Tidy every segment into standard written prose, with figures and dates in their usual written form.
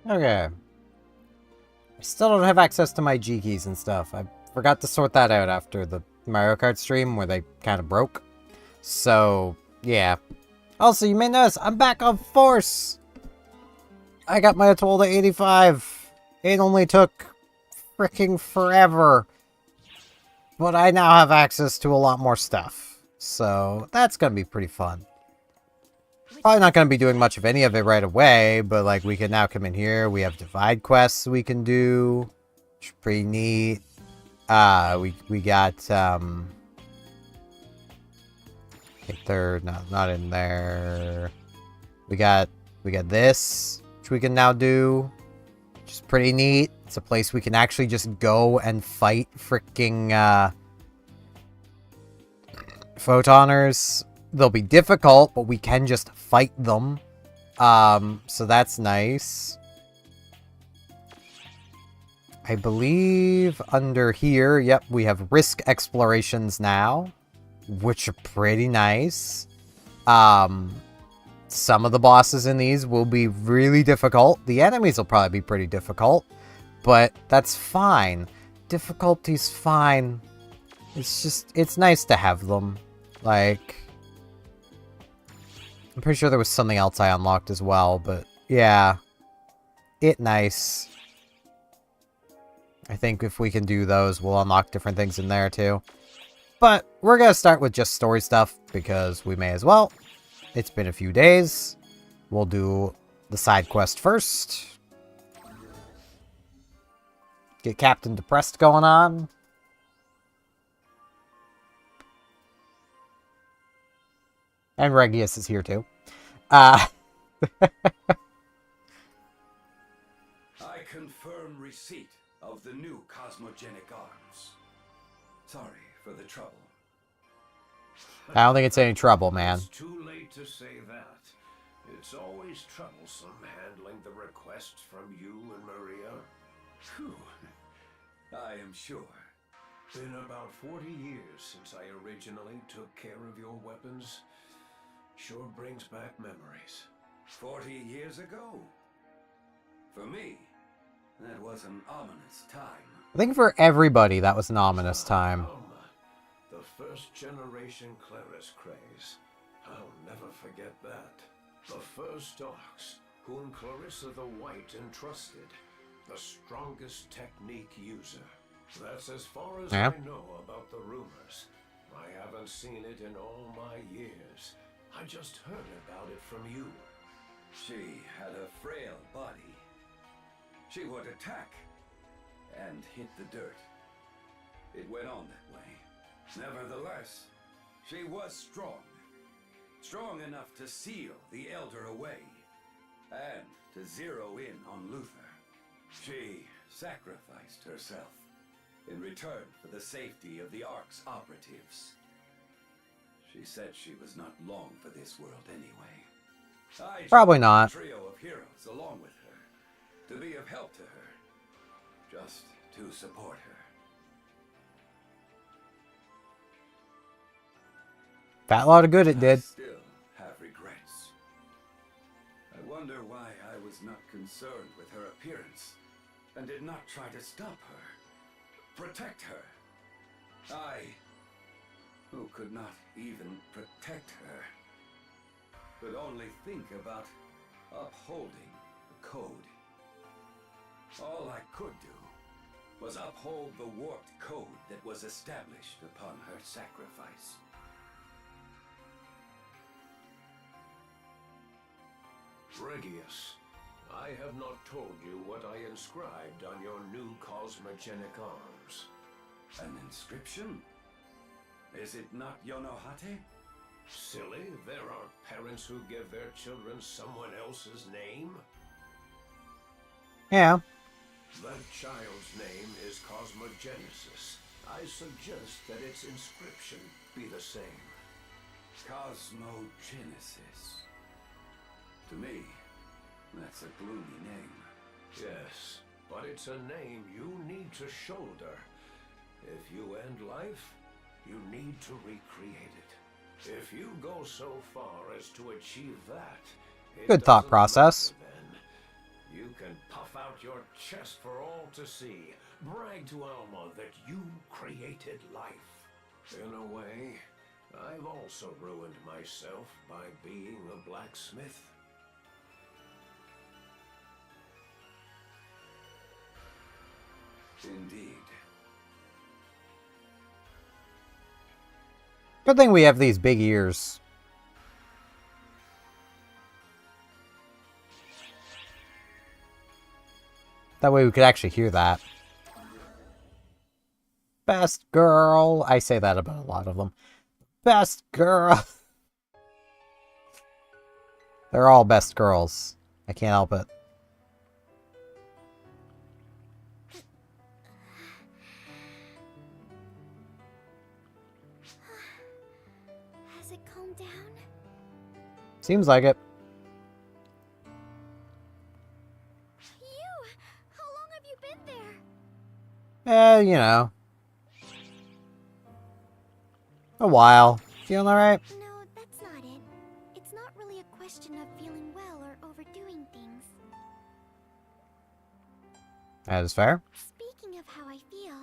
Okay. I still don't have access to my G keys and stuff. I forgot to sort that out after the Mario Kart stream where they kind of broke. So, yeah. Also, you may notice I'm back on Force. I got my Atoll to 85. It only took freaking forever. But I now have access to a lot more stuff. So, that's going to be pretty fun. Probably not going to be doing much of any of it right away, but like we can now come in here. We have divide quests we can do, which is pretty neat. We got I think they're not in there. We got this, which we can now do, which is pretty neat. It's a place we can actually just go and fight freaking photoners. They'll be difficult, but we can just fight them. So that's nice. I believe under here, yep, we have risk explorations now, which are pretty nice. Some of the bosses in these will be really difficult. The enemies will probably be pretty difficult, but that's fine. Difficulty's fine. It's just, it's nice to have them. Like, I'm pretty sure there was something else I unlocked as well, but yeah. Nice. I think if we can do those, we'll unlock different things in there too. But we're going to start with just story stuff, because we may as well. It's been a few days. We'll do the side quest first. Get Captain Depressed going on. And Regius is here too. I confirm receipt of the new cosmogenic arms. Sorry for the trouble. I don't think it's any trouble, man. It's too late to say that. It's always troublesome handling the requests from you and Maria. Phew. I am sure. Been about 40 years since I originally took care of your weapons. Sure brings back memories. 40 years ago? For me, that was an ominous time. I think for everybody, that was an ominous time. The first generation Claris craze. I'll never forget that. The first Ox, whom Clarissa the White entrusted. The strongest technique user. That's as far as I know about the rumors. I haven't seen it in all my years. I just heard about it from you. She had a frail body. She would attack and hit the dirt. It went on that way. Nevertheless, she was strong. Strong enough to seal the Elder away and to zero in on Luther. She sacrificed herself in return for the safety of the Ark's operatives. She said she was not long for this world anyway. I Probably not. A trio of heroes along with her, to be of help to her, just to support her. Fat lot of good it did. I still have regrets. I wonder why I was not concerned with her appearance and did not try to stop her, protect her. I, who could not even protect her, could only think about upholding the code. All I could do was uphold the warped code that was established upon her sacrifice. Regius, I have not told you what I inscribed on your new cosmogenic arms. An inscription? Is it not Yonohate? Silly, there are parents who give their children someone else's name. Yeah. That child's name is Cosmogenesis. I suggest that its inscription be the same. Cosmogenesis. To me, that's a gloomy name. Yes, but it's a name you need to shoulder. If you end life, you need to recreate it. If you go so far as to achieve that, Good thought process. You can puff out your chest for all to see. Brag to Alma that you created life. In a way, I've also ruined myself by being a blacksmith. Indeed. Good thing we have these big ears. That way we could actually hear that. Best girl. I say that about a lot of them. Best girl. They're all best girls. I can't help it. Has it calmed down? Seems like it. You! How long have you been there? You know. A while. Feeling alright? No, that's not it. It's not really a question of feeling well or overdoing things. That is fair. Speaking of how I feel,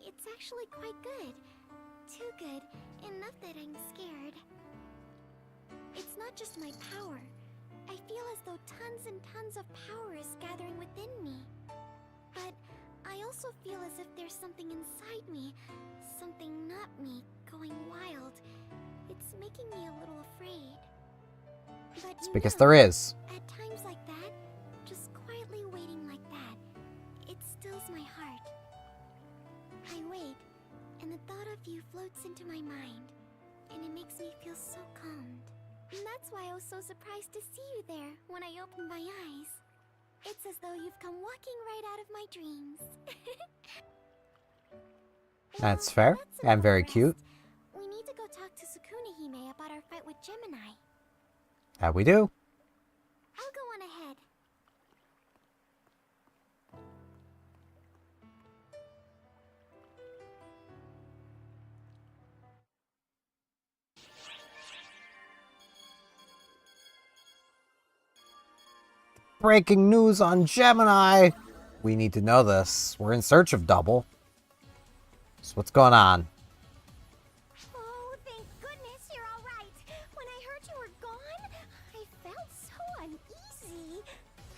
it's actually quite good. Too good, enough that I'm scared. It's not just my power. I feel as though tons and tons of power is gathering within me. But I also feel as if there's something inside me, something not me, going wild. It's making me a little afraid. But It's you because know, there is. at times like that, just quietly waiting like that, it stills my heart. I wait, and the thought of you floats into my mind, and it makes me feel so calmed. And that's why I was so surprised to see you there when I opened my eyes. It's as though you've come walking right out of my dreams. That's fair. that's And very enough cute. rest. We need to go talk to Sukuna-hime about our fight with Gemini. That we do. I'll go on ahead. Breaking news on Gemini! We need to know this. We're in search of Double. So what's going on? Oh, thank goodness you're all right. When I heard you were gone, I felt so uneasy.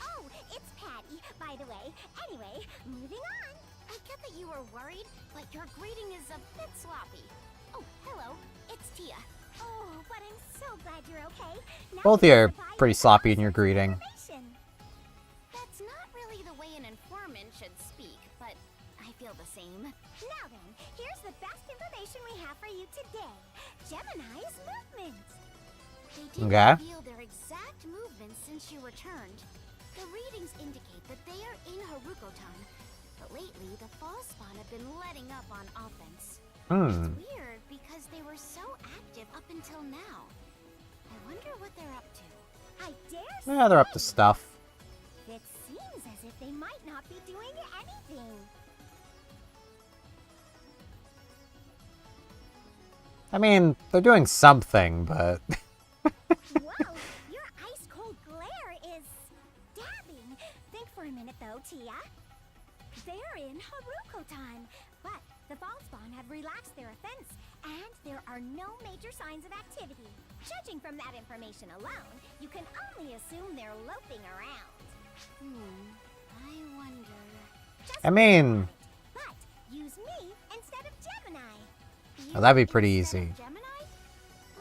Oh, it's Patty, by the way. Anyway, moving on. I get that you were worried, but your greeting is a bit sloppy. Oh, hello. It's Tia. Oh, but I'm so glad you're okay. Now Both of we you can are provide pretty you sloppy in with your some greeting. information. That's not really the way an informant should speak, but I feel the same. Now then, here's the best information we have for you today. Gemini's movement. They didn't Okay. reveal their exact movements since you returned. The readings indicate that they are in Haruko-tan, but lately the fall spawn have been letting up on offense. It's weird because they were so active up until now. I wonder what they're up to. I dare say Yeah, they're up to stuff. it seems as if they might not be doing anything. I mean, they're doing something, but... Whoa, your ice-cold glare is stabbing. Think for a minute though, Tia. They're in Haruko-tan, but the fall spawn have relaxed their offense, and there are no major signs of activity. Judging from that information alone, you can only assume they're loping around. I wonder. Just I mean... but use me instead of Gemini. Oh, that'd be You pretty instead of easy. Gemini?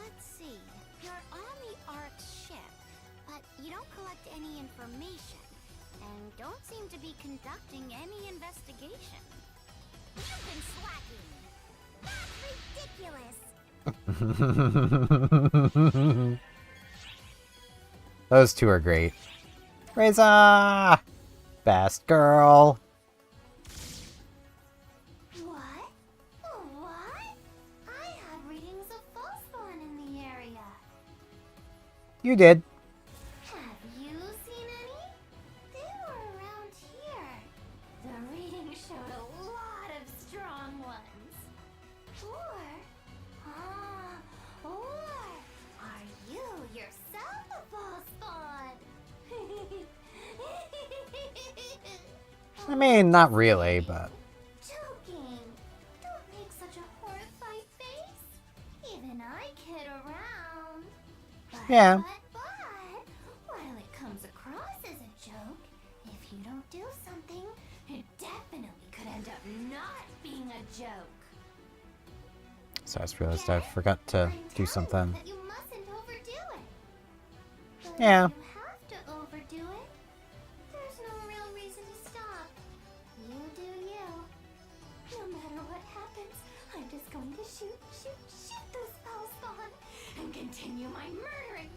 Let's see. You're on the Ark's ship, but you don't collect any information, and don't seem to be conducting any investigation. You've been slacking. That's ridiculous. Those two are great. Reza! Best girl. What? What? I have readings of false spawn in the area. You did. Have you seen any? They were around here. The reading showed a lot of strong ones. Or are you yourself a false spawn? I mean, not really, but... Joking. Don't make such a horrified face. Even I kid around. But, Yeah. but, while it comes across as a joke, if you don't do something, it definitely could end up not being a joke. So I just realized I forgot to do something. That you mustn't overdo it. But Yeah. if you have to overdo it, there's no real reason to stop. You do you. No matter what happens, I'm just going to shoot those spells on and continue my murderous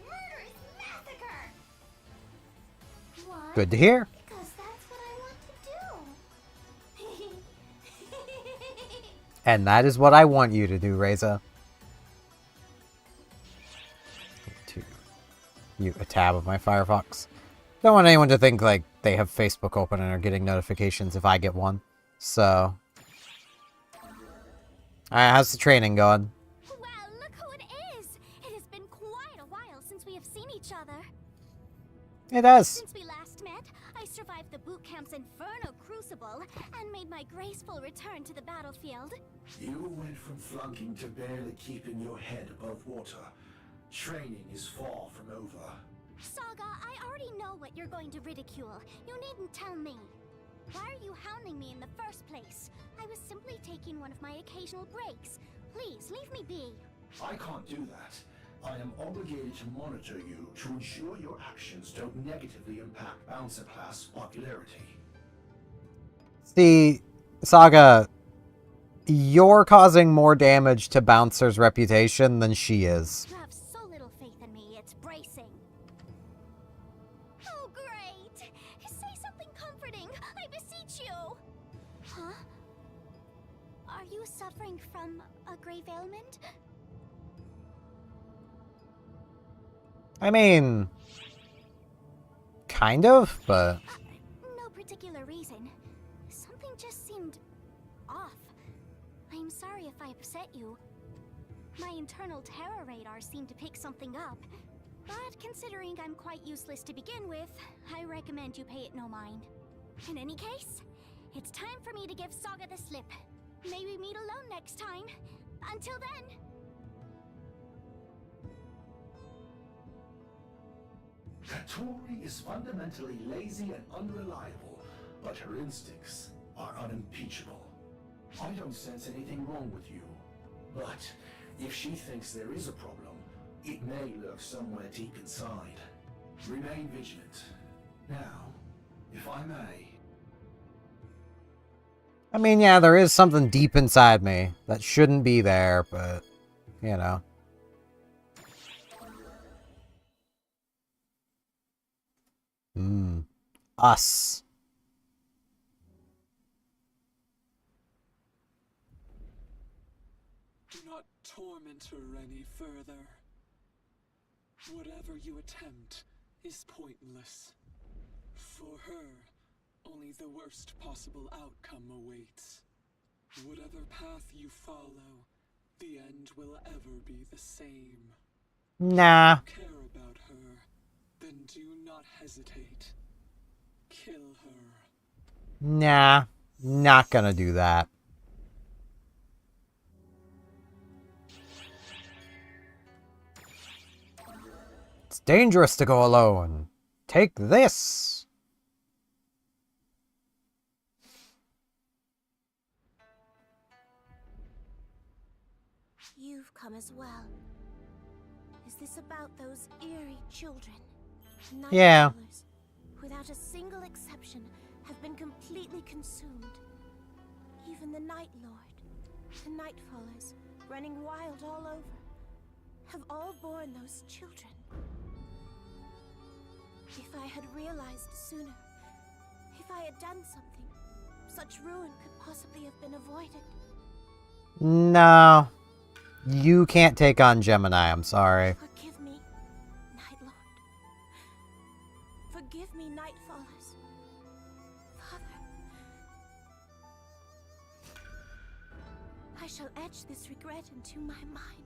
massacre. Why? Good to hear. Because that's what I want to do. And that is what I want you to do, Reza. To mute a tab of my Firefox. Don't want anyone to think like they have Facebook open and are getting notifications if I get one. So. Alright, how's the training going? Well, look who it is! It has been quite a while since we have seen each other. It does. Since we last met, I survived the boot camp's inferno crucible and made my graceful return to the battlefield. You went from flunking to barely keeping your head above water. Training is far from over. Saga, I already know what you're going to ridicule. You needn't tell me. Why are you hounding me in the first place? I was simply taking one of my occasional breaks. Please, leave me be. I can't do that. I am obligated to monitor you to ensure your actions don't negatively impact Bouncer class popularity. See, Saga, you're causing more damage to Bouncer's reputation than she is. You have so little faith in me, it's bracing. Oh, great! Say something comforting, I beseech you! Huh? Are you suffering from a grave ailment? I mean, kind of, but... No particular reason. Something just seemed off. I'm sorry if I upset you. My internal terror radar seemed to pick something up. But considering I'm quite useless to begin with, I recommend you pay it no mind. In any case, it's time for me to give Saga the slip. May we meet alone next time. Until then... Matoi is fundamentally lazy and unreliable, but her instincts are unimpeachable. I don't sense anything wrong with you, but if she thinks there is a problem, it may lurk somewhere deep inside. Remain vigilant. Now, if I may... I mean, yeah, there is something deep inside me that shouldn't be there, but, you know. Us. Do not torment her any further. Whatever you attempt is pointless. For her, only the worst possible outcome awaits. Whatever path you follow, the end will ever be the same. Nah. If you care about her, then do not hesitate. Kill her. Nah. Not gonna do that. It's dangerous to go alone. Take this. You've come as well. Is this about those eerie children? Night Yeah. Crawlers, without a single exception, have been completely consumed. Even the Night Lord, the Nightfallers, running wild all over, have all borne those children. If I had realized sooner, if I had done something, such ruin could possibly have been avoided. No. You can't take on Gemini, I'm sorry. Forgive me, Night Lord. Forgive me, Nightfallers. Father. I shall etch this regret into my mind.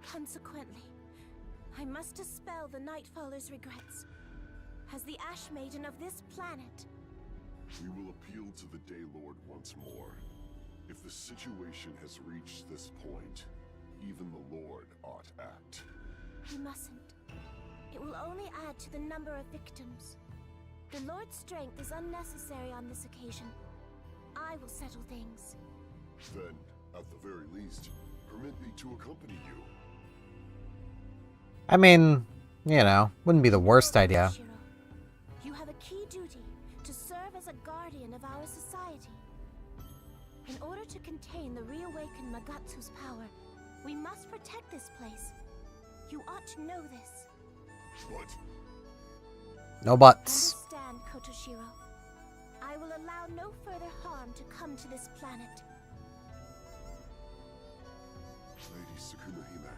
Consequently, I must dispel the Nightfallers' regrets. as the Ash Maiden of this planet. We will appeal to the Day Lord once more. If the situation has reached this point, even the Lord ought act. We mustn't. It will only add to the number of victims. The Lord's strength is unnecessary on this occasion. I will settle things. Then, at the very least, permit me to accompany you. I mean, you know, wouldn't be the worst idea. Shiro, you have a key duty to serve as a guardian of our society. In order to contain the reawakened Magatsu's power, we must protect this place. You ought to know this. But No buts. Understand, Kotoshiro. I will allow no further harm to come to this planet. Lady Sukuna Hime,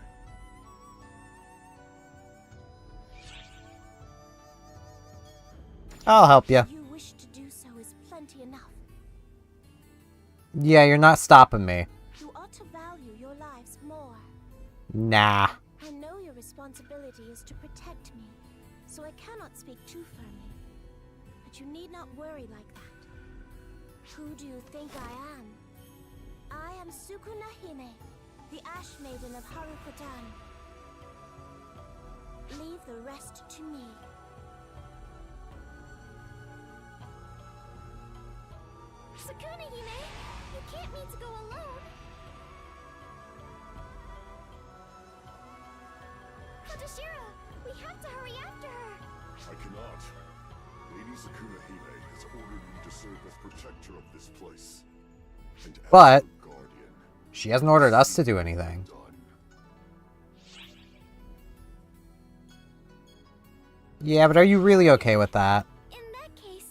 I'll help you. You wish to do so is plenty enough. Yeah, you're not stopping me. You ought to value your lives more. Nah. I know your responsibility is to protect me, so I cannot speak too firmly. But you need not worry like that. Who do you think I am? I am Sukuna Hime, the Ash Maiden of Harukotan. Leave the rest to me. Sukuna Hime, you can't mean to go alone. Kotoshiro, we have to hurry after her. I cannot. Lady Sukuna Hime has ordered me to serve as protector of this place. And as But your guardian, she hasn't ordered us to do anything. done. Yeah, but are you really okay with that? In that case,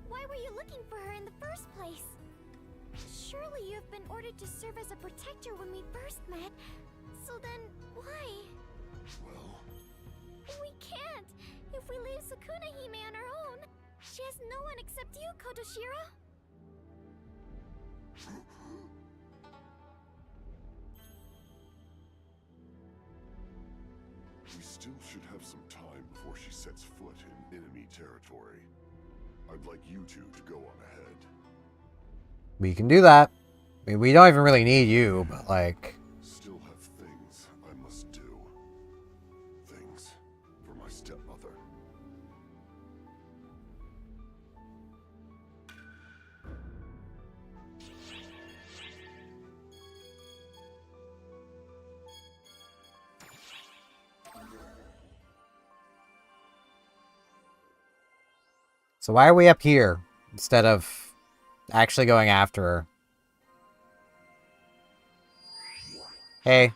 why were you looking for her in the first place? Surely you have been ordered to serve as a protector when we first met. So then, why? Well, We can't! If we leave Sukuna Hime on her own, she has no one except you, Kotoshiro! we still should have some time before she sets foot in enemy territory. I'd like you two to go on ahead. We can do that. I mean, we don't even really need you, but like... Still have things I must do. Things for my stepmother. So why are we up here instead of actually going after her? Hey,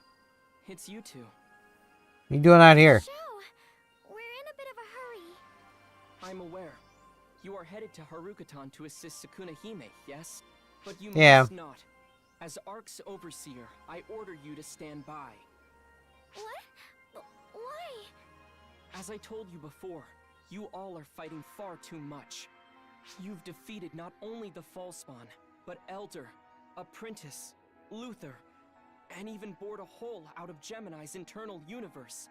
It's you two. what you doing out here? Shou, we're in a bit of a hurry. I'm aware. You are headed to Harukotan to assist Sukuna Hime, yes? But you Yeah. must not. As Ark's overseer, I order you to stand by. What? Why? As I told you before, you all are fighting far too much. You've defeated not only the Fallspawn, but Elder, Apprentice, Luther, and even bored a hole out of Gemini's internal universe.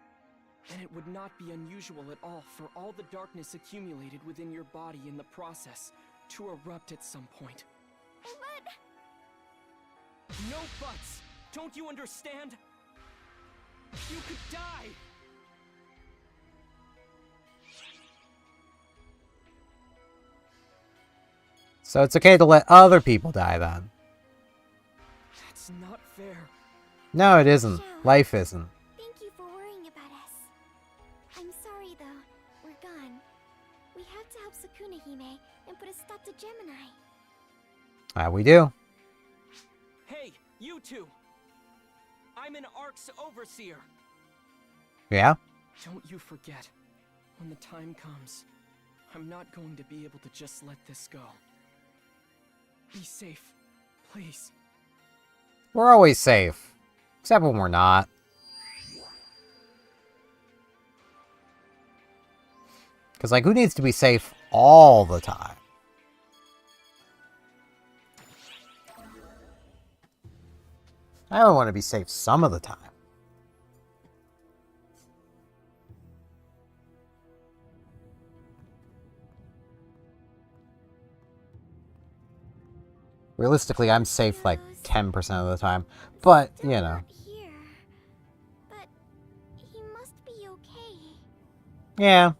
And it would not be unusual at all for all the darkness accumulated within your body in the process to erupt at some point. But... No buts! Don't you understand? You could die! So it's okay to let other people die then. That's not fair. No, it isn't. Life isn't. Thank you for worrying about us. I'm sorry, though. We're gone. We have to help Sukuna Hime and put a stop to Gemini. We do. Hey, you two! I'm an Ark's overseer! Yeah? Don't you forget, when the time comes, I'm not going to be able to just let this go. Be safe, please. We're always safe. Except when we're not. Because, like, who needs to be safe all the time? I don't want to be safe some of the time. Realistically, I'm safe like 10% of the time. But, you know. Not here. But he must be okay. Yeah.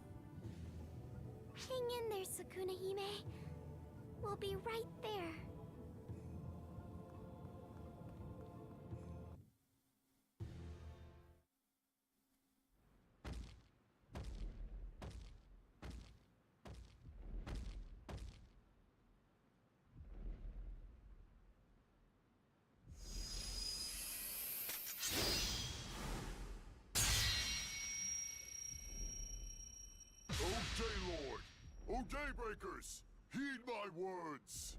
Hang in there, Sukuna Hime. We'll be right there. O Daylord! O Daybreakers! Heed my words!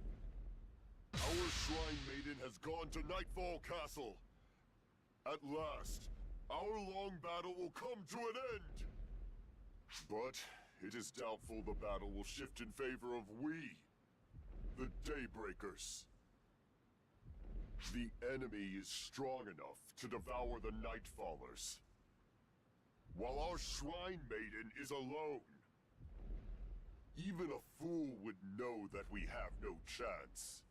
Our Shrine Maiden has gone to Nightfall Castle. At last, our long battle will come to an end. But it is doubtful the battle will shift in favor of we, the Daybreakers. The enemy is strong enough to devour the Nightfallers, while our Shrine Maiden is alone. Even a fool would know that we have no chance.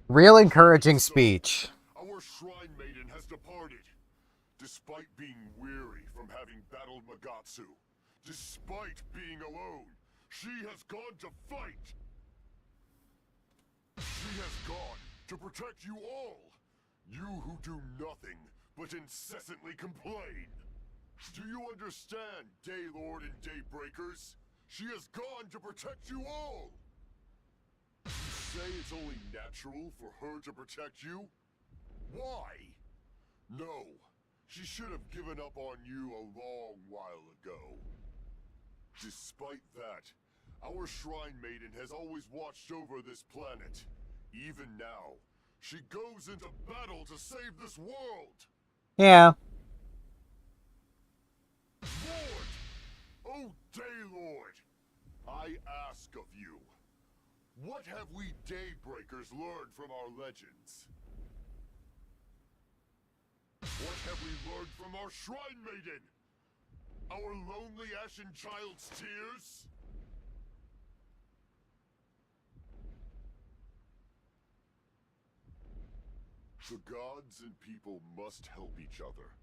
Real encouraging speech. Our Shrine Maiden has departed, despite being weary from having battled Magatsu. Despite being alone, she has gone to fight. She has gone to protect you all. You who do nothing but incessantly complain. Do you understand, Daylord and Daybreakers? She has gone to protect you all! You say it's only natural for her to protect you? Why? No, she should have given up on you a long while ago. Despite that, our Shrine Maiden has always watched over this planet. Even now, she goes into battle to save this world! Yeah. Lord! Oh, Daylord! I ask of you, what have we Daybreakers learned from our legends? What have we learned from our Shrine Maiden? Our lonely ashen child's tears? The gods and people must help each other.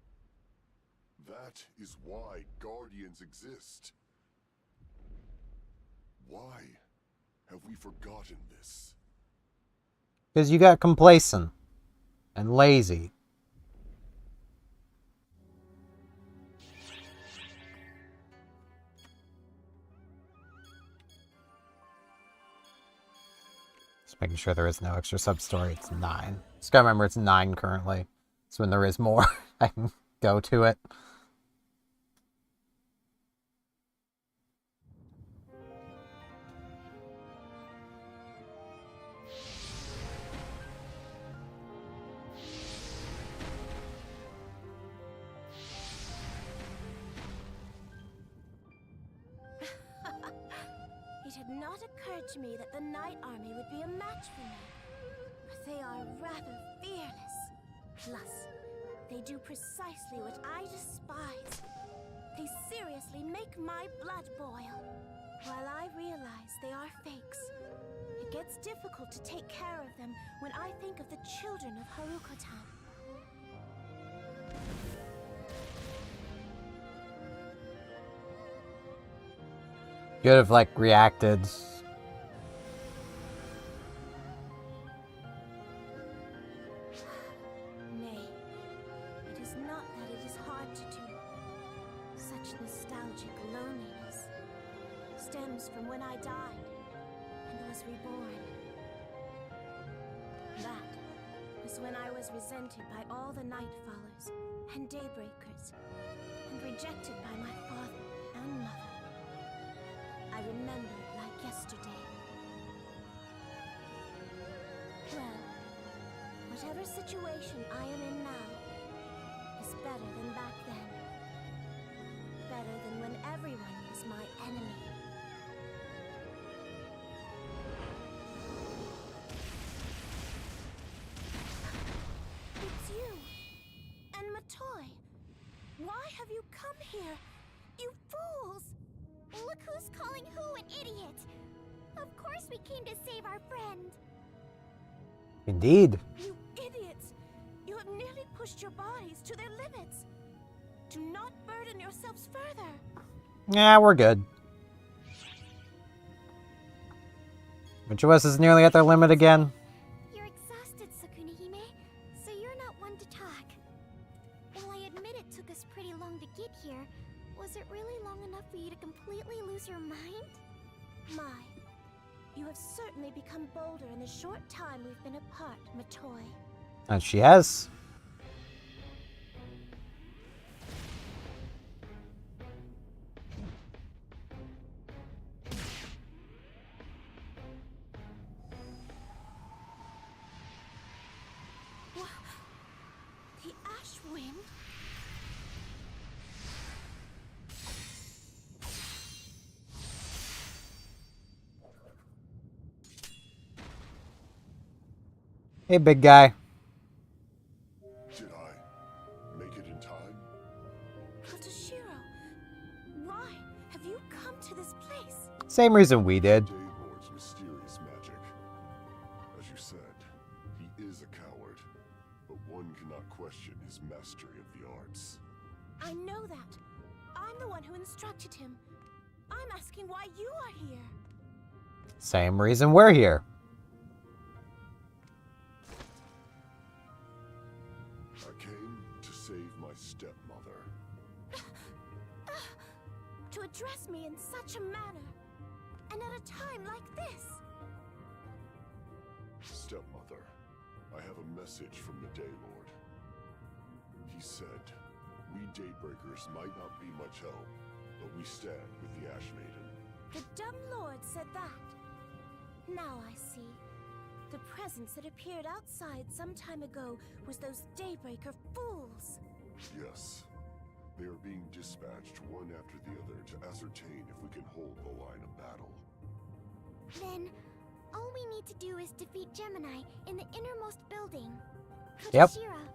That is why Guardians exist. Why have we forgotten this? Because you got complacent. And lazy. Just making sure there is no extra sub-story. It's 9. Just gotta remember it's 9 currently. So when there is more, I can go to it. It had not occurred to me that the Night Army would be a match for me. But they are rather fearless. Plus, they do precisely what I despise. They seriously make my blood boil. While I realize they are fakes, it gets difficult to take care of them when I think of the children of Haruka-tan. You would have, like, reacted. Nay, it is not that it is hard to do. Such nostalgic loneliness stems from when I died and was reborn. That was when I was resented by all the Nightfallers and Daybreakers, and rejected by my father and mother. I remember it like yesterday. Well, whatever situation I am in now is better than back then. Better than when everyone was my enemy. It's you! And Matoi! Why have you come here? You fools! Look who's calling who an idiot! Of course we came to save our friend! Indeed. You idiots! You have nearly pushed your bodies to their limits. Do not burden yourselves further. Yeah, we're good. Which of us is nearly at their limit again? You're exhausted, Sukuna-hime, so you're not one to talk. While I admit it took us pretty long to get here, was it really long enough for you to completely lose your mind? My, you have certainly become bolder in the short time we've been apart, Matoi. And she has. The Ash Wind? Hey, big guy. Did I make it in time? Katashiro, why have you come to this place? Same reason we did. Daylord's mysterious magic. As you said, he is a coward, but one cannot question his mastery of the arts. I know that. I'm the one who instructed him. I'm asking why you are here. Same reason we're here. I came to save my stepmother. To address me in such a manner, and at a time like this. Stepmother, I have a message from the Daylord. He said, we Daybreakers might not be much help, but we stand with the Ash Maiden. The dumb lord said that. Now I see. The presence that appeared outside some time ago was those Daybreaker fools. Yes. They are being dispatched one after the other to ascertain if we can hold the line of battle. Then, all we need to do is defeat Gemini in the innermost building. Yep. Katashiro,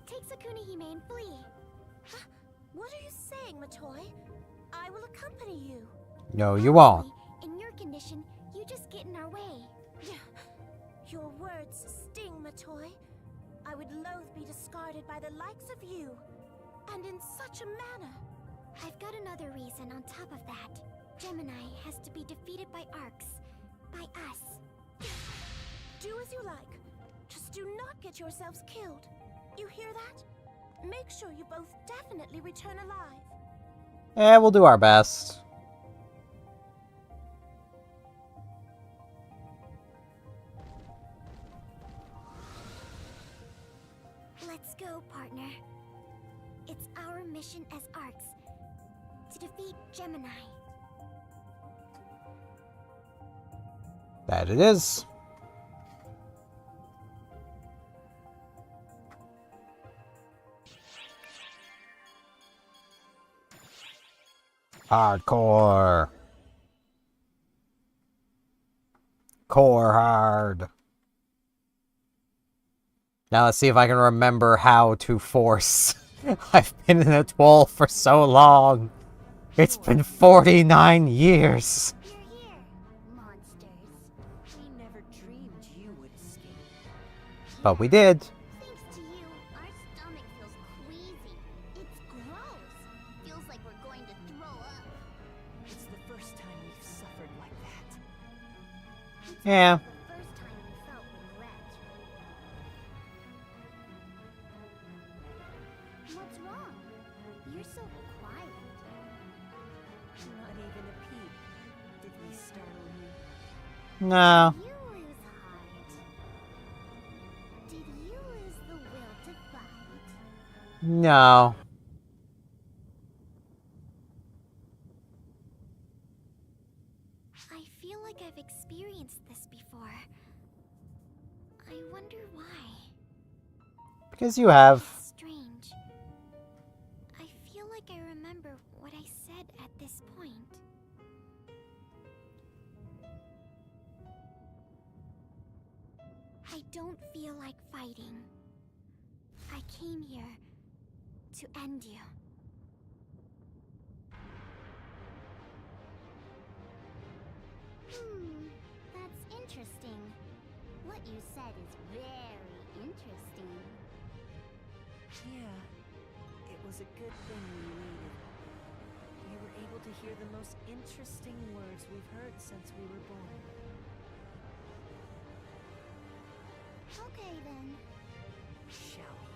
take Sukuna-hime and flee. Huh? What are you saying, Matoi? I will accompany you. No, you won't. In your condition, you just get in our way. Your words sting, Matoi. I would loathe be discarded by the likes of you. And in such a manner. I've got another reason on top of that. Gemini has to be defeated by Arcs. By us. Do as you like. Just do not get yourselves killed. You hear that? Make sure you both definitely return alive. Yeah, we'll do our best. Let's go, partner. It's our mission as Arcs to defeat Gemini. That it is. Hardcore. Core hard. Now let's see if I can remember how to force. I've been in a 12 for so long. It's been 49 years. You're here, monsters. We never dreamed you would escape. But we did. Thanks to you, our stomach feels queasy. It's gross. Feels like we're going to throw up. It's the first time we've suffered like that. Yeah. The first time we felt regret. What's wrong? You're so quiet. Not even a peep. Did we startle you? No. You lose heart. Did you lose the will to fight? No. I feel like I've experienced this before. I wonder why. Because you have. It's strange. I feel like I remember what I said at this point. I don't feel like fighting. I came here to end you. That's interesting. What what you said is very interesting. Yeah, it was a good thing we waited. We were able to hear the most interesting words we've heard since we were born. Okay then. Shall we?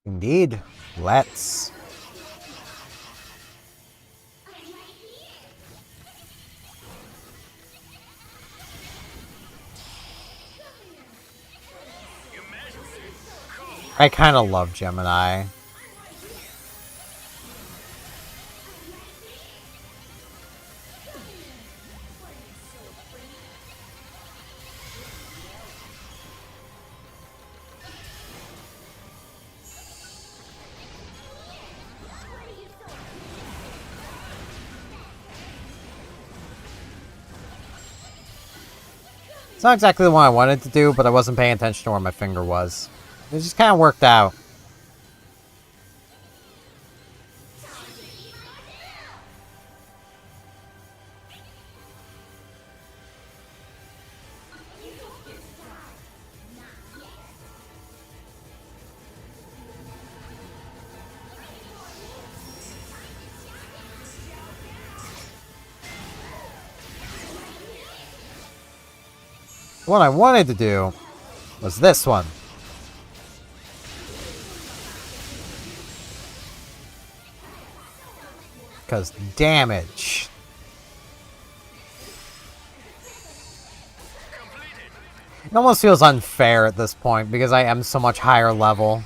Indeed. Let's. I kind of love Gemini. It's not exactly the one I wanted to do, but I wasn't paying attention to where my finger was. It just kind of worked out. What I wanted to do was this one. Because damage. It almost feels unfair at this point because I am so much higher level.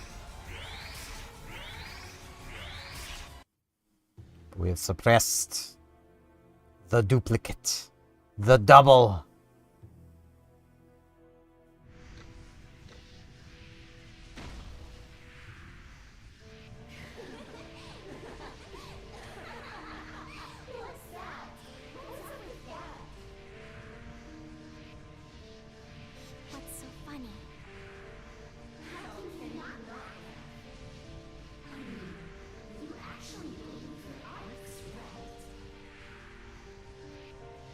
We have suppressed the duplicate, the double. What's so funny?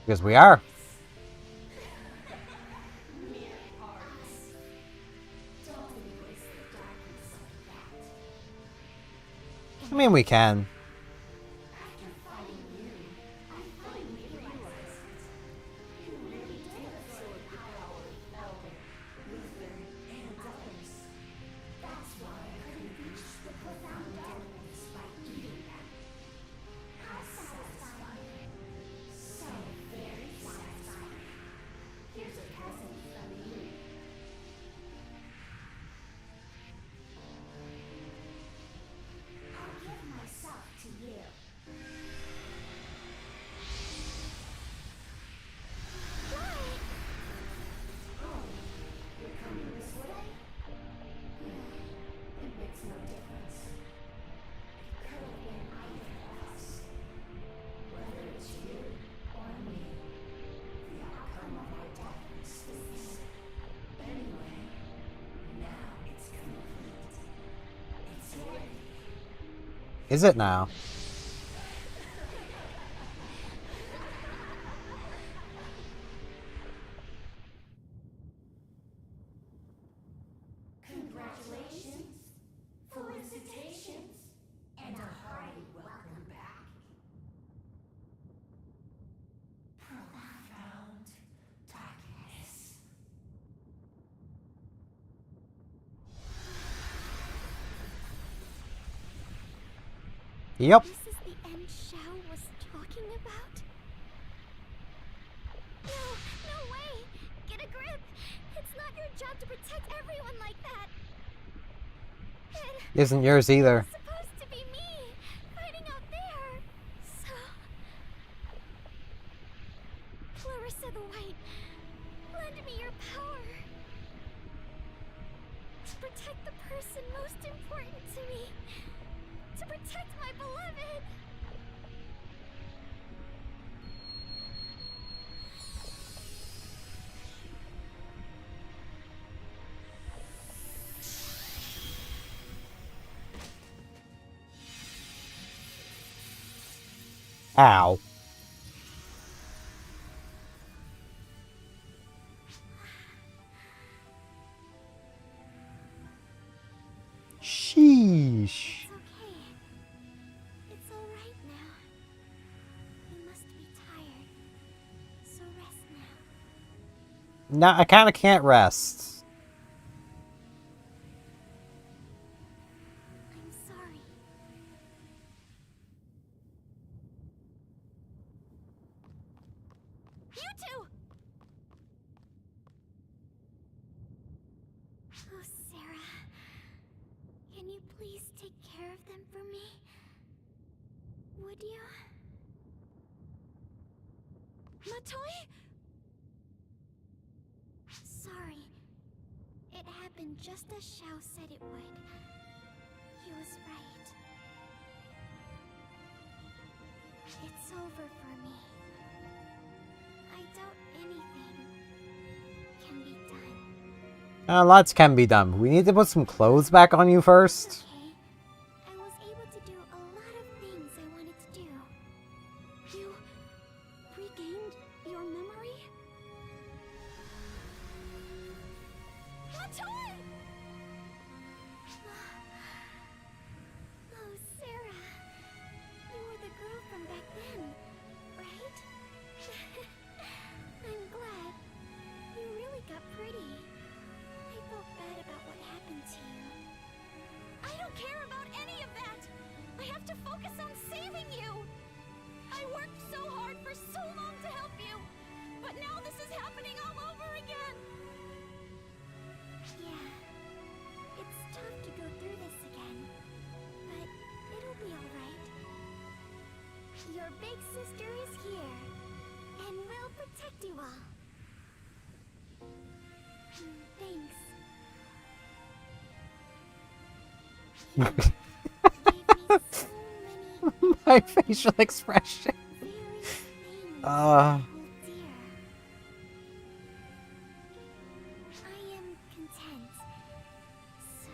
Because we are. I mean, we can. Is it now? Congratulations, felicitations, and a hearty welcome back. Profound darkness. Yep. This is the end Xiao was talking about? No way! Get a grip! It's not your job to protect everyone like that! It Isn't yours either. was supposed to be me, fighting out there! So... Clarissa the White, lend me your power. To protect the person most important to me. To protect my beloved! Ow. Sheesh. It's okay. It's alright now. You must be tired. So rest now. No, I kind of can't rest. I'm sorry. You two! Oh, Sarah. Can you please take care of them for me? Would you? Matoi? Sorry. It happened just as Xiao said it would. He was right. It's over for me. I doubt anything can be done. Lots can be done. We need to put some clothes back on you first. Okay. I was able to do a lot of things I wanted to do. You regained your memory? Matoi! Oh, Sarah. You were the girl from back then, right? I'm glad. You really got pretty. I felt bad about what happened to you. I don't care about any of that! I have to focus on saving you! I worked so hard for so long to help you, but now this is happening all over again! Yeah, it's tough to go through this again, but it'll be alright. Your big sister is here, and will protect you all. Thanks. You gave me so many My facial expression. very things, Uh, oh dear. I am content. So...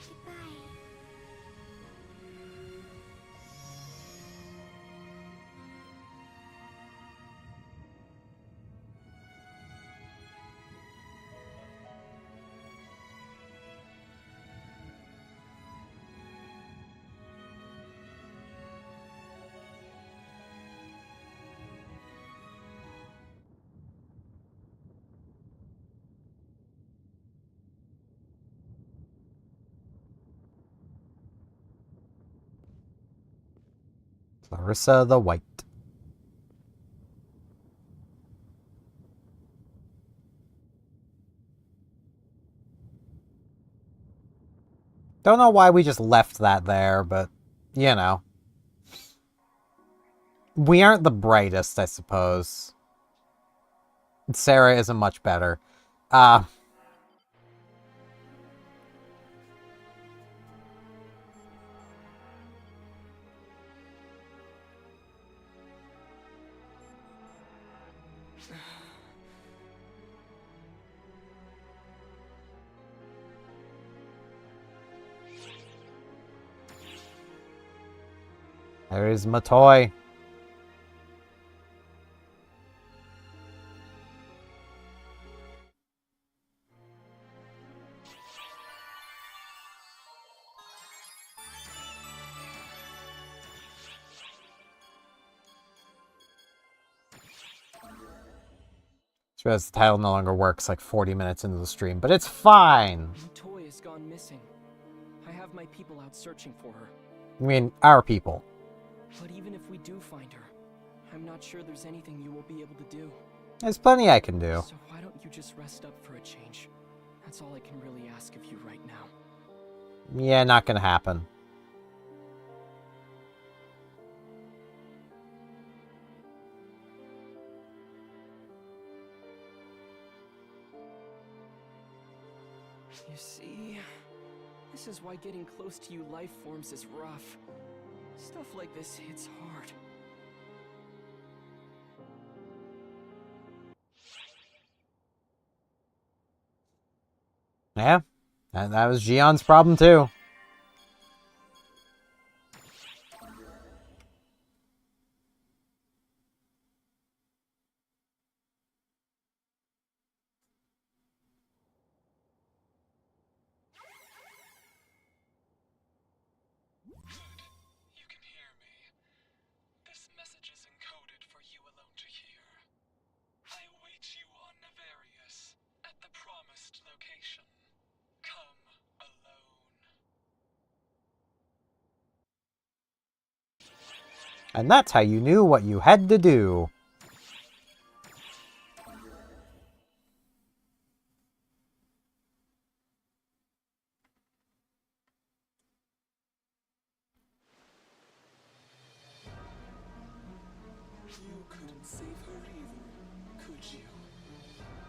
Goodbye. Clarissa the White. Don't know why we just left that there, but, you know. We aren't the brightest, I suppose. Sarah isn't much better. There is Matoi. Just realized the title no longer works like 40 minutes into the stream, but it's fine. Matoi has gone missing. I have my people out searching for her. I mean, our people. But even if we do find her, I'm not sure there's anything you will be able to do. There's plenty I can do. So why don't you just rest up for a change? That's all I can really ask of you right now. Yeah, not gonna happen. You see, this is why getting close to you life forms is rough. Stuff like this hits hard. Yeah, that was Gion's problem too. And that's how you knew what you had to do. You couldn't save her either, could you?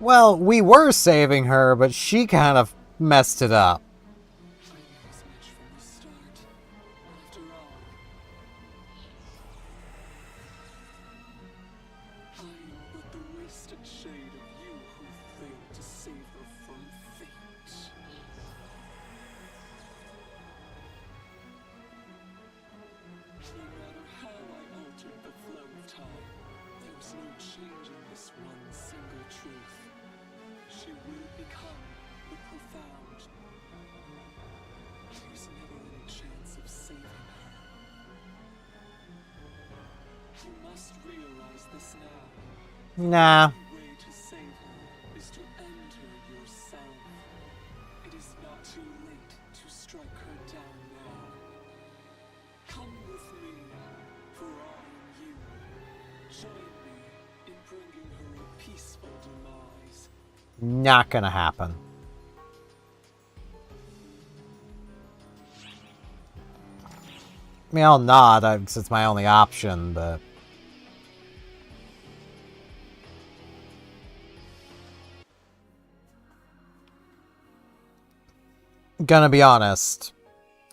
Well, we were saving her, but she kind of messed it up. I knew as much from the start. After all, I am but the wasted shade of you who failed to save her from fate. No matter how I altered the flow of time, there was no changing this one single truth. She will become the profound. There's never any chance of saving her. You must realize this now. Nah. The only way to save her is to end her yourself. It is not too late to strike her down now. Come with me, for I am you. Join me in bringing her a peaceful demise. Not gonna happen. I mean, I'll nod, since it's my only option, but... Gonna be honest.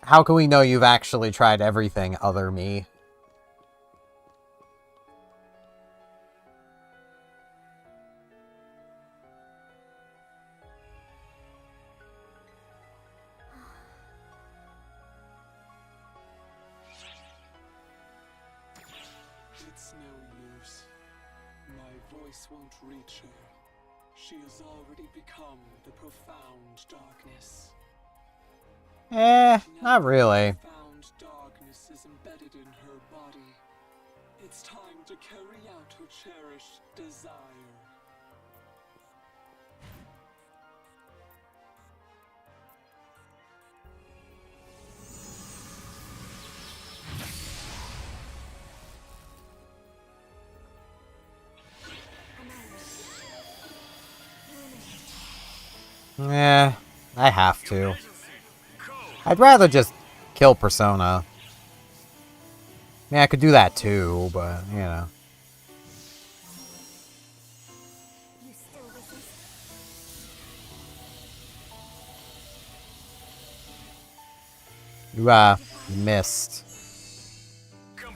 How can we know you've actually tried everything other me? It's no use. My voice won't reach her. She has already become the profound darkness. Not really. Profound darkness is embedded in her body. It's time to carry out her cherished desire. I have to. I'd rather just kill Persona. I mean, I could do that too, but, you know. You still resist? You missed. The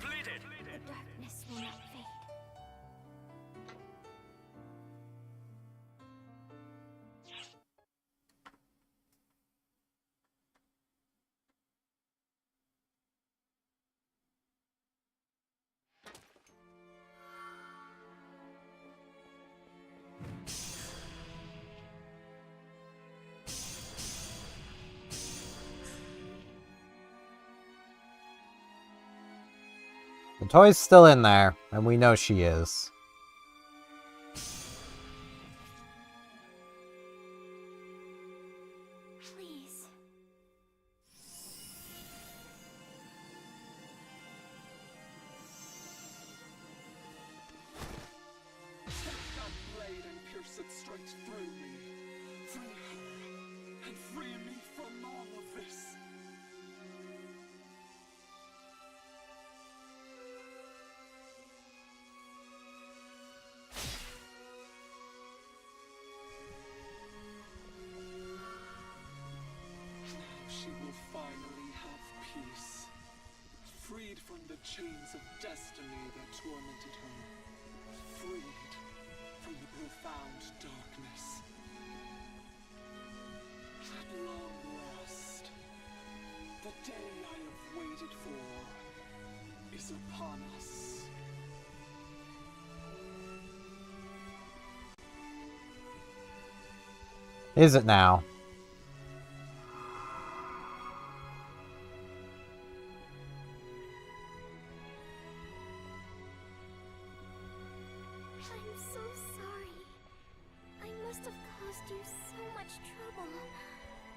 darkness will not fade. Matoi's still in there, and we know she is. Please. Take that blade and pierce it straight through me. Free her, and free me from all of this. Now she will finally have peace. Freed from the chains of destiny that tormented her. Freed from the profound darkness. At long last, the day I have waited for is upon us. Is it now? I'm so sorry. I must have caused you so much trouble,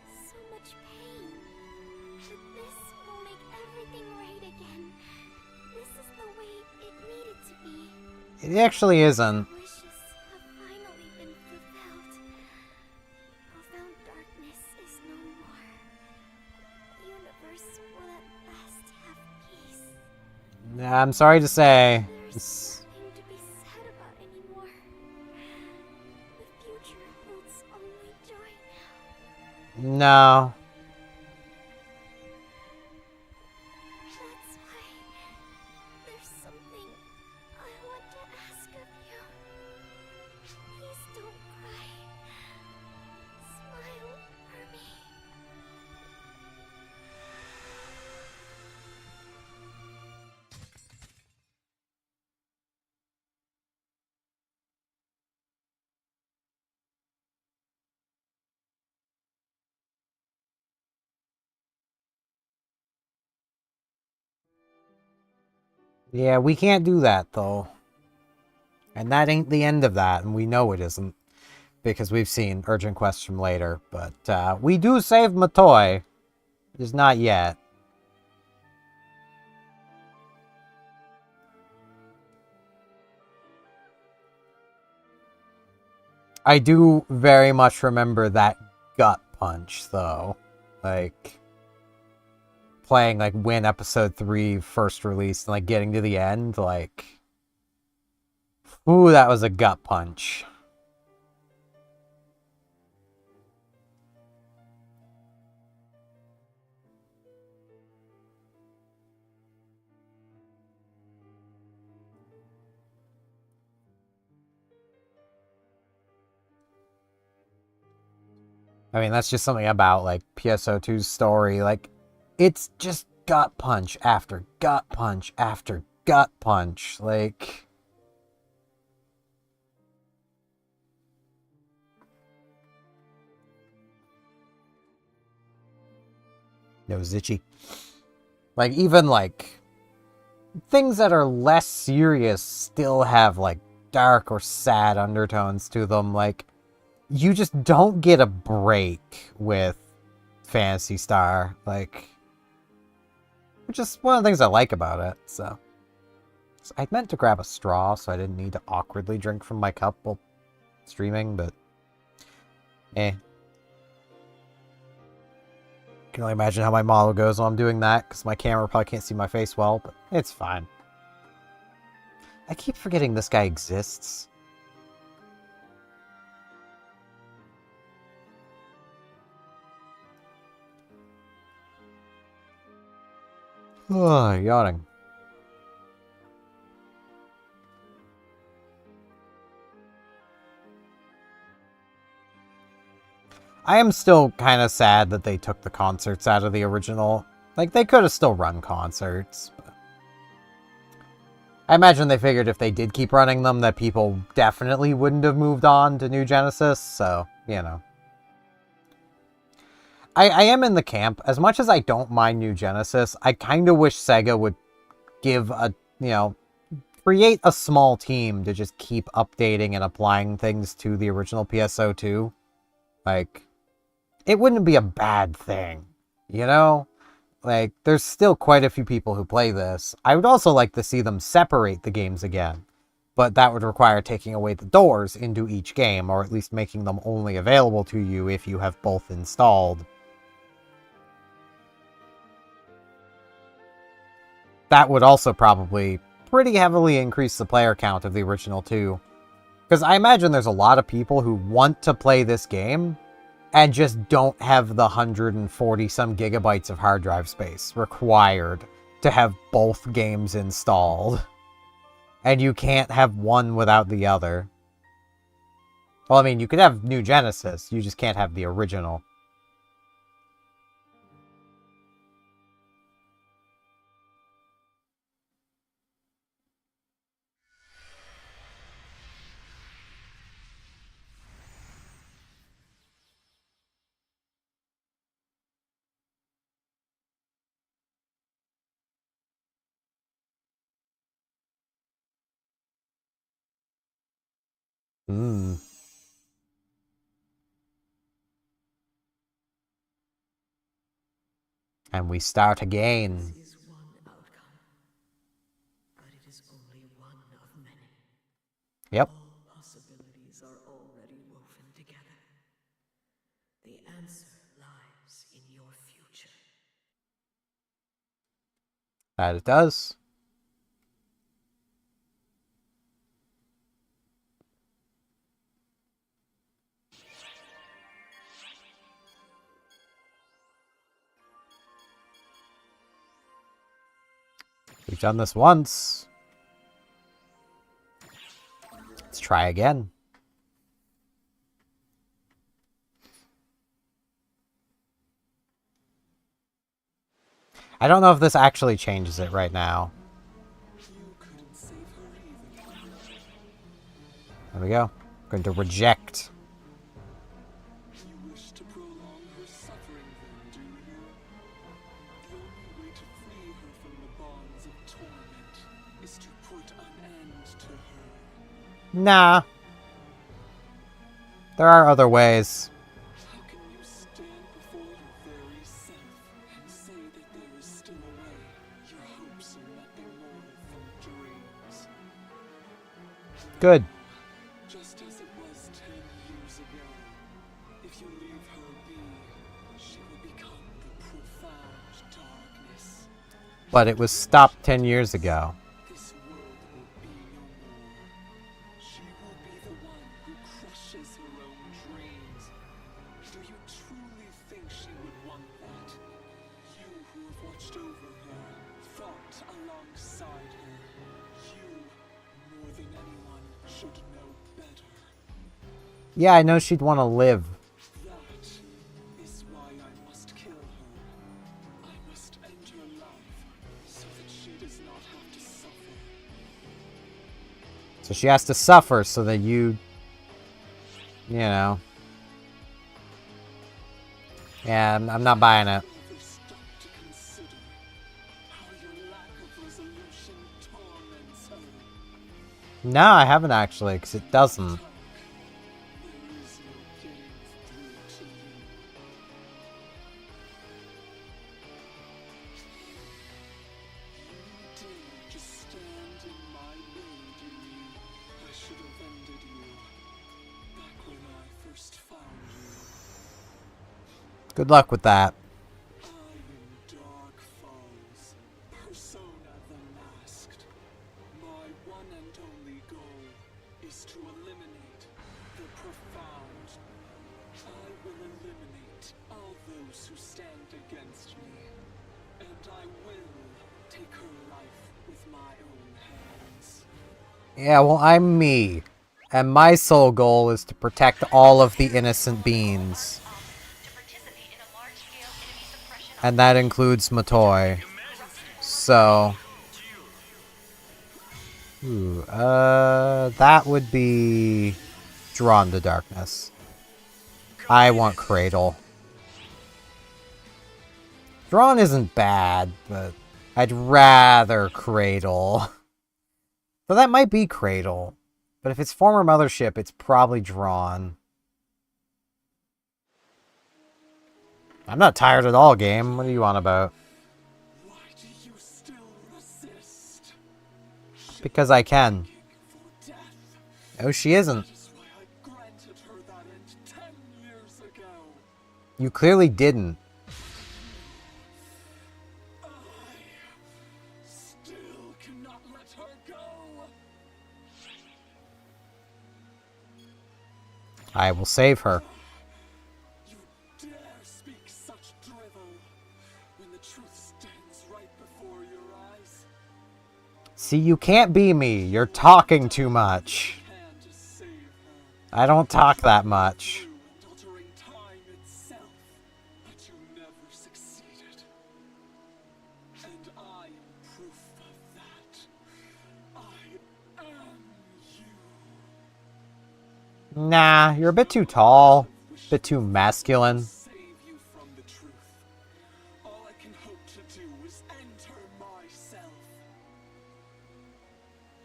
so much pain. But this will make everything right again. This is the way it needed to be. It actually isn't. Wishes have finally been fulfilled. Profound darkness is no more. Universe will at last have peace. I'm sorry to say. There's nothing to be said about anymore. The future holds only joy now. No. That's why there's something I want to ask of you. Please don't cry. Smile for me. Yeah, we can't do that, though. And that ain't the end of that, and we know it isn't. Because we've seen urgent quests from later. But we do save Matoi. Just not yet. I do very much remember that gut punch, though. Like, playing, like, when episode 3 first released and, like, getting to the end, like... Ooh, that was a gut punch. I mean, that's just something about, like, PSO2's story. Like, it's just gut punch after gut punch after gut punch. Like... No, Zichi. Like, even, like, things that are less serious still have, like, dark or sad undertones to them. Like, you just don't get a break with Phantasy Star. Like, which is one of the things I like about it, so I meant to grab a straw, so I didn't need to awkwardly drink from my cup while streaming, but... I can only imagine how my model goes while I'm doing that, because my camera probably can't see my face well, but it's fine. I keep forgetting this guy exists. Oh, yawning. I am still kind of sad that they took the concerts out of the original. Like, they could have still run concerts. But... I imagine they figured if they did keep running them, that people definitely wouldn't have moved on to New Genesis, so, you know. I am in the camp. As much as I don't mind New Genesis, I kind of wish Sega would give a, you know, create a small team to just keep updating and applying things to the original PSO2. Like, it wouldn't be a bad thing, you know? Like, there's still quite a few people who play this. I would also like to see them separate the games again, but that would require taking away the doors into each game, or at least making them only available to you if you have both installed. That would also probably pretty heavily increase the player count of the original too. Because I imagine there's a lot of people who want to play this game and just don't have the 140 some gigabytes of hard drive space required to have both games installed. And you can't have one without the other. Well, I mean, you could have New Genesis, you just can't have the original. Hmm. And we start again. This is one outcome. Yep. All possibilities are already woven together. The answer lies in your future. That it does. We've done this once. Let's try again. I don't know if this actually changes it right now. There we go. Going to reject. You wish to prolong her suffering then, do you? The only way to free her from the bonds of torment is to put an end to her. Nah. There are other ways. How can you stand before your very self and say that there is still a way? Your hopes are nothing more than dreams. Good. Just as it was 10 years ago. If you leave her be, she will become the profound darkness. But it was stopped 10 years ago. This world will be no more. She will be the one who crushes her own dreams. Do you truly think she would want that? You who have watched over her, fought alongside her. You, more than anyone, should know better. Yeah, I know she'd want to live. That is why I must kill her. I must end her life so that she does not have to suffer. So she has to suffer so that you know. Yeah, I'm not buying it. Ever stop to consider how your lack of resolution torments her? No, I haven't actually, because it doesn't. There is no getting through to you. You dare just stand in my way, do you? I should have ended you back when I first found you. Good luck with that. I am Dark Falls, Persona the Masked. My one and only goal is to eliminate the profound. I will eliminate all those who stand against me, and I will take her life with my own hands. Yeah, well, I'm me. And my sole goal is to protect all of the innocent beings. And that includes Matoi. So... Ooh, that would be... Drawn to Darkness. I want Cradle. Drawn isn't bad, but I'd rather Cradle. So that might be Cradle. But if it's former Mothership, it's probably Drawn. I'm not tired at all, game. What are you on about? Why do you still resist? Because I can. For death. No, she isn't. That is why I granted her that end 10 years ago. You clearly didn't. I still cannot let her go. I will save her. You dare speak such drivel when the truth stands right before your eyes. See, you can't be me. You're talking too much. Can to save her. I don't talk that much. Through and altering time itself, but you never succeeded. And I am proof of that. I am you. Nah, you're a bit too tall. A bit too masculine. Save you from the truth. All I can hope to do is enter myself.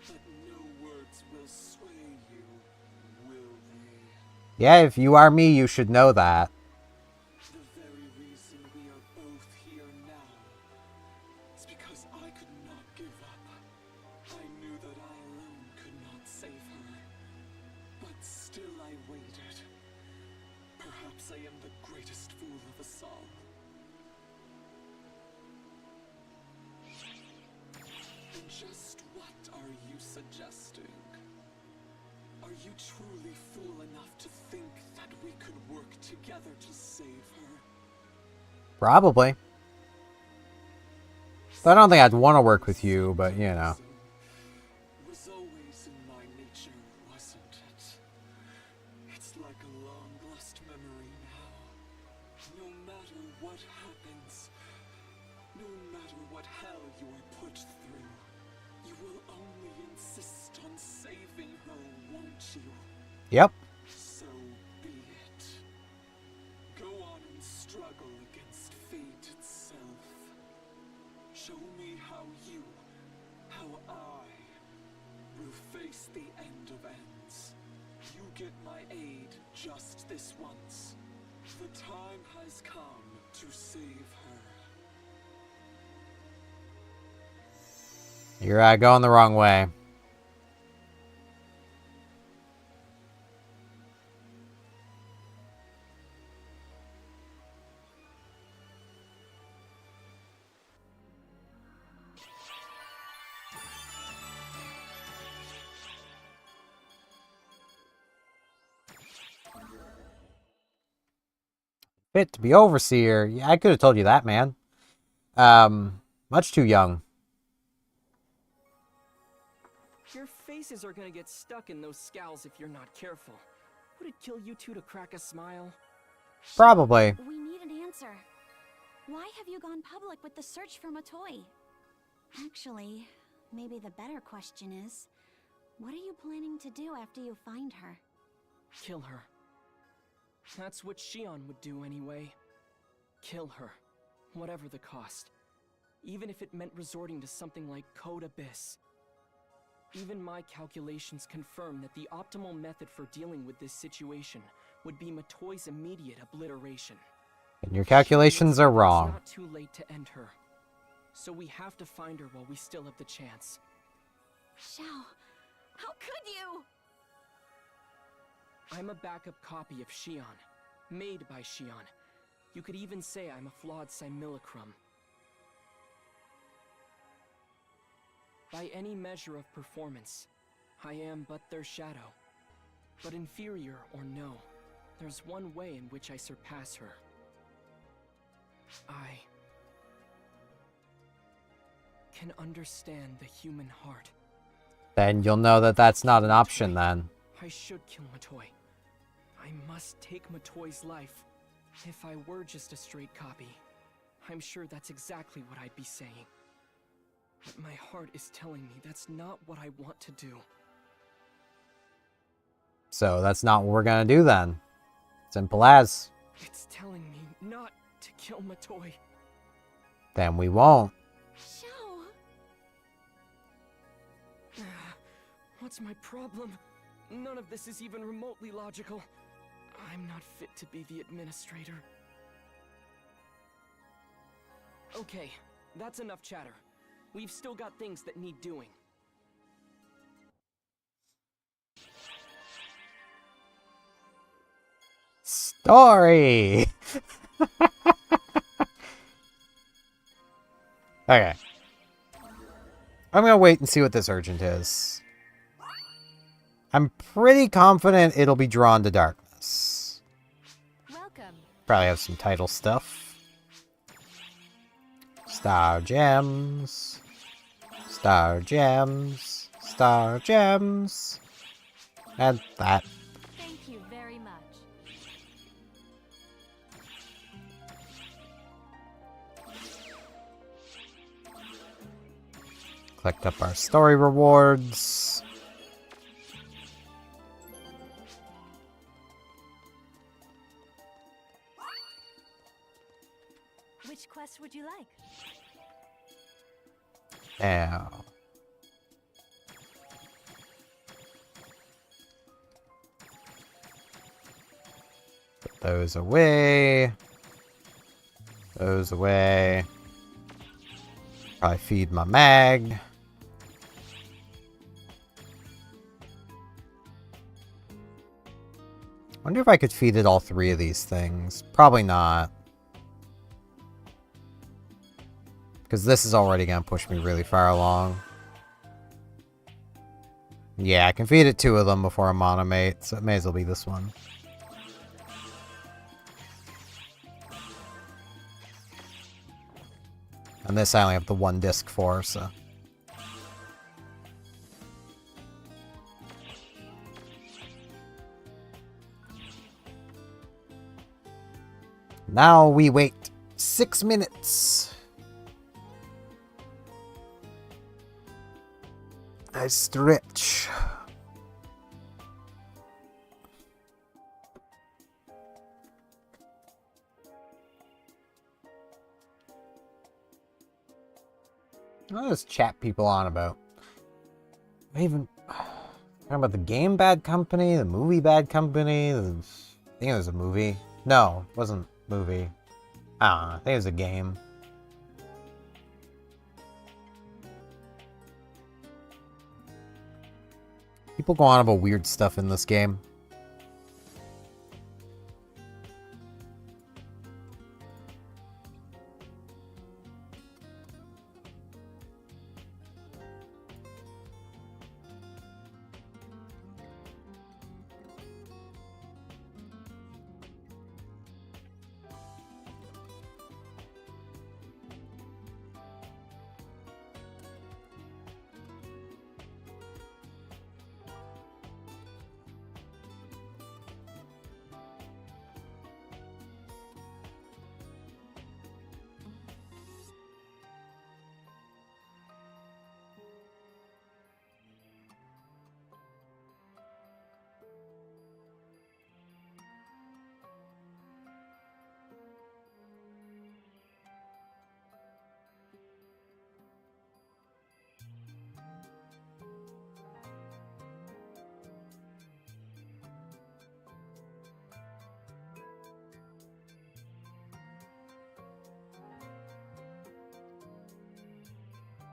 But no words will sway you, will they? Yeah, if you are me, you should know that. The very reason we are both here now is because I could not give up. I knew that I alone could not save her. that's all. And just what are you suggesting? Are you truly fool enough to think that we could work together to save her? Probably. I don't think I'd want to work with you, but you know. Was always in my nature, wasn't it? It's like a long-lost memory now. No matter what happens, no matter what hell you are put through, you will only insist on saving her, won't you? Yep. So be it. Go on and struggle against fate itself. Show me how I will face the end of ends. You get my aid just this once. The time has come to save her. You're going the wrong way. Fit to be overseer. Yeah, I could have told you that, man. Much too young. Your faces are gonna get stuck in those scowls if you're not careful. Would it kill you two to crack a smile? Probably. We need an answer. Why have you gone public with the search for Matoi? Actually, maybe the better question is, what are you planning to do after you find her? Kill her. That's what Shion would do anyway. Kill her. Whatever the cost. Even if it meant resorting to something like Code Abyss. Even my calculations confirm that the optimal method for dealing with this situation would be Matoi's immediate obliteration. And your calculations are wrong. It's not too late to end her. So we have to find her while we still have the chance. Xiao, how could you? I'm a backup copy of Shion. Made by Shion. You could even say I'm a flawed simulacrum. By any measure of performance, I am but their shadow. But inferior or no, there's one way in which I surpass her. I can understand the human heart. Then you'll know that that's not an option then. I should kill Matoi. I must take Matoi's life. If I were just a straight copy, I'm sure that's exactly what I'd be saying. But my heart is telling me that's not what I want to do. So that's not what we're gonna do then. Simple as. It's telling me not to kill Matoi. Then we won't. Xiao! What's my problem? None of this is even remotely logical. I'm not fit to be the administrator. Okay, that's enough chatter. We've still got things that need doing. Story! Okay. I'm gonna wait and see what this urgent is. I'm pretty confident it'll be Drawn to Darkness. Welcome. Probably have some title stuff. Star Gems. Star Gems. Star Gems. And that. Thank you very much. Collect up our story rewards. Which quest would you like? Now. Put those away. Those away. Probably feed my mag. Wonder if I could feed it all three of these things. Probably not. Because this is already going to push me really far along. Yeah, I can feed it 2 of them before a monomate, so it may as well be this one. And this I only have the 1 disc for, so... Now we wait 6 minutes. I stretch. What does chat people on about? Talking about the game Bad Company, the movie Bad Company. I think it was a movie. No, it wasn't a movie. I don't know. I think it was a game. People go on about weird stuff in this game.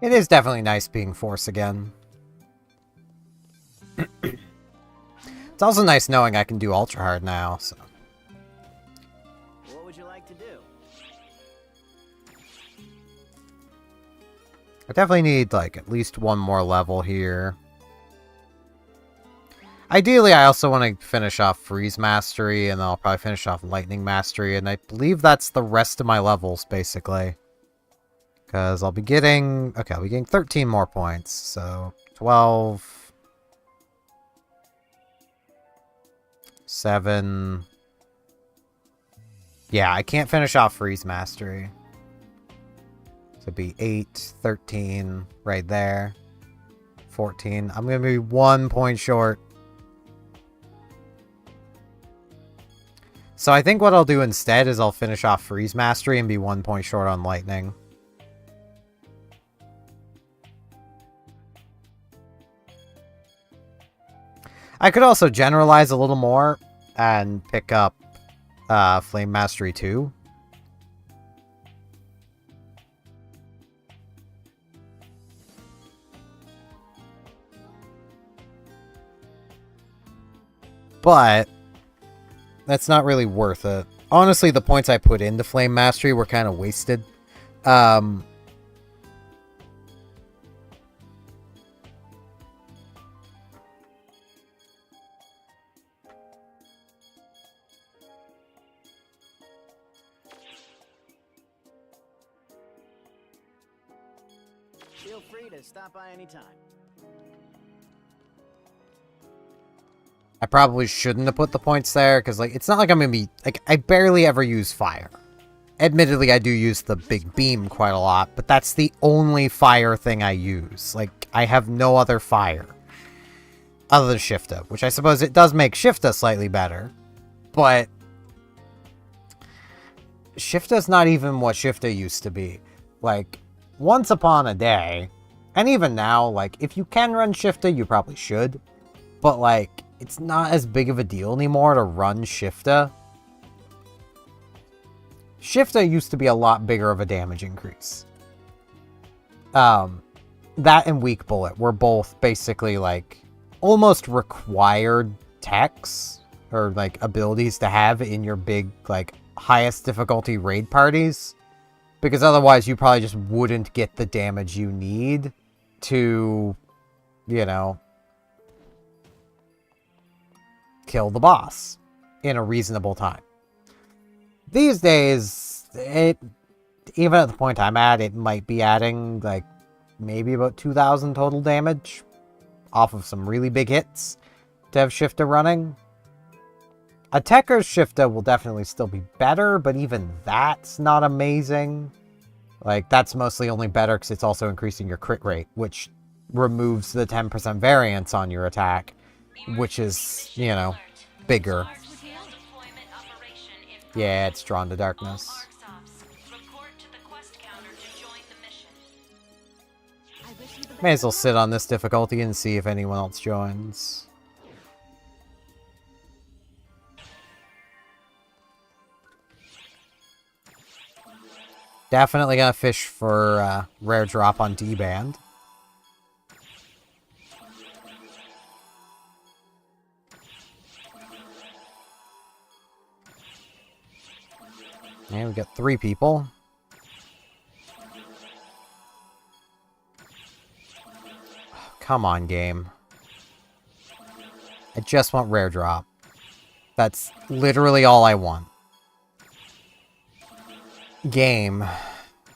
It is definitely nice being Force again. It's also nice knowing I can do Ultra Hard now, so... What would you like to do? I definitely need, like, at least 1 more level here. Ideally, I also want to finish off Freeze Mastery, and then I'll probably finish off Lightning Mastery, and I believe that's the rest of my levels, basically. Because I'll be getting... Okay, I'll be getting 13 more points, so... 12... 7... Yeah, I can't finish off Freeze Mastery. So it'd be 8, 13, right there. 14. I'm going to be 1 point short. So I think what I'll do instead is I'll finish off Freeze Mastery and be 1 point short on Lightning. I could also generalize a little more and pick up Flame Mastery 2. But that's not really worth it. Honestly, the points I put into Flame Mastery were kind of wasted. Feel free to stop by anytime. I probably shouldn't have put the points there, because, like, it's not like I'm going to be... Like, I barely ever use fire. Admittedly, I do use the big beam quite a lot, but that's the only fire thing I use. Like, I have no other fire. Other than Shifta, which I suppose it does make Shifta slightly better. But... Shifta's not even what Shifta used to be. Like, once upon a day, and even now, like, if you can run Shifta, you probably should. But, like... It's not as big of a deal anymore to run Shifta. Shifta used to be a lot bigger of a damage increase. That and Weak Bullet were both basically, like, almost required techs, or, like, abilities to have in your big, like, highest difficulty raid parties. Because otherwise you probably just wouldn't get the damage you need to, you know, kill the boss in a reasonable time. These days, even at the point I'm at, it might be adding, like, maybe about 2,000 total damage off of some really big hits to have Shifter running. Attacker's Shifter will definitely still be better, but even that's not amazing. Like, that's mostly only better because it's also increasing your crit rate, which removes the 10% variance on your attack, which is, you know, bigger. Yeah, it's drawn to darkness. May as well sit on this difficulty and see if anyone else joins. Definitely gonna fish for rare drop on D-Band. And we got 3 people. Oh, come on, game. I just want rare drop. That's literally all I want. Game.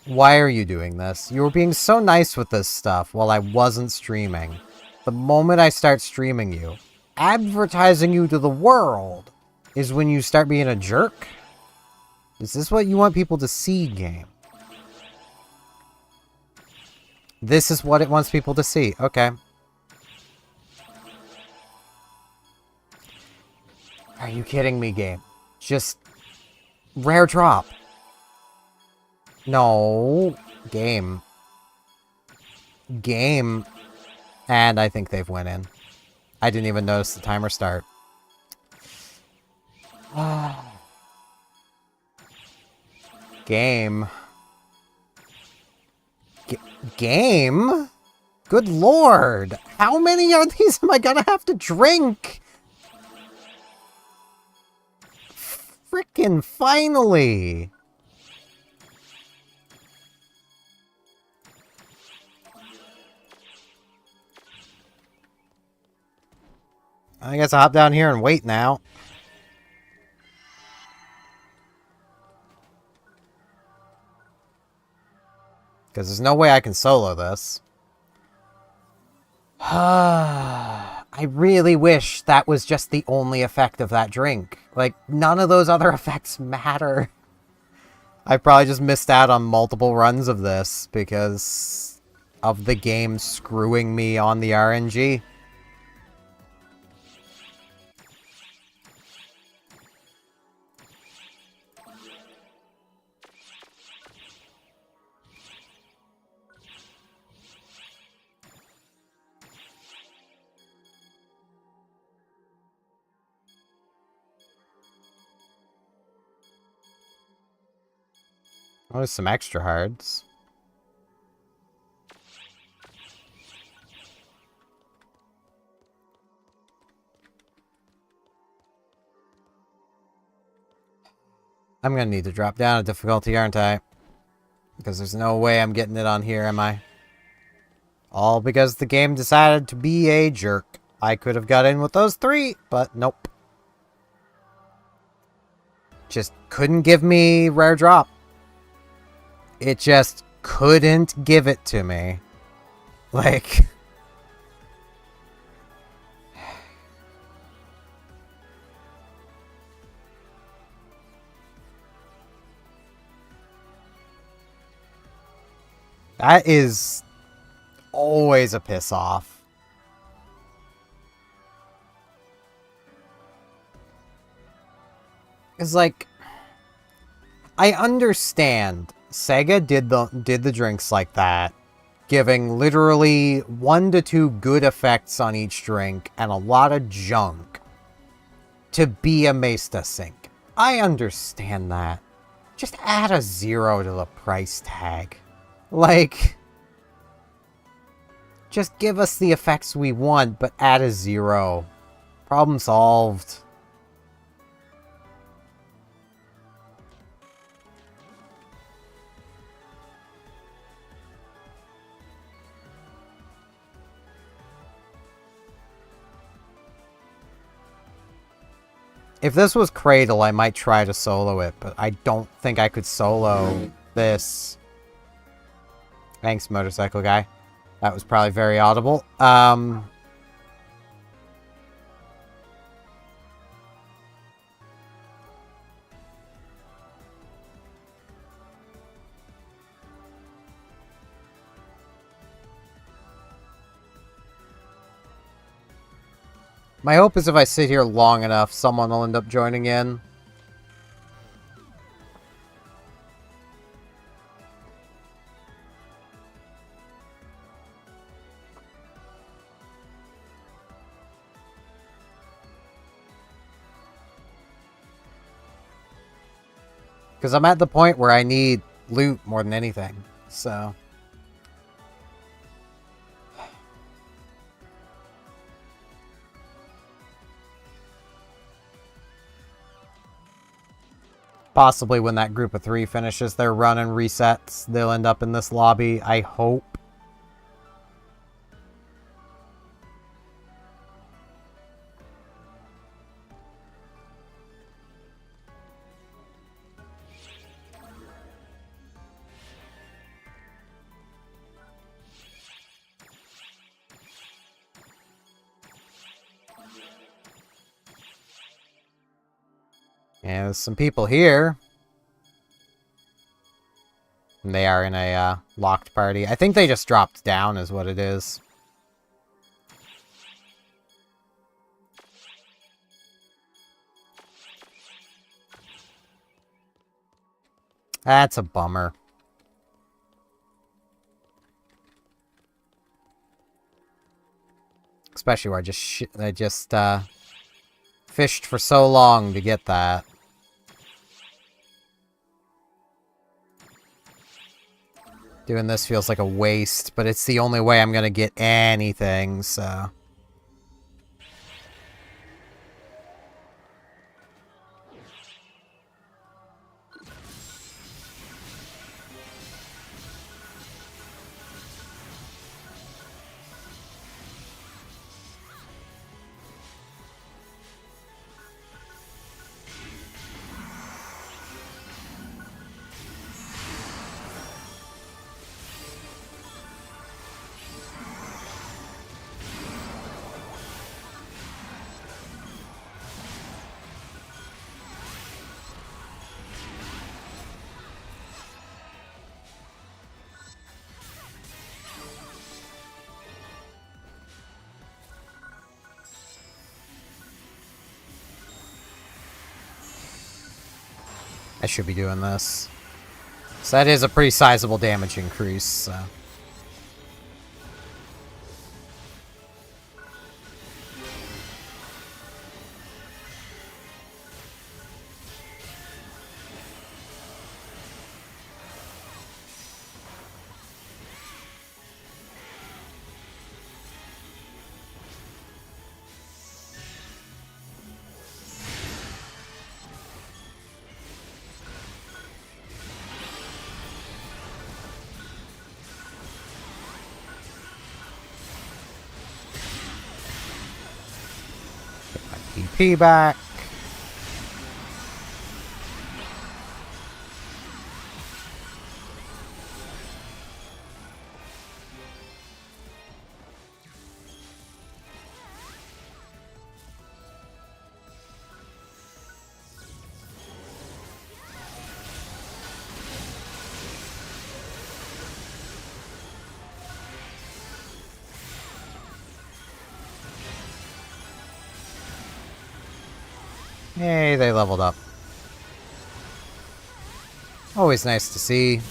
Why are you doing this? You were being so nice with this stuff while I wasn't streaming. The moment I start streaming you, advertising you to the world, is when you start being a jerk? Is this what you want people to see, game? This is what it wants people to see. Okay. Are you kidding me, game? Just rare drop. No. Game. Game. And I think they've went in. I didn't even notice the timer start. Game. Game? Good lord. How many are these am I gonna have to drink? Frickin' finally. I guess I'll hop down here and wait now. Because there's no way I can solo this. I really wish that was just the only effect of that drink. Like, none of those other effects matter. I probably just missed out on multiple runs of this because of the game screwing me on the RNG. Oh, there's some extra hards. I'm gonna need to drop down a difficulty, aren't I? Because there's no way I'm getting it on here, am I? All because the game decided to be a jerk. I could have got in with those 3, but nope. Just couldn't give me rare drop. It just couldn't give it to me. Like... That is always a piss off. It's like, I understand Sega did the drinks like that, giving literally 1 to 2 good effects on each drink and a lot of junk to be a Mesta Sync. I understand that. Just add a 0 to the price tag. Like, just give us the effects we want, but add a 0. Problem solved. If this was Cradle, I might try to solo it, but I don't think I could solo this. Thanks, motorcycle guy. That was probably very audible. My hope is if I sit here long enough, someone will end up joining in. Because I'm at the point where I need loot more than anything, so... Possibly when that group of 3 finishes their run and resets, they'll end up in this lobby, I hope. Yeah, there's some people here. And they are in a locked party. I think they just dropped down is what it is. That's a bummer. Especially where I just fished for so long to get that. Doing this feels like a waste, but it's the only way I'm gonna get anything, so... I should be doing this. So that is a pretty sizable damage increase, so... EP back. Hey, they leveled up. Always nice to see.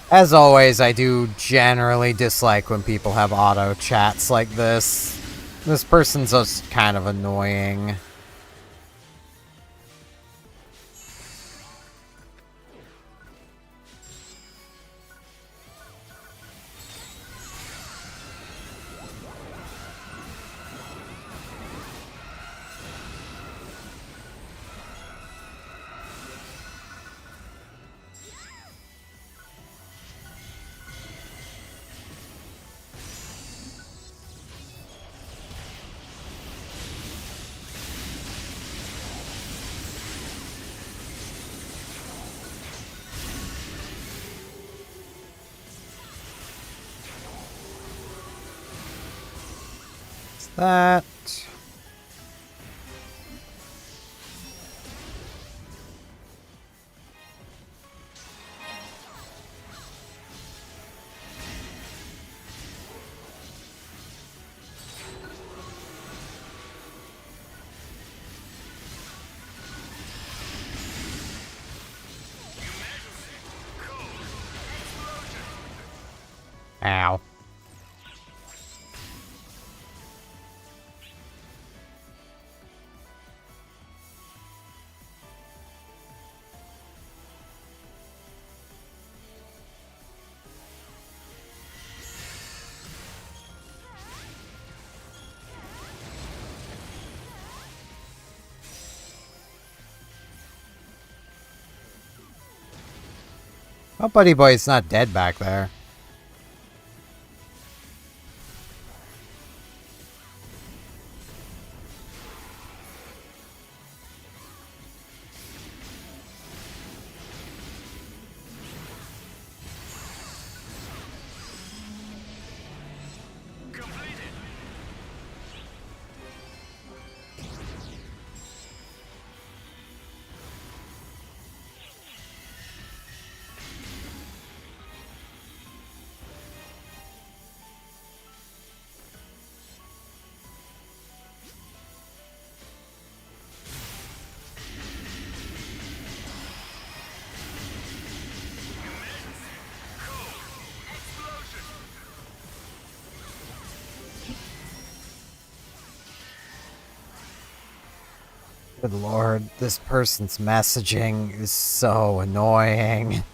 As always, I do generally dislike when people have auto chats like this. This person's just kind of annoying. That. Ow. Oh, Buddy Boy's not dead back there. Good lord, this person's messaging is so annoying.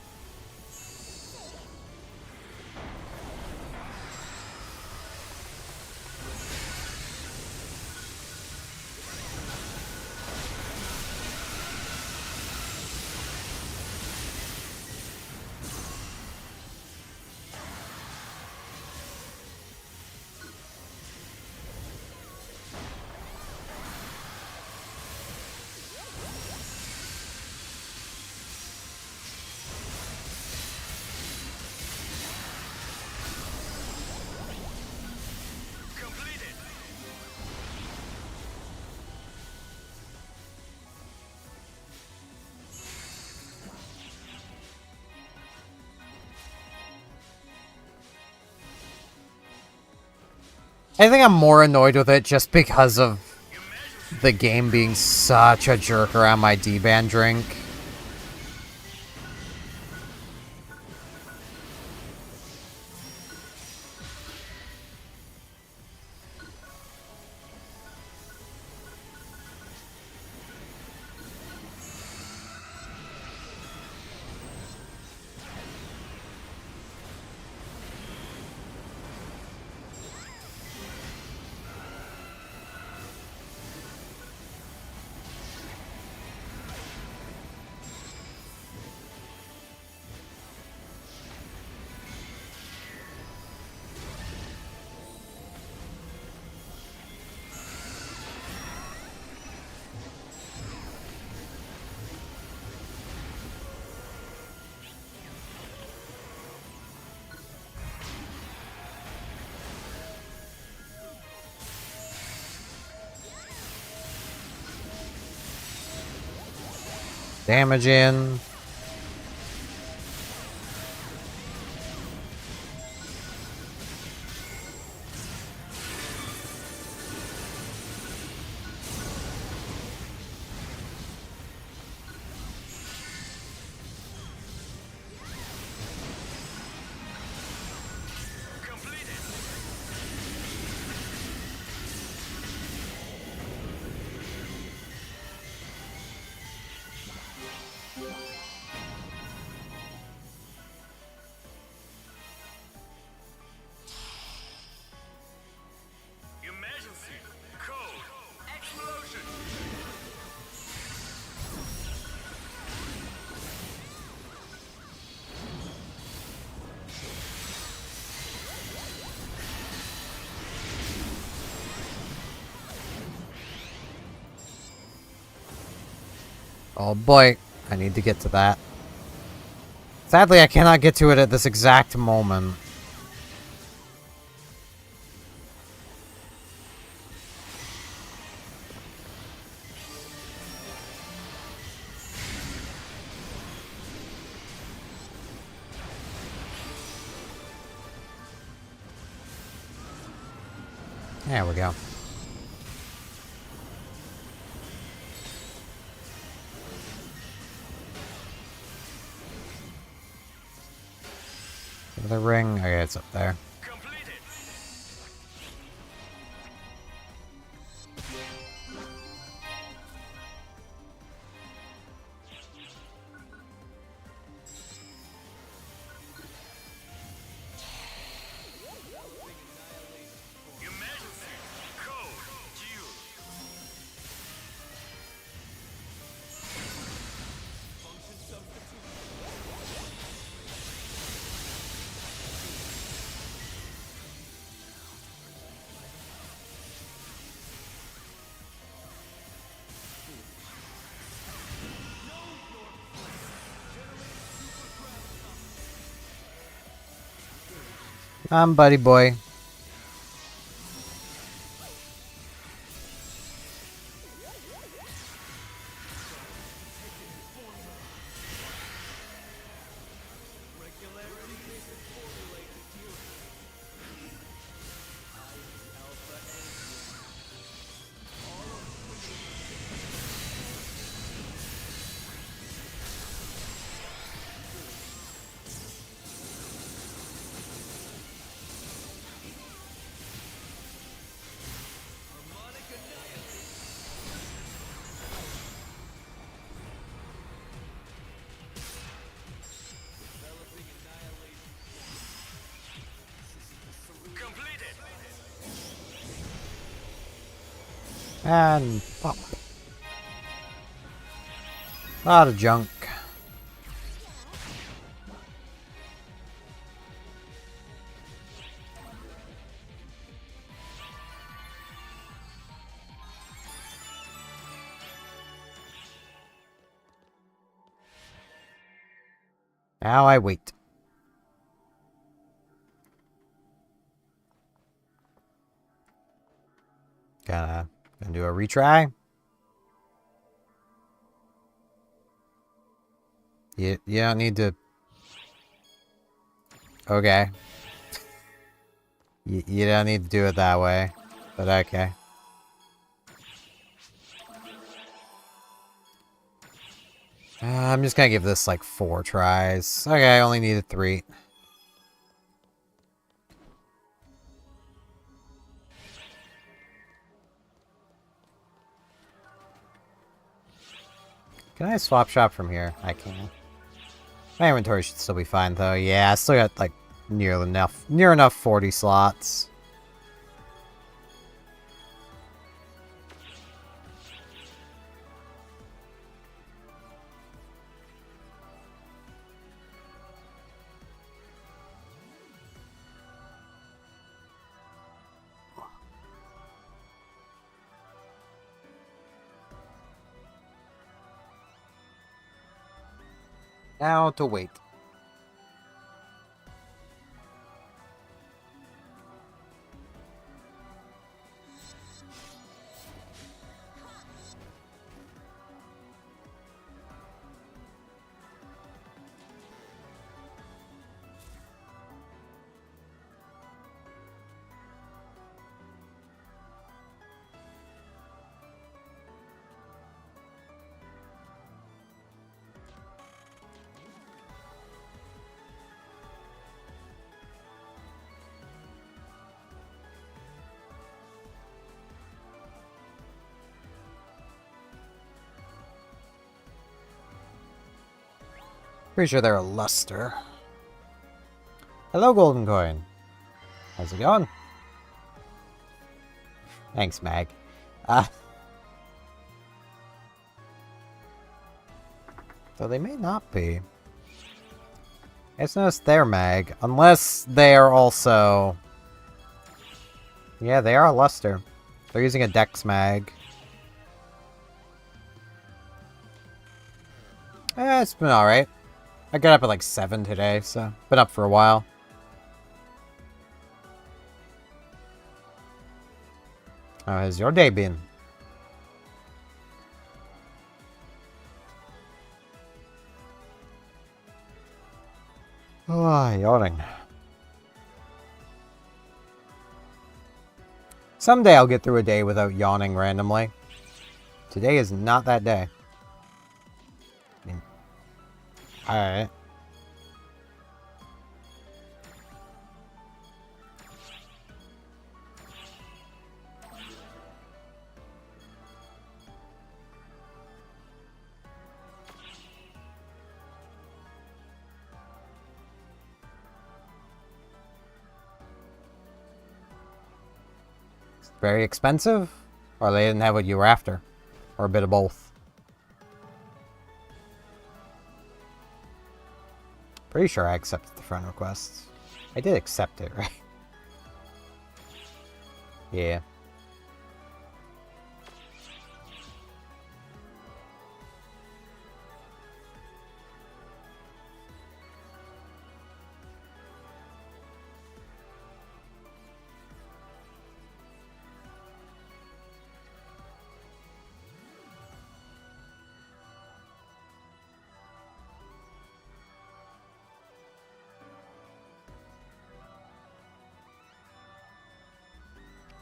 I think I'm more annoyed with it just because of the game being such a jerk around my D-band drink. Damage in. Oh boy, I need to get to that. Sadly, I cannot get to it at this exact moment. There we go. The ring, okay, it's up there. Buddy boy. And pop. Lot of junk. Now I wait. Gonna do a retry. You don't need to. Okay. You don't need to do it that way, but okay. I'm just gonna give this like 4 tries. Okay, I only needed 3. Can I swap shop from here? I can. My inventory should still be fine though. Yeah, I still got like near enough 40 slots. Now to wait. Pretty sure they're a luster. Hello, Golden Coin. How's it going? Thanks, Mag. So they may not be. I just noticed they're Mag. Unless they are also... Yeah, they are a luster. They're using a Dex Mag. It's been alright. I got up at like 7 today, so been up for a while. How has your day been? Oh, yawning. Someday I'll get through a day without yawning randomly. Today is not that day. Alright. Very expensive? Or they didn't have what you were after? Or a bit of both? Pretty sure I accepted the friend request. I did accept it, right? Yeah.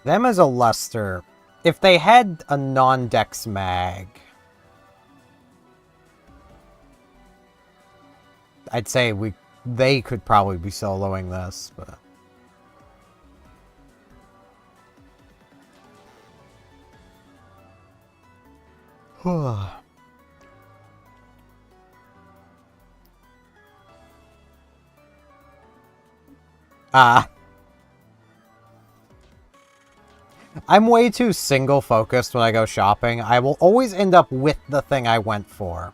Them as a luster. If they had a non-dex mag, I'd say they could probably be soloing this, but I'm way too single-focused when I go shopping. I will always end up with the thing I went for.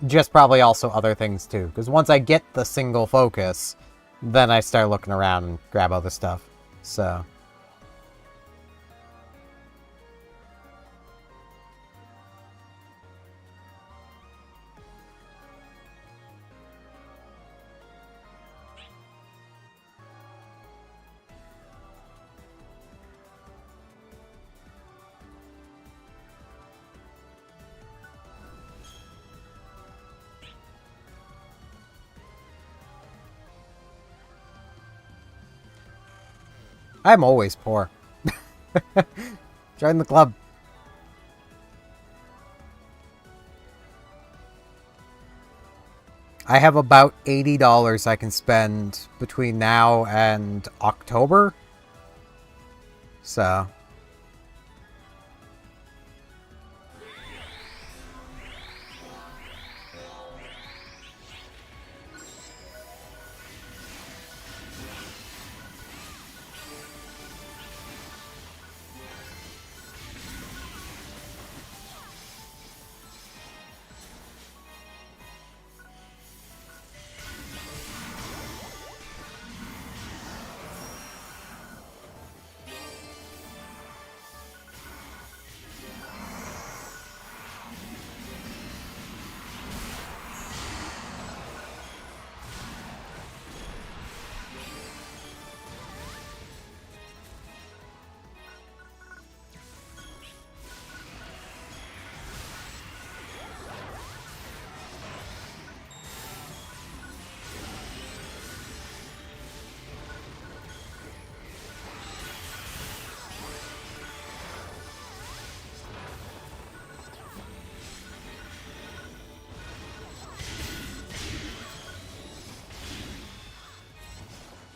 Just probably also other things too. Because once I get the single focus, then I start looking around and grab other stuff. So... I'm always poor. Join the club. I have about $80 I can spend between now and October. So...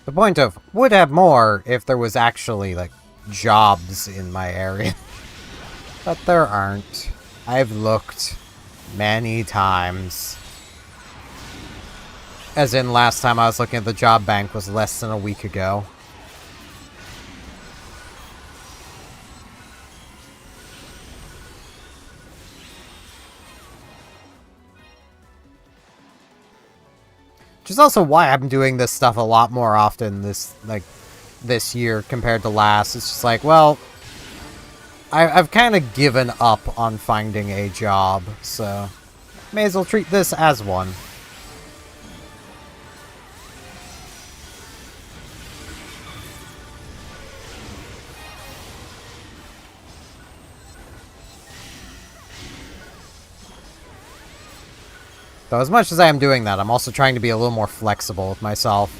The point of would have more if there was actually, like, jobs in my area. But there aren't. I've looked many times. As in, last time I was looking at the job bank was less than a week ago. Which is also why I'm doing this stuff a lot more often this year compared to last. It's just like, well, I've kind of given up on finding a job, so... May as well treat this as one. Though as much as I am doing that, I'm also trying to be a little more flexible with myself.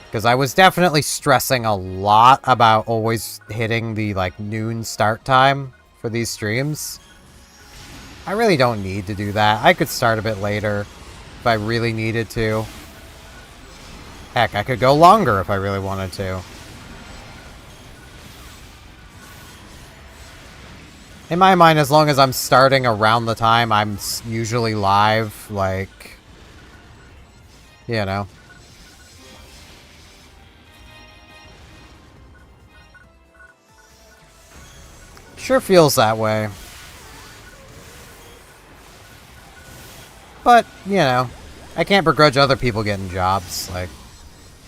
Because I was definitely stressing a lot about always hitting the, like, noon start time for these streams. I really don't need to do that. I could start a bit later if I really needed to. Heck, I could go longer if I really wanted to. In my mind, as long as I'm starting around the time I'm usually live, like, you know. Sure feels that way. But, you know, I can't begrudge other people getting jobs. Like,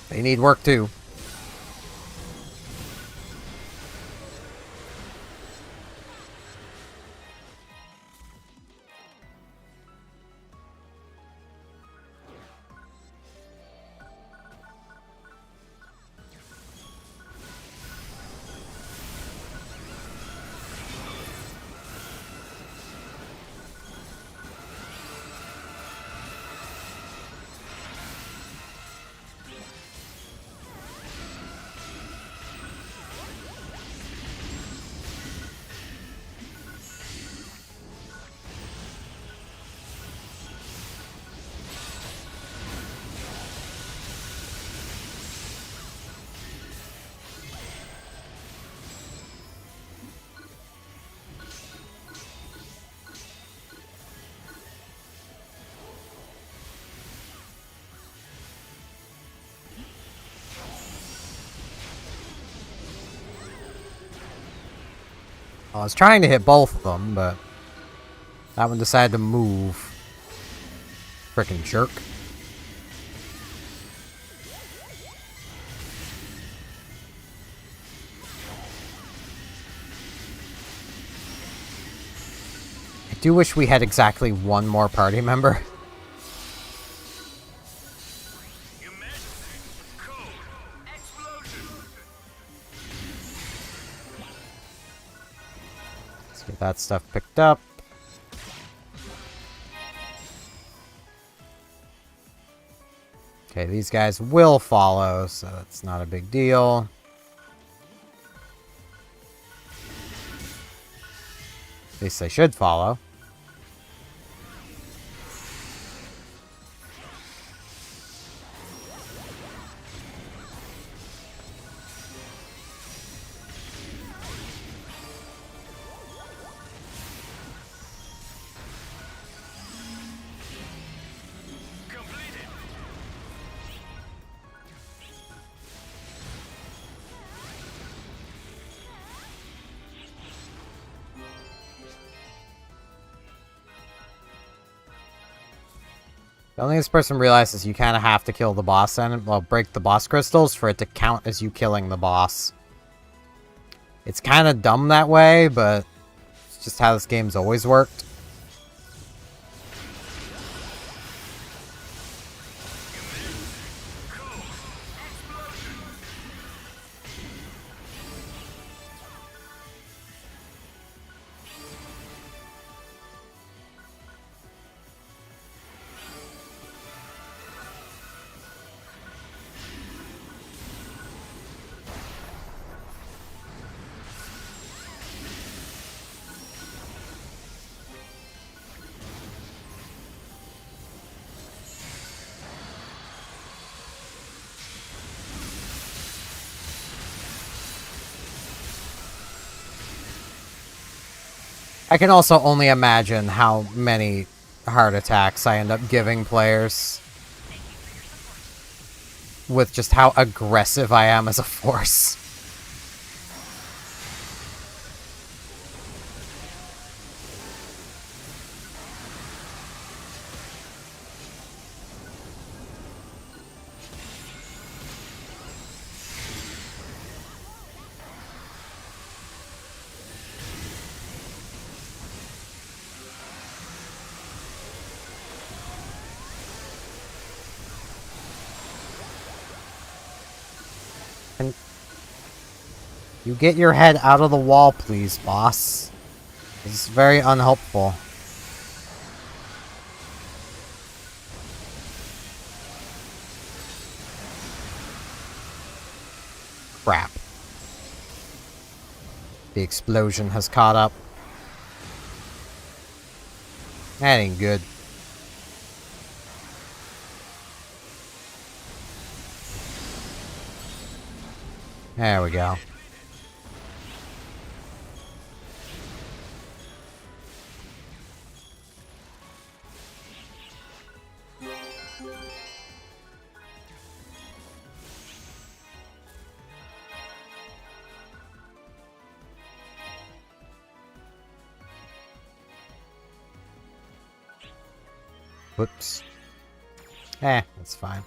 they need work too. I was trying to hit both of them, but that one decided to move. Frickin' jerk. I do wish we had exactly one more party member. Let's get that stuff picked up. Okay, these guys will follow, so it's not a big deal. At least they should follow. The only thing this person realizes you kind of have to kill the boss and, well, break the boss crystals for it to count as you killing the boss. It's kind of dumb that way, but it's just how this game's always worked. I can also only imagine how many heart attacks I end up giving players with just how aggressive I am as a force. Can you get your head out of the wall, please, boss? This is very unhelpful. Crap. The explosion has caught up. That ain't good. There we go. Whoops. That's fine.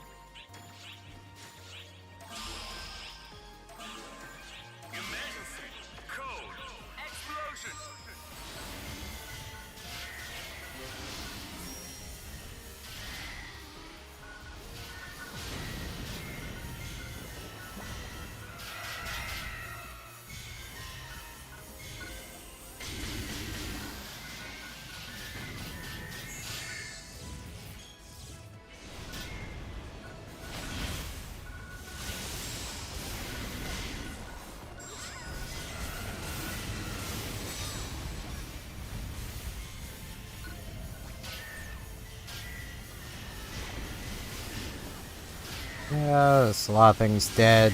Yeah, there's a lot of things dead.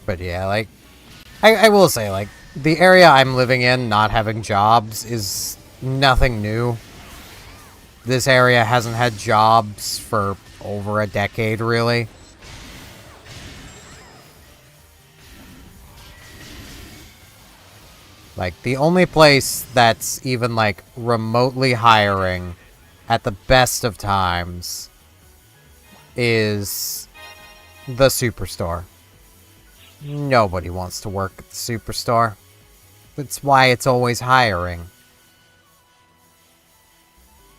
But yeah, like, I will say, like, the area I'm living in, not having jobs, is nothing new. This area hasn't had jobs for over a decade, really. Like, the only place that's even, like, remotely hiring at the best of times is the Superstore. Nobody wants to work at the Superstore. That's why it's always hiring.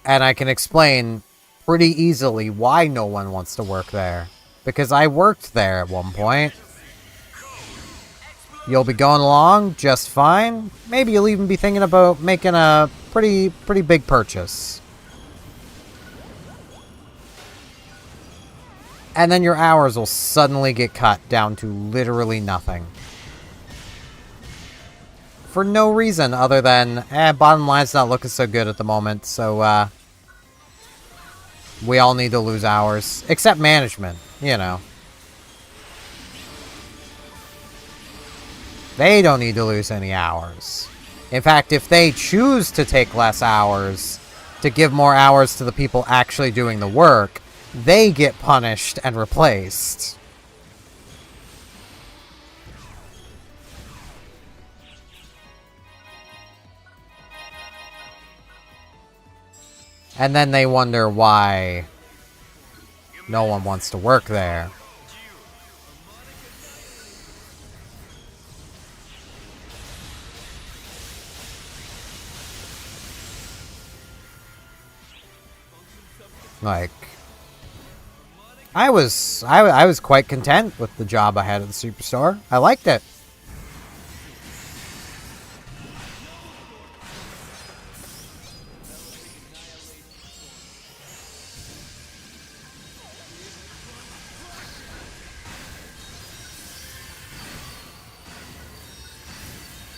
And I can explain pretty easily why no one wants to work there. Because I worked there at one point. You'll be going along just fine. Maybe you'll even be thinking about making a pretty big purchase. And then your hours will suddenly get cut down to literally nothing. For no reason other than, bottom line's not looking so good at the moment, so, we all need to lose hours. Except management, you know. They don't need to lose any hours. In fact, if they choose to take less hours, to give more hours to the people actually doing the work, they get punished and replaced. And then they wonder why no one wants to work there. Like, I was quite content with the job I had at the Superstore. I liked it.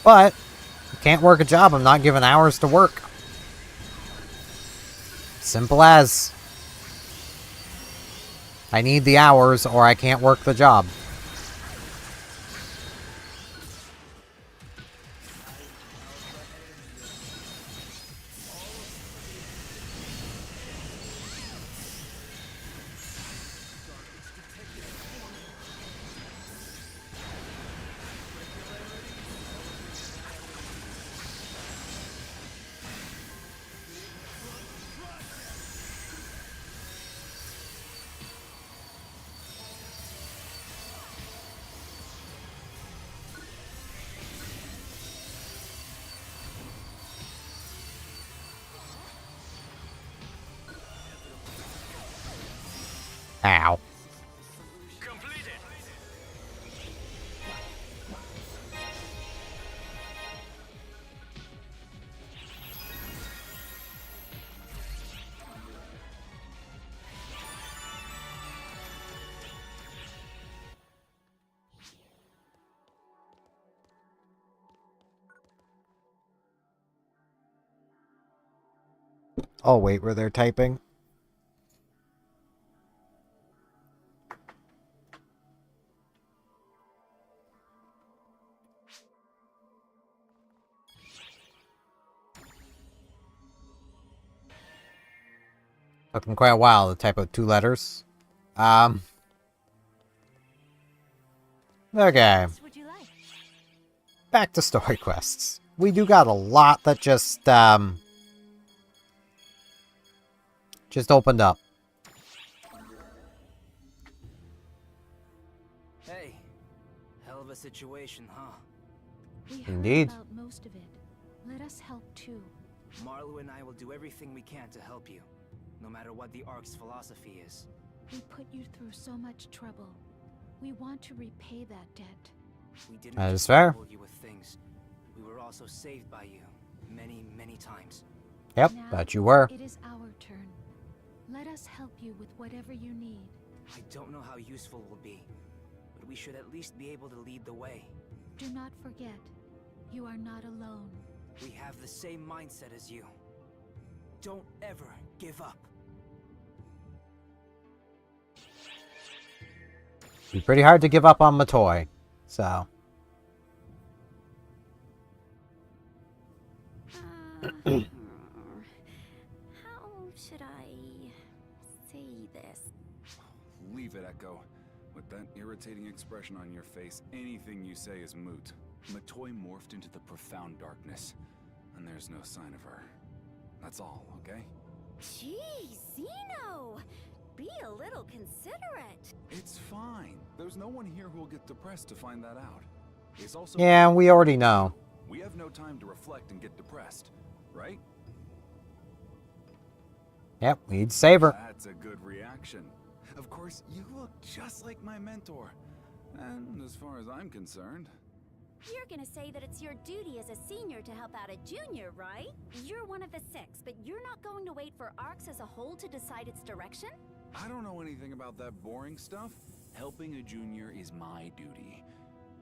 But I can't work a job I'm not given hours to work. Simple as. I need the hours or I can't work the job. Ow. Completed. Oh, wait, were they typing? Took them quite a while to type out 2 letters. Okay. What would you like? Back to story quests. We do got a lot that just opened up. Hey, hell of a situation, huh? We heard Indeed. about most of it. Let us help too. Marlowe and I will do everything we can to help you, no matter what the Ark's philosophy is. We put you through so much trouble. We want to repay that debt. We didn't That is just fair. trouble you with things. We were also saved by you many, many times. Yep, Now, that you were. It is our turn. Let us help you with whatever you need. I don't know how useful we'll be, but we should at least be able to lead the way. Do not forget, you are not alone. We have the same mindset as you. Don't ever give up. It'd be pretty hard to give up on Matoi. So. How should I say this? Leave it, Echo. With that irritating expression on your face, anything you say is moot. Matoi morphed into the profound darkness, and there's no sign of her. That's all, okay? Gee, Zeno! Be a little considerate. It's fine. There's no one here who will get depressed to find that out. It's also Yeah, we already know. we have no time to reflect and get depressed, right? Yep, we need to save her. That's a good reaction. Of course, you look just like my mentor. And as far as I'm concerned, You're gonna say that it's your duty as a senior to help out a junior, right? You're one of the 6, but you're not going to wait for ARCS as a whole to decide its direction? I don't know anything about that boring stuff. Helping a junior is my duty.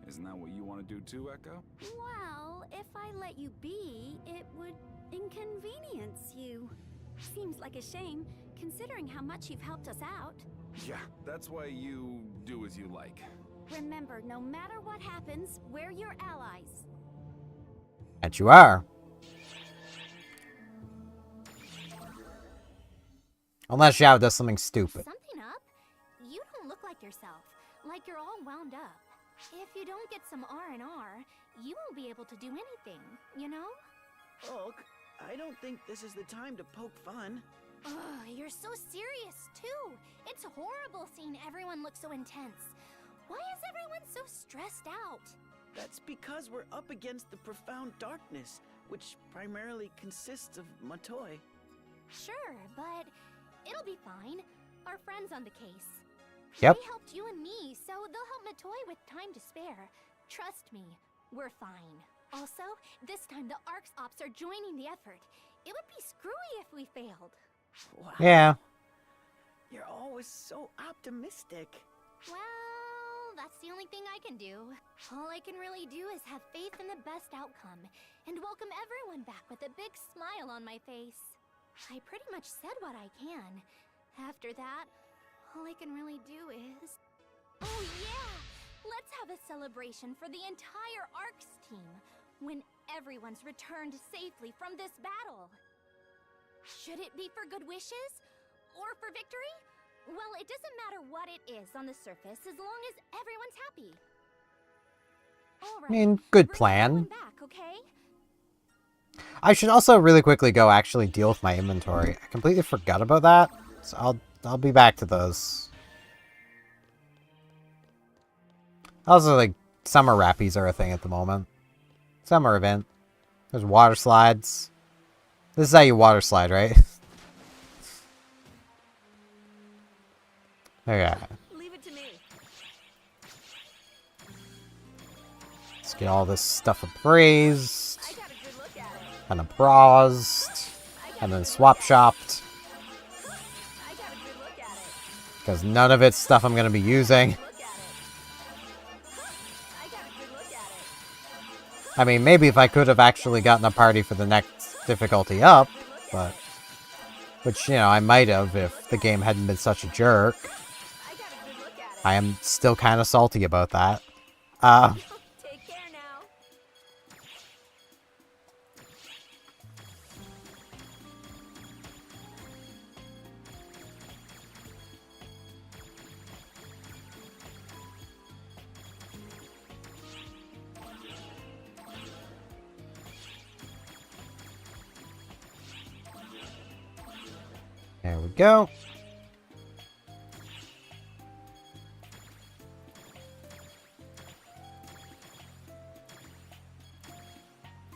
Isn't that what you want to do too, Echo? Well, if I let you be, it would inconvenience you. Seems like a shame, considering how much you've helped us out. Yeah, that's why you do as you like. Remember, no matter what happens, we're your allies. That you are. Unless Xiao does something stupid. Something up? You don't look like yourself, like you're all wound up. If you don't get some R&R, you won't be able to do anything, you know? Oak, I don't think this is the time to poke fun. Ugh, you're so serious, too. It's horrible seeing everyone look so intense. Why is everyone so stressed out? That's because we're up against the profound darkness, which primarily consists of Matoi. Sure, but it'll be fine. Our friend's on the case. Yep. They helped you and me, so they'll help Matoi with time to spare. Trust me, we're fine. Also, this time the ARCS ops are joining the effort. It would be screwy if we failed. Wow. Yeah. You're always so optimistic. Well, that's the only thing I can do. All I can really do is have faith in the best outcome, and welcome everyone back with a big smile on my face. I pretty much said what I can. After that, all I can really do is... Oh yeah! Let's have a celebration for the entire ARCS team, when everyone's returned safely from this battle. Should it be for good wishes? Or for victory? Well, it doesn't matter what it is on the surface as long as everyone's happy. All right. I mean, good Bring plan. everyone back, okay? I should also really quickly go actually deal with my inventory. I completely forgot about that. So I'll be back to those. Also, like, summer rappies are a thing at the moment. Summer event. There's water slides. This is how you water slide, right? Okay. Leave it to me. Let's get all this stuff appraised, I got a good look at it. and appraised, and then swap shopped. I got a good look at it. Because none of it's stuff I'm going to be using. Look at it. I got a good look at it. I mean, maybe if I could have actually gotten a party for the next difficulty up, but... Which, you know, I might have if the game hadn't been such a jerk. I got a good look at it. I am still kind of salty about that. Take care now. There we go.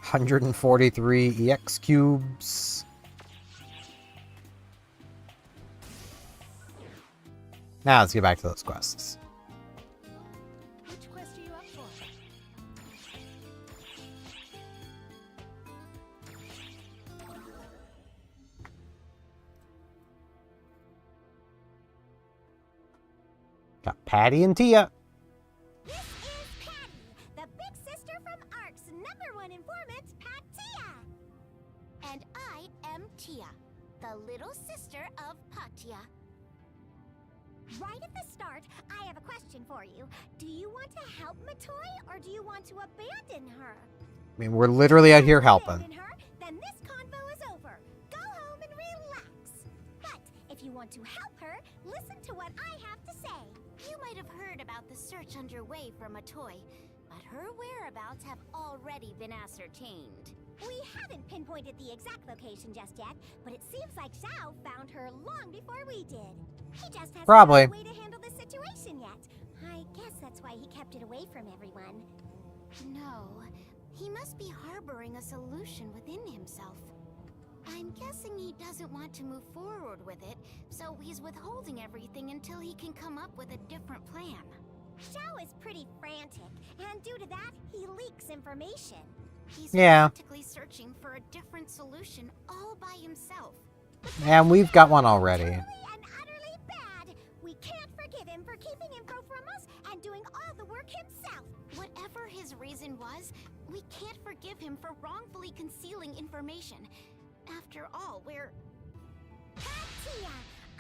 $143 EX cubes. Now let's get back to those quests. Which quest are you up for? Got Patty and Tia. This is Patty, the big sister from Ark's #1 informant, Patia. And I am Tia, the little sister of Patia. Right at the start, I have a question for you. Do you want to help Matoi, or do you want to abandon her? I mean, we're literally out here helping. Abandon her, then this convo is over. Go home and relax. But if you want to help her, listen to what I have to say. You might have heard about the search underway for Matoi, but her whereabouts have already been ascertained. We haven't pinpointed the exact location just yet, but it seems like Zhao found her long before we did. He just hasn't Probably. found a way to handle the situation yet. I guess that's why he kept it away from everyone. No, he must be harboring a solution within himself. I'm guessing he doesn't want to move forward with it, so he's withholding everything until he can come up with a different plan. Zhao is pretty frantic, and due to that, he leaks information. He's frantically searching for a different solution all by himself. And we've got one already. Totally and utterly bad. We can't forgive him for keeping info from us and doing all the work himself. Whatever his reason was, we can't forgive him for wrongfully concealing information. After all, we're... Patia,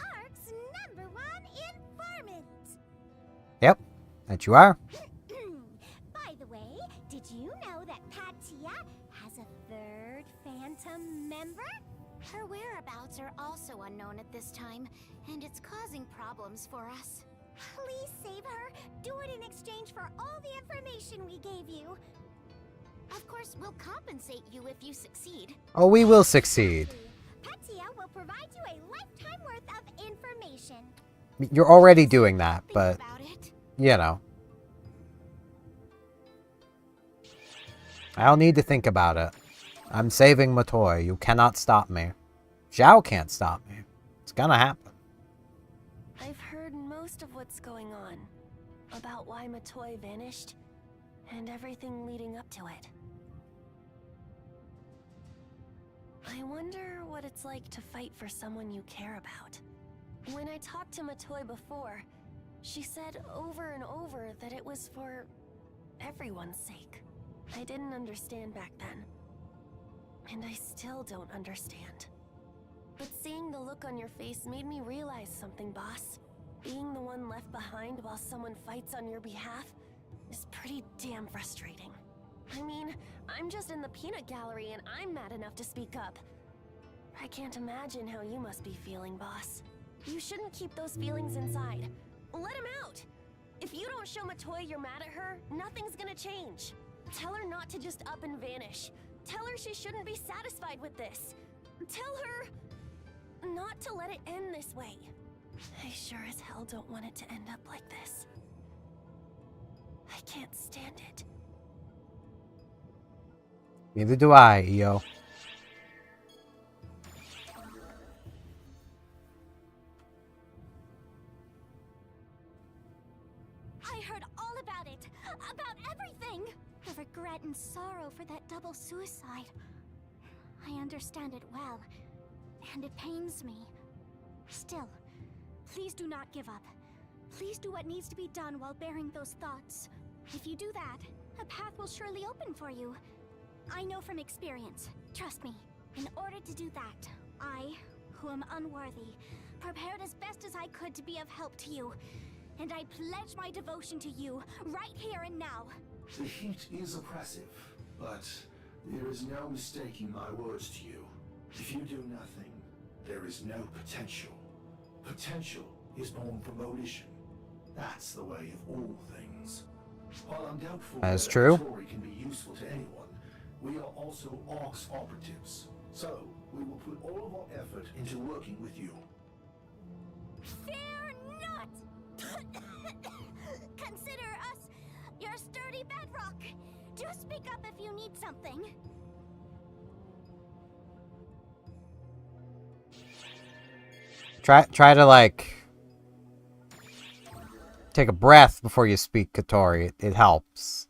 Ark's #1 informant! Yep, that you are. By the way, did you know that Patia has a third Phantom member? Her whereabouts are also unknown at this time, and it's causing problems for us. Please save her. Do it in exchange for all the information we gave you. Of course, we'll compensate you if you succeed. Oh, we will succeed. Patia will provide you a lifetime worth of information. You're already doing that, Think but, about it. you know. I don't need to think about it. I'm saving Matoi. You cannot stop me. Zhao can't stop me. It's gonna happen. I've heard most of what's going on. About why Matoi vanished, and everything leading up to it. I wonder what it's like to fight for someone you care about. When I talked to Matoi before, she said over and over that it was for everyone's sake. I didn't understand back then. And I still don't understand. But seeing the look on your face made me realize something, boss. Being the one left behind while someone fights on your behalf is pretty damn frustrating. I mean, I'm just in the peanut gallery and I'm mad enough to speak up. I can't imagine how you must be feeling, boss. You shouldn't keep those feelings inside. Let them out! If you don't show Matoi you're mad at her, nothing's gonna change. Tell her not to just up and vanish. Tell her she shouldn't be satisfied with this. Tell her not to let it end this way. I sure as hell don't want it to end up like this. I can't stand it. Neither do I, Io. I heard all about it. About everything. The regret and sorrow for that double suicide. I understand it well, and it pains me. Still, please do not give up. Please do what needs to be done while bearing those thoughts. If you do that, a path will surely open for you. I know from experience. Trust me. In order to do that, I, who am unworthy, prepared as best as I could to be of help to you. And I pledge my devotion to you, right here and now. The heat is oppressive, but there is no mistaking my words to you. If you do nothing, there is no potential. Potential is born from volition. That's the way of all things. While I'm doubtful That's that true. a story can be useful to anyone, we are also Orcs operatives. So, we will put all of our effort into working with you. Fear not! Consider us your sturdy bedrock. Do speak up if you need something. Try to, like, take a breath before you speak, Katori. It helps.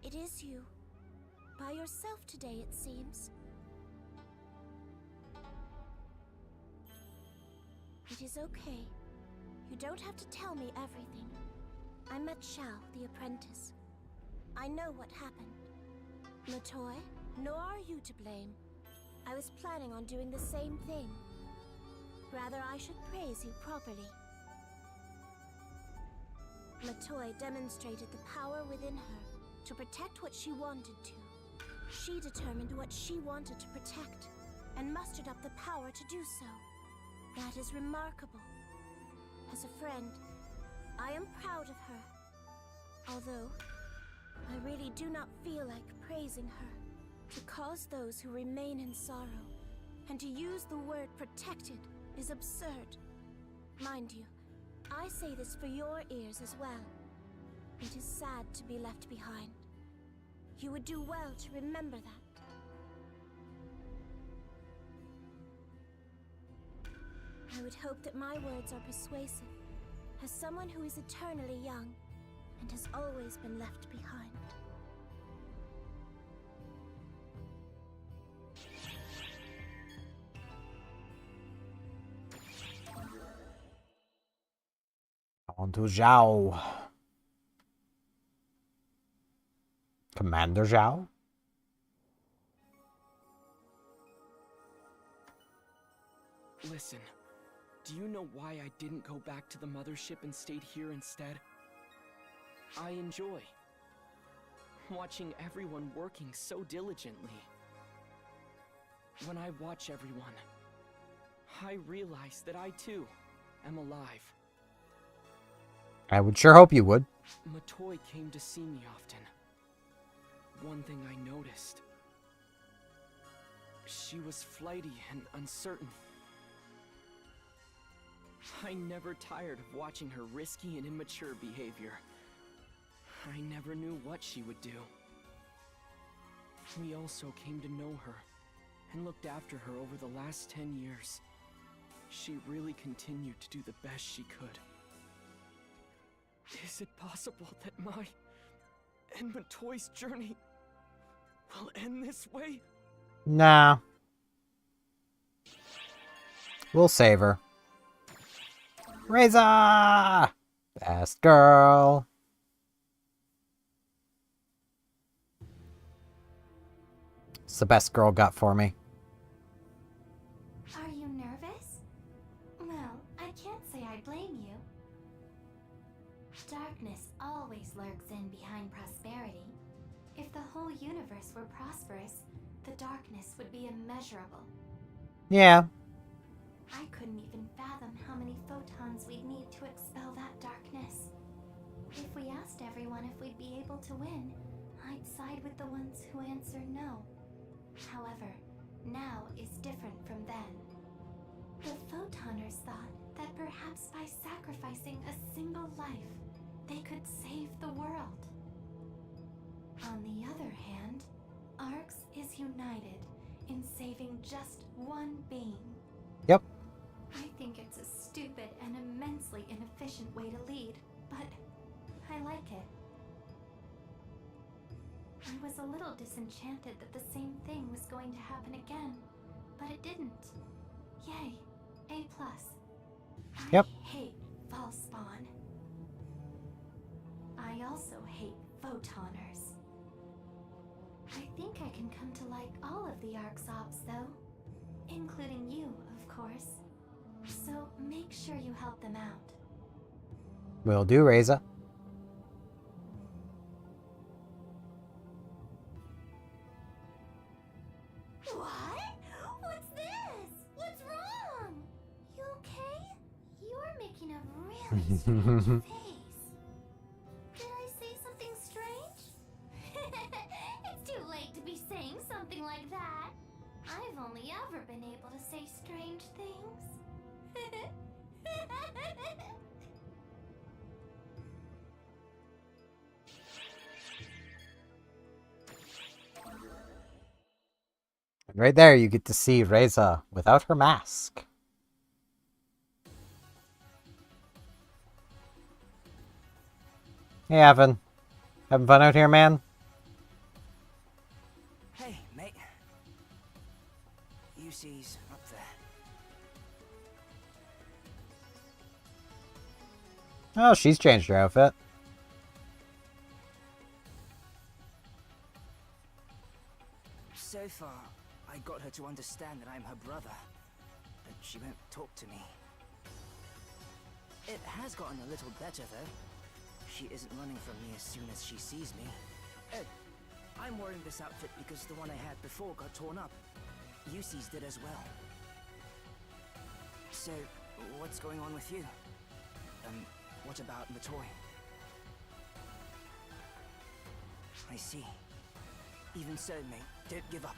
It is you. By yourself today, it seems. It is okay. You don't have to tell me everything. I met Xiao, the apprentice. I know what happened. Matoi, nor are you to blame. I was planning on doing the same thing. Rather, I should praise you properly. Matoi demonstrated the power within her to protect what she wanted to. She determined what she wanted to protect, and mustered up the power to do so. That is remarkable. As a friend, I am proud of her. Although, I really do not feel like praising her. To cause those who remain in sorrow, and to use the word protected, is absurd. Mind you, I say this for your ears as well. It is sad to be left behind. You would do well to remember that. I would hope that my words are persuasive, as someone who is eternally young, and has always been left behind. On to Zhao. Commander Zhao? Listen, do you know why I didn't go back to the mothership and stayed here instead? I enjoy watching everyone working so diligently. When I watch everyone, I realize that I too am alive. I would sure hope you would. Matoi came to see me often. One thing I noticed. She was flighty and uncertain. I never tired of watching her risky and immature behavior. I never knew what she would do. We also came to know her and looked after her over the last 10 years. She really continued to do the best she could. Is it possible that my and Matoi's journey will end this way? Nah. We'll save her. Reza! Best girl. It's the best girl got for me. Are you nervous? Well, I can't say I blame you. Darkness always lurks in behind prosperity. If the whole universe were prosperous, the darkness would be immeasurable. Yeah. I couldn't even fathom how many photons we'd need to expel that darkness. If we asked everyone if we'd be able to win, I'd side with the ones who answer no. However, now is different from then. The Photoners thought that perhaps by sacrificing a single life, they could save the world. On the other hand, Arx is united in saving just one being. efficient way to lead, but I like it. I was a little disenchanted that the same thing was going to happen again, but it didn't. Yay, A+. Yep. I hate false spawn. I also hate photoners. I think I can come to like all of the Ark's ops, though. Including you, of course. So make sure you help them out. Will do, Reza. What? What's this? What's wrong? You okay? You're making a really strange face. Did I say something strange? It's too late to be saying something like that. I've only ever been able to say strange things. Right there, you get to see Reza without her mask. Hey, Evan. Having fun out here, man? Hey, mate. UC's up there. Oh, she's changed her outfit. So far, I got her to understand that I'm her brother, but she won't talk to me. It has gotten a little better, though. She isn't running from me as soon as she sees me. I'm wearing this outfit because the one I had before got torn up. Yusi's did as well. So, what's going on with you? What about Matoi? I see. Even so, mate, don't give up.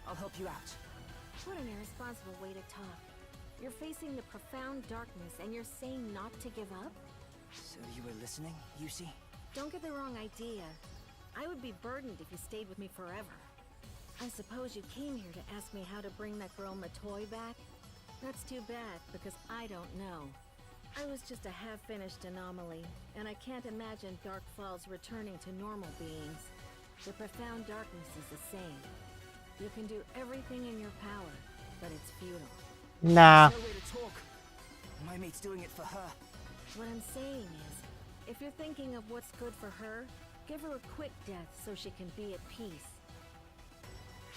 I'll help you out. What an irresponsible way to talk. You're facing the profound darkness and you're saying not to give up? So you were listening, Yusi? Don't get the wrong idea. I would be burdened if you stayed with me forever. I suppose you came here to ask me how to bring that girl Matoi back? That's too bad, because I don't know. I was just a half-finished anomaly, and I can't imagine Dark Falls returning to normal beings. The profound darkness is the same. You can do everything in your power, but it's futile. Nah. No way to talk. My mate's doing it for her. What I'm saying is, if you're thinking of what's good for her, give her a quick death so she can be at peace.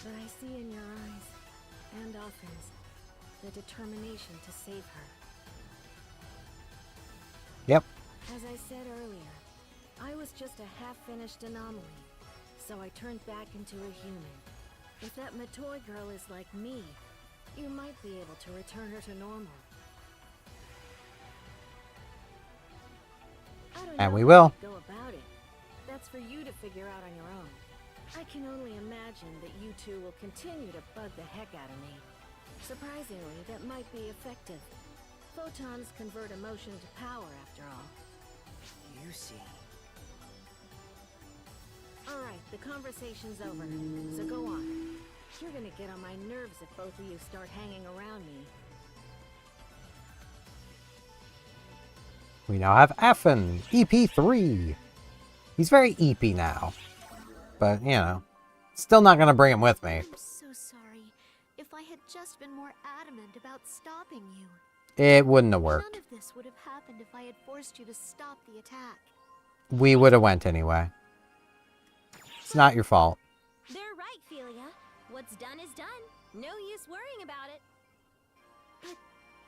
But I see in your eyes, and Offen's, the determination to save her. Yep. As I said earlier, I was just a half-finished anomaly, so I turned back into a human. If that Matoi girl is like me, you might be able to return her to normal. I don't know And we how will. to go about it. That's for you to figure out on your own. I can only imagine that you two will continue to bug the heck out of me. Surprisingly, that might be effective. Photons convert emotion to power, after all. Yusi. Alright, the conversation's over, so go on. You're gonna get on my nerves if both of you start hanging around me. We now have Effen, EP3. He's very EP now. But, you know, still not gonna bring him with me. I'm so sorry. If I had just been more adamant about stopping you. It wouldn't have worked. None of this would have happened if I had forced you to stop the attack. We would have went anyway. It's not your fault. They're right, Philia. What's done is done. No use worrying about it. But,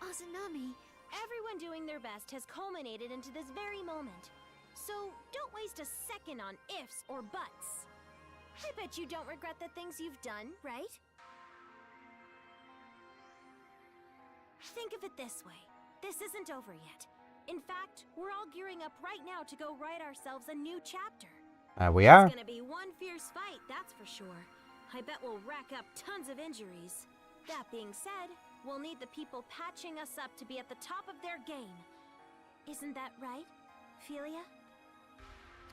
Azunami... Everyone doing their best has culminated into this very moment. So, don't waste a second on ifs or buts. I bet you don't regret the things you've done, right? Think of it this way. This isn't over yet. In fact, we're all gearing up right now to go write ourselves a new chapter. We are. It's gonna be one fierce fight, that's for sure. I bet we'll rack up tons of injuries. That being said, we'll need the people patching us up to be at the top of their game. Isn't that right, Philia?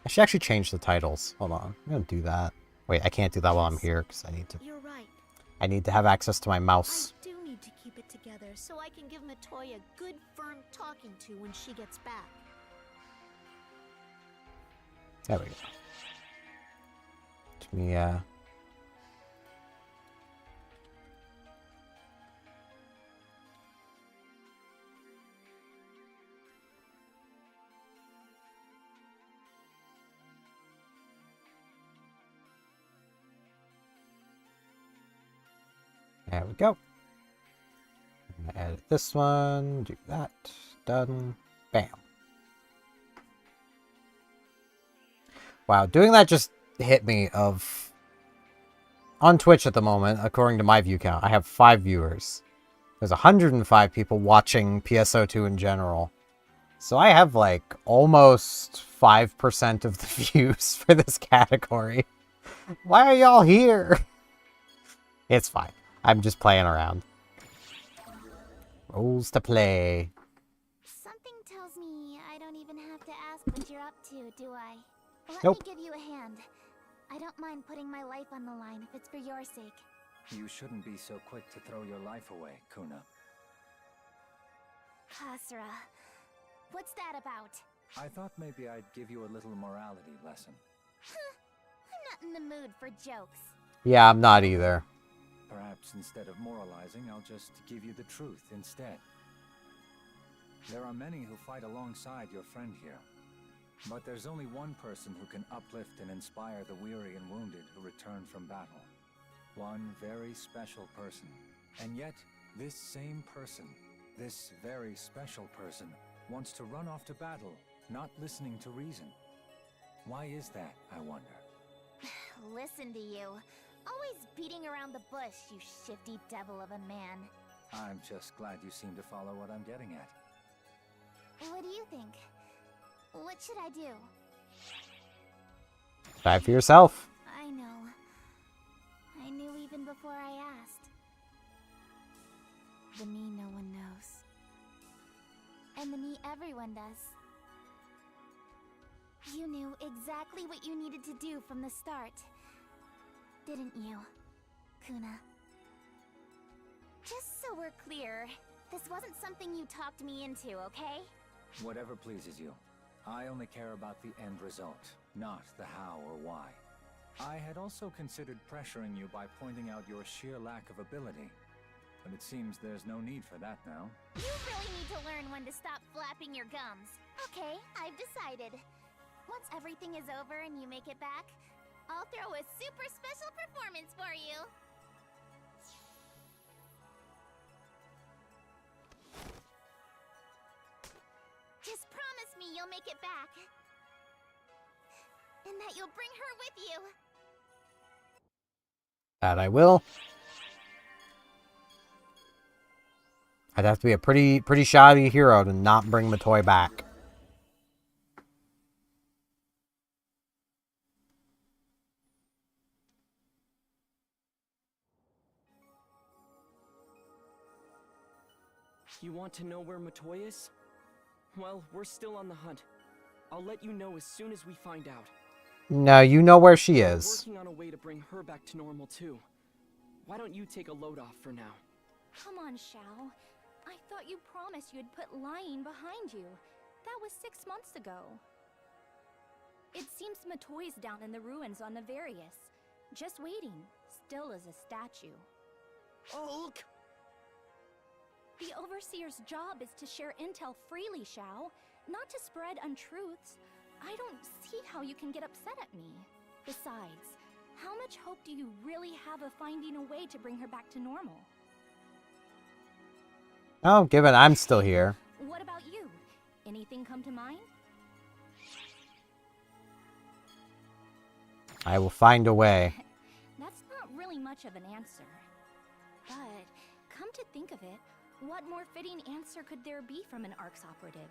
I should actually change the titles. Hold on. I'm gonna do that. Wait, I can't do that while I'm here because I need to. You're right. I need to have access to my mouse. I do need need to keep it together so I can give Matoi a good, firm talking to when she gets back. There we go. Let me, There we go. I'm gonna edit this one, do that, done, bam. Wow, doing that just hit me of... On Twitch at the moment, according to my view count, I have 5 viewers. There's 105 people watching PSO2 in general. So I have, like, almost 5% of the views for this category. Why are y'all here? It's fine. I'm just playing around. Roles to play. Something tells me I don't even have to ask what you're up to, do I? Let Nope. me give you a hand. I don't mind putting my life on the line if it's for your sake. You shouldn't be so quick to throw your life away, Kuna. Kasra, what's that about? I thought maybe I'd give you a little morality lesson. I'm not in the mood for jokes. Yeah, I'm not either. Perhaps instead of moralizing, I'll just give you the truth instead. There are many who fight alongside your friend here. But there's only one person who can uplift and inspire the weary and wounded who return from battle. One very special person. And yet, this same person, this very special person, wants to run off to battle, not listening to reason. Why is that, I wonder? Listen to you. Always beating around the bush, you shifty devil of a man. I'm just glad you seem to follow what I'm getting at. What do you think? What should I do? Fight for yourself. I know. I knew even before I asked. The me no one knows. And the me everyone does. You knew exactly what you needed to do from the start. Didn't you, Kuna? Just so we're clear, this wasn't something you talked me into, okay? Whatever pleases you. I only care about the end result, not the how or why. I had also considered pressuring you by pointing out your sheer lack of ability. But it seems there's no need for that now. You really need to learn when to stop flapping your gums. Okay, I've decided. Once everything is over and you make it back, I'll throw a super special performance for you. Just promise me you'll make it back. And that you'll bring her with you. That I will. I'd have to be a pretty shoddy hero to not bring Matoi back. You want to know where Matoi is? Well, we're still on the hunt. I'll let you know as soon as we find out. No, you know where she is. We're working on a way to bring her back to normal too. Why don't you take a load off for now? Come on, Xiao. I thought you promised you'd put lying behind you. That was 6 months ago. It seems Matoi's down in the ruins on Navarius. Just waiting, still as a statue. Hulk! The Overseer's job is to share intel freely, Xiao, not to spread untruths. I don't see how you can get upset at me. Besides, how much hope do you really have of finding a way to bring her back to normal? Oh, given I'm still here. What about you? Anything come to mind? I will find a way. That's not really much of an answer. But, come to think of it, what more fitting answer could there be from an ARCS operative?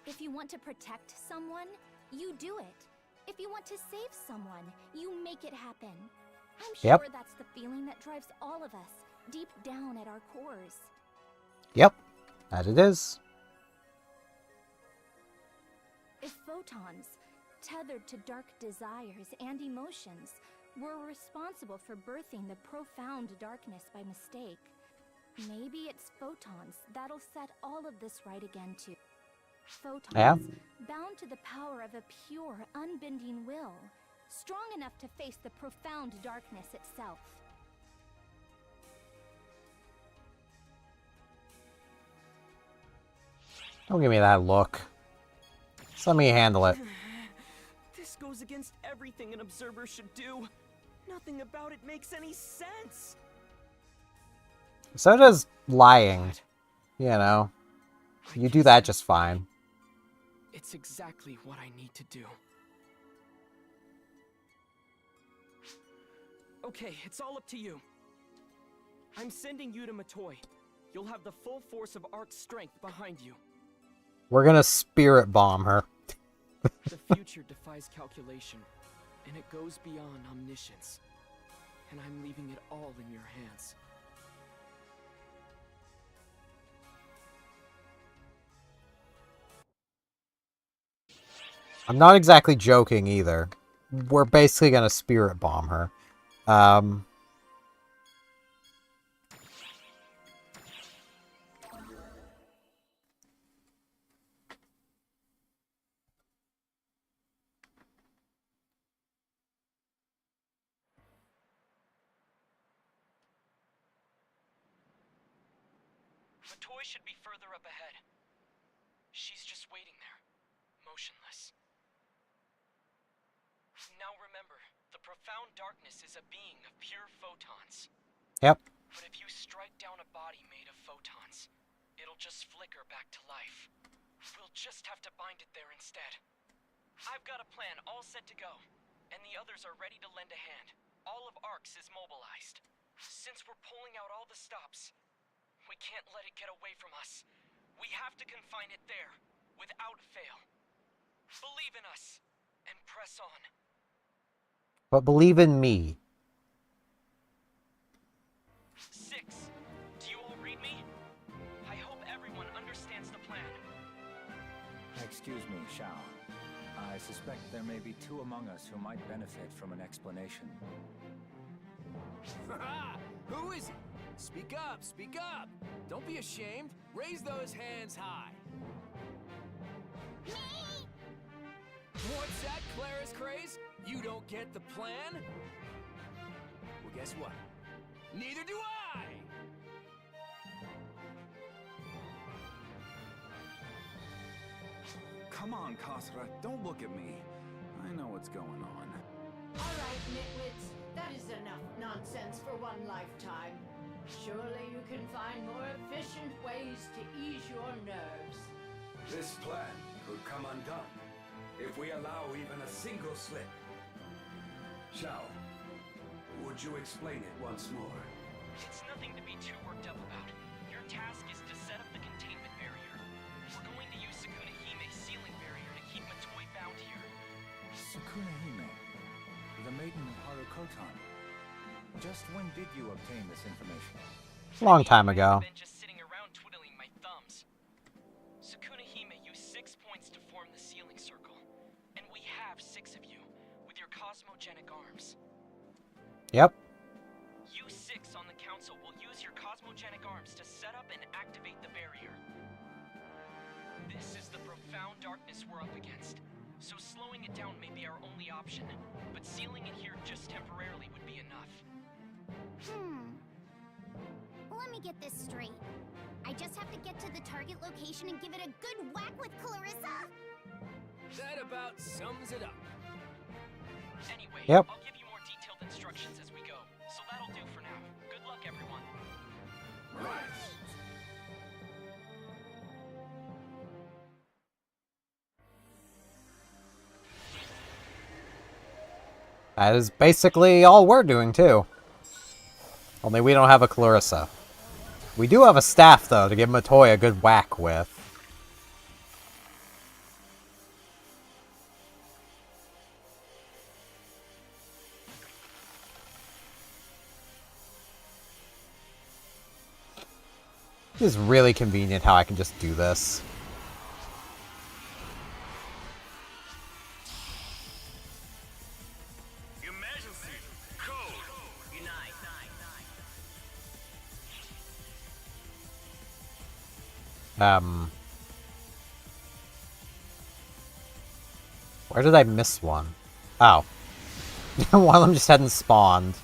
If you want to protect someone, you do it. If you want to save someone, you make it happen. I'm sure Yep. that's the feeling that drives all of us, deep down at our cores. Yep, that it is. If photons, tethered to dark desires and emotions, were responsible for birthing the profound darkness by mistake, Maybe it's photons that'll set all of this right again too. Photons, Yeah. bound to the power of a pure, unbending will, strong enough to face the profound darkness itself. Don't give me that look. Just let me handle it. This goes against everything an observer should do. Nothing about it makes any sense. So does lying. You know. You do that just fine. It's exactly what I need to do. Okay, it's all up to you. I'm sending you to Matoi. You'll have the full force of Ark's strength behind you. We're gonna spirit bomb her. The future defies calculation, and it goes beyond omniscience. And I'm leaving it all in your hands. I'm not exactly joking either. We're basically gonna spirit bomb her. Matoi should be further up ahead. She's just waiting there, motionless. Now remember, the profound darkness is a being of pure photons. Yep. But if you strike down a body made of photons, it'll just flicker back to life. We'll just have to bind it there instead. I've got a plan all set to go, and the others are ready to lend a hand. All of Ark's is mobilized. Since we're pulling out all the stops, we can't let it get away from us. We have to confine it there, without fail. Believe in us, and press on. But believe in me. 6. Do you all read me? I hope everyone understands the plan. Excuse me, Shao. I suspect there may be two among us who might benefit from an explanation. Who is it? Speak up, speak up! Don't be ashamed. Raise those hands high. Me? What's that, Claris Craze? You don't get the plan? Well, guess what? Neither do I! Come on, Khosra, don't look at me. I know what's going on. All right, nitwits. That is enough nonsense for one lifetime. Surely you can find more efficient ways to ease your nerves. This plan could come undone if we allow even a single slip. Shao, would you explain it once more? It's nothing to be too worked up about. Your task is to set up the containment barrier. We're going to use Sukuna Hime's sealing barrier to keep Matoi bound here. Sukuna Hime, the maiden of Harukotan. Just when did you obtain this information? Long time ago. I've been just sitting around twiddling my thumbs. Sukuna Hime used 6 points to form the sealing circle. And we have 6 of you, with your cosmogenic arms. Yep. You 6 on the council will use your cosmogenic arms to set up and activate the barrier. This is the profound darkness we're up against, so slowing it down may be our only option, but sealing it here just temporarily would be enough. Let me get this straight. I just have to get to the target location and give it a good whack with Clarissa? That about sums it up. Anyway, Yep. I'll give you more detailed instructions as we go, so that'll do for now. Good luck, everyone. Right. That is basically all we're doing, too. Only we don't have a Clarissa. We do have a staff, though, to give Matoi a good whack with. It is really convenient how I can just do this. Where did I miss one? Oh. One of them just hadn't spawned.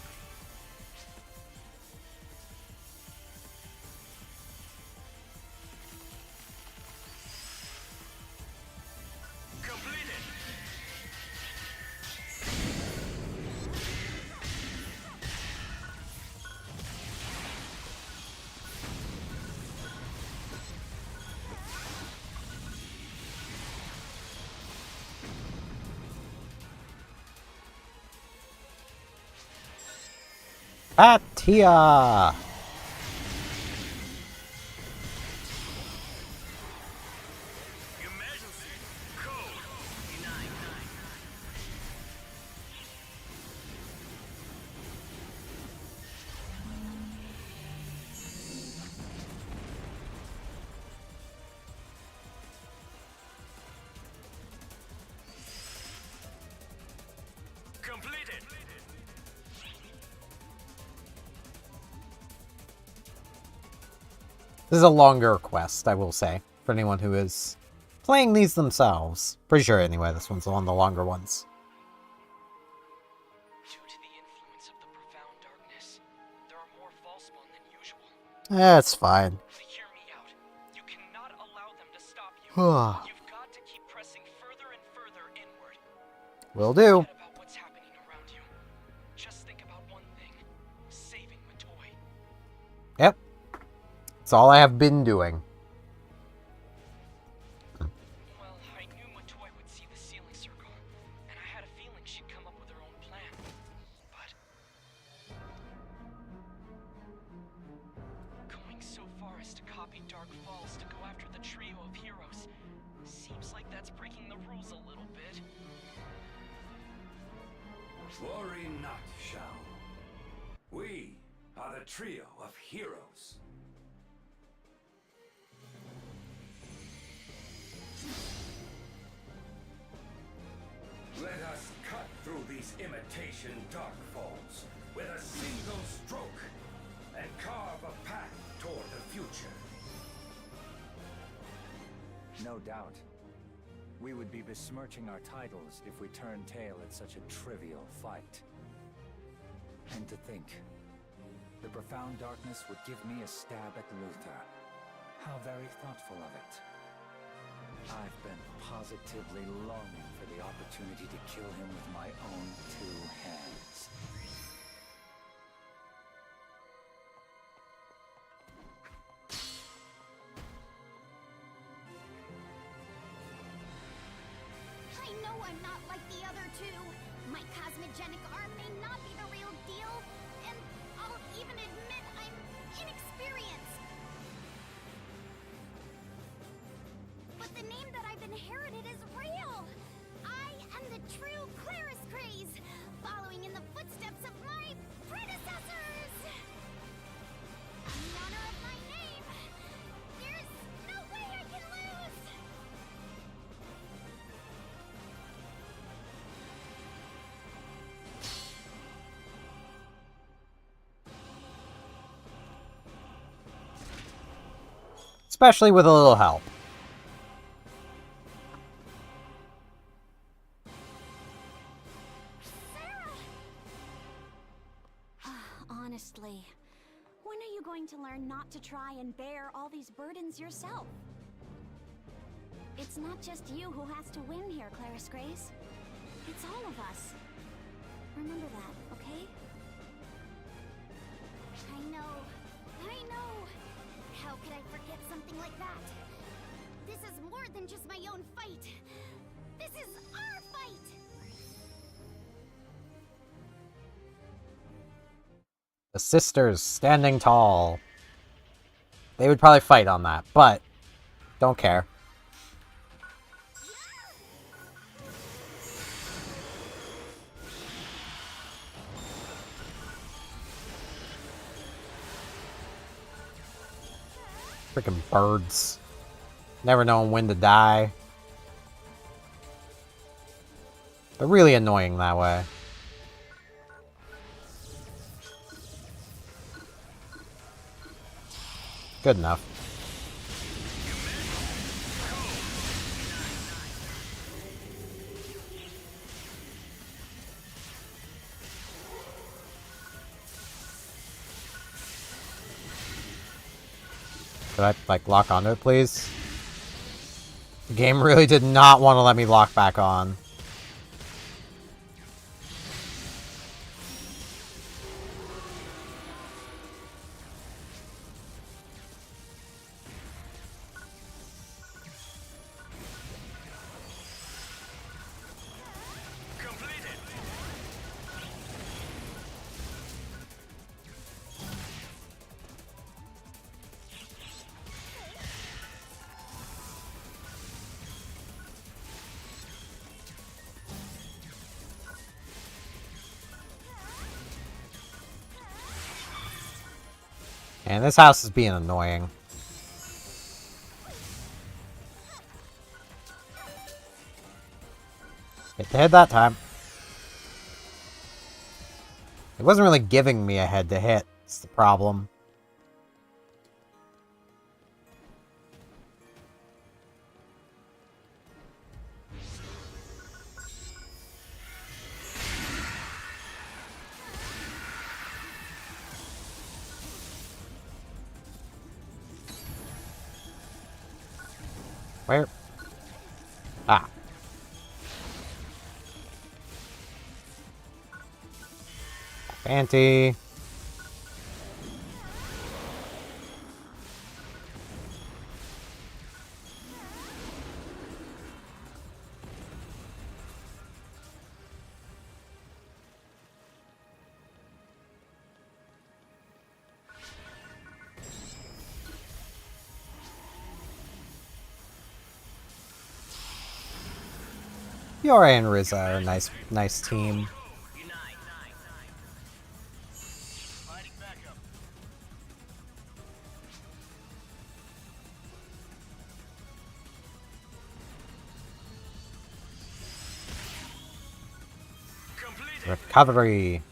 Atia! This is a longer quest, I will say, for anyone who is playing these themselves. Pretty sure, anyway, this one's one of the longer ones. Due to the influence of the profound darkness, there are more Falspawn than usual. That's fine. But hear me out. You cannot allow them to stop you. You've got to keep pressing further and further inward. Will do. Forget about what's happening around you. Just think about one thing. Saving Matoi. Yep. That's all I have been doing. Well, I knew Matoi would see the sealing circle, and I had a feeling she'd come up with her own plan. But going so far as to copy Dark Falls to go after the trio of heroes seems like that's breaking the rules a little bit. Worry not, Shao. We are the trio of heroes. Let us cut through these imitation dark falls with a single stroke and carve a path toward the future. No doubt. We would be besmirching our titles if we turned tail at such a trivial fight. And to think, the profound darkness would give me a stab at Luther. How very thoughtful of it. I've been positively longing for the opportunity to kill him with my own two hands. I know I'm not like the other two. My cosmogenic arm may not be the real deal, and I'll even admit I'm inexperienced. But the name that I've inherited is real! I am the true Claris Craze, following in the footsteps of my predecessors! In the honor of my name, there's no way I can lose! Especially with a little help. Honestly, when are you going to learn not to try and bear all these burdens yourself? It's not just you who has to win here, Claris Grace. It's all of us. Remember that, okay? I know. How could I forget something like that? This is more than just my own fight. This is our fight! The sisters standing tall. They would probably fight on that, but don't care. Freaking birds. Never knowing when to die. They're really annoying that way. Good enough. Could I, like, lock onto it, please? The game really did not want to let me lock back on. And this house is being annoying. Hit the head that time. It wasn't really giving me a head to hit. It's the problem. Where? Ah. Fanty. Yora and Riza are a nice team. Recovery.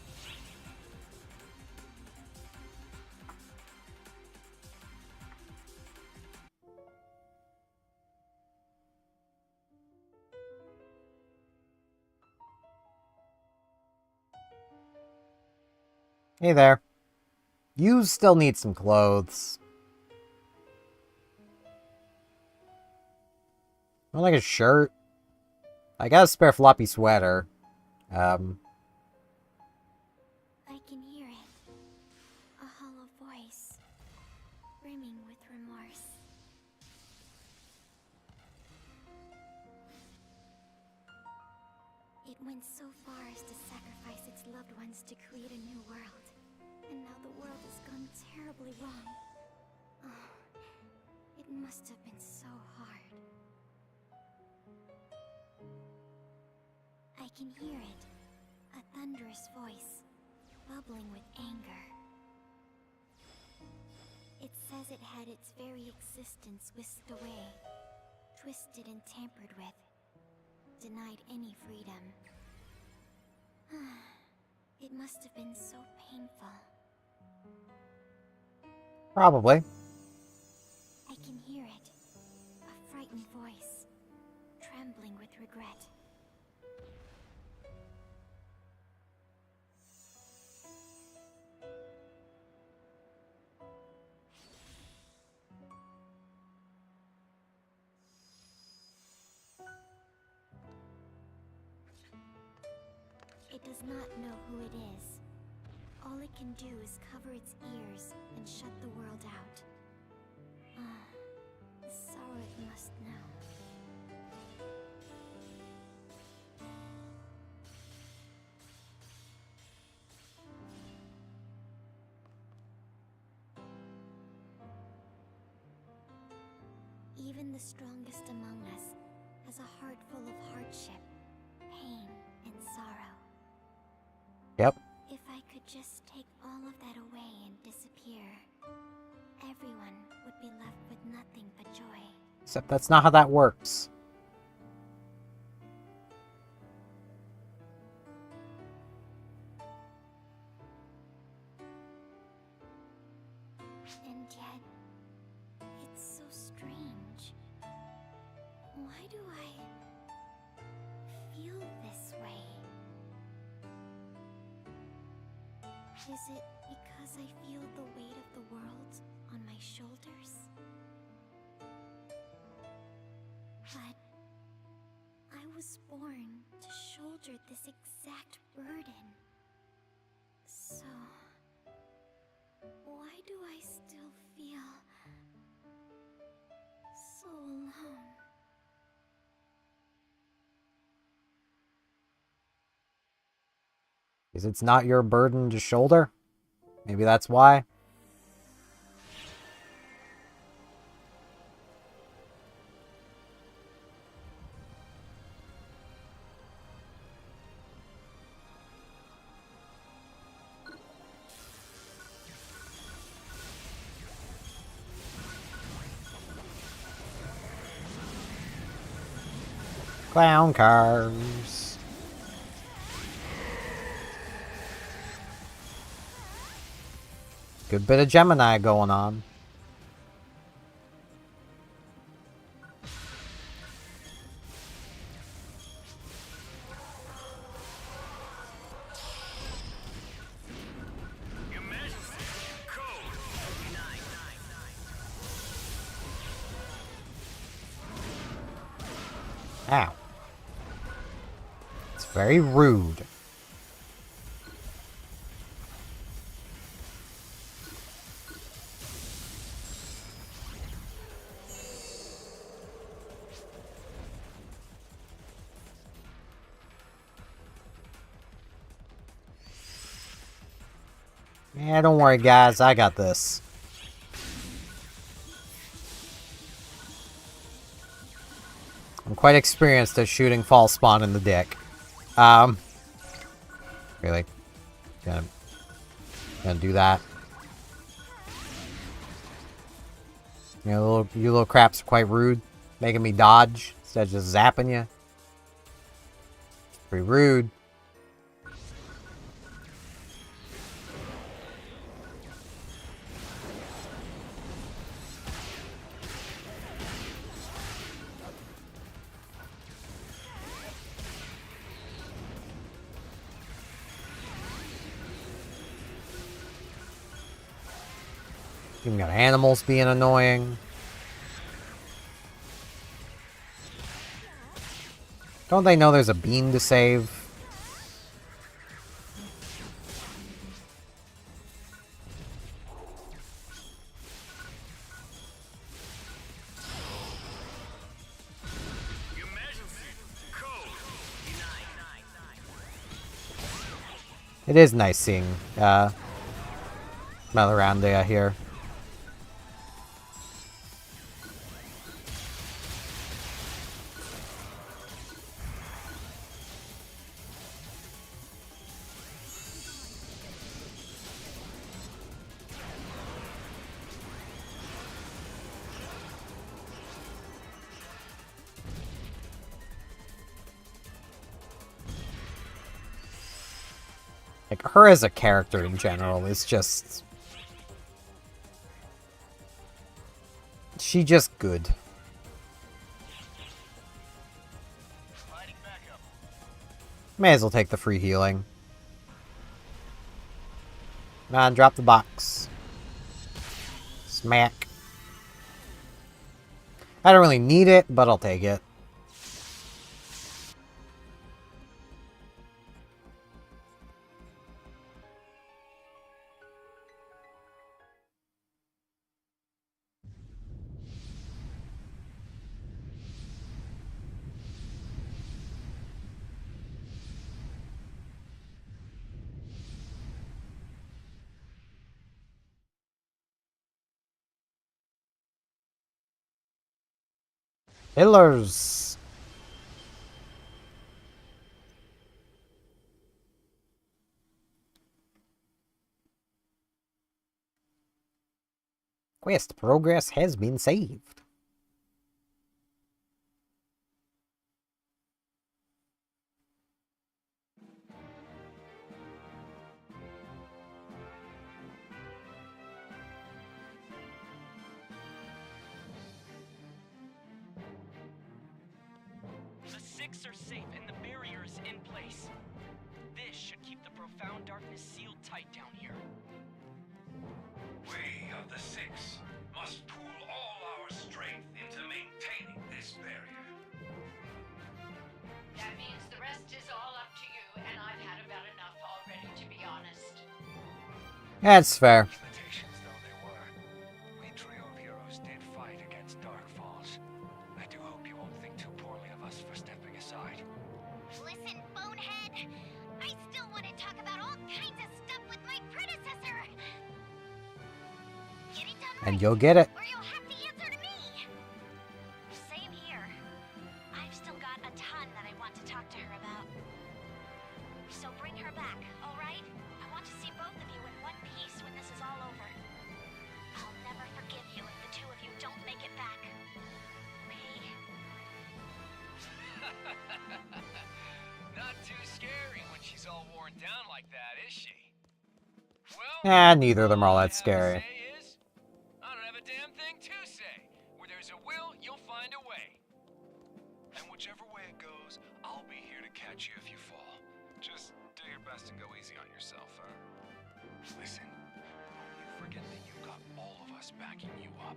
Hey there. You still need some clothes. I like a shirt. I got a spare floppy sweater. I can hear it. A hollow voice, brimming with remorse. It went so far as to sacrifice its loved ones to create a new world. And now the world has gone terribly wrong. Oh, it must have been so hard. I can hear it. A thunderous voice, bubbling with anger. It says it had its very existence whisked away, twisted and tampered with, denied any freedom. It must have been so painful. Probably. I can hear it. A frightened voice, trembling with regret. It does not know who it is. All it can do is cover its ears and shut the world out. The sorrow it must know. Even the strongest among us has a heart full of hardship, pain, and sorrow. Yep. If I could just take all of that away and disappear, everyone would be left with nothing but joy. Except that's not how that works. And yet, it's so strange. Why do I feel this way? Is it because I feel the weight of the world on my shoulders? was born to shoulder this exact burden. So, why do I still feel so alone? Because it's not your burden to shoulder? Maybe that's why? Clown cars. Good bit of Gemini going on. Ow. It's very rude. Yeah, don't worry, guys. I got this. I'm quite experienced at shooting false spawn in the dick. Really? Gonna do that. You little craps are quite rude. Making me dodge instead of just zapping you. Pretty rude. Even got animals being annoying. Don't they know there's a bean to save? It is nice seeing Melorandia here. Like, her as a character in general is just... She just good. May as well take the free healing. Come on, drop the box. Smack. I don't really need it, but I'll take it. Pillars. Quest progress has been saved. The Six are safe and the barrier is in place. This should keep the profound darkness sealed tight down here. We of the Six must pool all our strength into maintaining this barrier. rest is all up to you, and I've had about enough already, to be honest. That's fair. Limitations though they were, we trio of heroes did fight against Dark Falls. I do hope you won't think too poorly of us for stepping aside. Listen, bonehead. I still want to talk about all kinds of stuff with my predecessor. Get it done And right, you'll get it. or you'll have to answer to me. Same here. I've still got a ton that I want to talk to her about. So bring her back, all right? I want to see both of you in one piece when this is all over. I'll never forgive you if the two of you don't make it back. Okay? Not too scary when she's all worn down like that, is she? Well, Neither of them are all that scary. I don't have a damn thing to say. Where there's a will, you'll find a way. And whichever way it goes, I'll be here to catch you if you fall. Just do your best and go easy on yourself, huh? Listen, don't you forget that you've got all of us backing you up.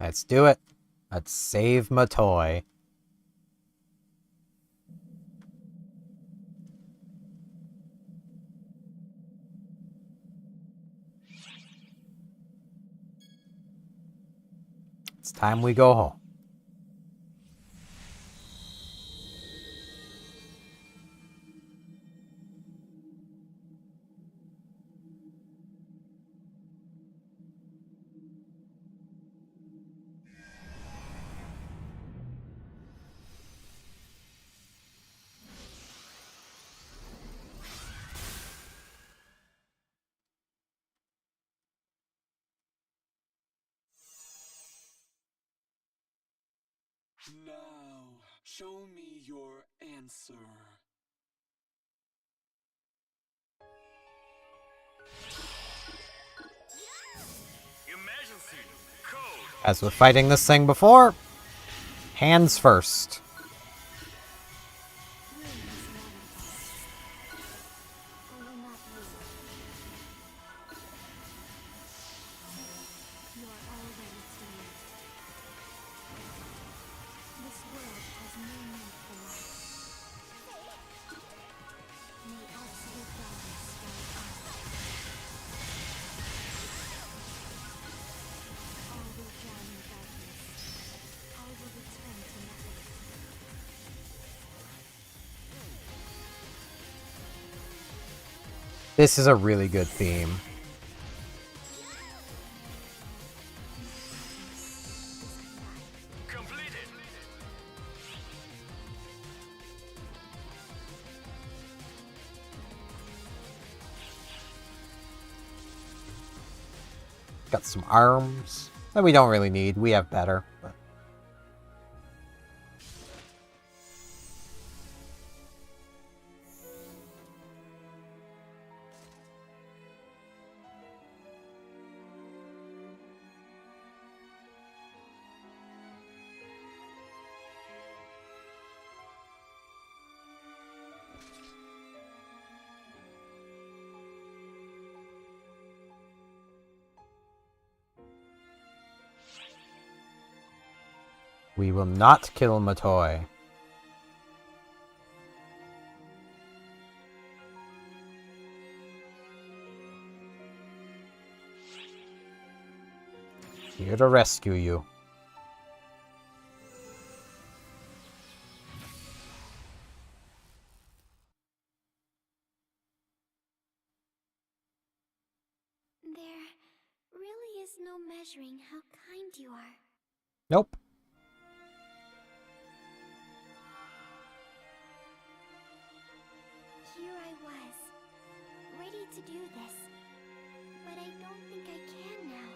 Let's do it. Let's save Matoi. It's time we go home. Now, show me your answer. Emergency! Code! As with fighting this thing before, hands first. This is a really good theme. Completed! Got some arms that we don't really need. We have better. But. We will not kill Matoi. Here to rescue you. There really is no measuring how kind you are. Nope. Here I was, ready to do this, but I don't think I can now.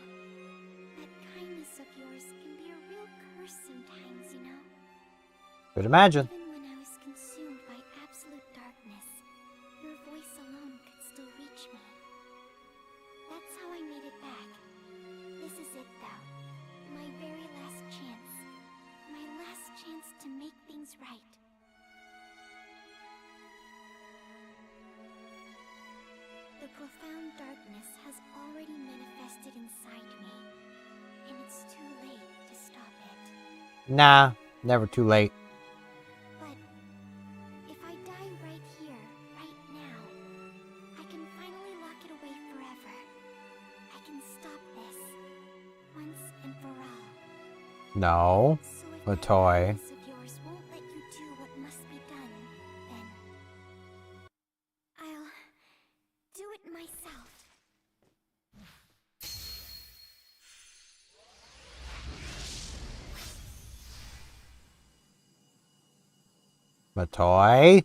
That kindness of yours can be a real curse sometimes, you know? Could imagine. Even when I was consumed by absolute darkness, your voice alone could still reach me. That's how I made it back. This is it, though. My very last chance. My last chance to make things right. The profound darkness has already manifested inside me, and it's too late to stop it. Nah, never too late. But if I die right here, right now, I can finally lock it away forever. I can stop this, once and for all. No, So if Matoi. of yours won't let you do what must be done, then I'll do it myself. Matoi?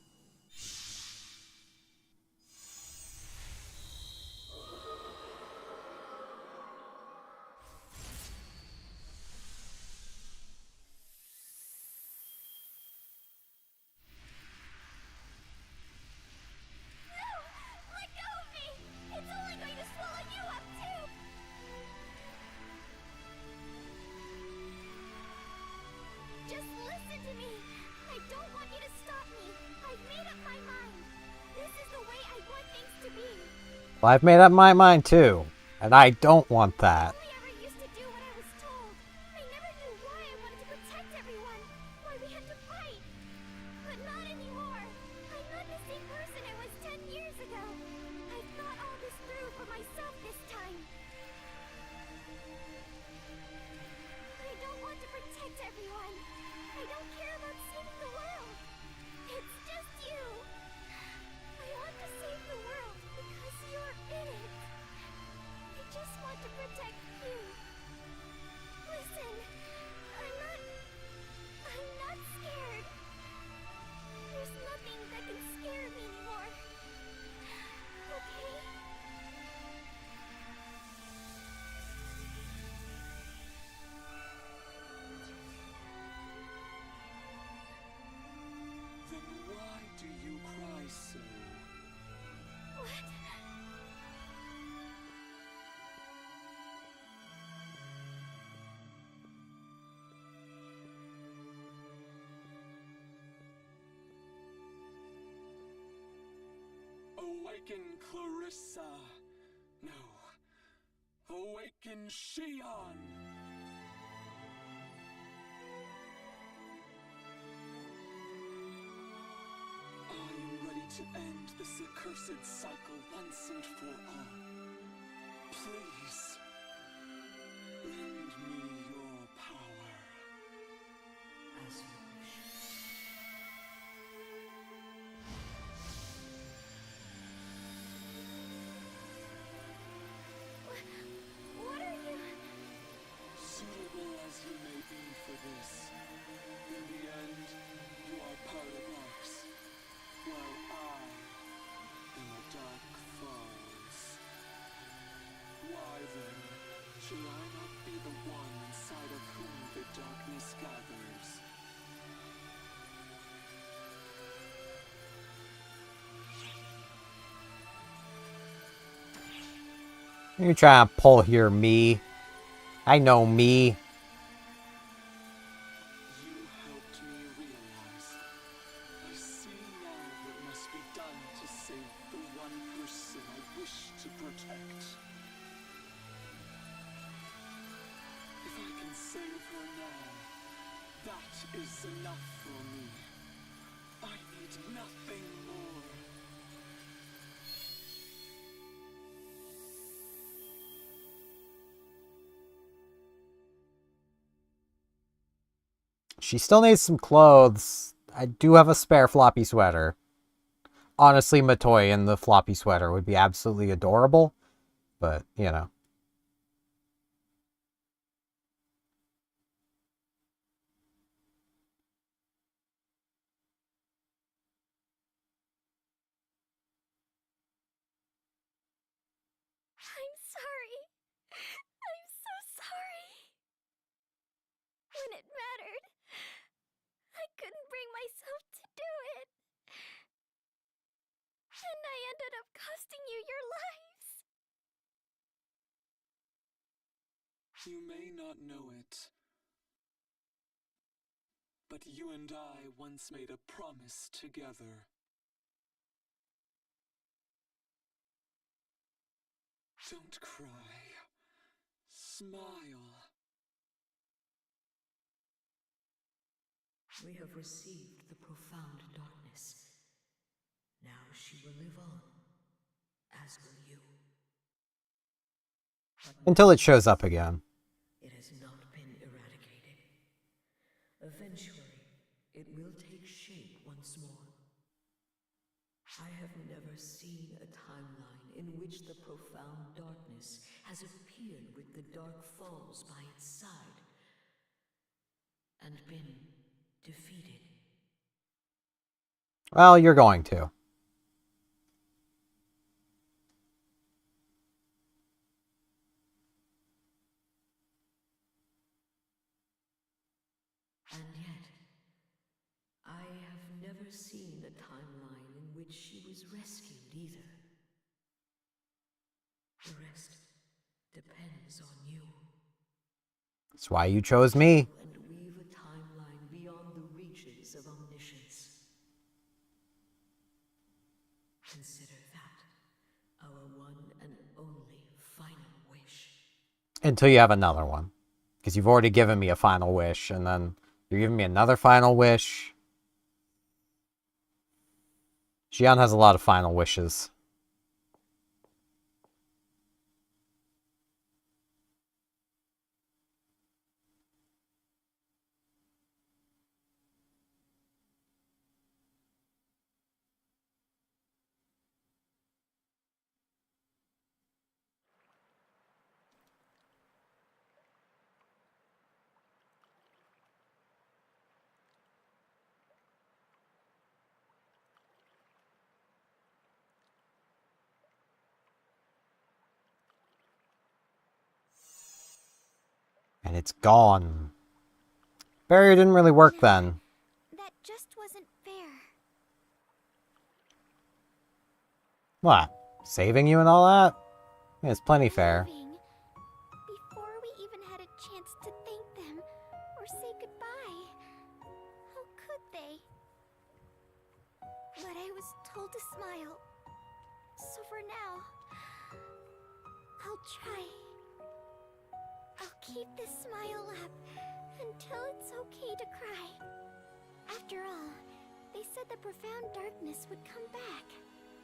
Let go of me! It's only going to swallow you up too! Just listen to me. I don't want you to stop me. I've made up my mind. This is the way I want things to be. Well, I've made up my mind too, and I don't want that. I only ever used to do what I was told. I never knew why I wanted to protect everyone. Why we had to fight. But not anymore. I'm not the same person I was 10 years ago. I've thought all this through for myself this time. I don't want to protect everyone. I don't care about saving the world. It's just you. I want to save the world because you're in it. I just want to protect you. Listen, I'm not scared. There's nothing that can scare me anymore. Okay? Then why do you cry so? What? Awaken, Clarissa! No. Awaken, Shion! I am ready to end this accursed cycle once and for all. Please, lend me your power. As you wish. What are you? Suitable as you may be for this, in the end, you are part of Arx, while I am a Dark Falls. Why then, should I not be the one inside of whom the darkness gathers? You trying to pull here, me? I know me. You helped me realize. I see now what must be done to save the one person I wish to protect. If I can save her now, that is enough for me. I need nothing more. She still needs some clothes. I do have a spare floppy sweater. Honestly, Matoi in the floppy sweater would be absolutely adorable. But, you know. I'm sorry. I'm so sorry. When it mattered, I couldn't bring myself to do it. And I ended up costing you your lives. You may not know it, but you and I once made a promise together. Don't cry. Smile. We have received the profound darkness. Now she will live on, as will you. Until it shows up again. It has not been eradicated. Eventually, it will take shape once more. I have never seen a timeline in which the profound darkness has appeared with the Dark Falls by its side and been defeated. Well, you're going to. And yet, I have never seen a timeline in which she was rescued either. The rest depends on you. That's why you chose me. And weave a timeline beyond the reaches of omniscience. Consider that our one and only final wish. Until you have another one. Because you've already given me a final wish, and then you're giving me another final wish. Xion has a lot of final wishes. And it's gone. Barrier didn't really work then. That just wasn't fair. What? Saving you and all that? Yeah, it's plenty fair. Before we even had a chance to thank them or say goodbye. How could they? But I was told to smile. So for now, I'll try. I'll keep this smile up until it's okay to cry. After all, they said the profound darkness would come back.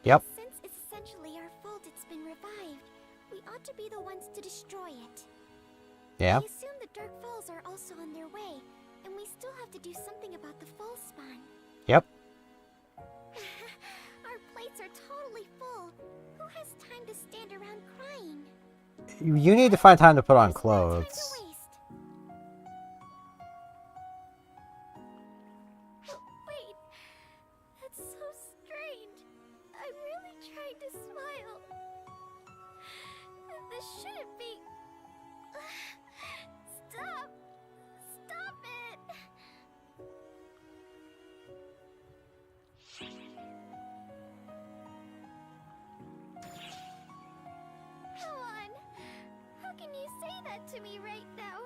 Yep. Since it's essentially our fault it's been revived, we ought to be the ones to destroy it. Yeah. I assume the Dark Falls are also on their way, and we still have to do something about the fall spawn. Yep. Our plates are totally full. Who has time to stand around crying? You need to find time to put on clothes. Wait, that's so strange. I really tried to smile. This shouldn't be. Stop! Stop it! Come on. How can you say that to me right now?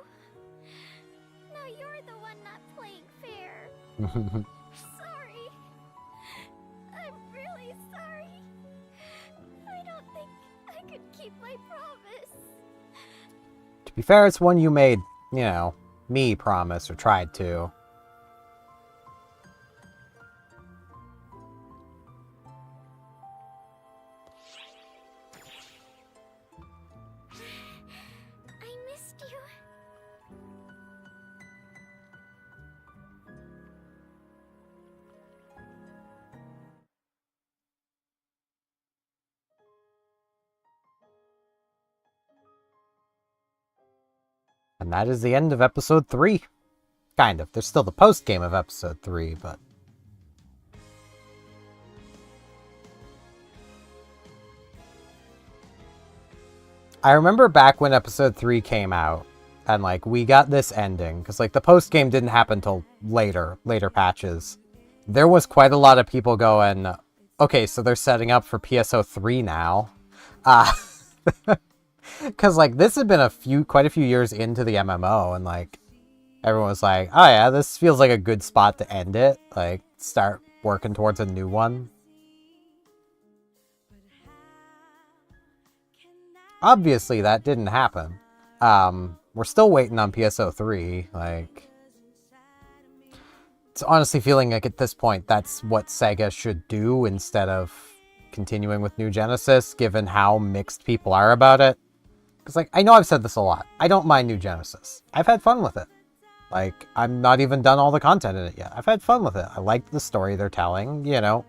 Now you're the one not playing fair. Sorry. I'm really sorry. I don't think I could keep my promise. To be fair, it's one you made, you know, me promise or tried to. I missed you. And that is the end of episode 3. Kind of. There's still the post-game of episode 3, but... I remember back when episode 3 came out, and, like, we got this ending, because, like, the post-game didn't happen till later patches. There was quite a lot of people going, okay, so they're setting up for PSO3 now. Because, like, this had been quite a few years into the MMO, and, like, everyone was like, oh yeah, this feels like a good spot to end it. Like, start working towards a new one. obviously that didn't happen. We're still waiting on PSO3, like... It's honestly feeling like at this point that's what Sega should do instead of continuing with New Genesis, given how mixed people are about it. Because, like, I know I've said this a lot. I don't mind New Genesis. I've had fun with it. Like, I'm not even done all the content in it yet. I've had fun with it. I like the story they're telling, you know.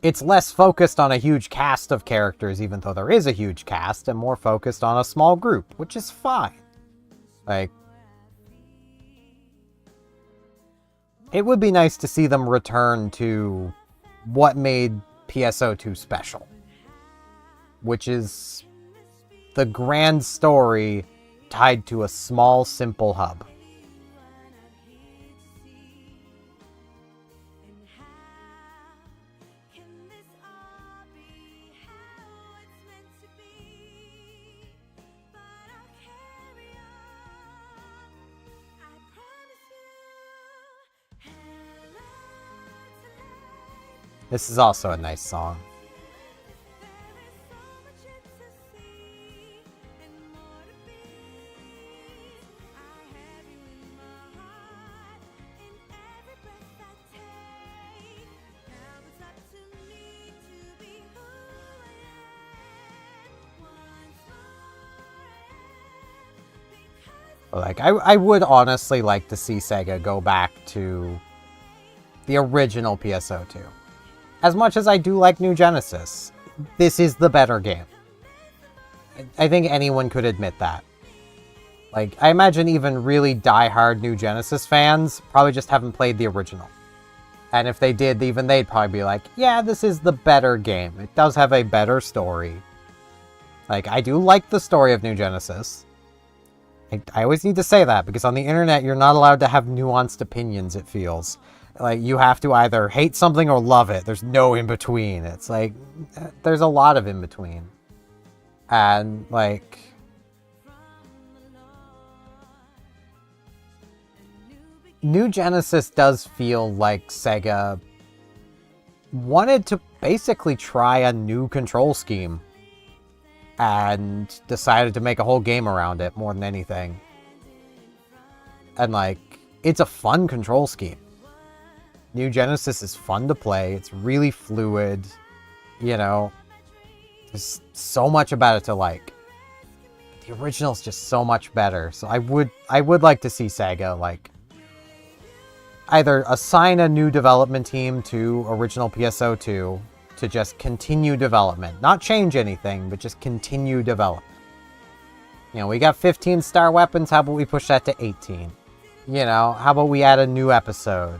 It's less focused on a huge cast of characters, even though there is a huge cast, and more focused on a small group, which is fine. Like, it would be nice to see them return to what made PSO2 special, which is the grand story tied to a small, simple hub. This is also a nice song. Like, I would honestly like to see Sega go back to the original PSO2. As much as I do like New Genesis, this is the better game. I think anyone could admit that. Like, I imagine even really die-hard New Genesis fans probably just haven't played the original. And if they did, even they'd probably be like, yeah, this is the better game. It does have a better story. Like, I do like the story of New Genesis. I always need to say that, because on the internet, you're not allowed to have nuanced opinions, it feels. Like, you have to either hate something or love it. There's no in-between. It's like, there's a lot of in-between. And, like... New Genesis does feel like Sega wanted to basically try a new control scheme. And decided to make a whole game around it more than anything. And, like, it's a fun control scheme. New Genesis is fun to play. It's really fluid. You know, there's so much about it to like. The original's just so much better. So I would like to see Sega, like, either assign a new development team to original PSO2 to just continue development. Not change anything, but just continue development. You know, we got 15 star weapons. How about we push that to 18? You know, how about we add a new episode?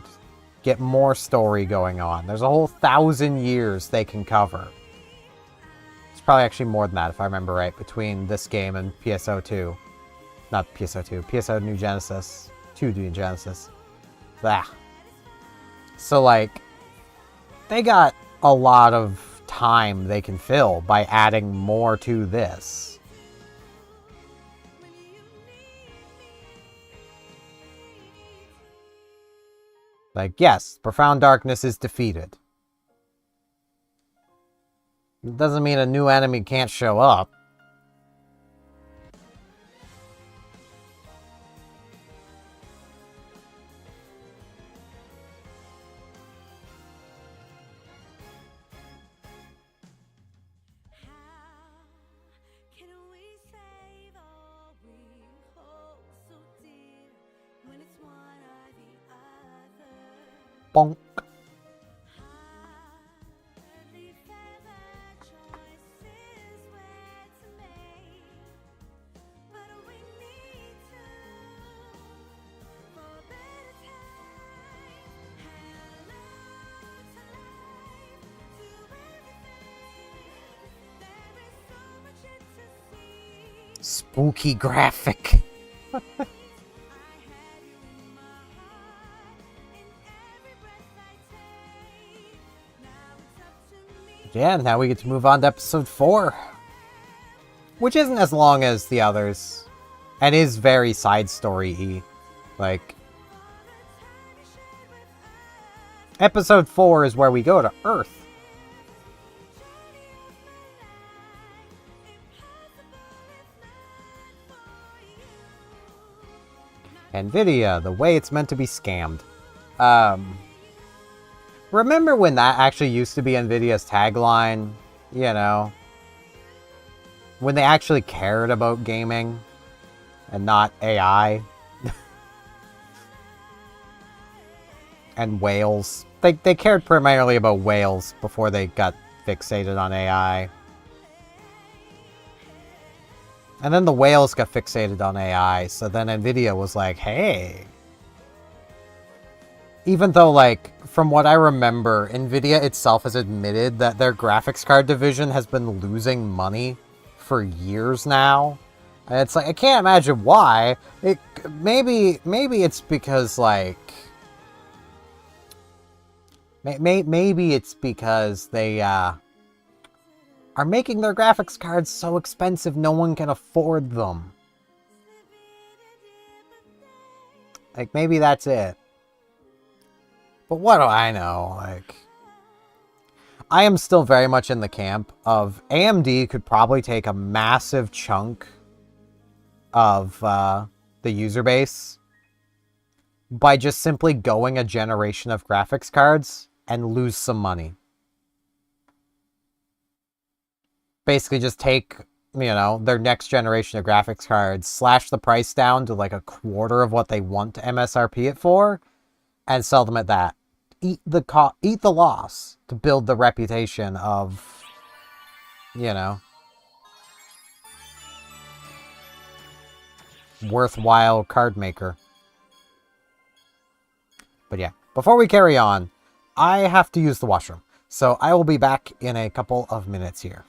Get more story going on. There's a whole 1,000 years they can cover. It's probably actually more than that, if I remember right, between this game and PSO2. Not PSO2, PSO New Genesis. 2 New Genesis. Blah. So, like, they got a lot of time they can fill by adding more to this. Like, yes, Profound Darkness is defeated. It doesn't mean a new enemy can't show up. Bonk. Spooky graphic. Yeah, now we get to move on to episode 4. Which isn't as long as the others. And is very side story-y. Like, episode 4 is where we go to Earth. NVIDIA, the way it's meant to be scammed. Remember when that actually used to be NVIDIA's tagline? You know, when they actually cared about gaming and not AI and whales. They cared primarily about whales before they got fixated on AI. And then the whales got fixated on AI, so then NVIDIA was like, hey. Even though, like, from what I remember, NVIDIA itself has admitted that their graphics card division has been losing money for years now. And it's like, I can't imagine why. Maybe it's because, like... Maybe it's because they, are making their graphics cards so expensive no one can afford them. Like, maybe that's it. But what do I know? Like, I am still very much in the camp of AMD could probably take a massive chunk of the user base by just simply going a generation of graphics cards and lose some money. Basically just take, you know, their next generation of graphics cards, slash the price down to like a quarter of what they want to MSRP it for, and sell them at that. Eat the loss to build the reputation of, you know, worthwhile card maker. But yeah, before we carry on, I have to use the washroom. So I will be back in a couple of minutes here.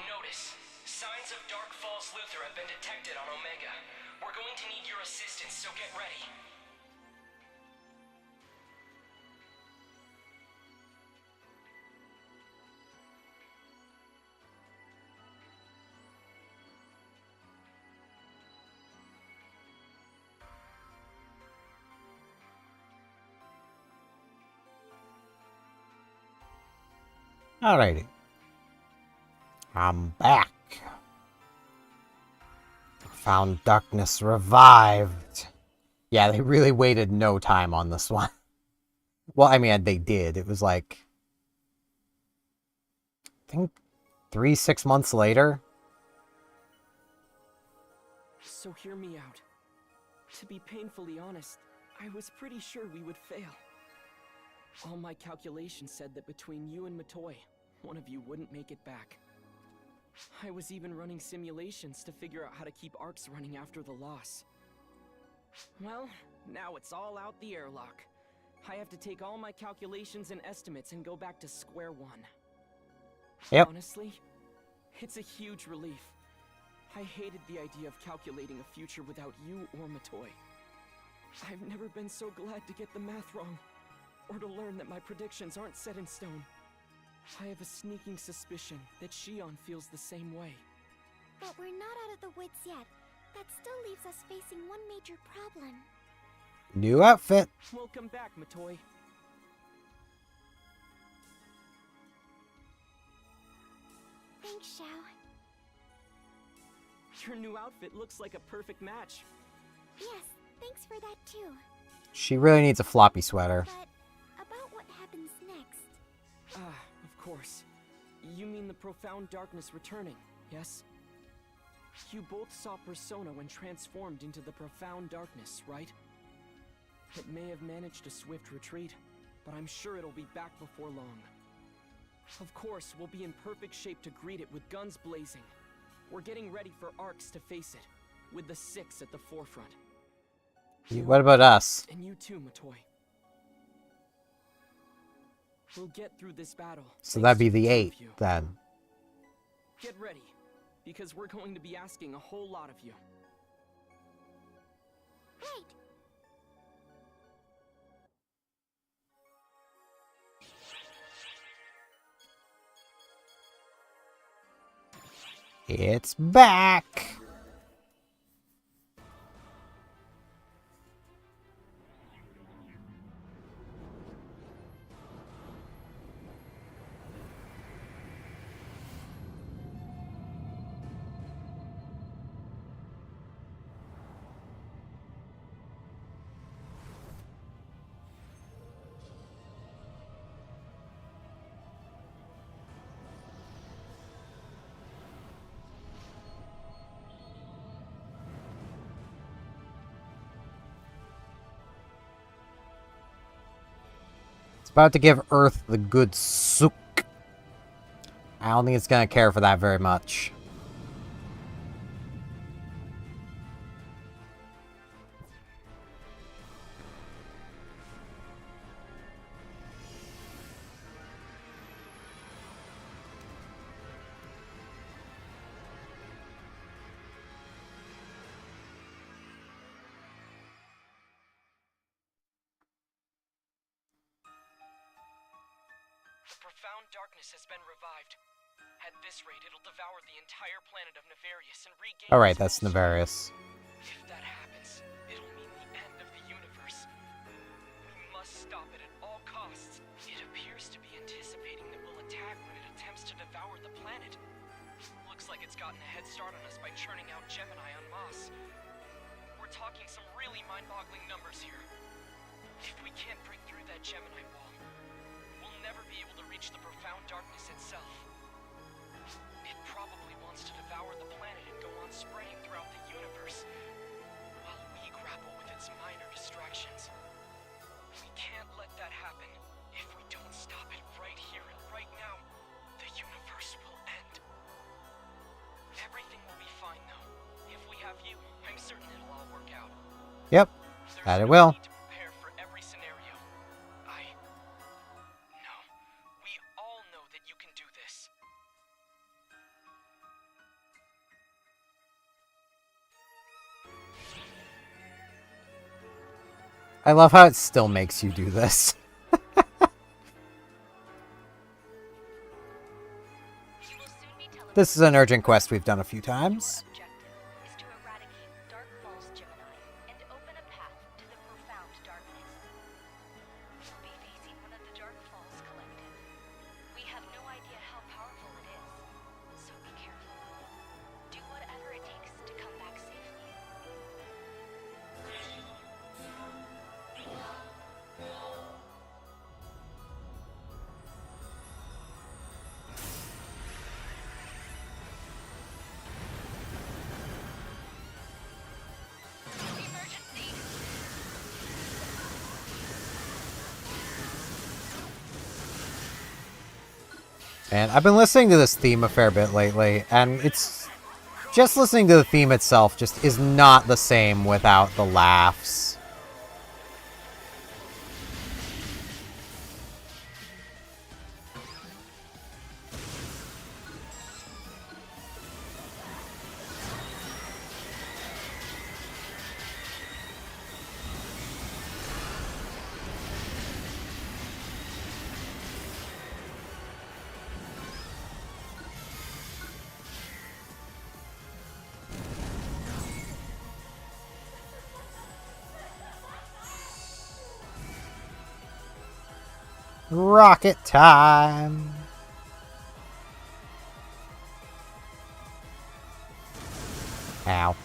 Notice. Signs of Dark Falls Luther have been detected on Omega. We're going to need your assistance, so get ready. Alrighty. I'm back. Found darkness revived. Yeah, they really waited no time on this one. Well, I mean, they did. It was like, I think 3-6 months later. So hear me out. To be painfully honest, I was pretty sure we would fail. All my calculations said that between you and Matoi, one of you wouldn't make it back. I was even running simulations to figure out how to keep arcs running after the loss. Well, now it's all out the airlock. I have to take all my calculations and estimates and go back to square one. Yep. Honestly, it's a huge relief. I hated the idea of calculating a future without you or Matoi. I've never been so glad to get the math wrong, or to learn that my predictions aren't set in stone. I have a sneaking suspicion that Shion feels the same way. But we're not out of the woods yet. That still leaves us facing one major problem. New outfit. Welcome back, Matoi. Thanks, Xiao. Your new outfit looks like a perfect match. Yes, thanks for that too. She really needs a floppy sweater. But about what happens next? Of course. You mean the profound darkness returning, yes? You both saw Persona when transformed into the profound darkness, right? It may have managed a swift retreat, but I'm sure it'll be back before long. Of course, we'll be in perfect shape to greet it with guns blazing. We're getting ready for Arcs to face it, with the 6 at the forefront. What about us? And you too, Matoi. We'll get through this battle. So that'd be the 8, then. Get ready, because we're going to be asking a whole lot of you. Right. It's back! About to give Earth the good sook. I don't think it's gonna care for that very much. The profound darkness has been revived. At this rate, it'll devour the entire planet of Nefarious and regain... Alright, that's Nefarious. If that happens, it'll mean the end of the universe. We must stop it at all costs. It appears to be anticipating that we'll attack when it attempts to devour the planet. Looks like it's gotten a head start on us by churning out Gemini en masse. We're talking some really mind-boggling numbers here. If we can't break through that Gemini wall, we'll never be able to reach the profound darkness itself. It probably wants to devour the planet and go on spraying throughout the universe, while we grapple with its minor distractions. We can't let that happen. If we don't stop it right here and right now, the universe will end. Everything will be fine, though. If we have you, I'm certain it'll all work out. Yep, that it will. I love how it still makes you do this. This is an urgent quest we've done a few times. And I've been listening to this theme a fair bit lately, and it's... just listening to the theme itself just is not the same without the laughs. Rocket time! Ow.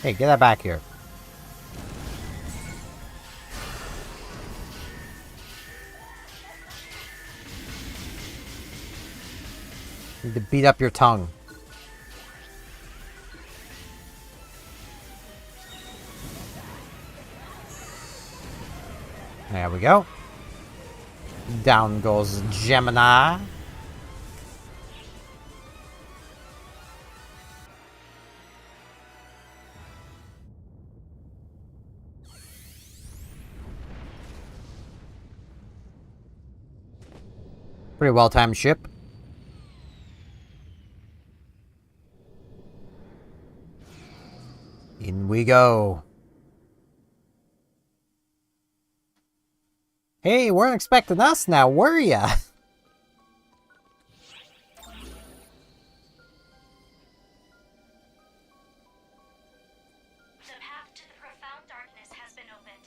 Hey, get that back here. Need to beat up your tongue. There we go. Down goes Gemini. Pretty well-timed ship. In we go. Hey, weren't expecting us now, were ya? The path to the profound darkness has been opened.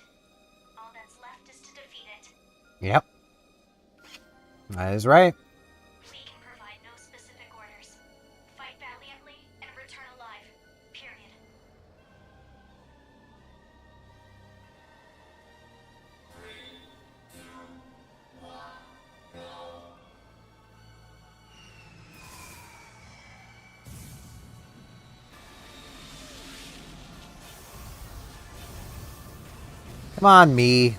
All that's left is to defeat it. Yep. That is right. We can provide no specific orders. Fight valiantly and return alive. Period. Come on, me.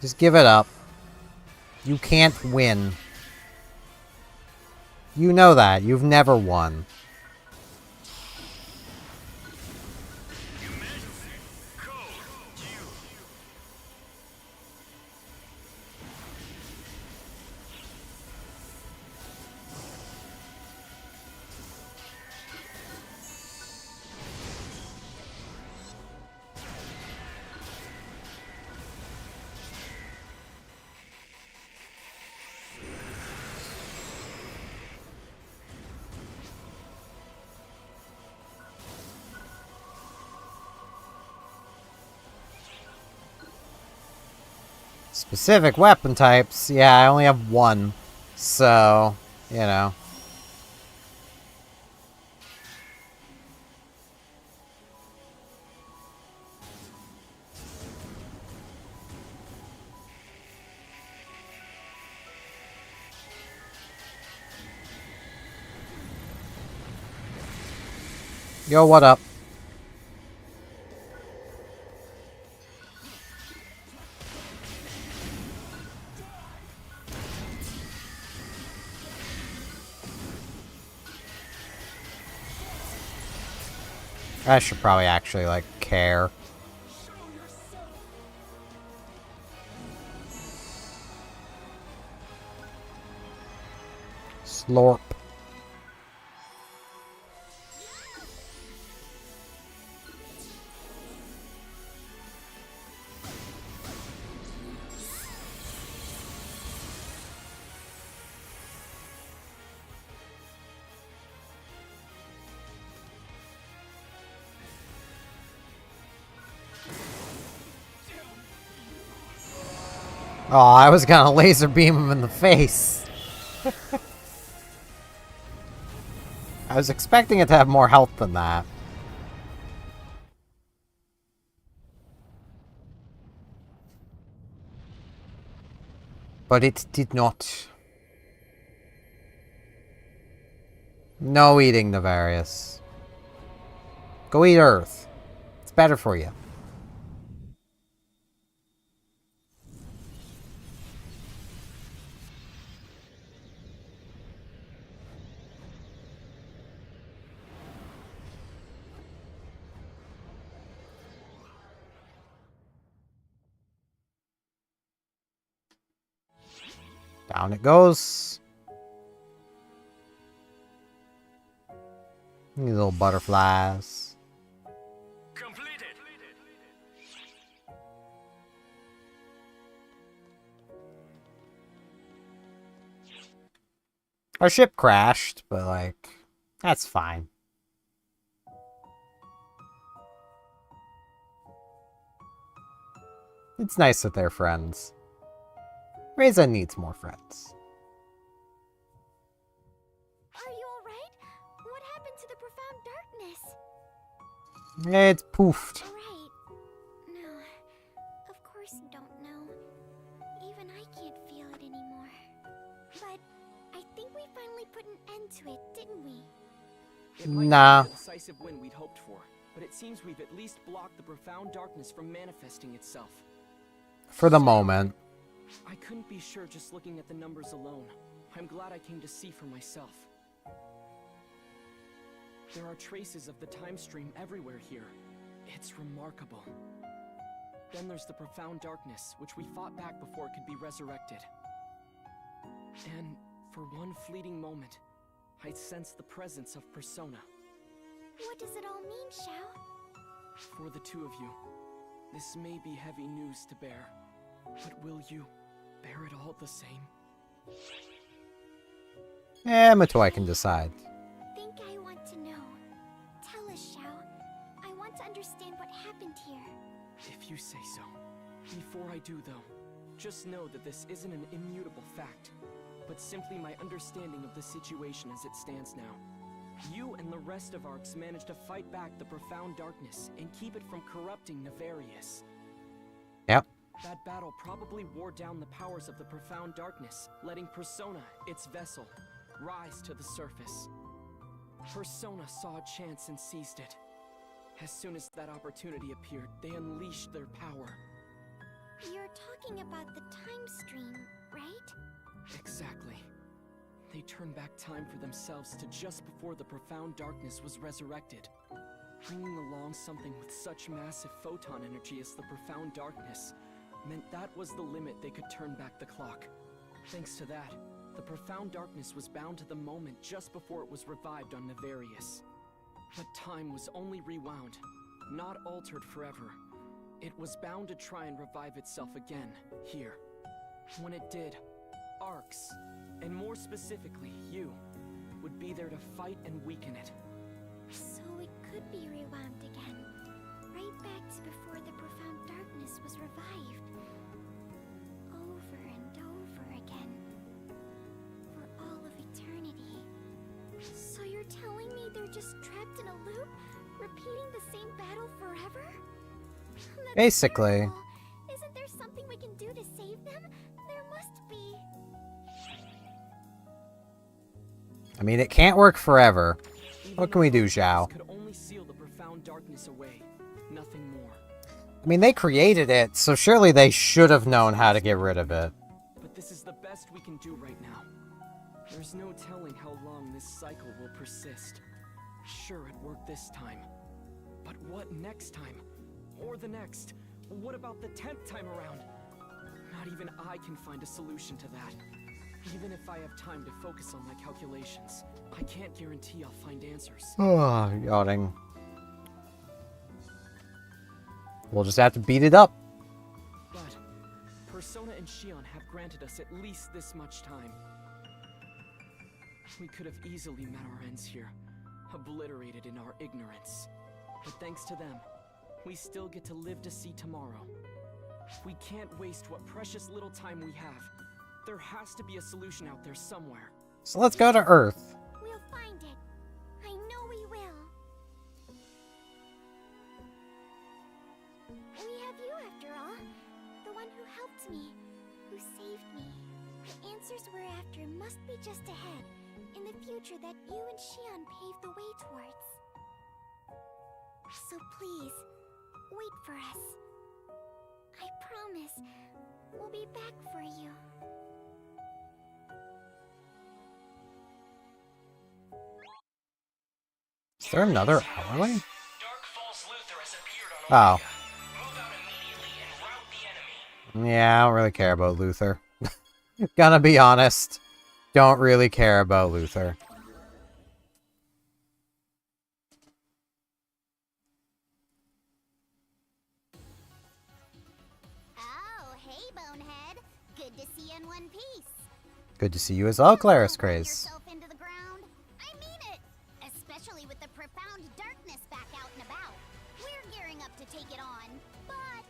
Just give it up. You can't win. You know that. You've never won. Specific weapon types. Yeah, I only have one. So, you know. Yo, what up? I should probably actually, like, care. Slorp. Oh, I was gonna laser beam him in the face. I was expecting it to have more health than that. But it did not. No eating, Navarius. Go eat Earth. It's better for you. Down it goes. These little butterflies. Completed. Our ship crashed, but like, that's fine. It's nice that they're friends. Reza needs more friends. Are you alright? What happened to the profound darkness? It's poofed. Right. No. Of course you don't know. Even I can't feel it anymore. But I think we finally put an end to it, didn't we? It might Nah. not be the decisive win we'd hoped for, but it seems we've at least blocked the profound darkness from manifesting itself. For the moment. I couldn't be sure just looking at the numbers alone. I'm glad I came to see for myself. There are traces of the time stream everywhere here. It's remarkable. Then there's the profound darkness, which we fought back before it could be resurrected. And for one fleeting moment, I sensed the presence of Persona. What does it all mean, Xiao? For the two of you, this may be heavy news to bear, but will you bear it all the same? Matoi can decide. Think I want to know. Tell us, Xiao. I want to understand what happened here. If you say so. Before I do, though, just know that this isn't an immutable fact, but simply my understanding of the situation as it stands now. You and the rest of Arcs managed to fight back the profound darkness and keep it from corrupting Nefarious. Yep. That battle probably wore down the powers of the profound darkness, letting Persona, its vessel, rise to the surface. Persona saw a chance and seized it. As soon as that opportunity appeared, they unleashed their power. You're talking about the time stream, right? Exactly. They turned back time for themselves to just before the profound darkness was resurrected. Bringing along something with such massive photon energy as the profound darkness meant that was the limit they could turn back the clock. Thanks to that, the profound darkness was bound to the moment just before it was revived on Nefarious. But time was only rewound, not altered forever. It was bound to try and revive itself again, here. When it did, Arcs, and more specifically, you, would be there to fight and weaken it. So it could be rewound again, right back to before the profound darkness was revived. Over and over again. For all of eternity. So you're telling me they're just trapped in a loop, repeating the same battle forever? That's Basically. terrible. Isn't there something we can do to save them? There must be. I mean, it can't work forever. What can we do, Zhao? Could only seal the profound darkness away, nothing more. I mean, they created it, so surely they should have known how to get rid of it. But this is the best we can do right now. There's no telling how long this cycle will persist. Sure, it worked this time. But what next time? Or the next? What about the 10th time around? Not even I can find a solution to that. Even if I have time to focus on my calculations, I can't guarantee I'll find answers. Oh, yawning. We'll just have to beat it up. But Persona and Shion have granted us at least this much time. We could have easily met our ends here, obliterated in our ignorance. But thanks to them, we still get to live to see tomorrow. We can't waste what precious little time we have. There has to be a solution out there somewhere. So let's go to Earth. We'll find it. I know we will. We have you after all. The one who helped me, who saved me. The answers we're after must be just ahead, in the future that you and Shion paved the way towards. So please, wait for us. I promise, we'll be back for you. Is there another hourly? Oh. Yeah, I don't really care about Luther. Gonna be honest. Don't really care about Luther. Oh, hey, Bonehead. Good to see you in one piece. Good to see you as well, Claris Craze. Yourself in take it on. But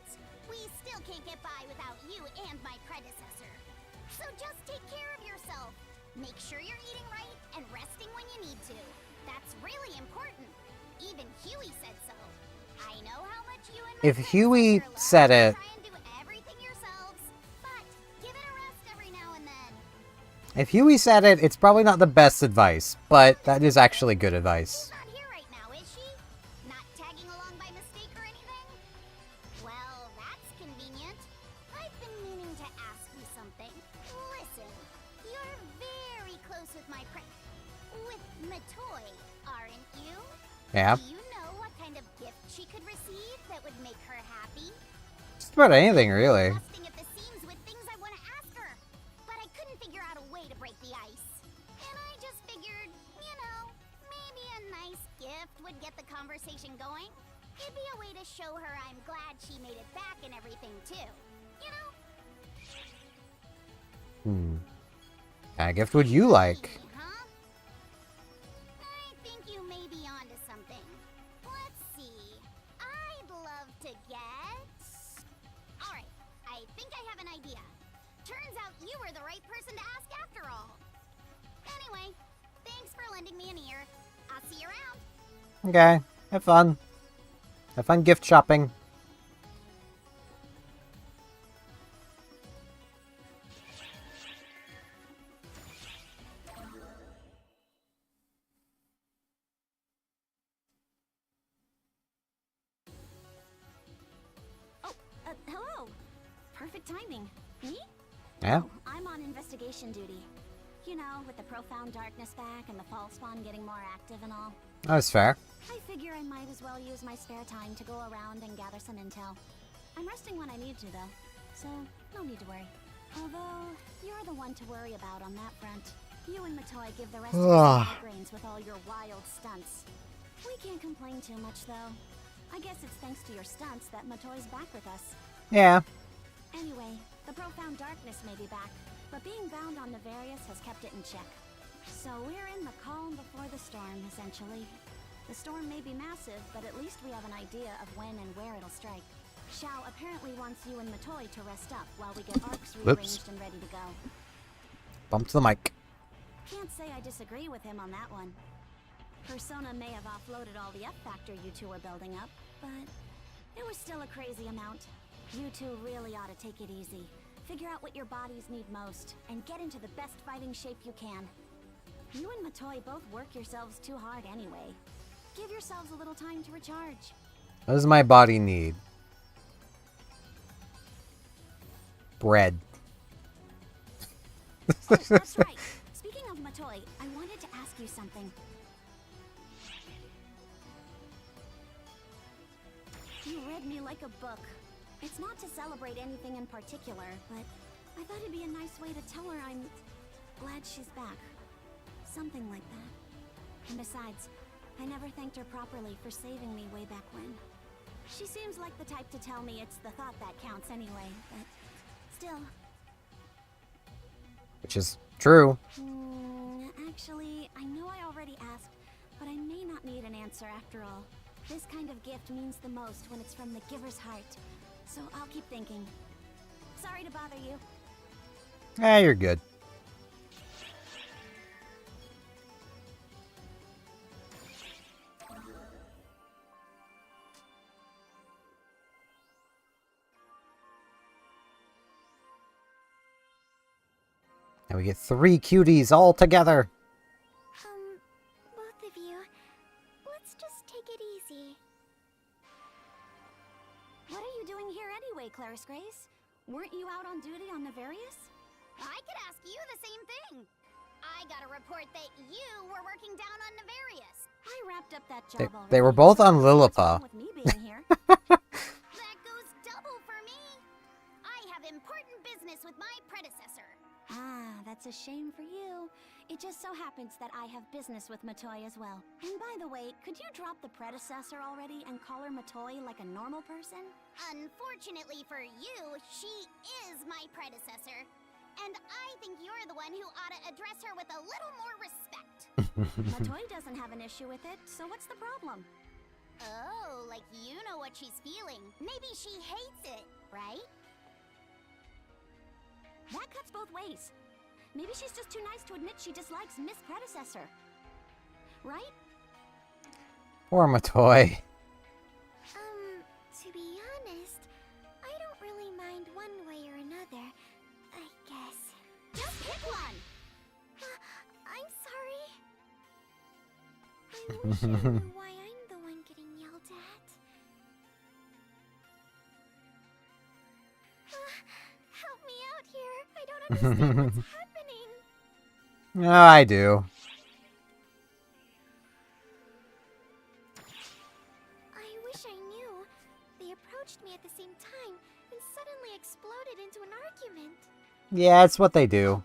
we still can't get by without you and my predecessor. So just take care of yourself. Make sure you're eating right and resting when you need to. That's really important. Even Huey said so. I know how much you and my If Huey said it, try and do everything yourselves, but give it a rest every now and then. if Huey said it, it's probably not the best advice, but that is actually good advice. Not here right now, is she? Not tagging along by mistake or anything? Well, that's convenient. I've been meaning to ask you something. Listen, you're very close with with Matoi, aren't you? Yeah. Do you know what kind of gift she could receive that would make her happy? Just about anything, really. Busting at the seams with things I want to ask her, but I couldn't figure out a way to break the ice. And I just figured, you know, maybe a nice gift would get the conversation going. It'd be a way to show her I'm glad she made it back and everything too. You know? What kind of gift would you like? Huh? I think you may be onto something. Let's see. I'd love to get... Alright, I think I have an idea. Turns out you were the right person to ask after all. Anyway, thanks for lending me an ear. I'll see you around. Okay, have fun. Have fun gift shopping. Hello. Perfect timing. Me? Yeah. Oh, I'm on investigation duty. You know, with the profound darkness back and the fall spawn getting more active and all. That's fair. I figure I might as well use my spare time to go around and gather some intel. I'm resting when I need to, though, so no need to worry. Although, you're the one to worry about on that front. You and Matoi give the rest of us migraines with all your wild stunts. We can't complain too much, though. I guess it's thanks to your stunts that Matoi's back with us. Yeah. Anyway, the profound darkness may be back, but being bound on Nefarious has kept it in check. So we're in the calm before the storm, essentially. The storm may be massive, but at least we have an idea of when and where it'll strike. Xiao apparently wants you and Matoi to rest up while we get arcs rearranged and ready to go. Bump to the mic. Can't say I disagree with him on that one. Persona may have offloaded all the F-Factor you two were building up, but it was still a crazy amount. You two really ought to take it easy. Figure out what your bodies need most, and get into the best fighting shape you can. You and Matoi both work yourselves too hard anyway. Give yourselves a little time to recharge. What does my body need? Bread. Oh, that's right. Speaking of Matoi, I wanted to ask you something. You read me like a book. It's not to celebrate anything in particular, but I thought it'd be a nice way to tell her I'm glad she's back. Something like that. And besides, I never thanked her properly for saving me way back when. She seems like the type to tell me it's the thought that counts anyway, but still. Which is true. Actually, I know I already asked, but I may not need an answer after all. This kind of gift means the most when it's from the giver's heart. So I'll keep thinking. Sorry to bother you. You're good. Now we get 3 cuties all together. Both of you, let's just take it easy. What are you doing here anyway, Clarice Grace? Weren't you out on duty on Nefarious? I could ask you the same thing. I got a report that you were working down on Nefarious. I wrapped up that job already. They were both on Lilliput. With me being here. That goes double for me. I have important business with my predecessor. Ah, that's a shame for you. It just so happens that I have business with Matoi as well. And by the way, could you drop the predecessor already and call her Matoi like a normal person? Unfortunately for you, she is my predecessor. And I think you're the one who ought to address her with a little more respect. Matoi doesn't have an issue with it, so what's the problem? Oh, like you know what she's feeling. Maybe she hates it, right? That cuts both ways. Maybe she's just too nice to admit she dislikes Miss Predecessor. Right? Poor Matoi. To be honest, I don't really mind one way or another, I guess. Just pick one! I'm sorry. I wish I knew why I'm the one getting yelled at. Help me out here. I don't understand what's happening. No, I do. I wish I knew. They approached me at the same time and suddenly exploded into an argument. Yeah, it's what they do.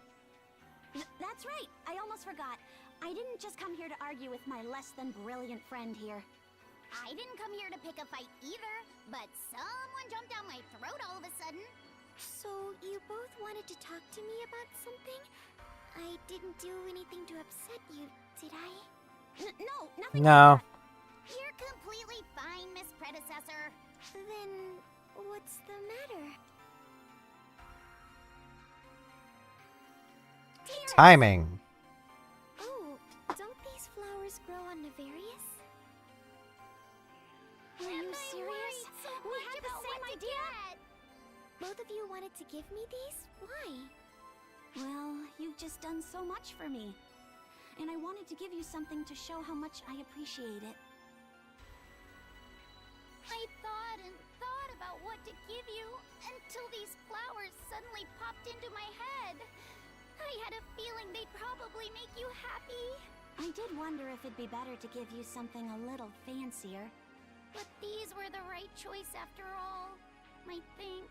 That's right. I almost forgot. I didn't just come here to argue with my less than brilliant friend here. I didn't come here to pick a fight either, but someone jumped down my throat all of a sudden. So you both wanted to talk to me about something? I didn't do anything to upset you, did I? No, nothing No. like that. You're completely fine, Miss Predecessor. Then what's the matter? Timing. Oh, don't these flowers grow on Nefarious? Are you serious? We had the same idea. Both of you wanted to give me these? Why? Well, you've just done so much for me. And I wanted to give you something to show how much I appreciate it. I thought and thought about what to give you until these flowers suddenly popped into my head. I had a feeling they'd probably make you happy. I did wonder if it'd be better to give you something a little fancier. But these were the right choice after all, I think.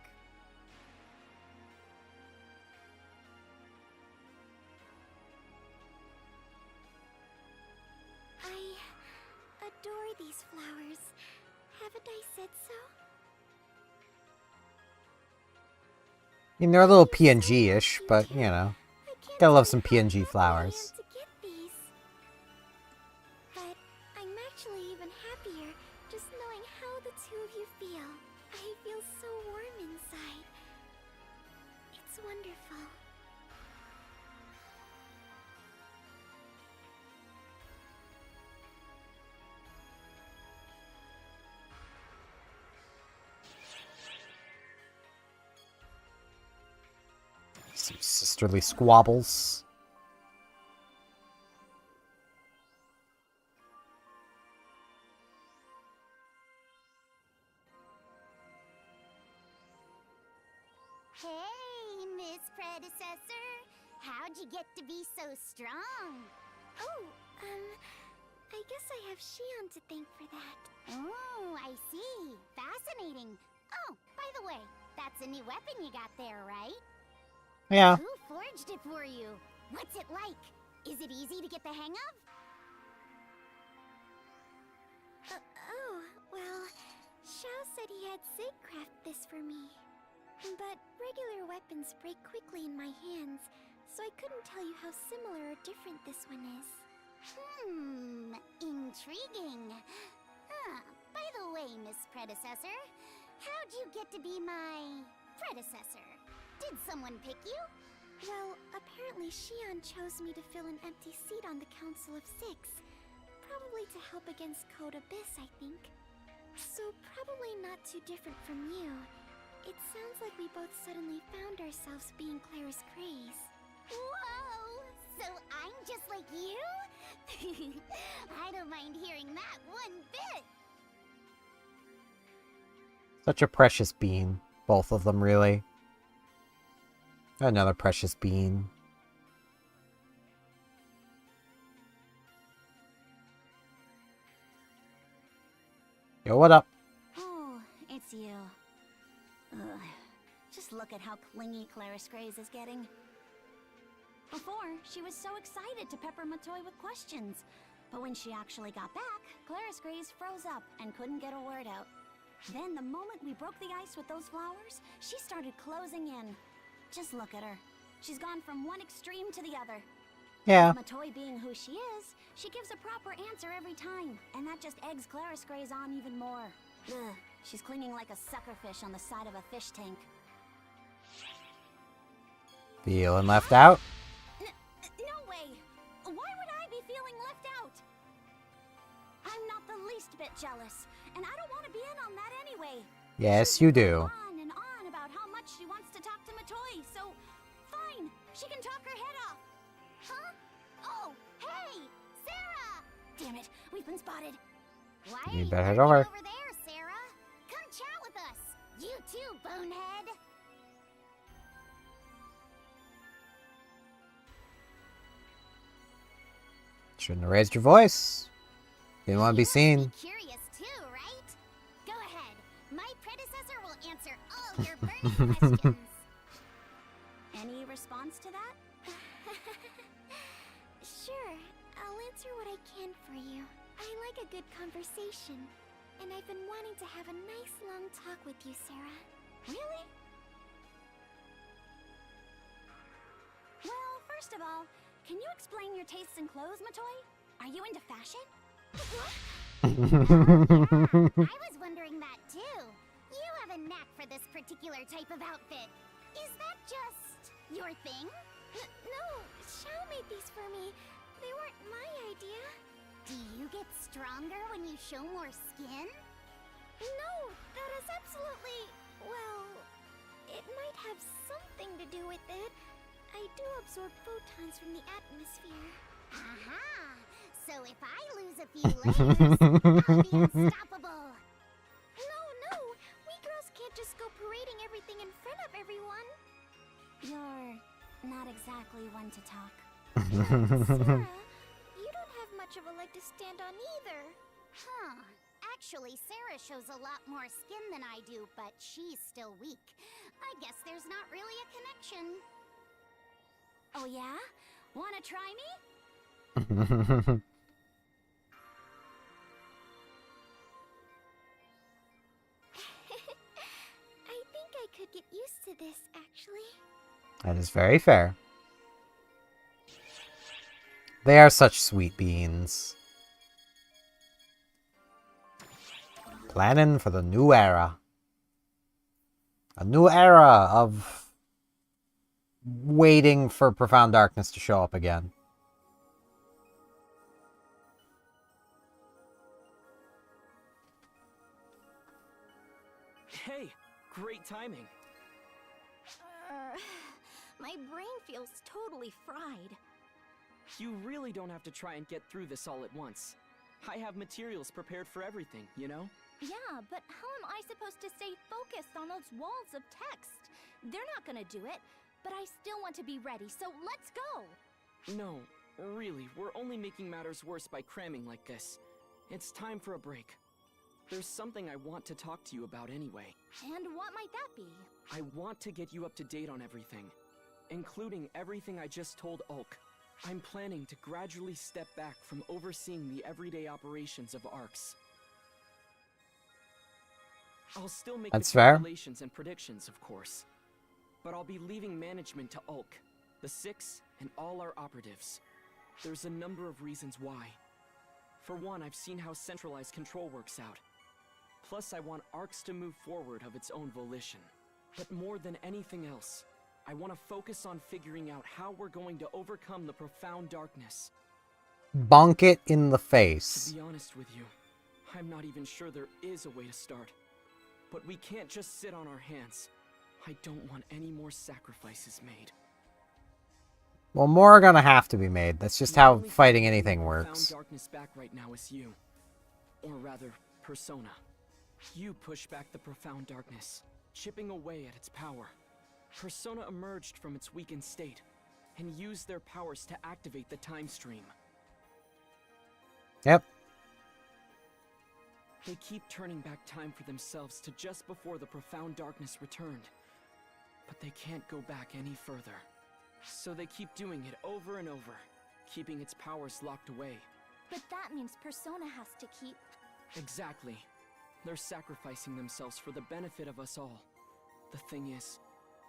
I adore these flowers. Haven't I said so? I mean, they're a little PNG-ish, but, you know. Gotta love some PNG flowers. To get these. But I'm actually even happier just knowing how the two of you feel. I feel so warm inside. It's wonderful. Some sisterly squabbles. Hey, Miss Predecessor. How'd you get to be so strong? Oh, I guess I have Shion to thank for that. Oh, I see. Fascinating. Oh, by the way, that's a new weapon you got there, right? Yeah. Who forged it for you? What's it like? Is it easy to get the hang of? Oh, well, Xiao said he had Sig craft this for me. But regular weapons break quickly in my hands, so I couldn't tell you how similar or different this one is. Intriguing. By the way, Miss Predecessor, how'd you get to be my predecessor? Did someone pick you? Well, apparently Shion chose me to fill an empty seat on the Council of Six. Probably to help against Code Abyss, I think. So probably not too different from you. It sounds like we both suddenly found ourselves being Clara's Craze. Whoa! So I'm just like you? I don't mind hearing that one bit. Such a precious bean. Both of them, really. Another precious bean. Yo, what up? Oh, it's you. Ugh. Just look at how clingy Claris Grays is getting. Before, she was so excited to pepper Matoi with questions. But when she actually got back, Claris Grays froze up and couldn't get a word out. Then the moment we broke the ice with those flowers, she started closing in. Just look at her. She's gone from one extreme to the other. Yeah. Matoi being who she is, she gives a proper answer every time, and that just eggs Claris Grey's on even more. Ugh, she's clinging like a suckerfish on the side of a fish tank. Feeling left out? No way! Why would I be feeling left out? I'm not the least bit jealous, and I don't want to be in on that anyway. Yes, you do. On and on about how much she wants to talk to Matoi, so fine, she can talk her head off. Huh? Oh, hey, Sarah! Damn it, we've been spotted. Why You are better head you over. over there, Sarah? Come chat with us. You too, bonehead. Shouldn't have raised your voice. Didn't want to be seen. Curious too, right? Go ahead. My predecessor will answer all your burning questions. Any response to that? Sure, I'll answer what I can for you. I like a good conversation, and I've been wanting to have a nice long talk with you, Sarah. Really? Well, first of all, can you explain your tastes in clothes, Matoi? Are you into fashion? I was wondering that too. You have a knack for this particular type of outfit. Is that just your thing? No, Xiao made these for me. They weren't my idea. Do you get stronger when you show more skin? No, that is absolutely... well... it might have something to do with it. I do absorb photons from the atmosphere. Aha! So if I lose a few layers, I'll be unstoppable. No, we girls can't just go parading everything in front of everyone. You're not exactly one to talk. Sarah, you don't have much of a leg to stand on either. Huh. Actually, Sarah shows a lot more skin than I do, but she's still weak. I guess there's not really a connection. Oh yeah? Wanna try me? I think I could get used to this, actually. That is very fair. They are such sweet beans. Planning for the new era. A new era of waiting for Profound Darkness to show up again. Hey, great timing. My brain feels totally fried. You really don't have to try and get through this all at once. I have materials prepared for everything, you know? Yeah, but how am I supposed to stay focused on those walls of text? They're not gonna do it, but I still want to be ready, so let's go! No, really, we're only making matters worse by cramming like this. It's time for a break. There's something I want to talk to you about anyway. And what might that be? I want to get you up to date on everything, including everything I just told Ulk. I'm planning to gradually step back from overseeing the everyday operations of ARCS. I'll still make That's the fair. calculations and predictions, of course. But I'll be leaving management to Ulk, the Six, and all our operatives. There's a number of reasons why. For one, I've seen how centralized control works out. Plus, I want ARCS to move forward of its own volition. But more than anything else, I want to focus on figuring out how we're going to overcome the profound darkness. Bonk it in the face. To be honest with you, I'm not even sure there is a way to start. But we can't just sit on our hands. I don't want any more sacrifices made. Well, more are gonna have to be made. That's just how fighting anything Profound works. darkness back right now is you. Or rather, Persona. You push back the profound darkness, chipping away at its power. Persona emerged from its weakened state, and used their powers to activate the time stream. Yep. They keep turning back time for themselves to just before the profound darkness returned. But they can't go back any further. So they keep doing it over and over, keeping its powers locked away. But that means Persona has to keep... Exactly. They're sacrificing themselves for the benefit of us all. The thing is,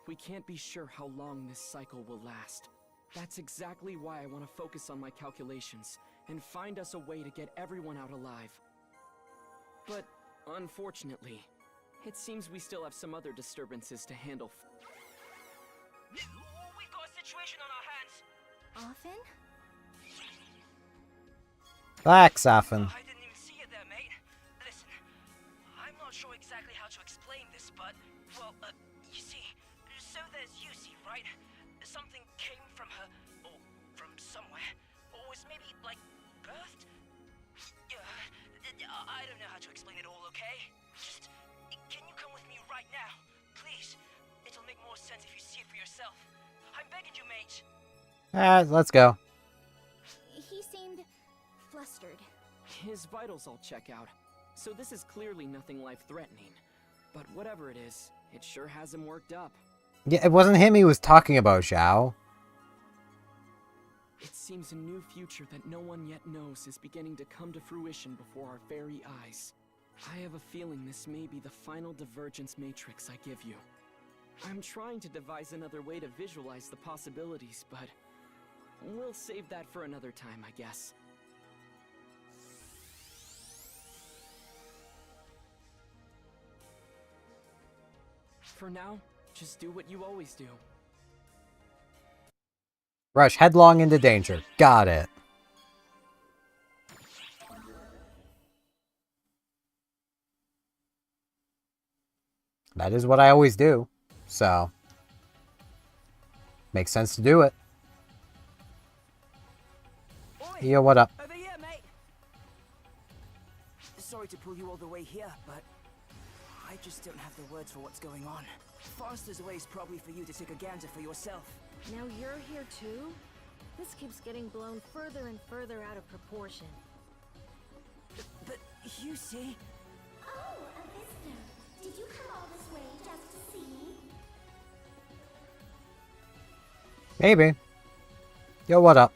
we can't be sure how long this cycle will last. That's exactly why I want to focus on my calculations and find us a way to get everyone out alive. But unfortunately, it seems we still have some other disturbances to handle. We've got a situation on our hands. Often? Relax, Afin. I didn't even see you there, mate. Listen, I'm not sure exactly how to explain this, but, well, you see, so there's Yusi, right? Something came from her, or from somewhere, or was maybe, like, birthed? I don't know how to explain it all, okay? Just, can you come with me right now? Please. It'll make more sense if you see it for yourself. I'm begging you, mate. Let's go. He seemed flustered. His vitals all check out, so this is clearly nothing life-threatening. But whatever it is, it sure has him worked up. Yeah, it wasn't him he was talking about, Zhao. It seems a new future that no one yet knows is beginning to come to fruition before our very eyes. I have a feeling this may be the final divergence matrix I give you. I'm trying to devise another way to visualize the possibilities, but we'll save that for another time, I guess. For now, just do what you always do. Rush headlong into danger. Got it. That is what I always do. So, makes sense to do it. Yo, what up? Over here, mate. Sorry to pull you all the way here, but I just don't have the words for what's going on. Fastest way is probably for you to take a gander for yourself. Now you're here too? This keeps getting blown further and further out of proportion. But you see... Oh, a visitor. Did you come all this way just to see me? Maybe. Yo, what up?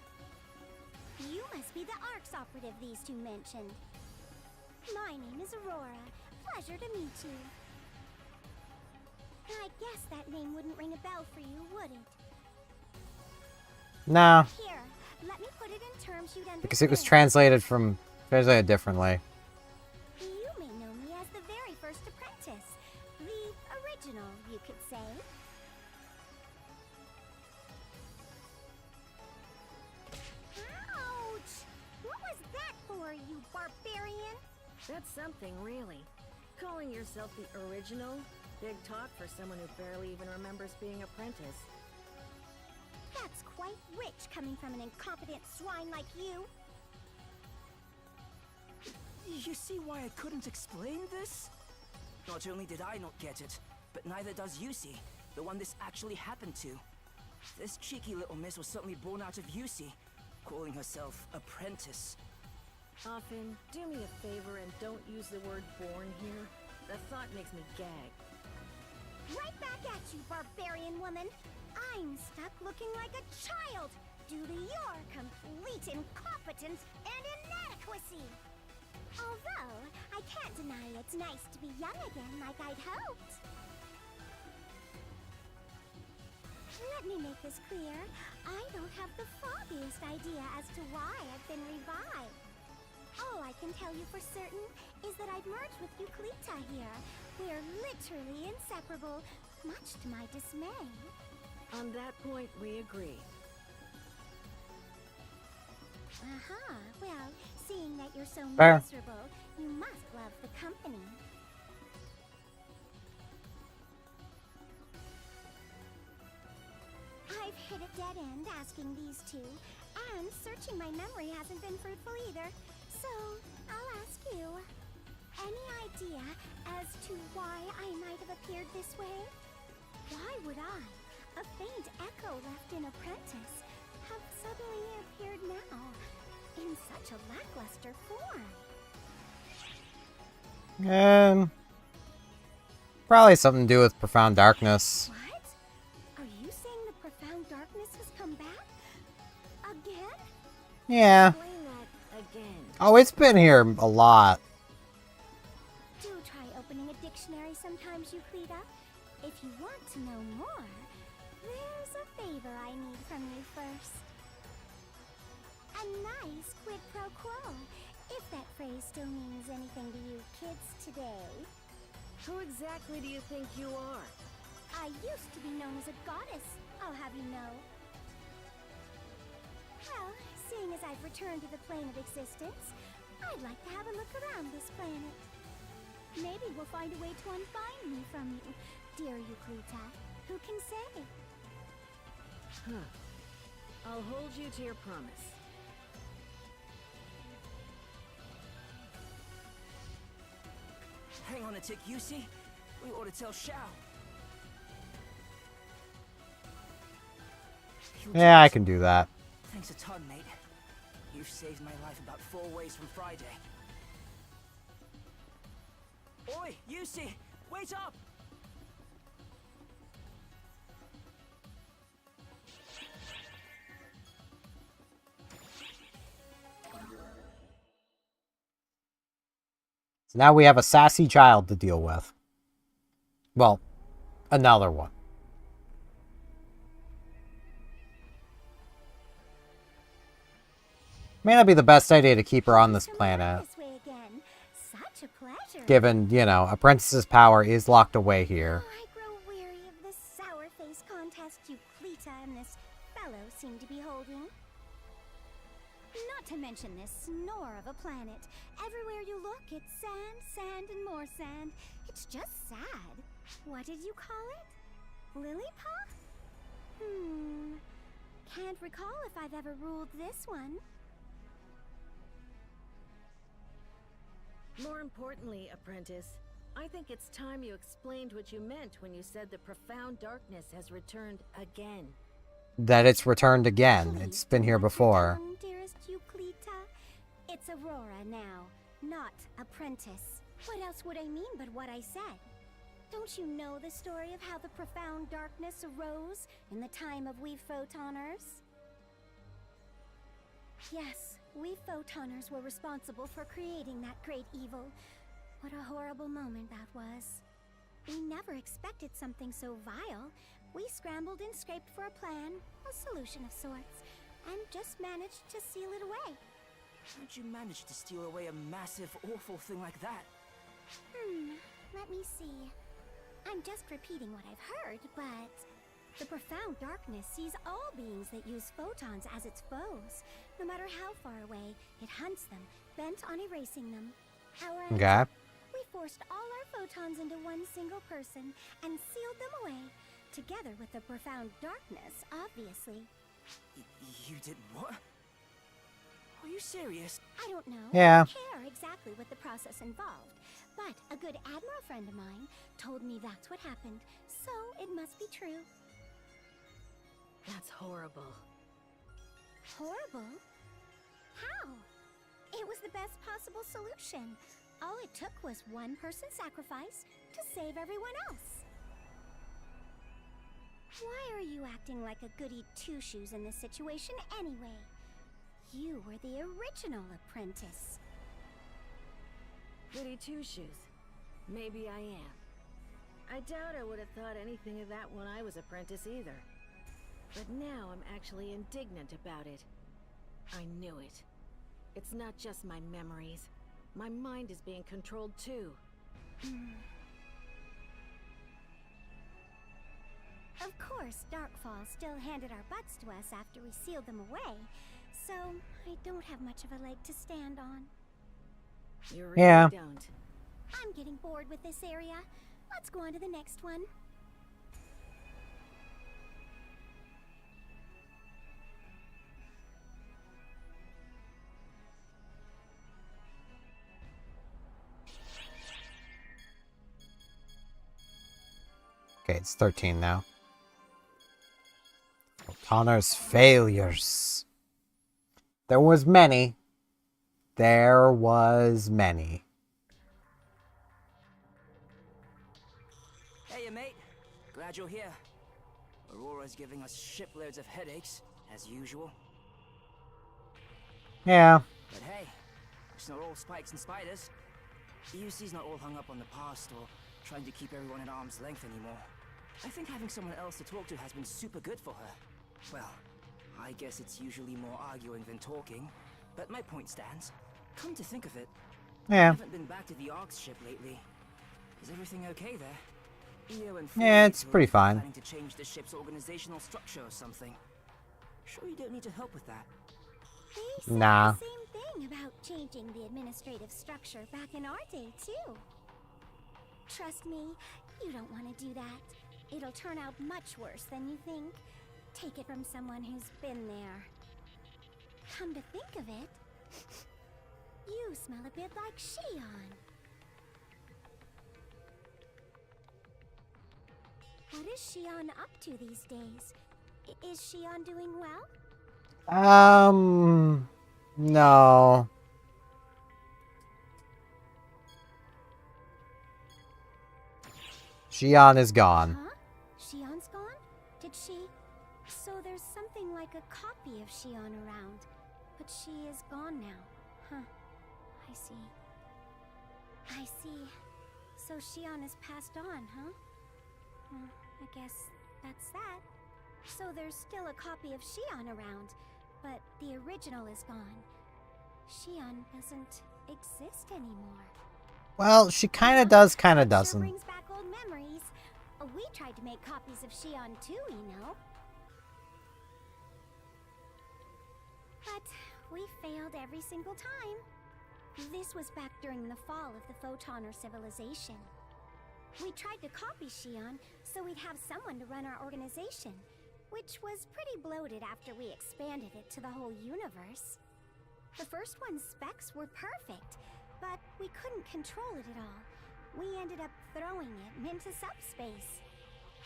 You must be the Arcs operative these two mentioned. My name is Aurora. Pleasure to meet you. I guess that name wouldn't ring a bell for you, would it? Nah, Here, let me put it in terms you'd understand. because it was translated differently. You may know me as the very first apprentice. The original, you could say. Ouch! What was that for, you barbarian? That's something, really. Calling yourself the original? Big talk for someone who barely even remembers being apprentice. That's quite rich coming from an incompetent swine like you. You see why I couldn't explain this? Not only did I not get it, but neither does Yusi, the one this actually happened to. This cheeky little miss was certainly born out of Yusi, calling herself apprentice. Often, do me a favor and don't use the word born here. The thought makes me gag. Right back at you, barbarian woman. I'm stuck looking like a child due to your complete incompetence and inadequacy. Although, I can't deny it's nice to be young again like I'd hoped. Let me make this clear. I don't have the foggiest idea as to why I've been revived. All I can tell you for certain is that I've merged with Euclita here. We're literally inseparable, much to my dismay. On that point, we agree. Well, seeing that you're so Fair. miserable, you must love the company. I've hit a dead end asking these two, and searching my memory hasn't been fruitful either. So, I'll ask you, any idea as to why I might have appeared this way? Why would I, a faint echo left in Apprentice, have suddenly appeared now, in such a lackluster form? Probably something to do with Profound Darkness. What? Are you saying the Profound Darkness has come back? Again? Yeah. Explain that again. Oh, it's been here a lot. Do try opening a dictionary sometimes, Euclida. If you want to know more, there's a favor I need from you first. A nice quid pro quo, if that phrase still means anything to you kids today. Who exactly do you think you are? I used to be known as a goddess, I'll have you know. Well, seeing as I've returned to the plane of existence, I'd like to have a look around this planet. Maybe we'll find a way to unbind me from you, dear Euclita. Who can say? Huh. I'll hold you to your promise. Hang on a tick, Yusi. We ought to tell Shao. Yeah, I can do that. Thanks a ton, mate. You've saved my life about 4 ways from Friday. Oi, Yusi! Wait up! So now we have a sassy child to deal with. Well, another one. May not be the best idea to keep her on this planet. Such a pleasure. Given, you know, Apprentice's power is locked away here. Oh, I grow weary of this sour-faced contest Euclita and this fellow seem to be holding. Not to mention this snore of a planet. Everywhere you look, it's sand, sand, and more sand. It's just sad. What did you call it? Lilypaw? Can't recall if I've ever ruled this one. More importantly, Apprentice, I think it's time you explained what you meant when you said the profound darkness has returned again. That it's returned again. It's been here before. Dearest Euclita, it's Aurora now, not Apprentice. What else would I mean but what I said? Don't you know the story of how the profound darkness arose in the time of we Photoners? Yes. We Photoners were responsible for creating that great evil. What a horrible moment that was. We never expected something so vile. We scrambled and scraped for a plan, a solution of sorts, and just managed to seal it away. How'd you manage to steal away a massive, awful thing like that? Let me see. I'm just repeating what I've heard, but the profound darkness sees all beings that use photons as its foes. No matter how far away, it hunts them, bent on erasing them. Okay. We forced all our photons into one single person and sealed them away, together with the profound darkness, obviously. You did what? Are you serious? I don't know. Yeah. I don't care exactly what the process involved, but a good admiral friend of mine told me that's what happened, so it must be true. That's horrible. Horrible? How? It was the best possible solution. All it took was one person's sacrifice to save everyone else. Why are you acting like a goody two-shoes in this situation anyway? You were the original Apprentice. Goody two-shoes. Maybe I am. I doubt I would have thought anything of that when I was Apprentice either. But now I'm actually indignant about it. I knew it. It's not just my memories. My mind is being controlled too. Of course, Darkfall still handed our butts to us after we sealed them away, so I don't have much of a leg to stand on. You really don't. I'm getting bored with this area. Let's go on to the next one. Okay, it's 13 now. Connor's failures. There was many. There was many. Hey, mate. Glad you're here. Aurora's giving us shiploads of headaches, as usual. Yeah. But hey, it's not all spikes and spiders. UC's not all hung up on the past or trying to keep everyone at arm's length anymore. I think having someone else to talk to has been super good for her. Well, I I guess it's usually more arguing than talking, but my point stands. Come to think of it, I Yeah. haven't been back to the Ark's ship lately. Is everything okay there? Io and Yeah, Floyd it's were pretty fine. planning to change the ship's organizational structure or something. Sure you don't need to help with that? They said Nah. the same thing about changing the administrative structure back in our day, too. Trust me, you don't want to do that. It'll turn out much worse than you think. Take it from someone who's been there. Come to think of it, you smell a bit like Shion. What is Shion up to these days? Is Shion doing well? No. Shion is gone. Huh? Shion's gone? Did she... So there's something like a copy of Shion around, but she is gone now. Huh. I see. I see. So Shion has passed on, huh? I guess that's that. So there's still a copy of Shion around, but the original is gone. Shion doesn't exist anymore. Well, she kind of does, kind of Sure doesn't. brings back old memories. We tried to make copies of Shion too, you know. But we failed every single time. This was back during the fall of the Photoner civilization. We tried to copy Shion so we'd have someone to run our organization, which was pretty bloated after we expanded it to the whole universe. The first one's specs were perfect, but we couldn't control it at all. We ended up throwing it into subspace.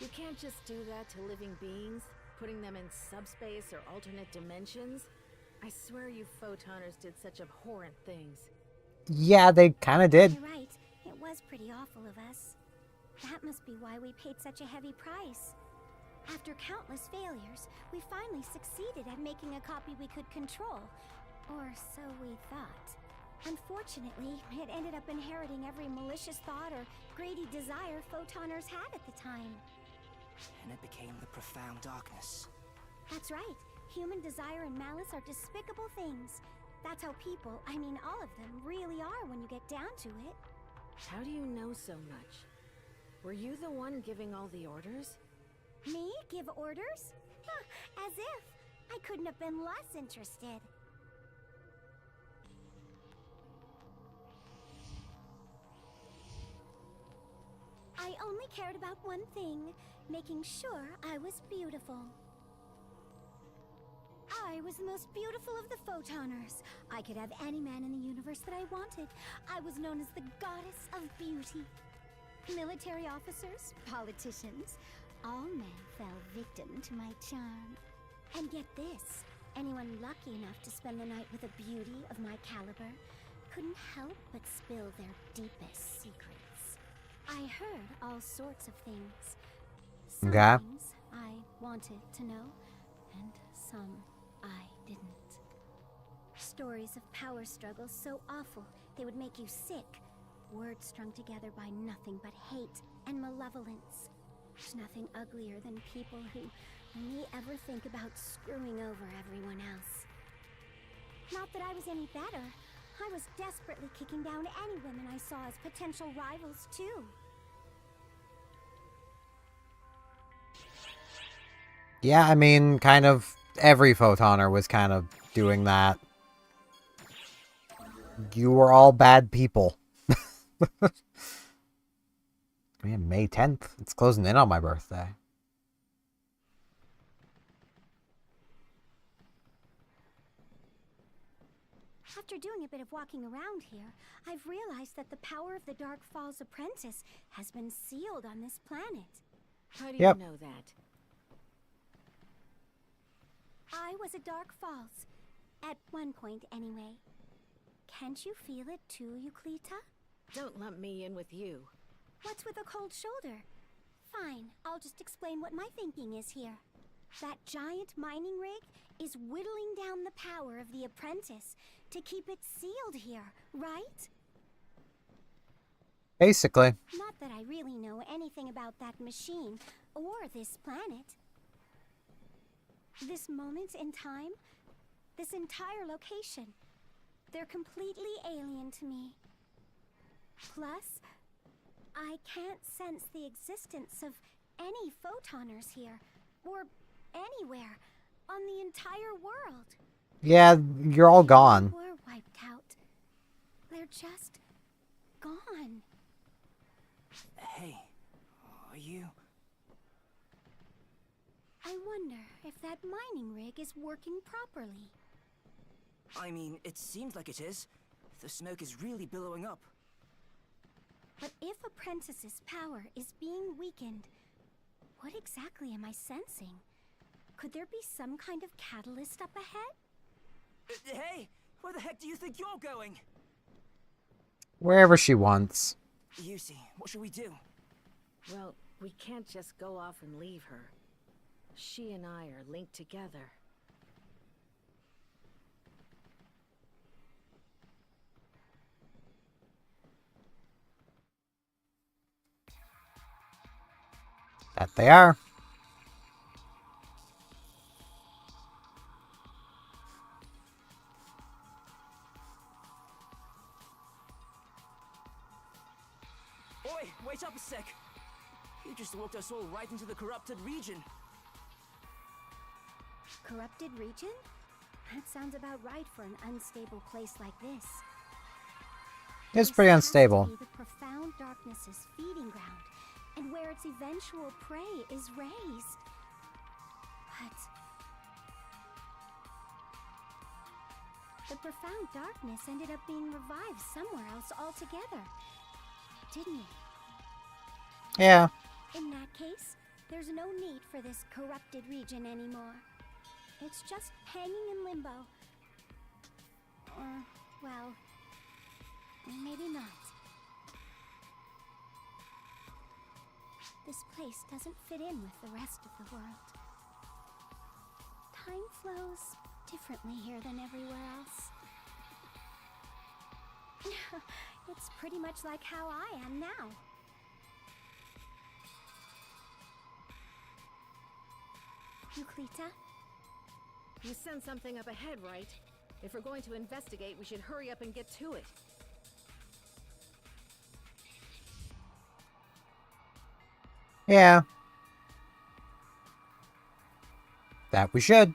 You can't just do that to living beings, putting them in subspace or alternate dimensions. I swear you Photoners did such abhorrent things. Yeah, they kind of did. You're right. It was pretty awful of us. That must be why we paid such a heavy price. After countless failures, we finally succeeded at making a copy we could control. Or so we thought. Unfortunately, it ended up inheriting every malicious thought or greedy desire Photoners had at the time. And it became the profound darkness. That's right. Human desire and malice are despicable things. That's how people, I mean all of them, really are when you get down to it. How do you know so much? Were you the one giving all the orders? Me? Give orders? Huh, as if. I couldn't have been less interested. I only cared about one thing, making sure I was beautiful. I was the most beautiful of the Photoners. I could have any man in the universe that I wanted. I was known as the goddess of beauty. Military officers, politicians, all men fell victim to my charm. And get this, anyone lucky enough to spend the night with a beauty of my caliber couldn't help but spill their deepest secrets. I heard all sorts of things. Some Okay. things I wanted to know, and some I didn't. Stories of power struggles so awful they would make you sick. Words strung together by nothing but hate and malevolence. There's nothing uglier than people who only ever think about screwing over everyone else. Not that I was any better. I was desperately kicking down any women I saw as potential rivals, too. Yeah, I mean, kind of every Photoner was kind of doing that. You were all bad people. Man, May 10th. It's closing in on my birthday. After doing a bit of walking around here, I've realized that the power of the Dark Falls Apprentice has been sealed on this planet. How do Yep. you know that? I was a Dark Falls. At one point, anyway. Can't you feel it too, Euclita? Don't lump me in with you. What's with a cold shoulder? Fine, I'll just explain what my thinking is here. That giant mining rig is whittling down the power of the apprentice to keep it sealed here, right? Basically. Not that I really know anything about that machine or this planet. This moment in time, this entire location, they're completely alien to me. Plus, I can't sense the existence of any photoners here, or anywhere, on the entire world. Yeah, you're all gone. We're wiped out. They're just gone. Hey, are you... I wonder if that mining rig is working properly. I mean, it seems like it is. The smoke is really billowing up. But if Apprentice's power is being weakened, what exactly am I sensing? Could there be some kind of catalyst up ahead? Hey, where the heck do you think you're going? Wherever she wants. Yusi, what should we do? Well, we can't just go off and leave her. She and I are linked together. That they are. Oi, wait up a sec. You just walked us all right into the corrupted region. Corrupted region? That sounds about right for an unstable place like this. It's pretty unstable. The profound darkness's feeding ground, and where its eventual prey is raised. But the profound darkness ended up being revived somewhere else altogether, didn't it? Yeah. In that case, there's no need for this corrupted region anymore. It's just hanging in limbo. Or, well, maybe not. This place doesn't fit in with the rest of the world. Time flows differently here than everywhere else. It's pretty much like how I am now. Euclita? You sent something up ahead, right? If we're going to investigate, we should hurry up and get to it. Yeah. That we should. It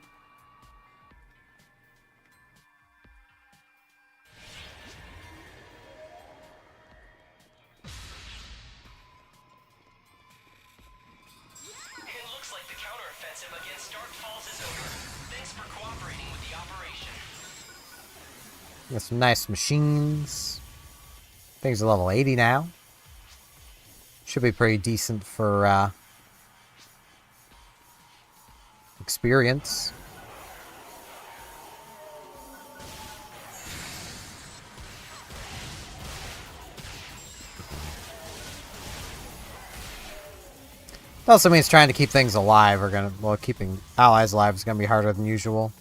looks like the counteroffensive against Dark Falls is over. Thanks for cooperating with the operation. Got some nice machines. Things are level 80 now. Should be pretty decent for experience. It also means trying to keep things alive are gonna, well, keeping allies alive is gonna be harder than usual.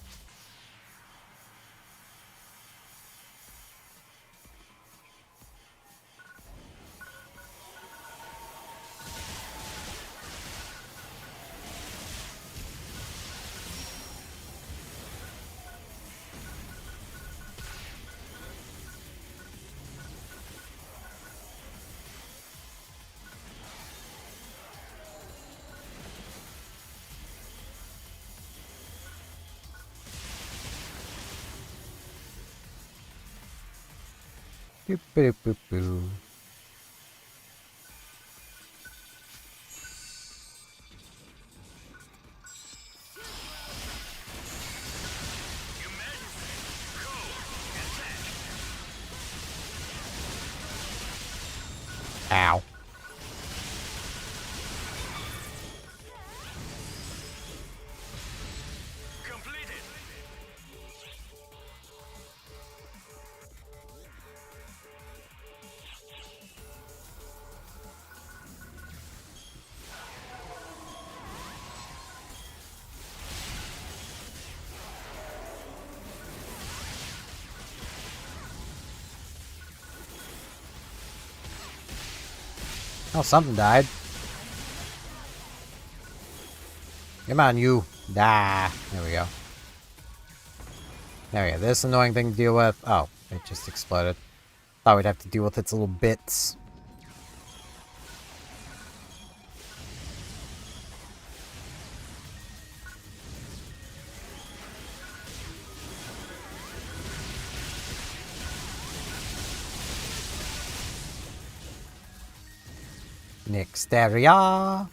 Boop, boop, boop, boop. Ow. Oh, something died. Come on, you. Ah, there we go. There we go. This annoying thing to deal with. Oh, it just exploded. Thought we'd have to deal with its little bits. Nixteria.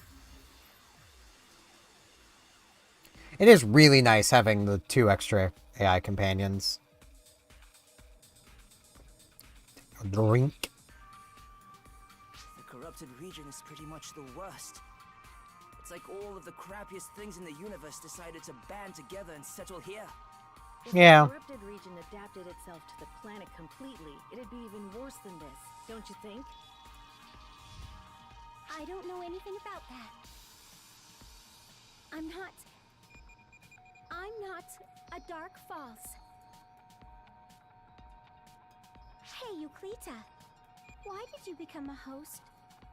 It is really nice having the 2 extra AI companions. A drink. The corrupted region is pretty much the worst. It's like all of the crappiest things in the universe decided to band together and settle here. If Yeah. the corrupted region adapted itself to the planet completely, it'd be even worse than this, don't you think? I don't know anything about that. I'm not a Dark False. Hey, Euclita. Why did you become a host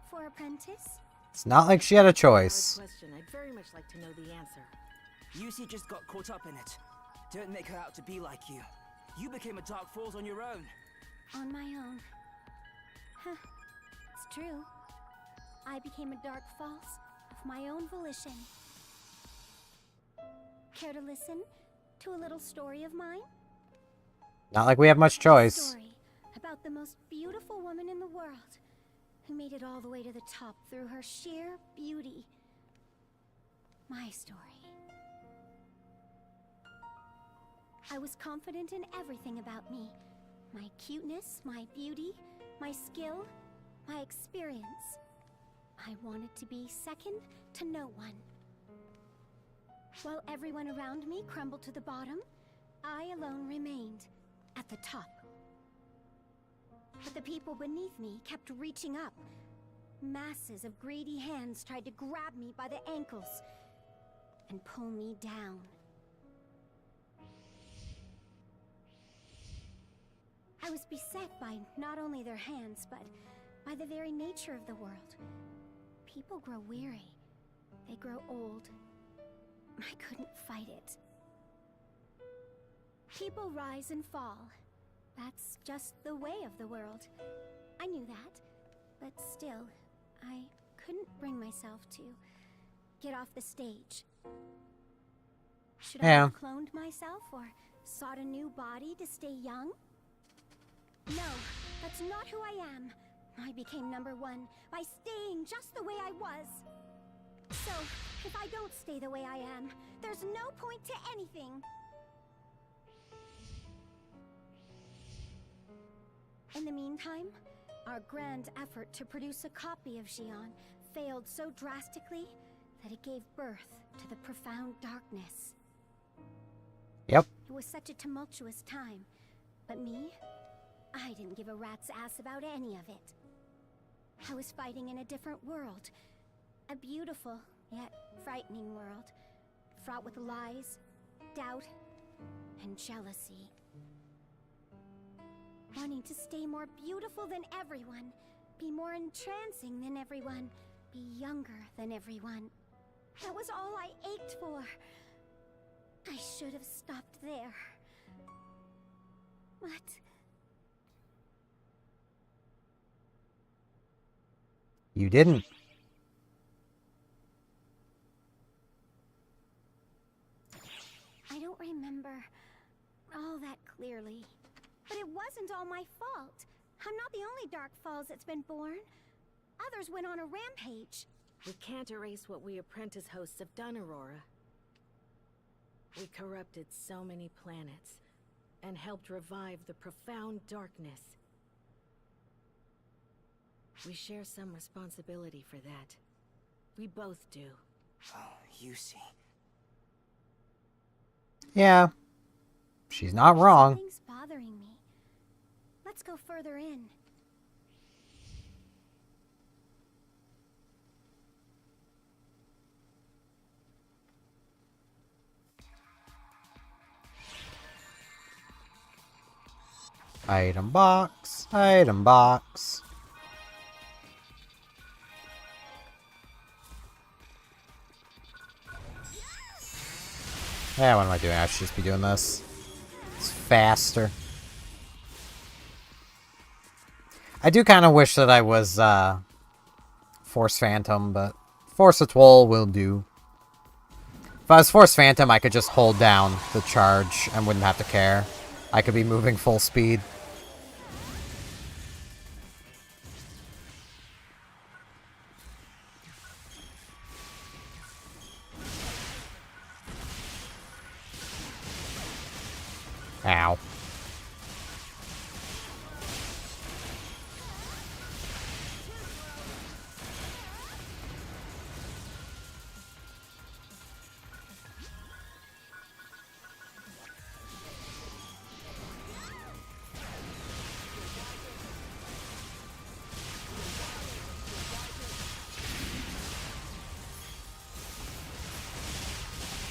for Apprentice? It's not like she had a choice. Question. I'd very much like to know the answer. Yusi just got caught up in it. Don't make her out to be like you. You became a Dark Falls on your own. On my own. Huh. It's true. I became a Dark False of my own volition. Care to listen to a little story of mine? Not like we have much choice. Story about the most beautiful woman in the world who made it all the way to the top through her sheer beauty. My story. I was confident in everything about me. My cuteness, my beauty, my skill, my experience. I wanted to be second to no one. While everyone around me crumbled to the bottom, I alone remained at the top. But the people beneath me kept reaching up. Masses of greedy hands tried to grab me by the ankles and pull me down. I was beset by not only their hands, but by the very nature of the world. People grow weary. They grow old. I couldn't fight it. People rise and fall. That's just the way of the world. I knew that, but still, I couldn't bring myself to get off the stage. Should I have cloned myself or sought a new body to stay young? No, that's not who I am. I became number one by staying just the way I was. So, if I don't stay the way I am, there's no point to anything. In the meantime, our grand effort to produce a copy of Xion failed so drastically that it gave birth to the profound darkness. Yep. It was such a tumultuous time, but me, I didn't give a rat's ass about any of it. I was fighting in a different world. A beautiful, yet frightening world. Fraught with lies, doubt, and jealousy. Wanting to stay more beautiful than everyone. Be more entrancing than everyone. Be younger than everyone. That was all I ached for. I should have stopped there. But... You didn't. I don't remember all that clearly. But it wasn't all my fault. I'm not the only Dark Falls that's been born. Others went on a rampage. We can't erase what we apprentice hosts have done, Aurora. We corrupted so many planets and helped revive the profound darkness. We share some responsibility for that. We both do. Oh, Yusi. Yeah. She's not wrong. Something's bothering me. Let's go further in. Item box. Item box. Yeah, what am I doing? I should just be doing this. It's faster. I do kind of wish that I was, Force Phantom, but Force Atoll will do. If I was Force Phantom, I could just hold down the charge and wouldn't have to care. I could be moving full speed. Ow.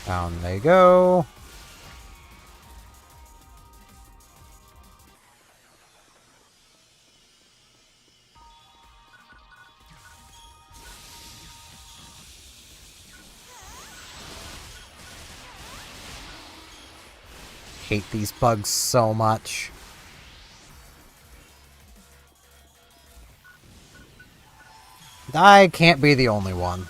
Down they go. Hate these bugs so much. I can't be the only one.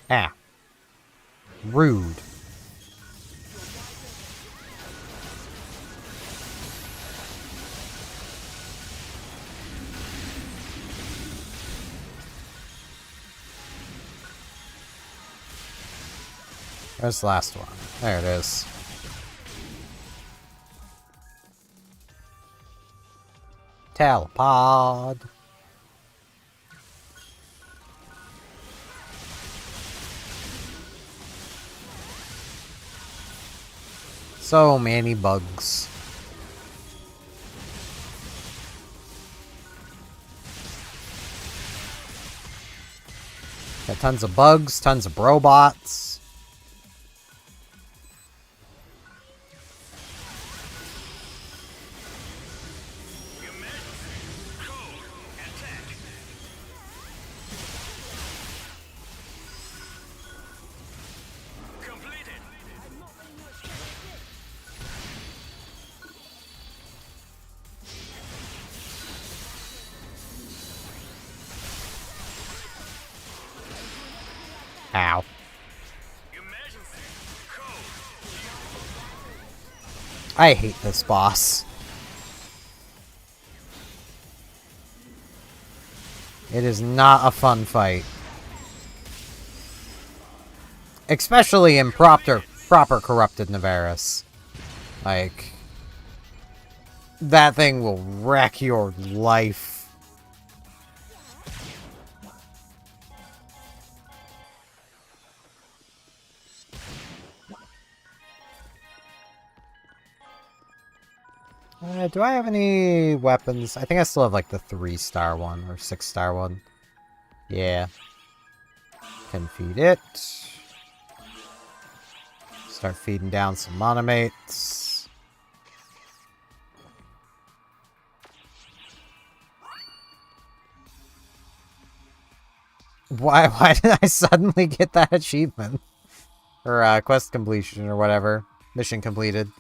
Ah. Rude. Where's the last one? There it is. Telepod. So many bugs. Got tons of bugs, tons of robots. Ow. I hate this boss. It is not a fun fight. Especially in proper corrupted Navarus. Like, that thing will wreck your life. Do I have any weapons? I think I still have like the 3-star one or 6-star one. Yeah. Can feed it. Start feeding down some monomates. Why did I suddenly get that achievement? Or quest completion or whatever. Mission completed.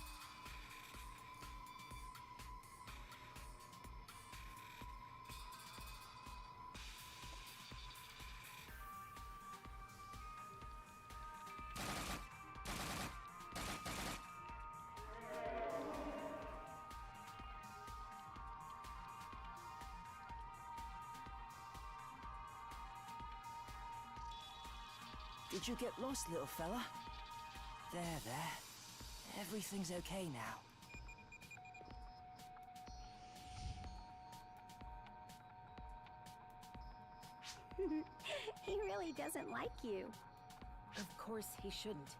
Did you get lost, little fella? There. Everything's okay now. He really doesn't like you. Of course he shouldn't.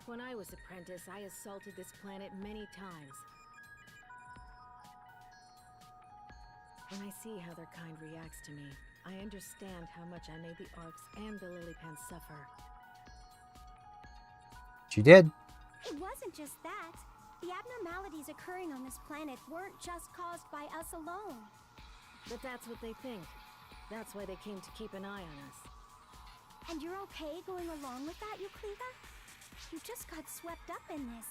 When I was apprentice, I assaulted this planet many times. When I see how their kind reacts to me, I understand how much I made the Arcs and the Lillipans suffer. She did. It wasn't just that. The abnormalities occurring on this planet weren't just caused by us alone. But that's what they think. That's why they came to keep an eye on us. And you're okay going along with that, Euclida? You just got swept up in this.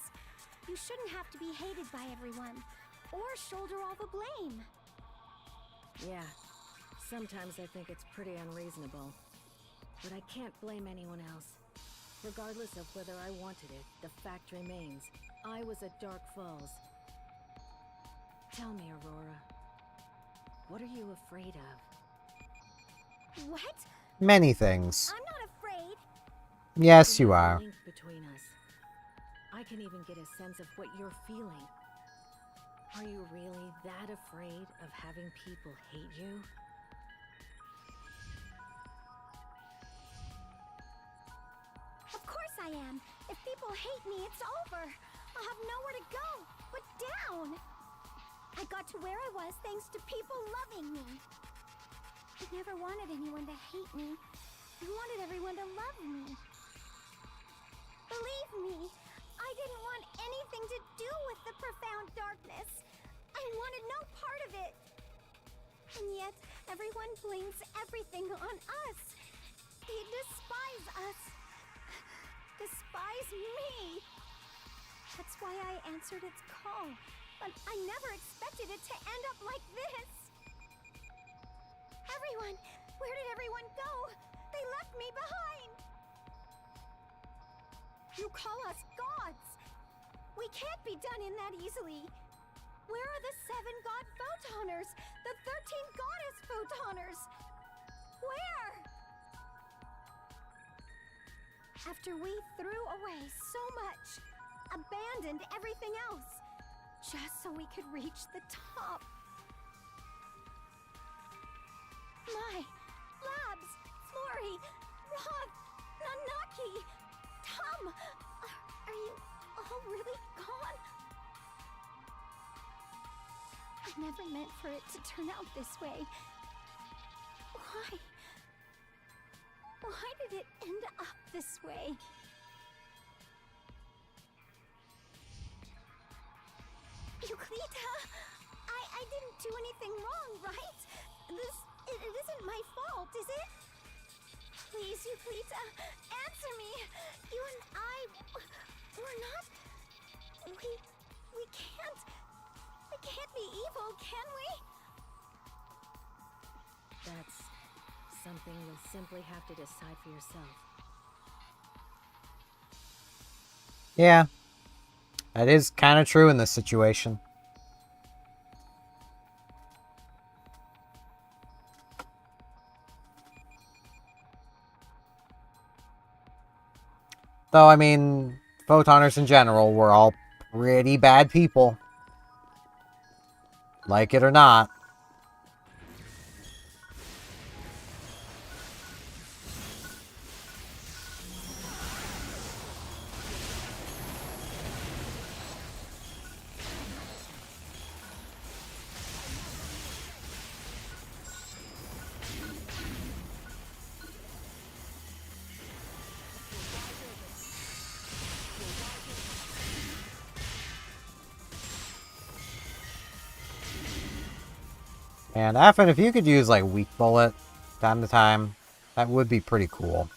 You shouldn't have to be hated by everyone, or shoulder all the blame. Yeah, sometimes I think it's pretty unreasonable. But I can't blame anyone else. Regardless of whether I wanted it, the fact remains, I was at Dark Falls. Tell me, Aurora, what are you afraid of? What? Many things. I'm not afraid. Yes, you are. Link between us. I can even get a sense of what you're feeling. Are you really that afraid of having people hate you? Of course I am. If people hate me, it's over. I'll have nowhere to go but down. I got to where I was thanks to people loving me. I never wanted anyone to hate me. I wanted everyone to love me. Believe me, I didn't want anything to do with the profound darkness. I wanted no part of it. And yet, everyone blames everything on us. They despise us. Despise me. That's why I answered its call. But I never expected it to end up like this. Everyone! Where did everyone go? They left me behind! You call us gods! We can't be done in that easily. Where are the 7 god photoners? The 13 goddess photoners? Where? After we threw away so much, abandoned everything else, just so we could reach the top. My, Labs, Flori, Roth, Nanaki, Tom, are you all really gone? I never meant for it to turn out this way. Why? Why did it end up this way? Euclida, I didn't do anything wrong, right? It isn't my fault, is it? Please, Euclida, answer me. You and I, we're not. We can't be evil, can we? That's something you'll simply have to decide for yourself. Yeah. That is kind of true in this situation. Though, I mean, Photoners in general were all pretty bad people. Like it or not. And Affin, if you could use like weak bullet time to time, that would be pretty cool.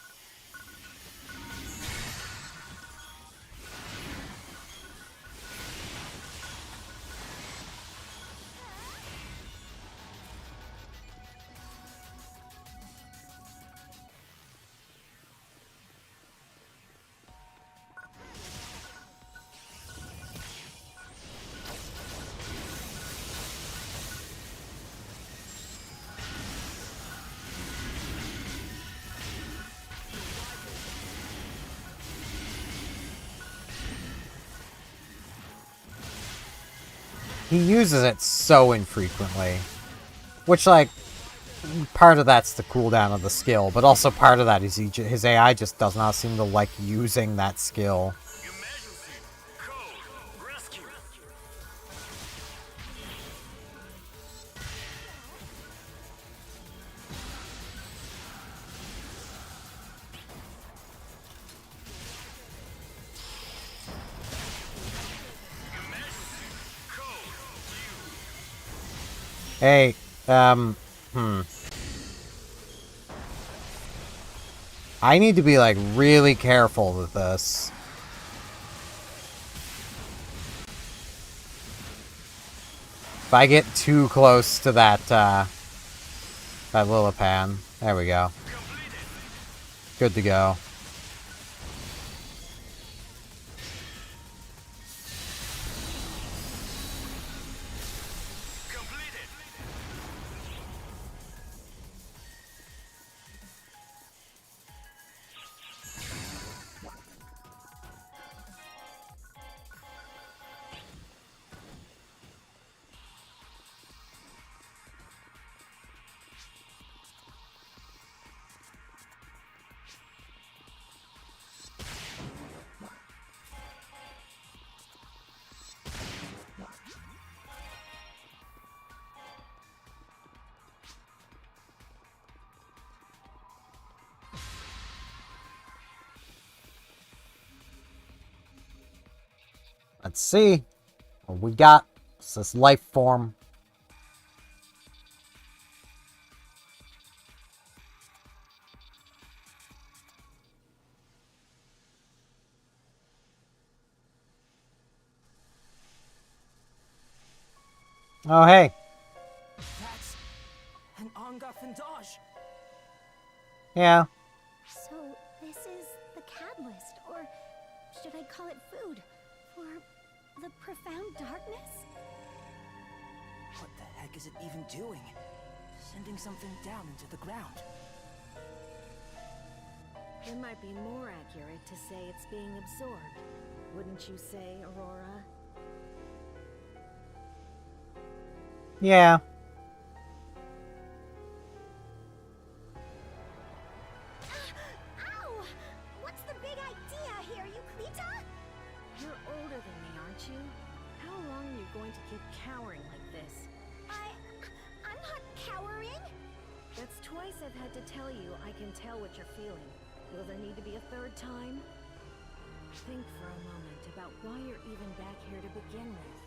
He uses it so infrequently. Which, like, part of that's the cooldown of the skill, but also part of that is his AI just does not seem to like using that skill. Hey, I need to be, like, really careful with this. If I get too close to that, that Lilipan. There we go. Good to go. Let's see what we got. It's this life form. Oh, hey. That's an Angafandage. Yeah. So, this is the catalyst, or should I call it food, for the profound darkness? What the heck is it even doing? Sending something down into the ground. It might be more accurate to say it's being absorbed. Wouldn't you say, Aurora? Yeah. Ow! What's the big idea here, Euclita? You're older than me, aren't you? How long are you going to keep cowering like this? I'm not cowering. That's twice I've had to tell you I can tell what you're feeling. Will there need to be a third time? Think for a moment about why you're even back here to begin with.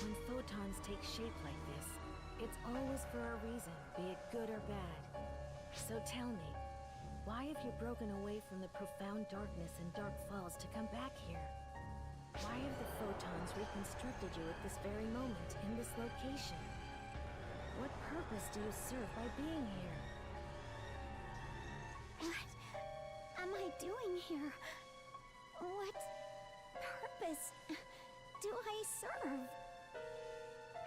When photons take shape like this, it's always for a reason, be it good or bad. So tell me, why have you broken away from the profound darkness and dark falls to come back here? Why have the photons reconstructed you at this very moment, in this location? What purpose do you serve by being here? What am I doing here? What purpose do I serve?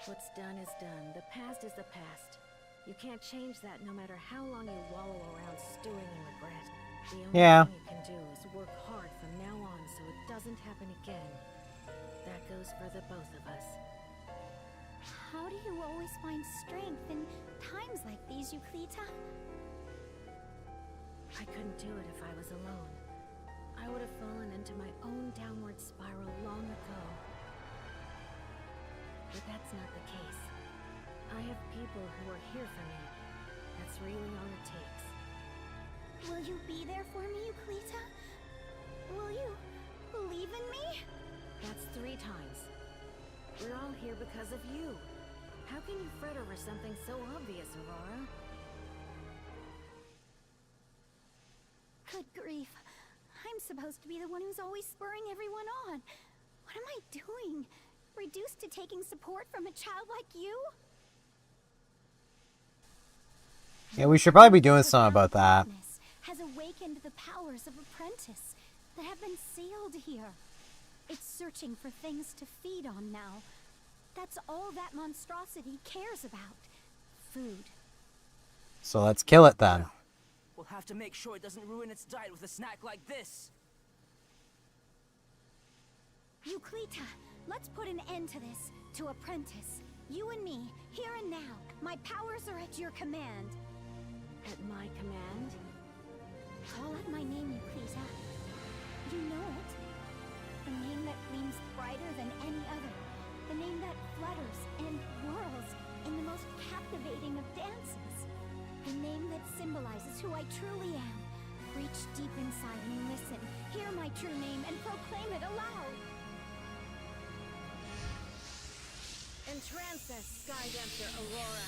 What's done is done. The past is the past. You can't change that no matter how long you wallow around stewing in regret. The only thing you can do is work hard from now on so it doesn't happen again. That goes for the both of us. How do you always find strength in times like these, Euclita? I couldn't do it if I was alone. I would have fallen into my own downward spiral long ago. But that's not the case. I have people who are here for me. That's really all it takes. Will you be there for me, Euclita? Will you believe in me? That's 3 times. We're all here because of you. How can you fret over something so obvious, Aurora? Good grief. I'm supposed to be the one who's always spurring everyone on. What am I doing? Reduced to taking support from a child like you? Yeah, we should probably be doing something about that. Has awakened the powers of Apprentice that have been sealed here. It's searching for things to feed on now. That's all that monstrosity cares about. Food. So let's kill it then. We'll have to make sure it doesn't ruin its diet with a snack like this. Euclita, let's put an end to this. To Apprentice. You and me, here and now. My powers are at your command. At my command? Call out my name, Euclita. You know it. The name that gleams brighter than any other. The name that flutters and whirls in the most captivating of dances. The name that symbolizes who I truly am. Reach deep inside and listen. Hear my true name and proclaim it aloud. And Transcend Sky Dancer Aurora.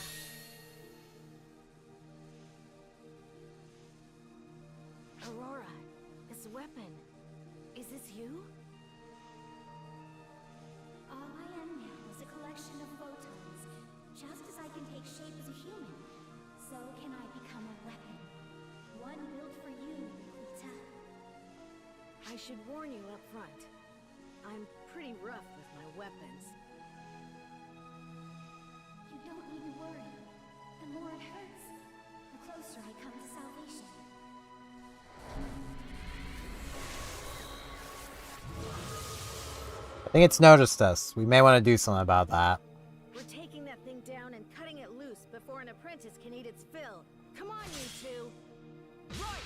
Aurora, this weapon. Is this you? All I am now is a collection of photons. Just as I can take shape as a human, so can I become a weapon. One built for you, Lita. I should warn you up front. I'm pretty rough with my weapons. You don't need to worry. The more it hurts, the closer I come to salvation. I think it's noticed us. We may want to do something about that. We're taking that thing down and cutting it loose before an apprentice can eat its fill. Come on, you two! Right!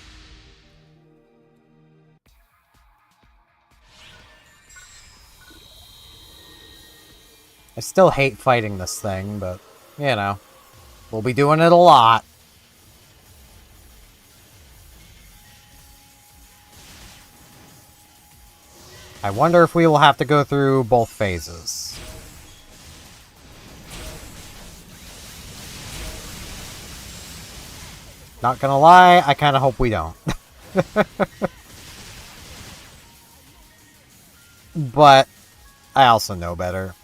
I still hate fighting this thing, but, you know, we'll be doing it a lot. I wonder if we will have to go through both phases. Not gonna lie, I kinda hope we don't. But I also know better.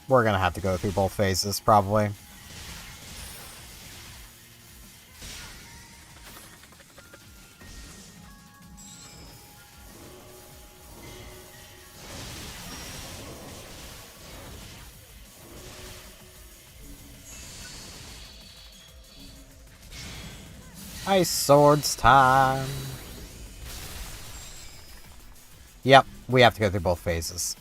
We're gonna have to go through both phases, probably. Ice Swords time! Yep, we have to go through both phases.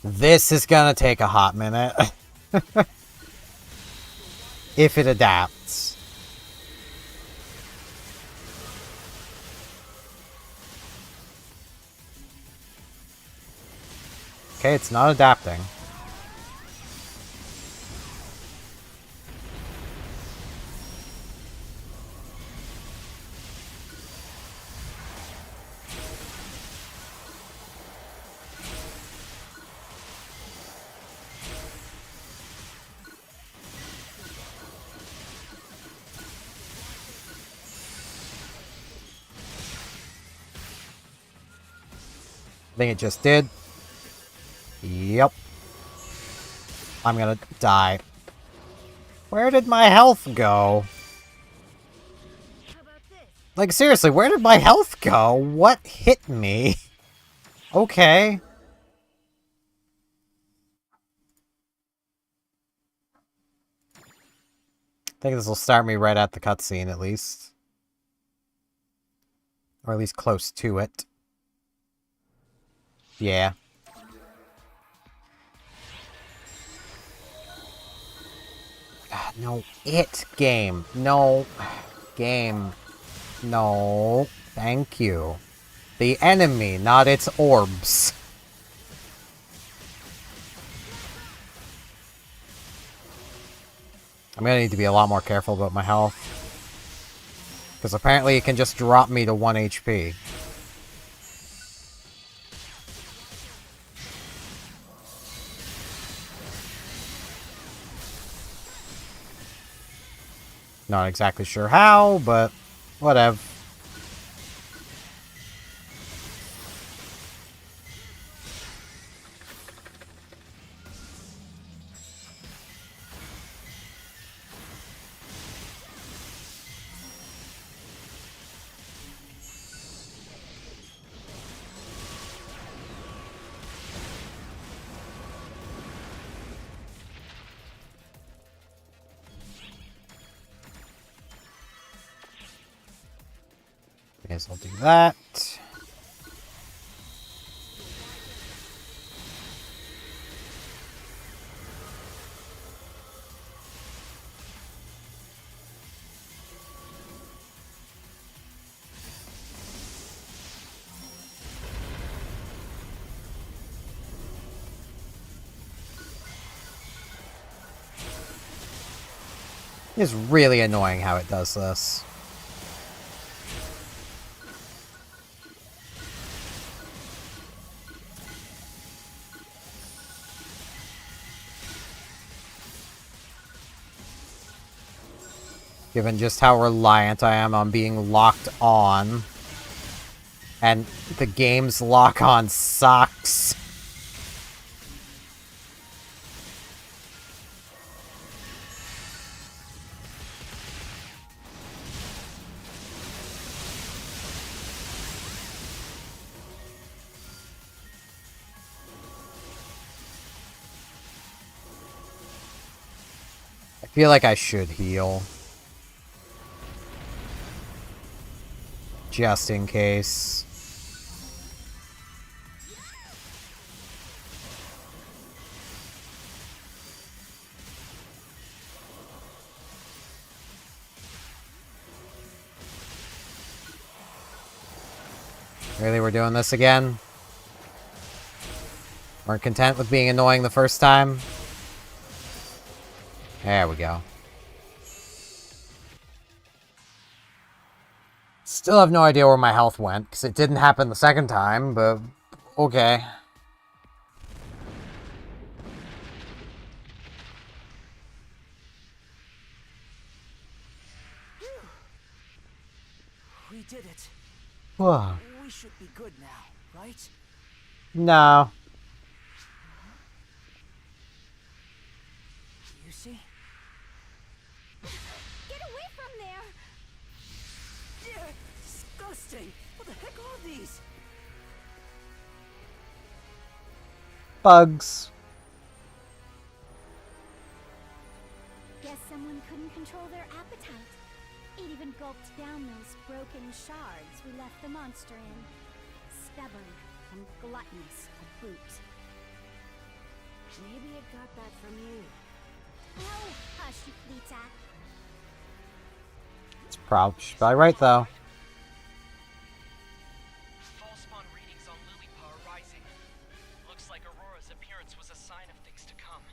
This is gonna take a hot minute. If it adapts. Okay, it's not adapting. I think it just did. Yep. I'm gonna die. Where did my health go? Like, seriously, where did my health go? What hit me? Okay. I think this will start me right at the cutscene, at least. Or at least close to it. Yeah. God, no. Game. No. Game. No. Thank you. The enemy, not its orbs. I'm gonna need to be a lot more careful about my health. Because apparently it can just drop me to 1 HP. Not exactly sure how, but whatever. Guess I'll do that. It's really annoying how it does this. given just how reliant I am on being locked on. And the game's lock-on sucks. I feel like I should heal. Just in case. Really, we're doing this again? Weren't content with being annoying the first time? There we go. Still have no idea where my health went, because it didn't happen the second time, but okay. We did it. Whoa. We should be good now, right? No. You see? Get away from there! Yeah, disgusting! What the heck are these? Bugs. Guess someone couldn't control their appetite. It even gulped down those broken shards we left the monster in. Stubborn and gluttonous to boot. Maybe it got that from you. Oh, hush, Lita. It's probably right, though. False-spawn readings on Lilipa are rising. Looks like Aurora's appearance was a sign of things to come.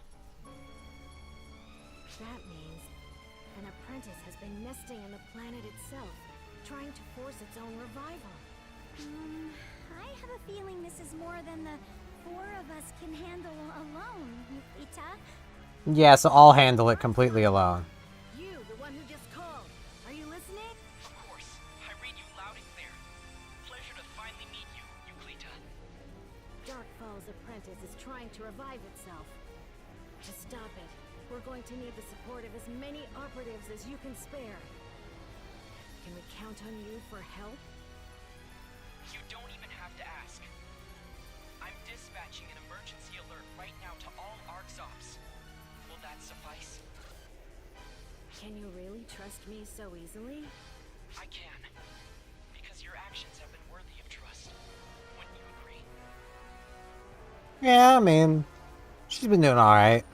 That means an apprentice has been nesting in the planet itself, trying to force its own revival. I have a feeling this is more than the four of us can handle alone, Lita. Yeah, so I'll handle it completely alone. You, the one who just called. Are you listening? Of course. I read you loud and clear. Pleasure to finally meet you, Euclita. Darkfall's apprentice is trying to revive itself. To stop it, we're going to need the support of as many operatives as you can spare. Can we count on you for help? You don't even have to ask. I'm dispatching an emergency alert right now to all ARC's ops. Will that suffice? Can you really trust me so easily? I can. Because your actions have been worthy of trust. Wouldn't you agree? Yeah, I mean, she's been doing alright.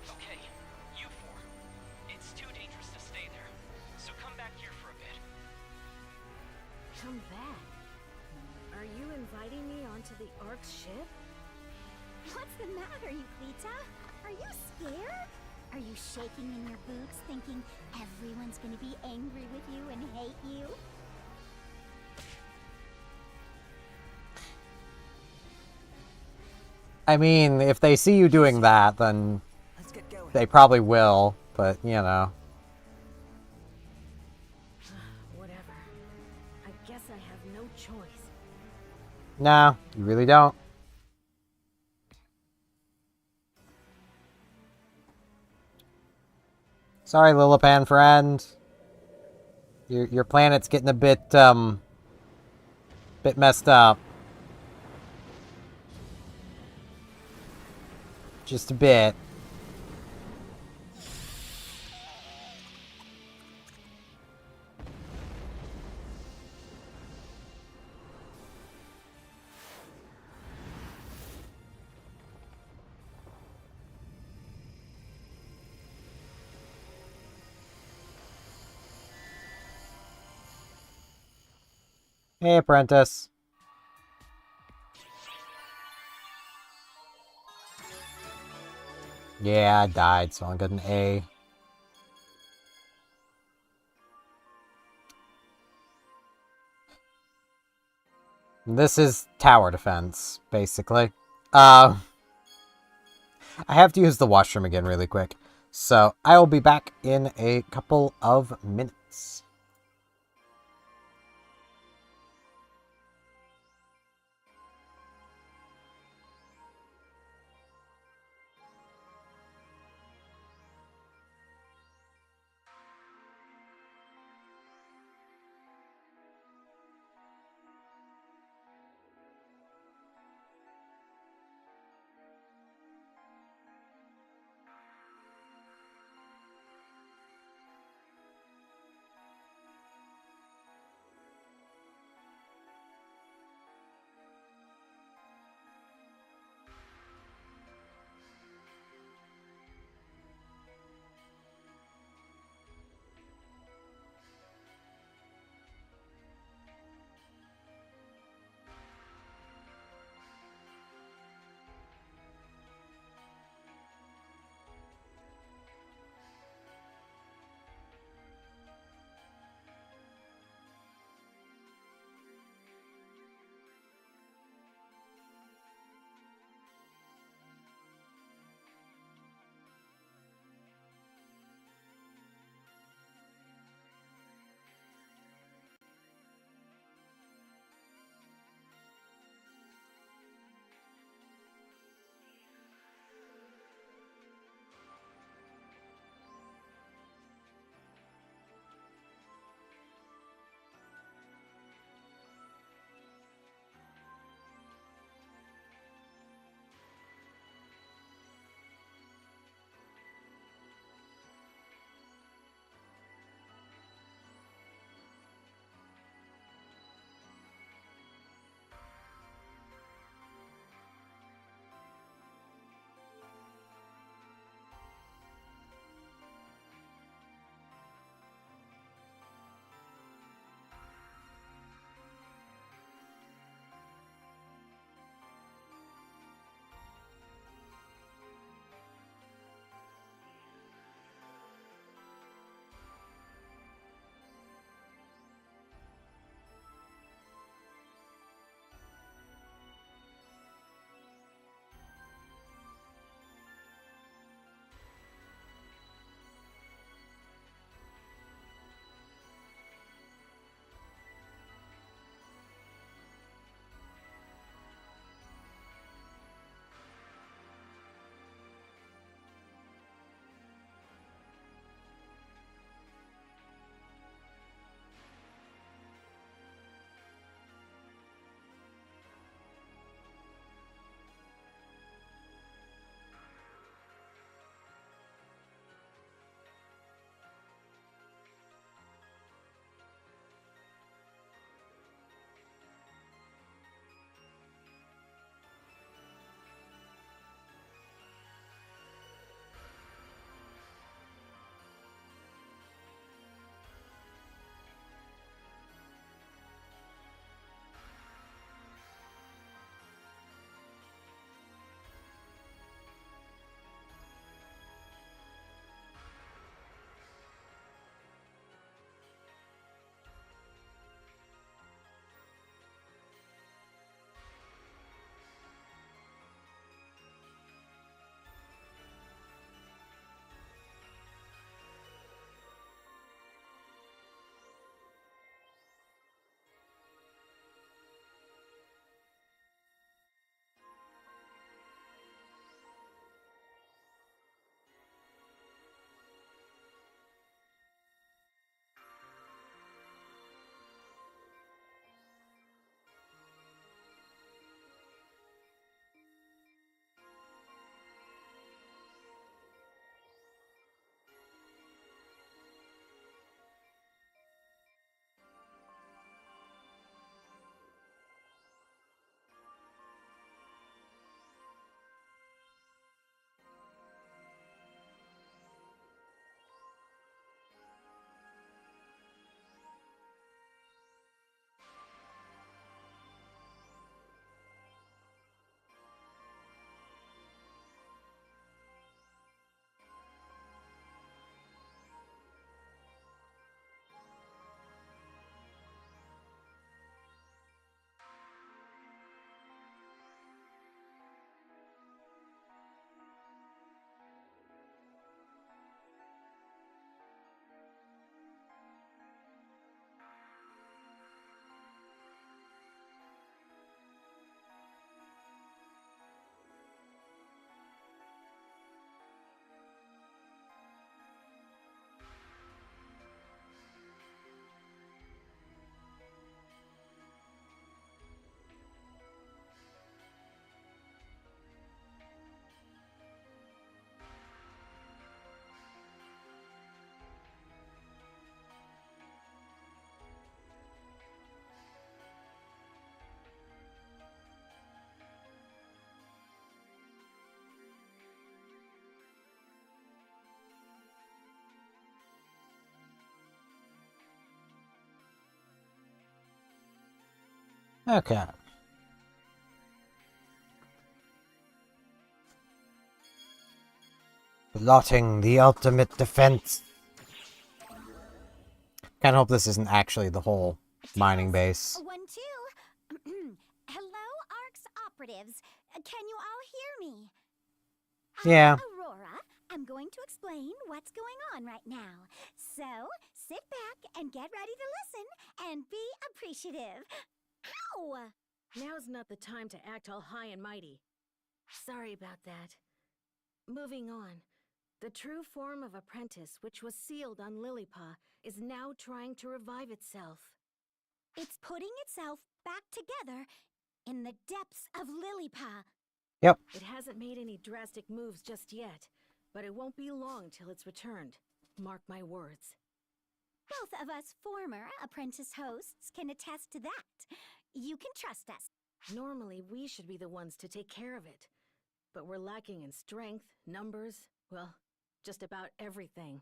Okay, you four. It's too dangerous to stay there. So come back here for a bit. Come back? Are you inviting me onto the Ark's ship? What's the matter, Euclita? Are you scared? Are you shaking in your boots, thinking everyone's gonna be angry with you and hate you? I mean, if they see you doing that, then they probably will, but, you know. Whatever. I guess I have no choice. No, you really don't. Sorry, Lilipan friend. Your planet's getting a bit messed up. Just a bit. Hey, apprentice. Yeah, I died, so I got an A. This is tower defense, basically. I have to use the washroom again really quick. So I will be back in a couple of minutes. Okay. Plotting the ultimate defense. Kinda hope this isn't actually the whole mining base. 1, 2. Hello, ARC's operatives. Can you all hear me? Yeah. Aurora, I'm going to explain what's going on right now. So, sit back and get ready to listen and be appreciative. Ow! Now's not the time to act all high and mighty. Sorry about that. Moving on. The true form of Apprentice, which was sealed on Lilypaw, is now trying to revive itself. It's putting itself back together in the depths of Lilypaw. Yep. It hasn't made any drastic moves just yet, but it won't be long till it's returned. Mark my words. Both of us former Apprentice hosts can attest to that. You can trust us. Normally, we should be the ones to take care of it. But we're lacking in strength, numbers, well, just about everything.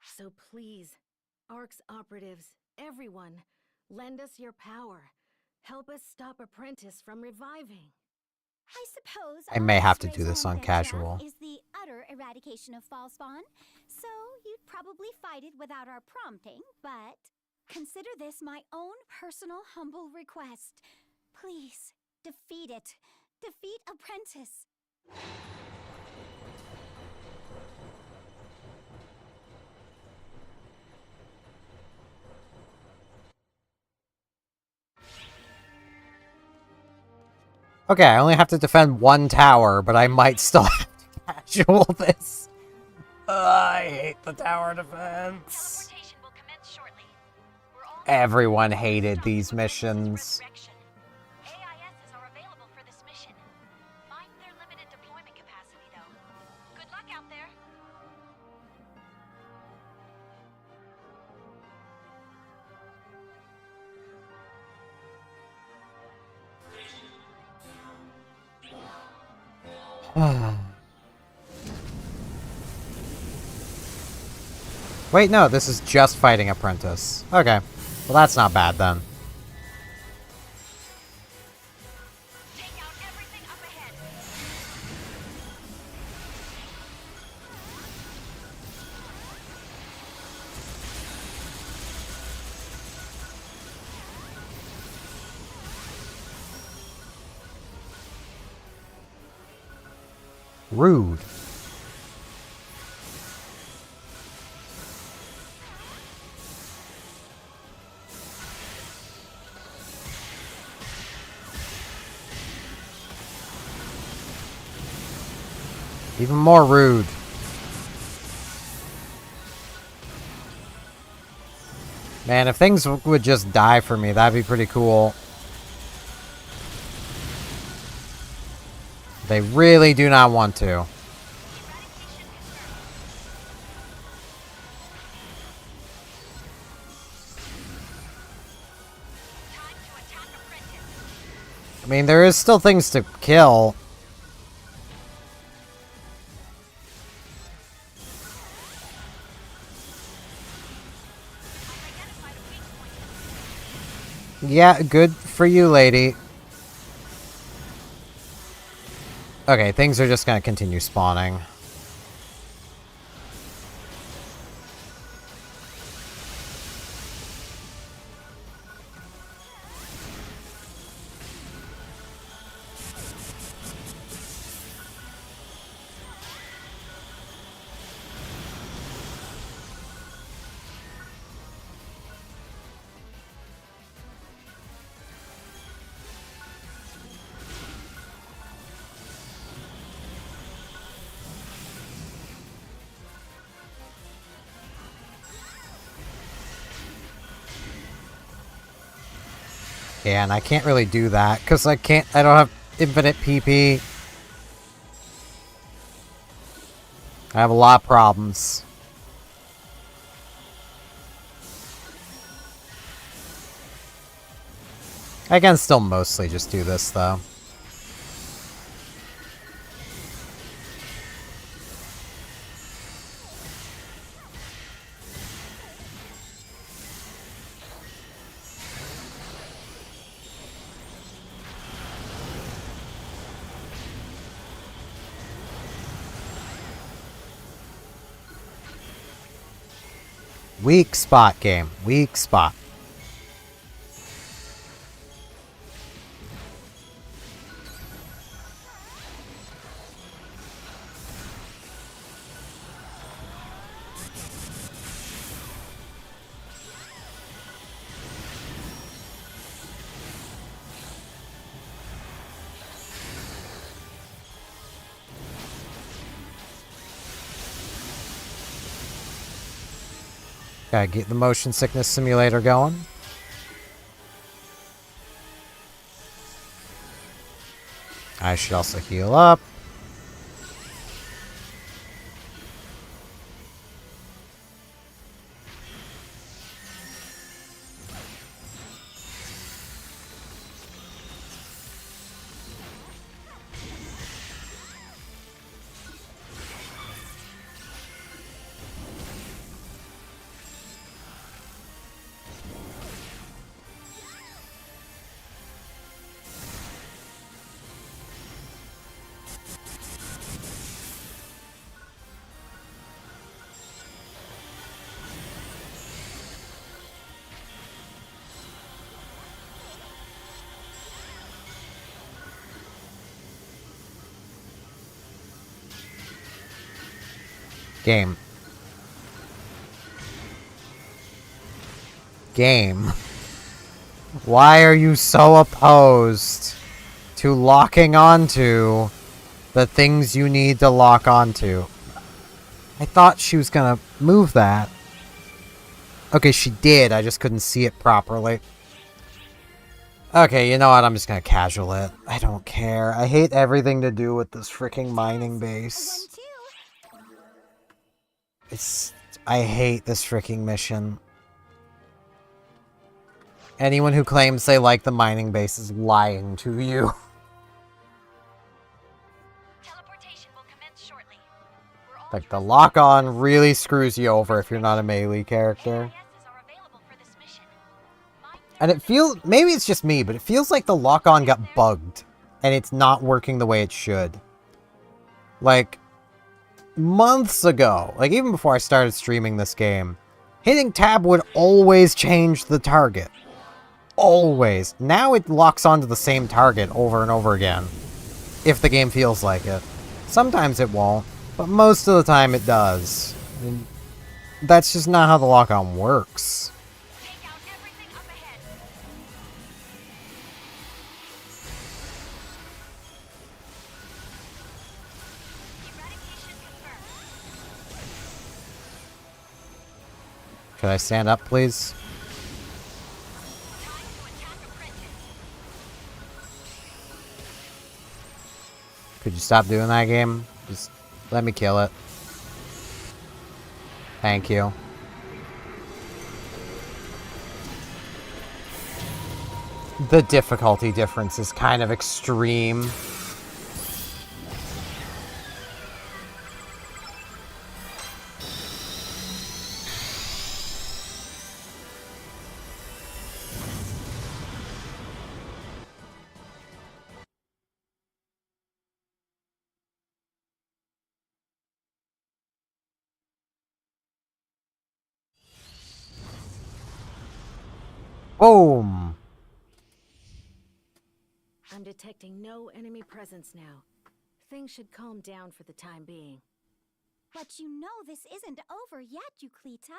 So please, ARC's operatives, everyone, lend us your power. Help us stop Apprentice from reviving. I suppose I may have to ARC's do this on raison casual. d'etre is the utter eradication of fall spawn, so you'd probably fight it without our prompting, but consider this my own personal humble request. Please, defeat it. Defeat Apprentice. Okay, I only have to defend one tower, but I might still have to casual this. I hate the tower defense. Everyone hated these missions. AISs are available for this mission. Mind their limited deployment capacity, though. Good luck out there. Wait, no, this is just fighting Apprentice. Okay. Well, that's not bad then. Rude. Even more rude. Man, if things would just die for me, that'd be pretty cool. They really do not want to. I mean, there is still things to kill. Yeah, good for you, lady. Okay, things are just gonna continue spawning. Yeah, and I can't really do that, because I don't have infinite PP. I have a lot of problems. I can still mostly just do this, though. Weak spot, game. Weak spot. Gotta get the motion sickness simulator going. I should also heal up. Game. Game. Why are you so opposed to locking onto the things you need to lock onto? I thought she was gonna move that. Okay, she did. I just couldn't see it properly. Okay, you know what? I'm just gonna casual it. I don't care. I hate everything to do with this freaking mining base. I hate this freaking mission. Anyone who claims they like the mining base is lying to you. Like, the lock-on really screws you over if you're not a melee character. And it feels... Maybe it's just me, but it feels like the lock-on got bugged. And it's not working the way it should. Like, months ago, like even before I started streaming this game, hitting tab would always change the target. Always. Now it locks onto the same target over and over again. If the game feels like it. Sometimes it won't, but most of the time it does. And that's just not how the lock-on works. Could I stand up, please? Could you stop doing that, game? Just let me kill it. Thank you. The difficulty difference is kind of extreme. Boom! I'm detecting no enemy presence now. Things should calm down for the time being. But you know this isn't over yet, Euclita.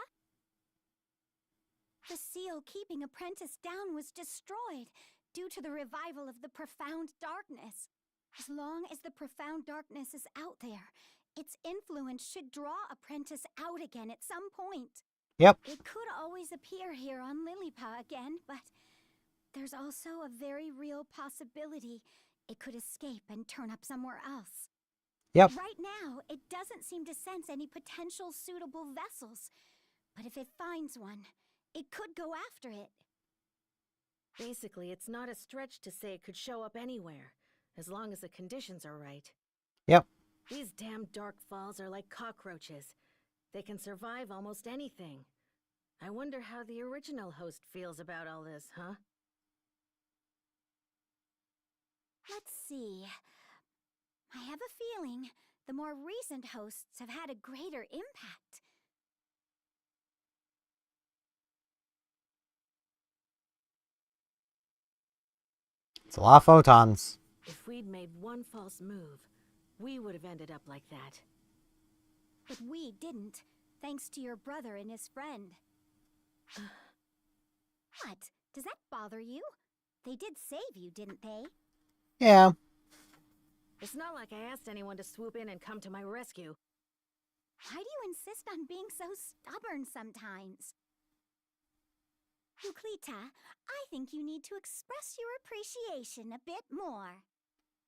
The seal keeping Apprentice down was destroyed due to the revival of the Profound Darkness. As long as the Profound Darkness is out there, its influence should draw Apprentice out again at some point. Yep. It could always appear here on Lilliput again, but there's also a very real possibility it could escape and turn up somewhere else. Yep. Right now, it doesn't seem to sense any potential suitable vessels. But if it finds one, it could go after it. Basically, it's not a stretch to say it could show up anywhere, as long as the conditions are right. Yep. These damn dark falls are like cockroaches. They can survive almost anything. I wonder how the original host feels about all this, huh? Let's see. I have a feeling the more recent hosts have had a greater impact. It's a lot of photons. If we'd made one false move, we would have ended up like that. But we didn't, thanks to your brother and his friend. What? Does that bother you? They did save you, didn't they? Yeah. It's not like I asked anyone to swoop in and come to my rescue. Why do you insist on being so stubborn sometimes? Euclita, I think you need to express your appreciation a bit more.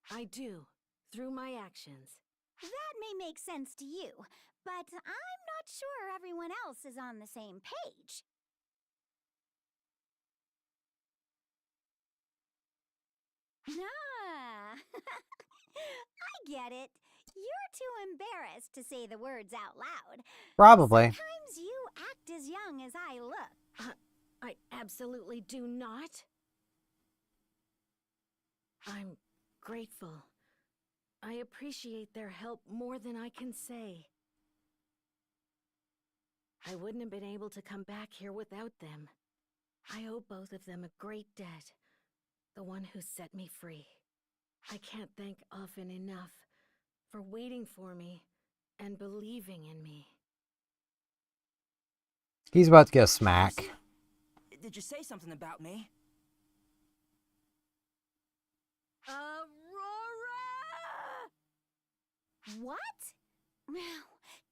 I do, through my actions. That may make sense to you, but I'm not sure everyone else is on the same page. Ah, I get it. You're too embarrassed to say the words out loud. Probably. Sometimes you act as young as I look. I absolutely do not. I'm grateful. I appreciate their help more than I can say. I wouldn't have been able to come back here without them. I owe both of them a great debt. The one who set me free. I can't thank often enough for waiting for me and believing in me. He's about to get a smack. Did you say something about me? Aurora! What?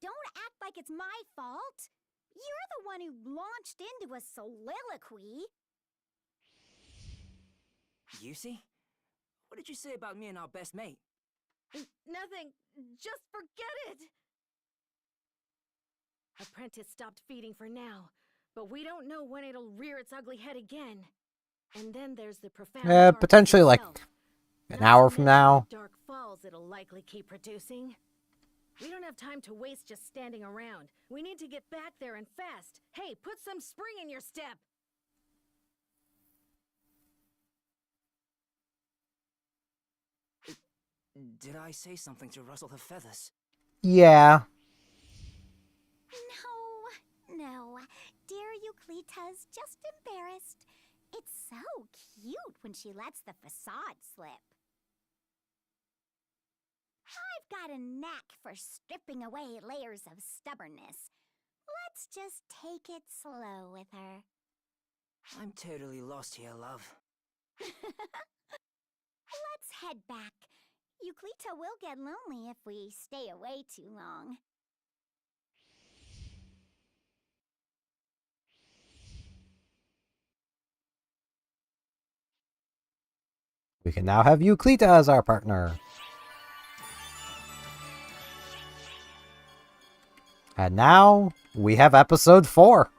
Don't act like it's my fault. You're the one who launched into a soliloquy. Yusi? What did you say about me and our best mate? Nothing. Just forget it. Apprentice stopped feeding for now, but we don't know when it'll rear its ugly head again. And then there's the profound potentially like an hour from now. Dark Falls it'll likely keep producing. We don't have time to waste just standing around. We need to get back there and fast. Hey, put some spring in your step. Did I say something to rustle her feathers? Yeah. No. Dear Euclita's just embarrassed. It's so cute when she lets the facade slip. I've got a knack for stripping away layers of stubbornness. Let's just take it slow with her. I'm totally lost here, love. Let's head back. Euclita will get lonely if we stay away too long. We can now have Euclita as our partner. And now we have episode 4.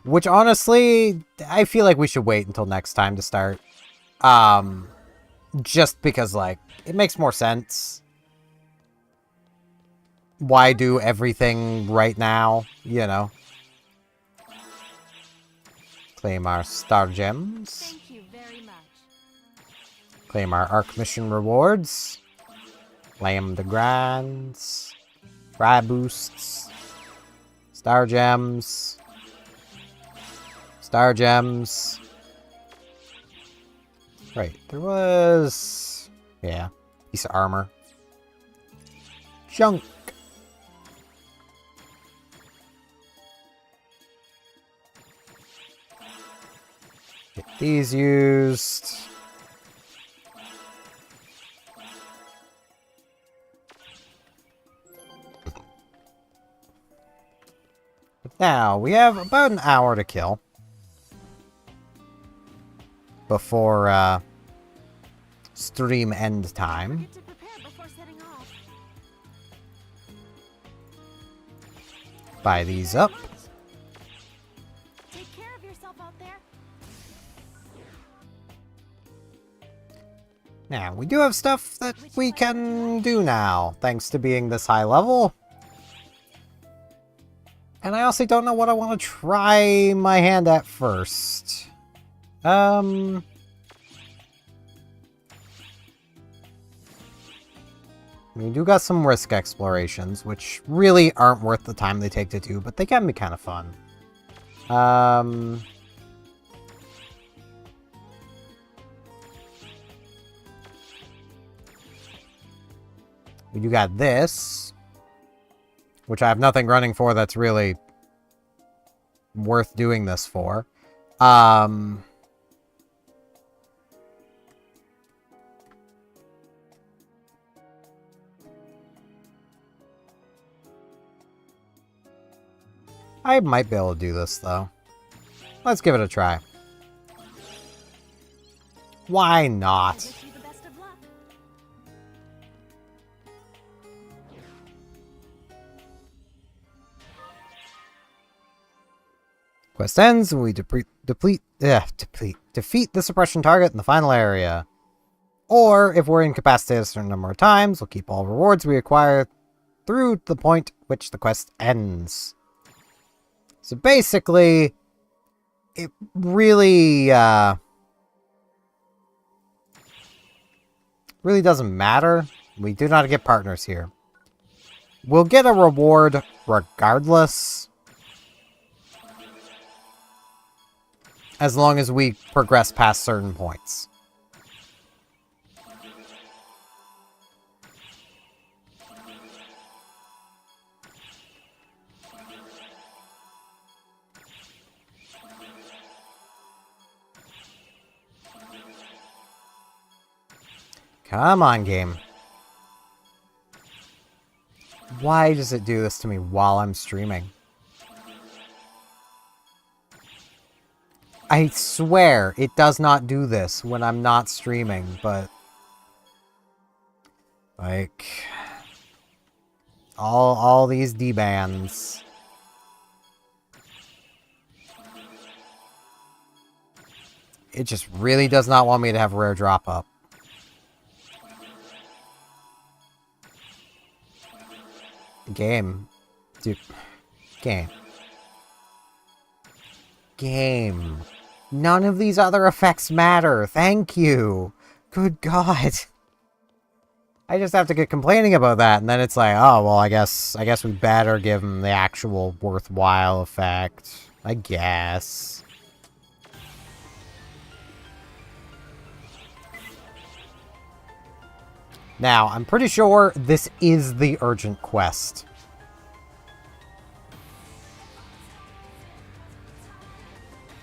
Which honestly, I feel like we should wait until next time to start. Just because, like, it makes more sense. Why do everything right now, you know? Claim our star gems. Thank you very much. Claim our arc mission rewards. Claim the grands. Fry boosts. Star gems. Star gems. Right, there was... yeah, piece of armor. Junk. Get these used. Now, we have about an hour to kill before stream end time. Buy these up. Take care of yourself out there. Now, we do have stuff that we can do now, thanks to being this high level. And I also don't know what I want to try my hand at first. We do got some risk explorations, which really aren't worth the time they take to do, but they can be kind of fun. You got this, which I have nothing running for that's really worth doing this for. I might be able to do this, though. Let's give it a try. Why not? Quest ends, and we defeat the suppression target in the final area. Or, if we're incapacitated a certain number of times, we'll keep all rewards we acquire through the point which the quest ends. So basically, it really, really doesn't matter. We do not get partners here. We'll get a reward regardless, as long as we progress past certain points. Come on, game. Why does it do this to me while I'm streaming? I swear it does not do this when I'm not streaming, but... like... all these D-bans. It just really does not want me to have rare drop up. Game. Dude. Game. Game. None of these other effects matter. Thank you. Good God. I just have to get complaining about that, and then it's like, oh, well, I guess we better give him the actual worthwhile effect. I guess. Now, I'm pretty sure this is the urgent quest.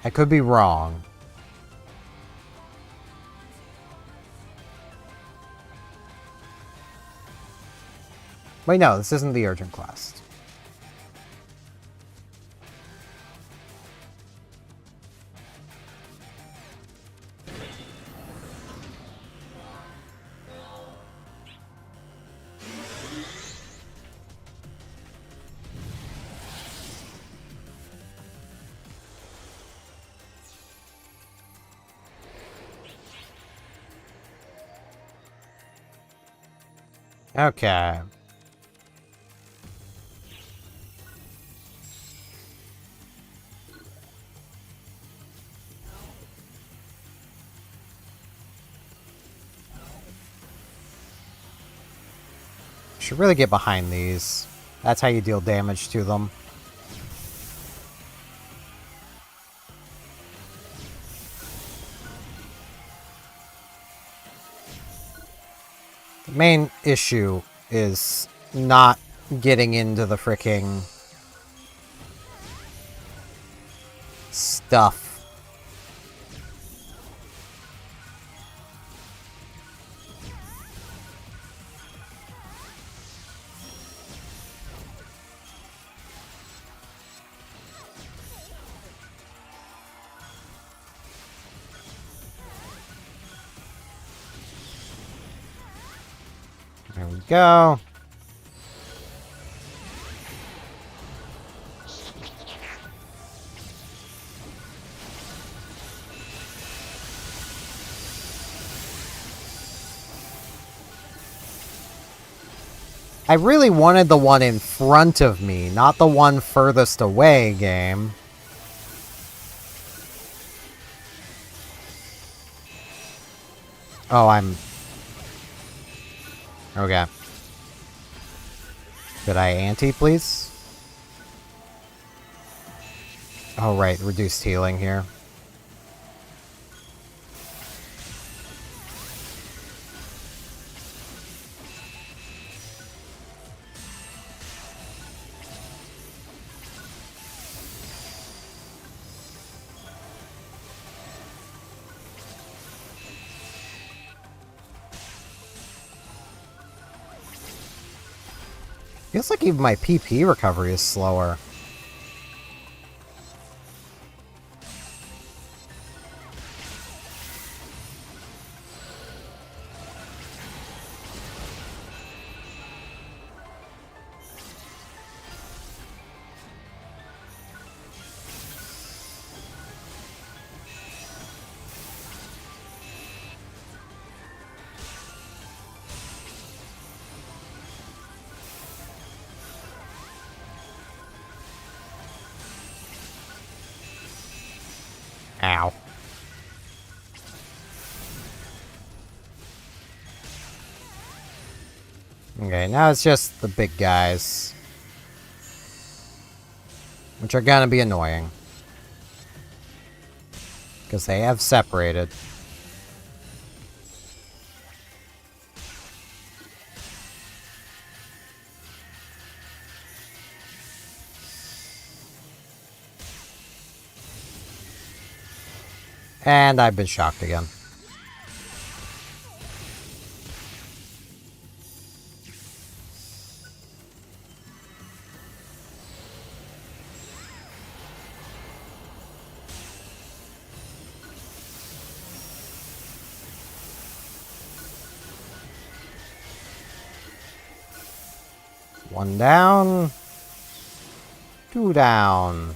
I could be wrong. Wait, no, this isn't the urgent quest. Okay. Should really get behind these. That's how you deal damage to them. The main issue is not getting into the fricking stuff. There we go. I really wanted the one in front of me, not the one furthest away, game. Oh, I'm... okay. Could I ante, please? Oh, right. Reduced healing here. Feels like even my PP recovery is slower. Ow. Okay, now it's just the big guys. Which are gonna be annoying. Because they have separated. And I've been shocked again. One down. Two down.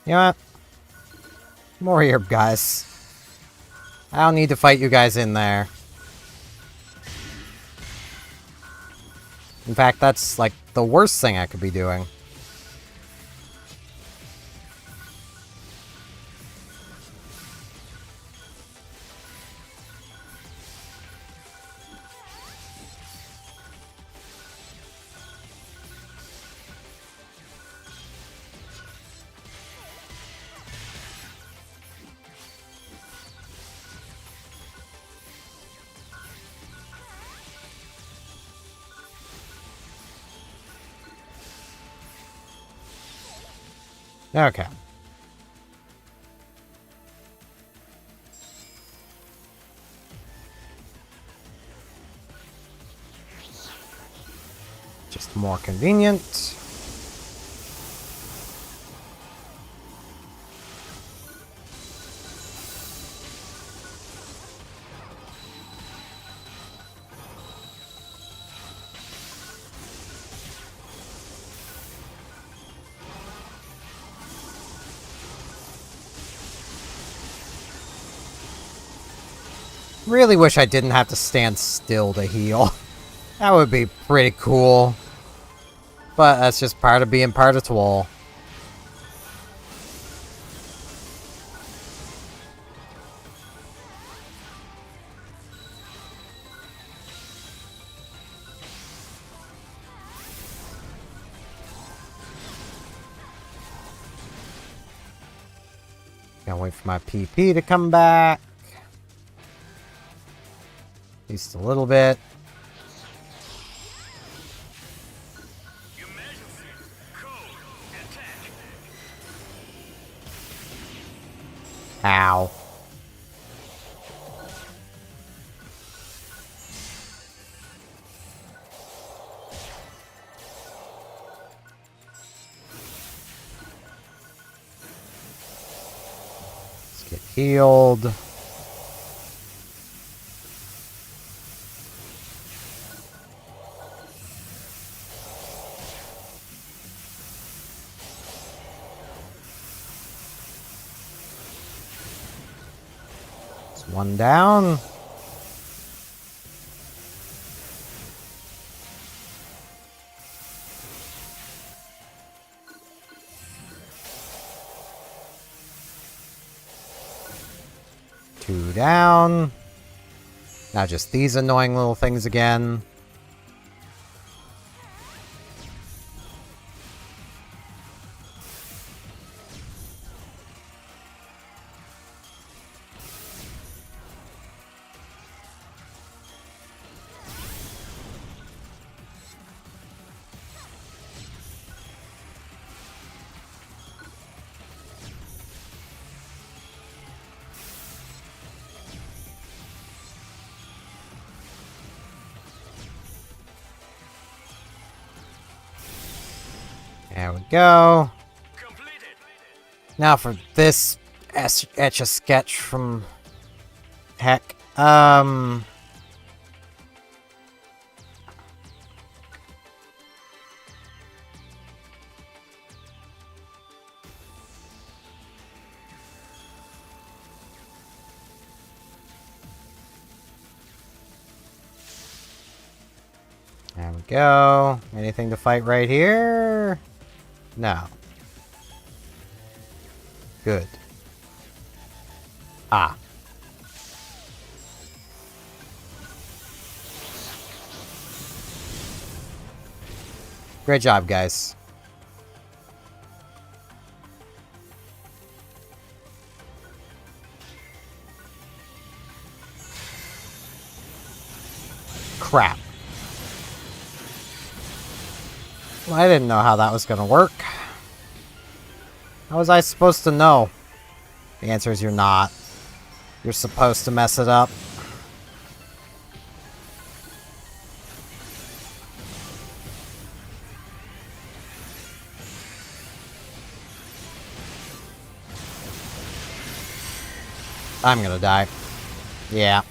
You know what? More here, guys. I don't need to fight you guys in there. In fact, that's like the worst thing I could be doing. Okay. Just more convenient. Really wish I didn't have to stand still to heal. That would be pretty cool. But that's just part of being part of Twol. Can't wait for my PP to come back. At least a little bit. Ow. Let's get healed. One down. Two down. Now just these annoying little things again. There we go. Now for this Etch-a-Sketch from heck. There we go. Anything to fight right here? No. Good. Ah. Great job, guys. Crap. Well, I didn't know how that was gonna work. How was I supposed to know? The answer is you're not. You're supposed to mess it up. I'm gonna die. Yeah.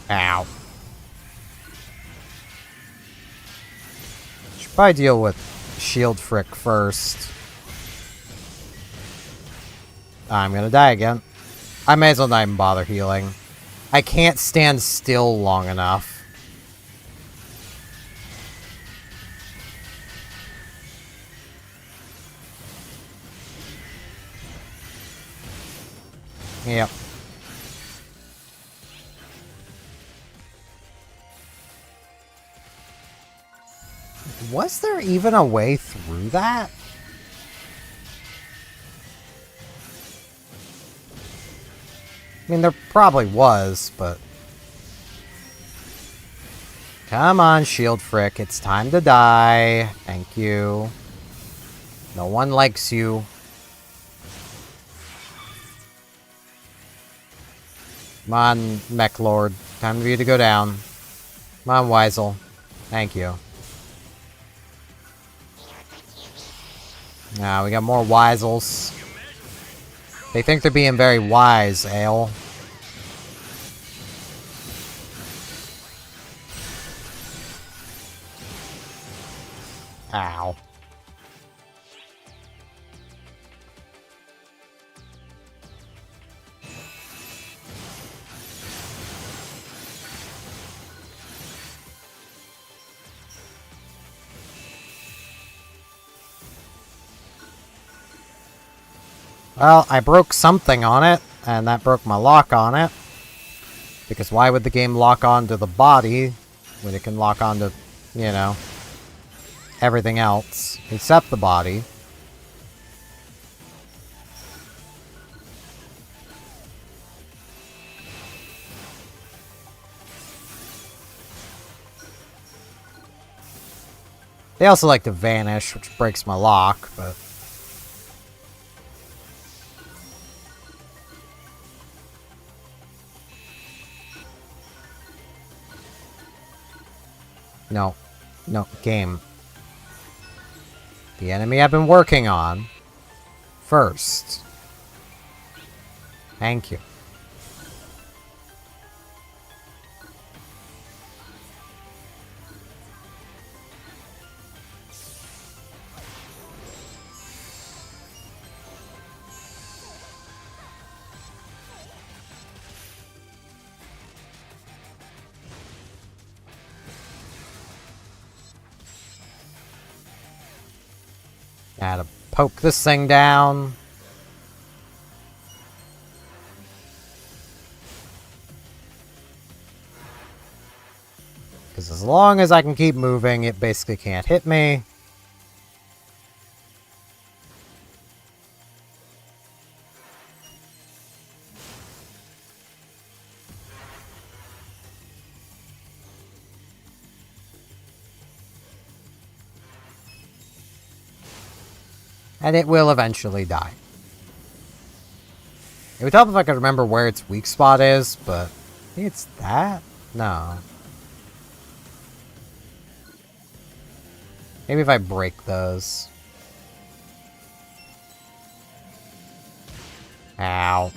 Ow. Should probably deal with Shield Frick first. I'm gonna die again. I may as well not even bother healing. I can't stand still long enough. Yep. Was there even a way through that? I mean, there probably was, but... Come on, Shield Frick. It's time to die. Thank you. No one likes you. Come on, Mech Lord. Time for you to go down. Come on, Weisel. Thank you. Now we got more Weisels. They think they're being very wise, Ale. Ow. Well, I broke something on it, and that broke my lock on it. Because why would the game lock onto the body when it can lock onto, you know, everything else except the body? They also like to vanish, which breaks my lock, but... No. No, game. The enemy I've been working on first. Thank you. Gotta poke this thing down. Because as long as I can keep moving, it basically can't hit me. And it will eventually die. It would help if I could remember where its weak spot is, but I think it's that? No. Maybe if I break those. Ow.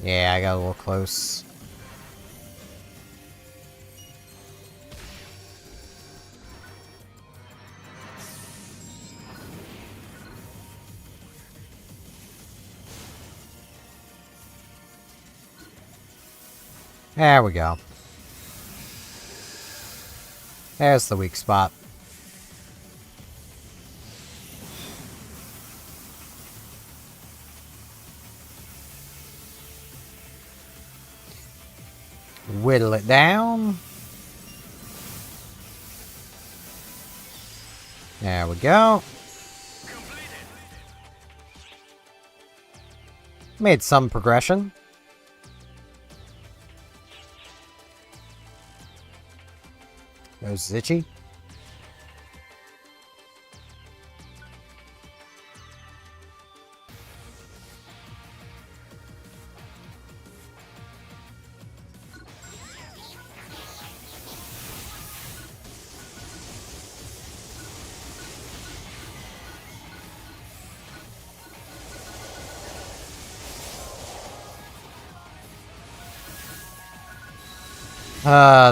Yeah, I got a little close. There we go. There's the weak spot. Whittle it down. There we go. Made some progression. There's Zitchy.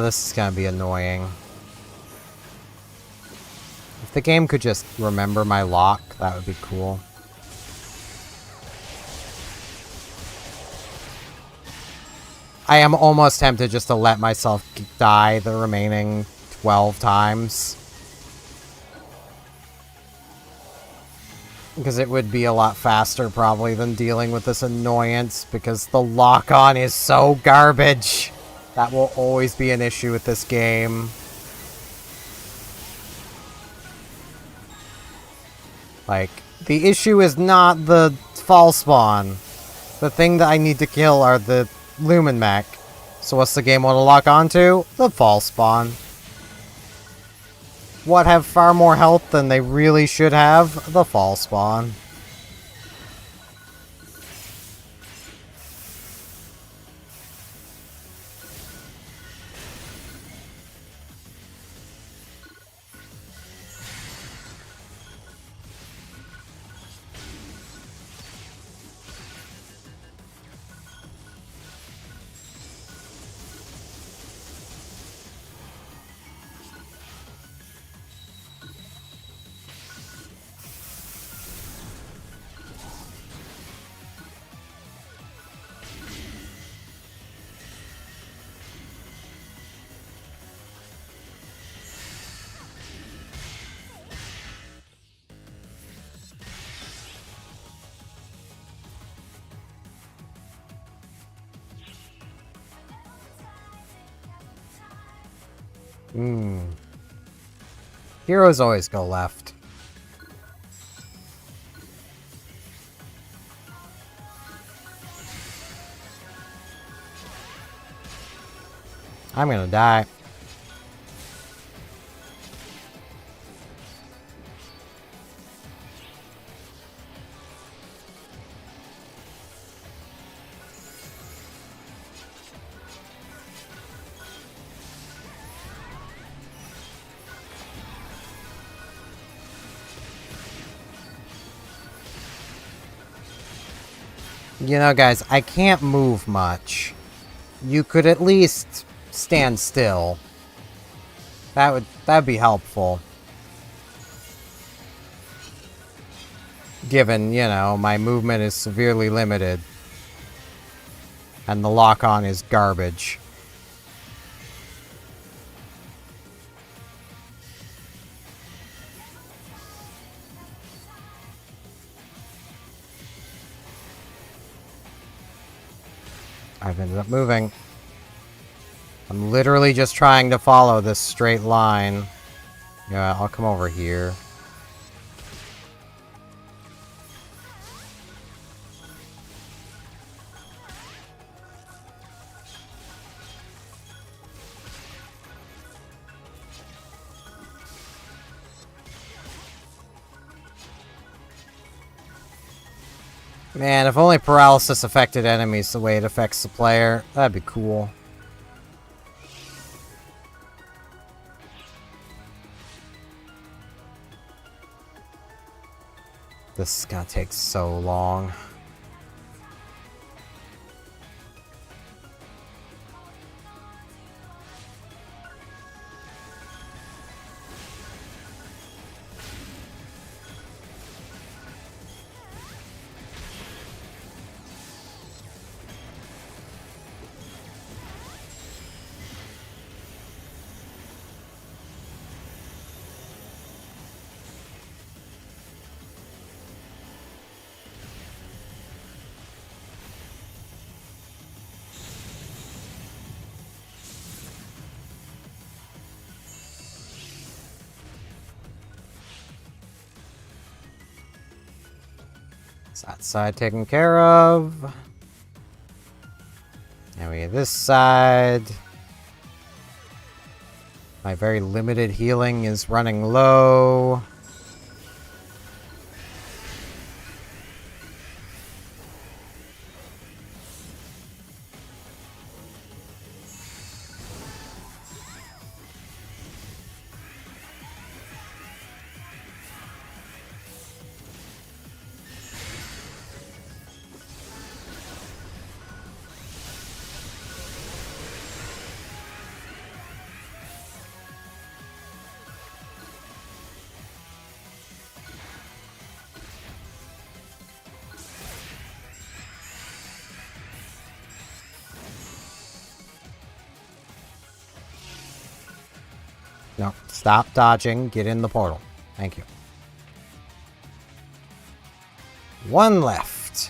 This is gonna be annoying. If the game could just remember my lock, that would be cool. I am almost tempted just to let myself die the remaining 12 times. Because it would be a lot faster probably than dealing with this annoyance, because the lock-on is so garbage. That will always be an issue with this game. Like, the issue is not the fall spawn. The thing that I need to kill are the Lumen Mech. So what's the game want to lock onto? The fall spawn. What have far more health than they really should have? The fall spawn. Heroes always go left. I'm gonna die. You know, guys, I can't move much. You could at least stand still. That'd be helpful. Given, you know, my movement is severely limited. And the lock-on is garbage. I've ended up moving. I'm literally just trying to follow this straight line. Yeah, I'll come over here. Man, if only paralysis affected enemies the way it affects the player, that'd be cool. This is gonna take so long. That side taken care of. Now we have this side. My very limited healing is running low. No, stop dodging. Get in the portal. Thank you. One left.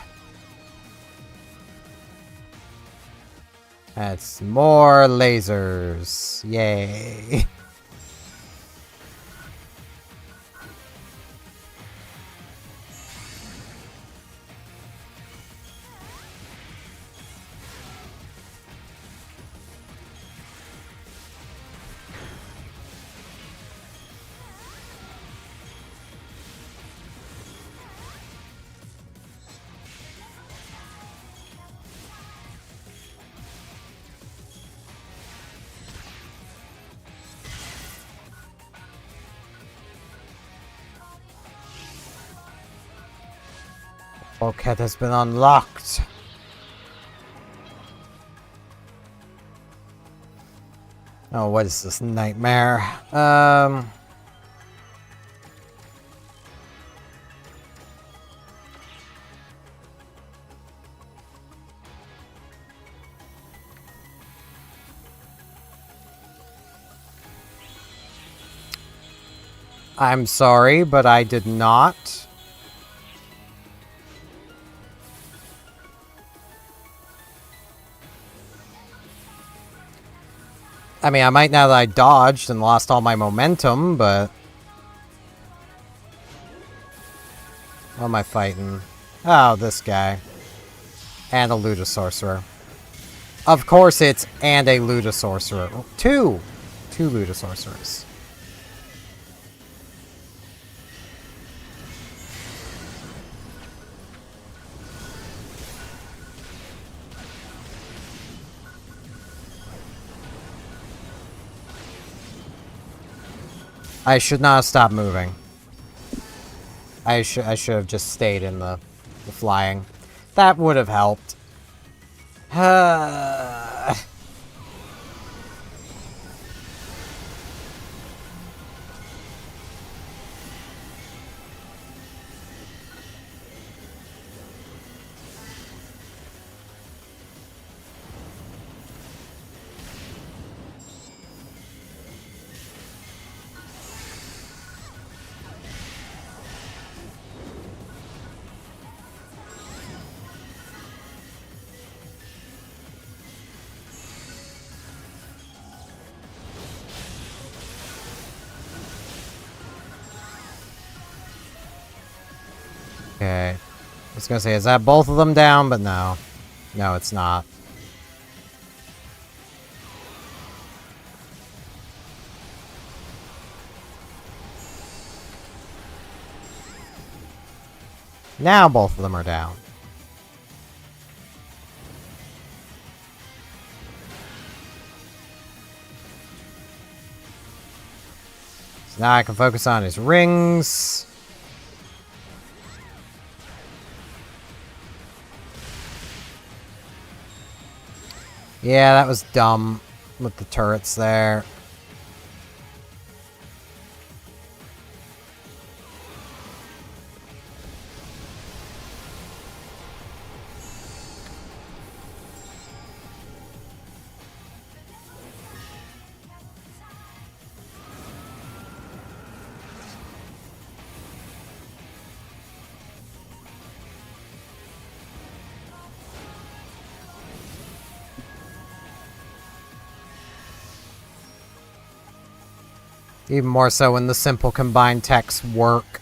That's more lasers. Yay. Bulkhead has been unlocked. Oh, what is this nightmare? I'm sorry, but I did not. I mean, I might now that I dodged and lost all my momentum, but... What am I fighting? Oh, this guy. And a Ludosorcerer. Of course it's and a Ludosorcerer. Two Ludosorcerers. I should not have stopped moving. I should have just stayed in the flying. That would have helped. Okay. I was gonna say, is that both of them down? But no. No, it's not. Now both of them are down. Now I can focus on his rings. Yeah, that was dumb with the turrets there. Even more so when the simple combined techs work.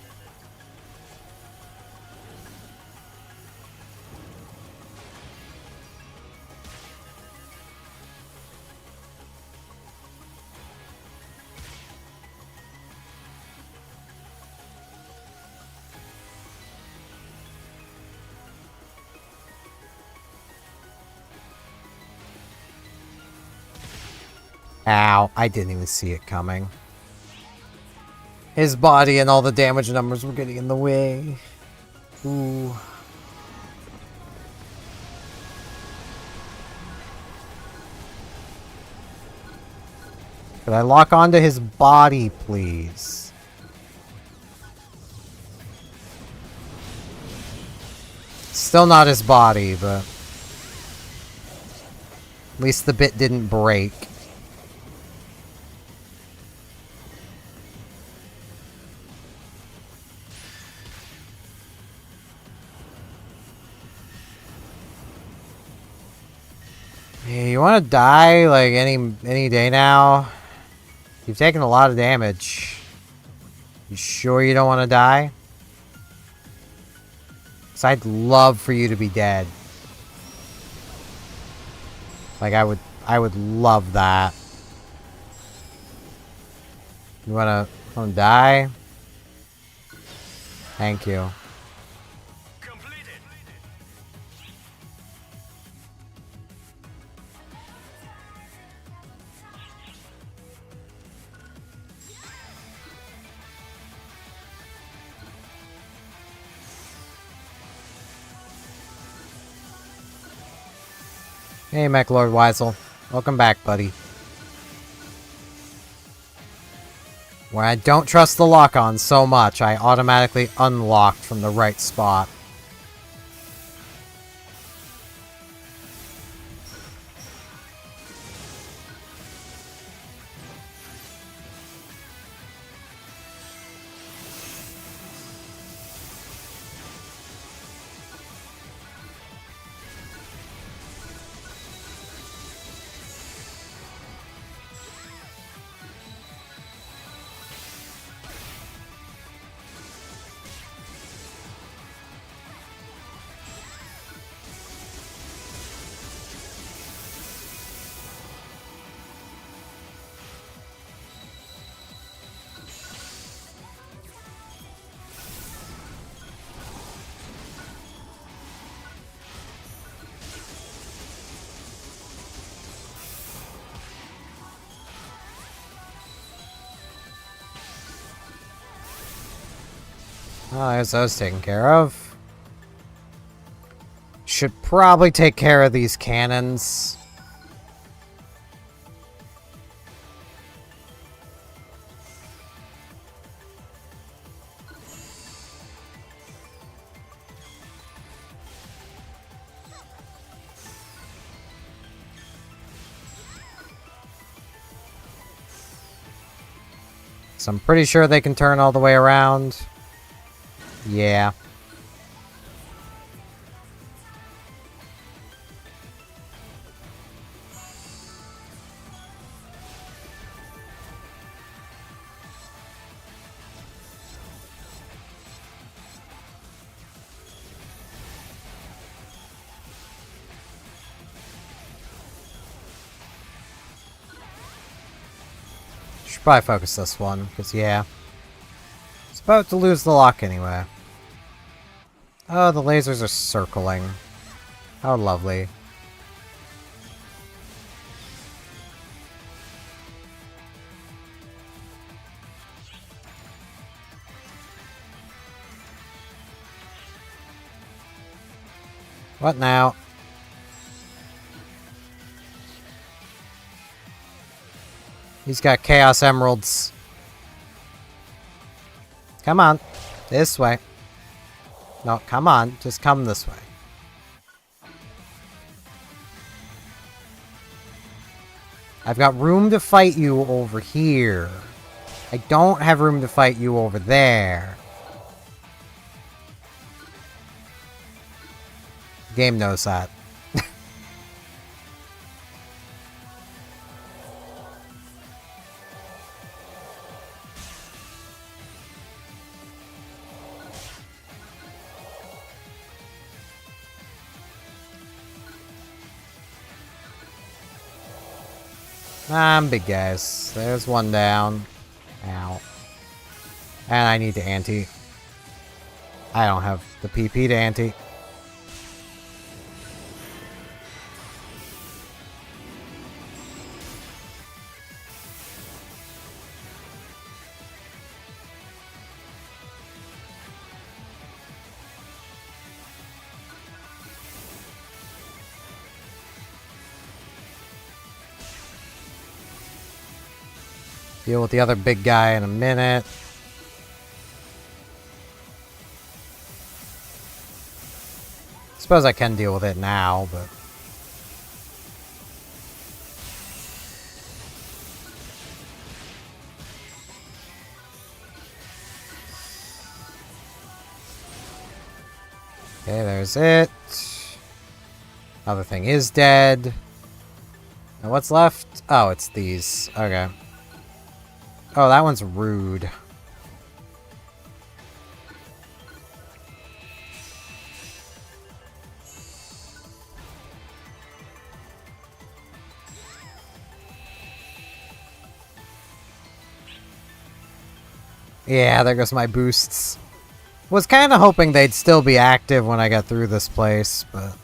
Ow, I didn't even see it coming. His body and all the damage numbers were getting in the way. Ooh. Could I lock onto his body, please? Still not his body, but at least the bit didn't break. Hey, you want to die like any day now? You've taken a lot of damage. You sure you don't want to die? 'Cause I'd love for you to be dead. Like I would love that. You wanna die? Thank you. Hey, Mech Lord Weisel. Welcome back, buddy. When I don't trust the lock-on so much, I automatically unlocked from the right spot. Oh, there's those taken care of. Should probably take care of these cannons. So I'm pretty sure they can turn all the way around. Yeah. Should probably focus this one, because yeah. It's about to lose the lock anyway. Oh, the lasers are circling. How lovely. What now? He's got Chaos Emeralds. Come on. This way. No, come on. Just come this way. I've got room to fight you over here. I don't have room to fight you over there. The game knows that. I'm big guys. There's one down. Ow. And I need to ante. I don't have the PP to ante. Deal with the other big guy in a minute. Suppose I can deal with it now, but... Okay, there's it. Other thing is dead. Now what's left? Oh, it's these. Okay. Oh, that one's rude. Yeah, there goes my boosts. Was kind of hoping they'd still be active when I got through this place, but...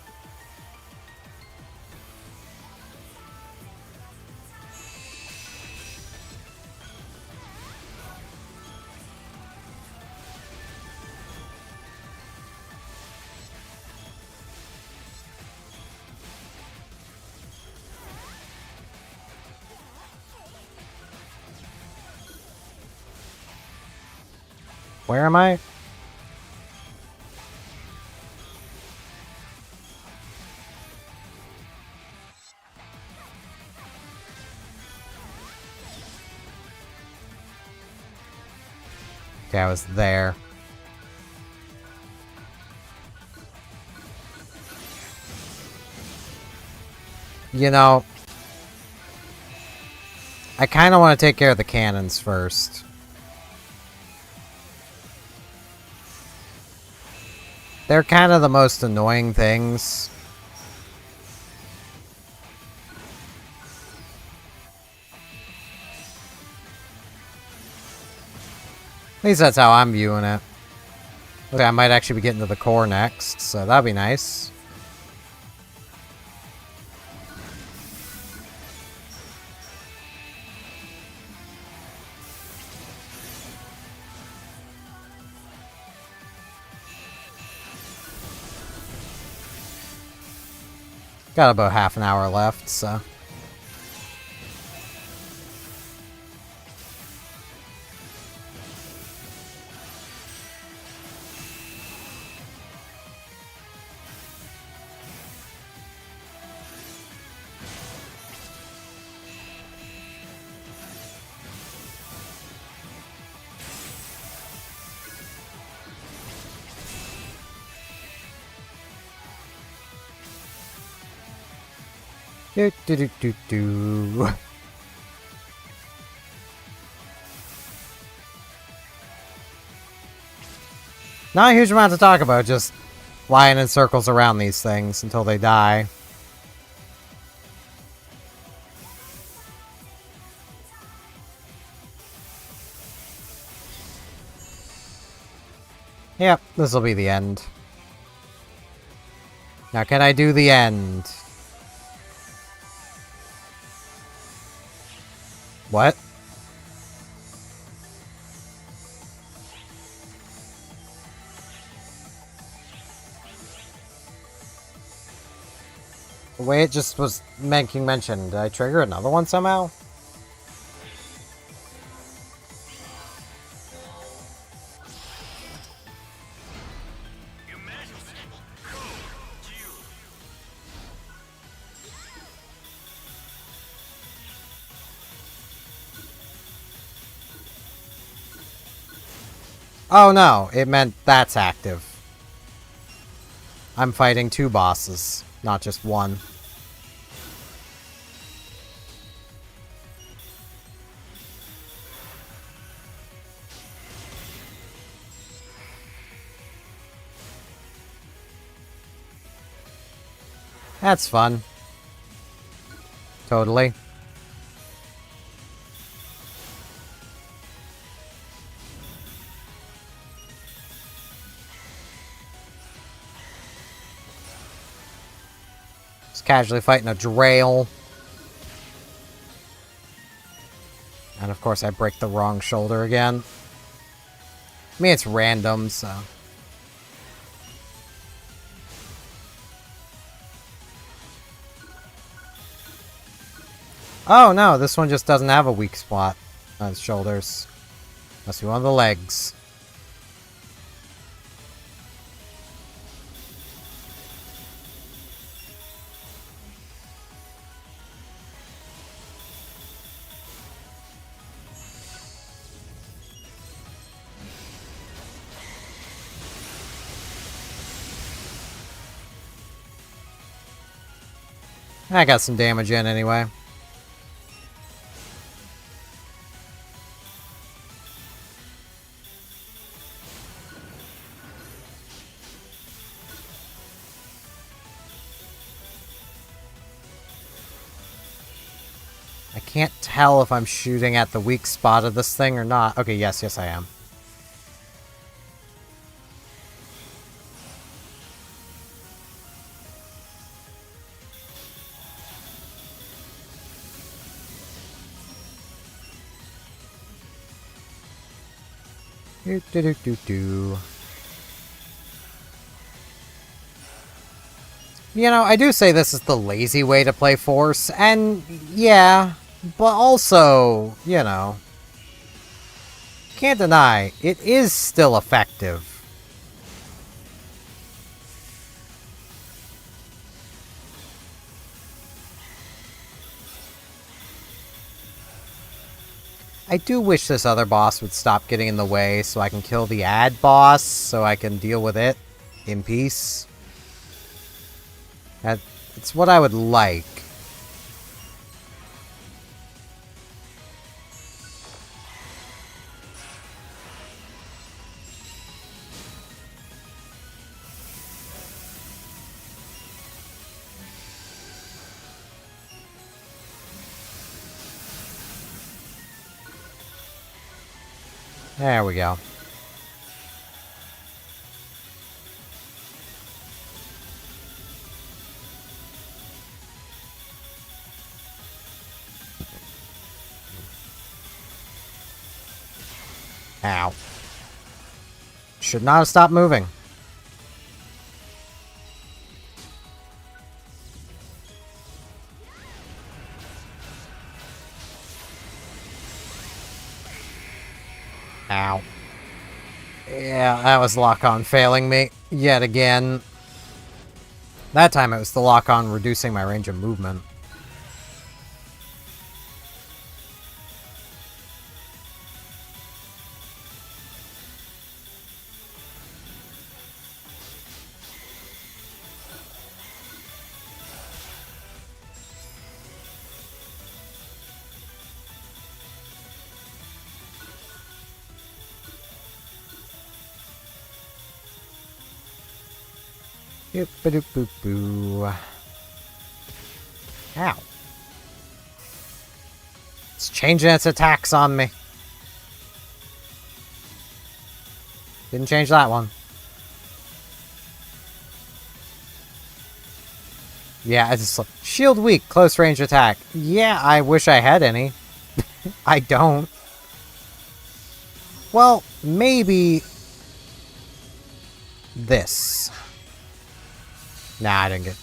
Where am I? Okay, I was there. You know, I kind of want to take care of the cannons first. They're kind of the most annoying things. At least that's how I'm viewing it. Okay, I might actually be getting to the core next, so that'd be nice. Got about half an hour left, so... Do do do do do. Not a huge amount to talk about, just flying in circles around these things until they die. Yep, this will be the end. Now can I do the end? What? The way it just was making mention, did I trigger another one somehow? Oh no, it meant that's active. I'm fighting 2 bosses, not just one. That's fun. Totally. Just casually fighting a Drail. And of course I break the wrong shoulder again. I mean, it's random, so... Oh no, this one just doesn't have a weak spot on its shoulders. Must be one of the legs. I got some damage in anyway. I can't tell if I'm shooting at the weak spot of this thing or not. Okay, yes I am. Do do do do do. You know, I do say this is the lazy way to play Force, and yeah, but also, you know, can't deny, it is still effective. I do wish this other boss would stop getting in the way so I can kill the ad boss, so I can deal with it in peace. It's what I would like. There we go. Ow. Should not have stopped moving. Ow. Yeah, that was lock-on failing me yet again. That time it was the lock-on reducing my range of movement. Boop-a-doop-boop-boo. Ow. It's changing its attacks on me. Didn't change that one. Yeah, it's just like, shield weak, close range attack. Yeah, I wish I had any. I don't. Well, maybe... this. Nah, I didn't get...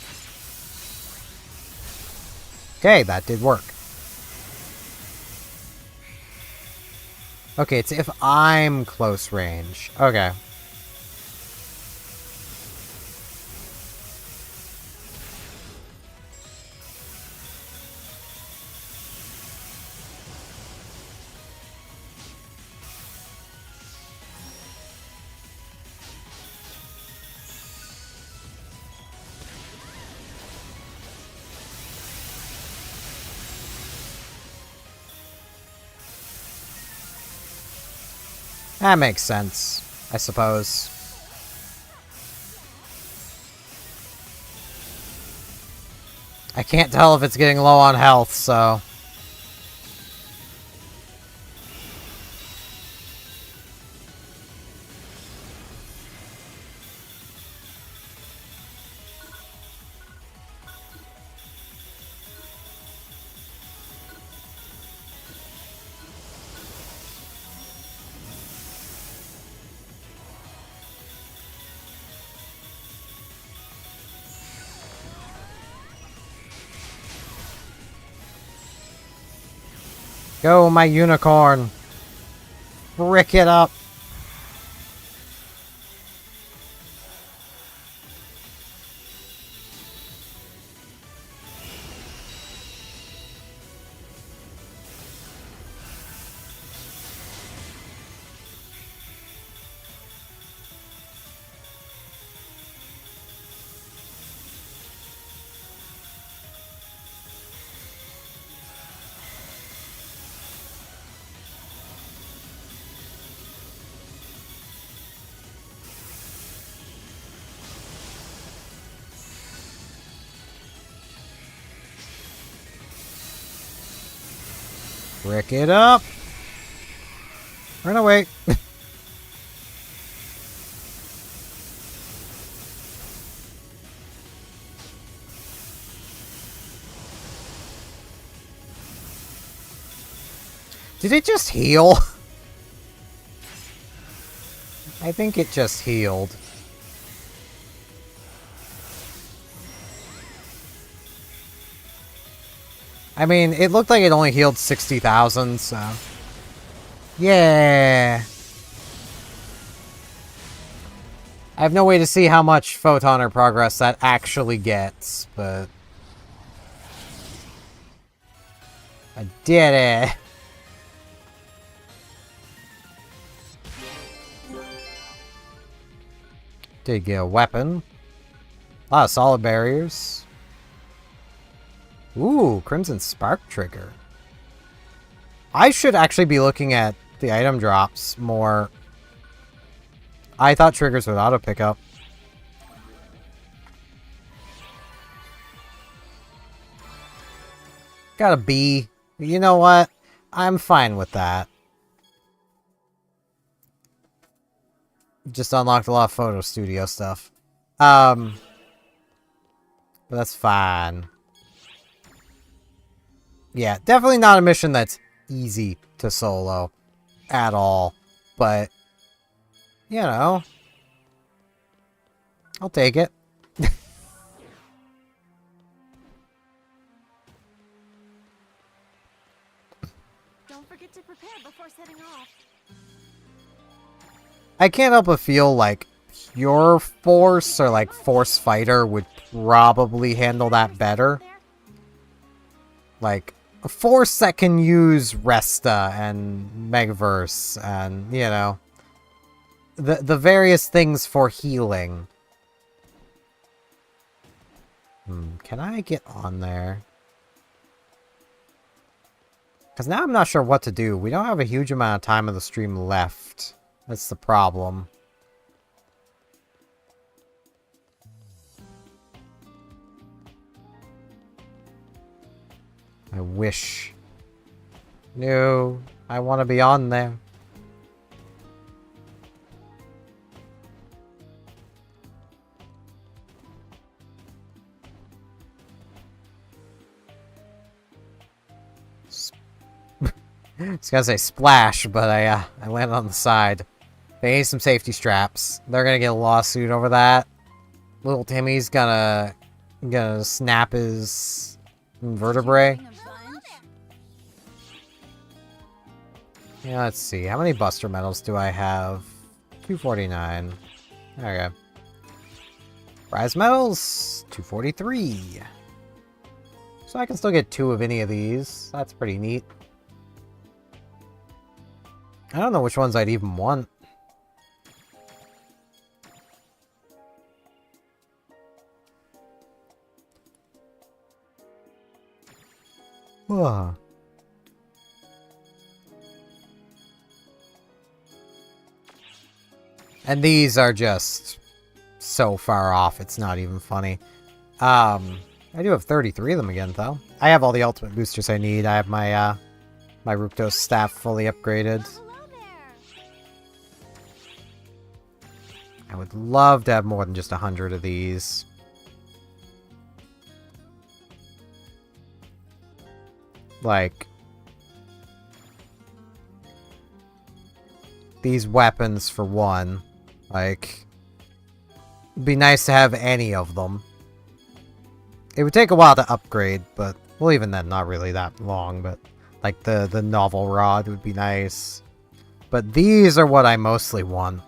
Okay, that did work. Okay, it's if I'm close range. Okay. That makes sense, I suppose. I can't tell if it's getting low on health, so... Go, my unicorn! Brick it up! Brick it up! Run away! Did it just heal? I think it just healed. I mean, it looked like it only healed 60,000, so... Yeah! I have no way to see how much photon or progress that actually gets, but... I did it! Did get a weapon. A lot of solid barriers. Ooh, Crimson Spark Trigger. I should actually be looking at the item drops more. I thought triggers would auto pick up. Got a B. You know what? I'm fine with that. Just unlocked a lot of photo studio stuff. But that's fine. Yeah, definitely not a mission that's easy to solo at all. But, you know, I'll take it. Don't forget to prepare before setting off. I can't help but feel like Pure Force or like Force Fighter would probably handle that better. Like, a force that can use Resta and Megaverse and, you know, the various things for healing. Can I get on there? Because now I'm not sure what to do. We don't have a huge amount of time of the stream left. That's the problem. I wish. No, I want to be on there. I was gonna say splash, but I landed on the side. They need some safety straps. They're gonna get a lawsuit over that. Little Timmy's gonna snap his Invertebrate. Yeah, let's see. How many Buster Medals do I have? 249. Okay. Prize Medals, 243. So I can still get 2 of any of these. That's pretty neat. I don't know which ones I'd even want. Whoa. And these are just so far off, it's not even funny. I do have 33 of them again, though. I have all the ultimate boosters I need. I have my, my Ruktos staff fully upgraded. I would love to have more than just 100 of these. Like, these weapons for one. Like, it'd be nice to have any of them. It would take a while to upgrade, but, well, even then, not really that long, but, like, the novel rod would be nice. But these are what I mostly want.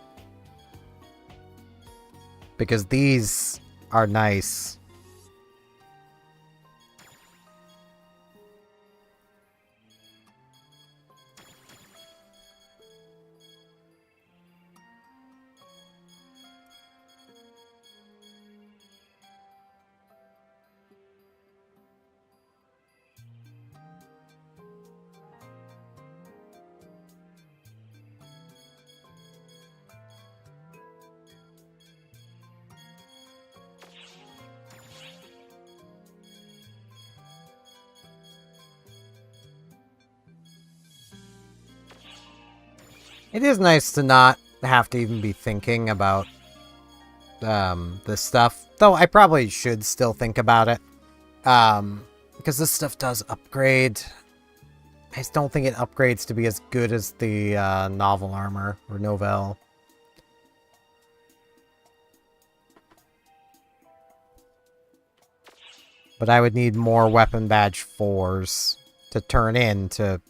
Because these are nice. It is nice to not have to even be thinking about this stuff. Though I probably should still think about it. Because this stuff does upgrade. I just don't think it upgrades to be as good as the novel armor or Novell. But I would need more weapon badge 4s to turn into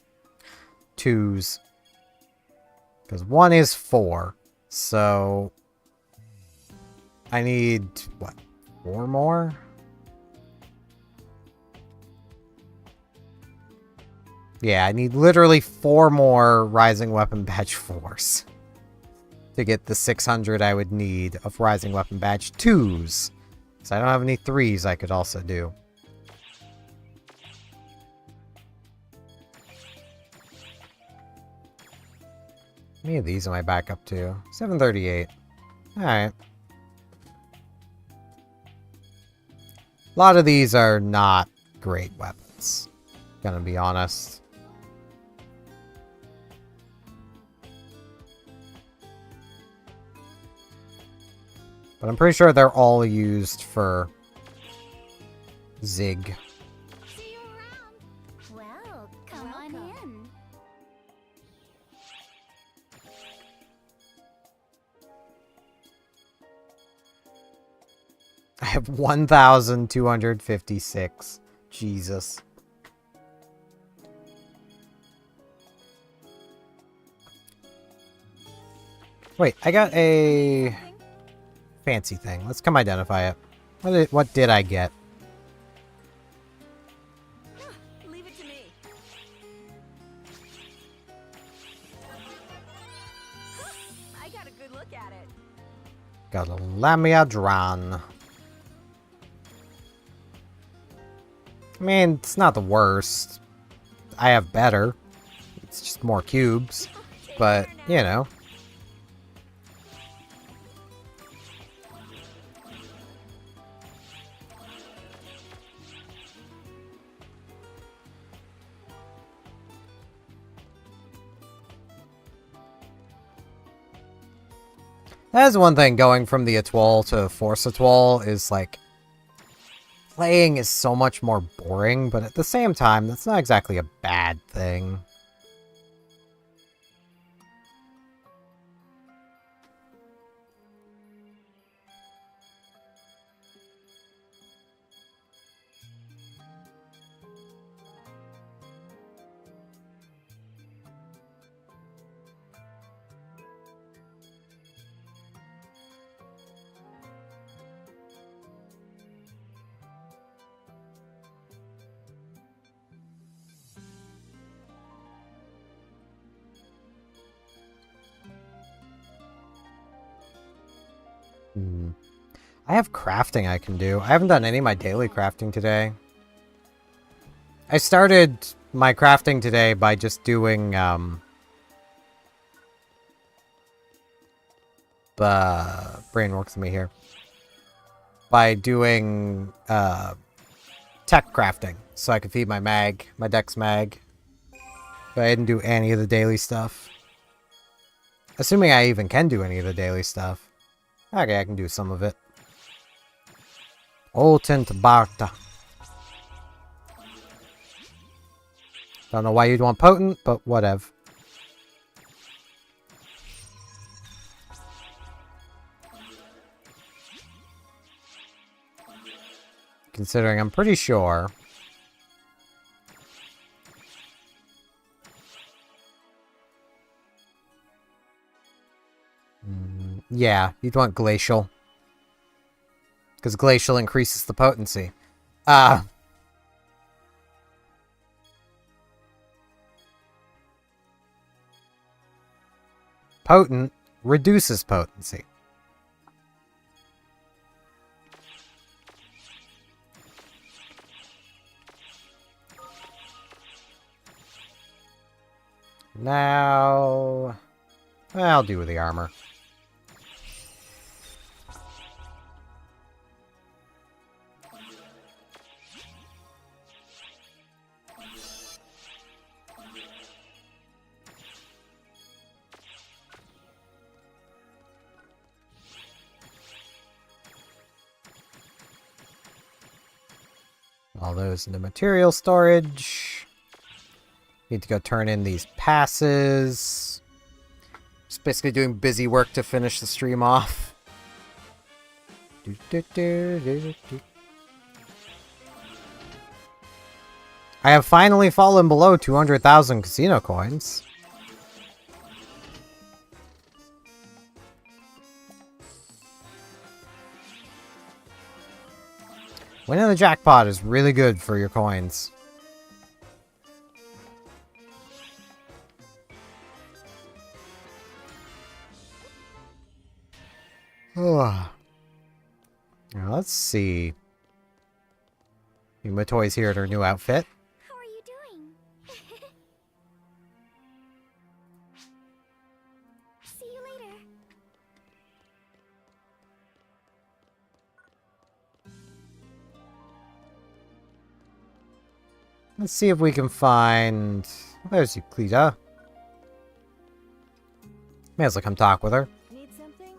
2s. Because 1 is 4. So I need, what, 4 more? Yeah, I need literally 4 more Rising Weapon Badge 4s to get the 600 I would need of Rising Weapon Badge 2s. So I don't have any 3s I could also do. How many of these am I back up to? 738. Alright. A lot of these are not great weapons. Gonna be honest. But I'm pretty sure they're all used for Zig. See you around. Well, come on in. I have 1,256. Jesus. Wait, I got a fancy thing. Let's come identify it. What did I get? Leave it to me. I got a good look at it. Got a Lamiadron. I mean, it's not the worst. I have better. It's just more cubes. But, you know. That is one thing, going from the Atoll to Force Atoll is, like, playing is so much more boring, but at the same time, that's not exactly a bad thing. I have crafting I can do. I haven't done any of my daily crafting today. I started my crafting today by just doing, brain works with me here. By doing, tech crafting. So I could feed my mag, my dex mag. But I didn't do any of the daily stuff. Assuming I even can do any of the daily stuff. Okay, I can do some of it. Oltent Barta. Don't know why you'd want potent, but whatever. Considering I'm pretty sure... yeah, you'd want Glacial. Because Glacial increases the potency. Potent reduces potency. Now... I'll do with the armor. All those into material storage. Need to go turn in these passes. Just basically doing busy work to finish the stream off. I have finally fallen below 200,000 casino coins. Winning the jackpot is really good for your coins. Now, let's see. Matoi's here at her new outfit. How are you doing? See you later. Let's see if we can find... There's Euclida. May as well come talk with her. Need something?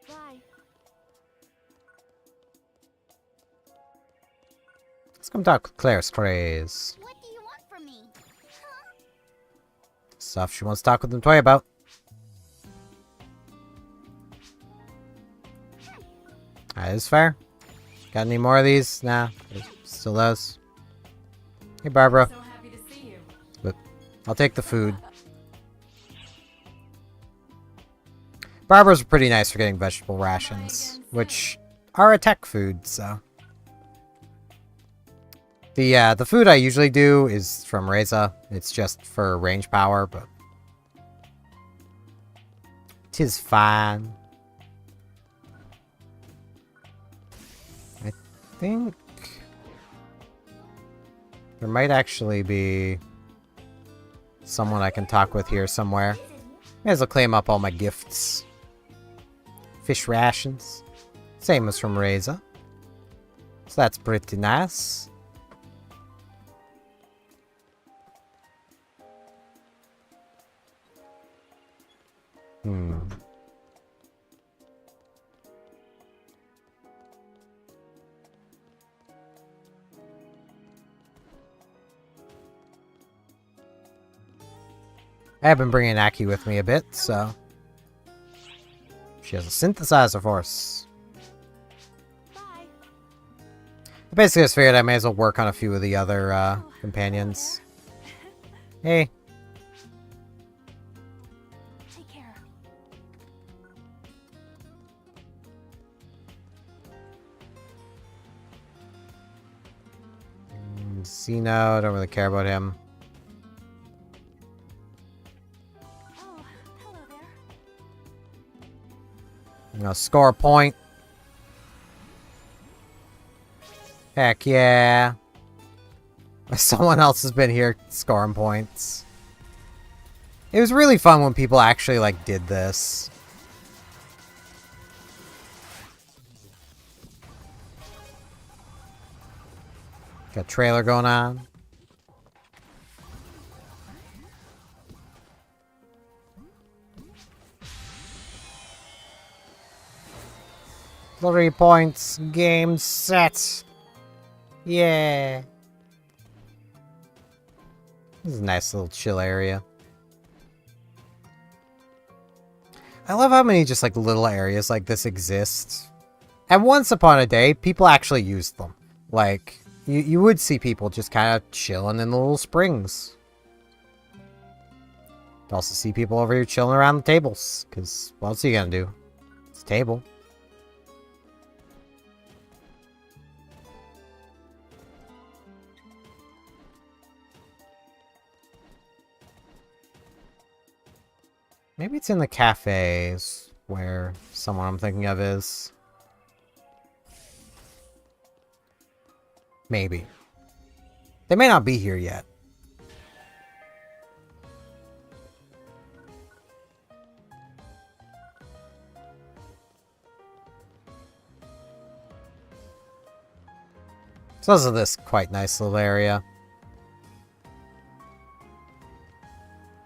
Bye. Let's come talk with Claire's Craze. What do you want from me? Huh? Stuff she wants to talk with Matoi about. That is fair. Got any more of these? Nah, still those. Hey, Barbara. So happy to see you. But I'll take the food. Barbara's pretty nice for getting vegetable rations, which are a tech food, so. The food I usually do is from Reza. It's just for range power, but 'tis fine. I think there might actually be someone I can talk with here somewhere. May as well claim up all my gifts. Fish rations. Same as from Reza. So that's pretty nice. I have been bringing Aki with me a bit, so... She has a synthesizer for us. I basically just figured I may as well work on a few of the other companions. Hey. Take care. Xeno, don't really care about him. I'm gonna score a point. Heck yeah. Someone else has been here scoring points. It was really fun when people actually, like, did this. Got a trailer going on. Three points. Game set. Yeah. This is a nice little chill area. I love how many just like little areas like this exist. And once upon a day, people actually used them. Like, you would see people just kind of chilling in the little springs. You'd also see people over here chilling around the tables. Because what else are you gonna do? It's a table. Maybe it's in the cafes where someone I'm thinking of is. Maybe. They may not be here yet. So this is this quite nice little area.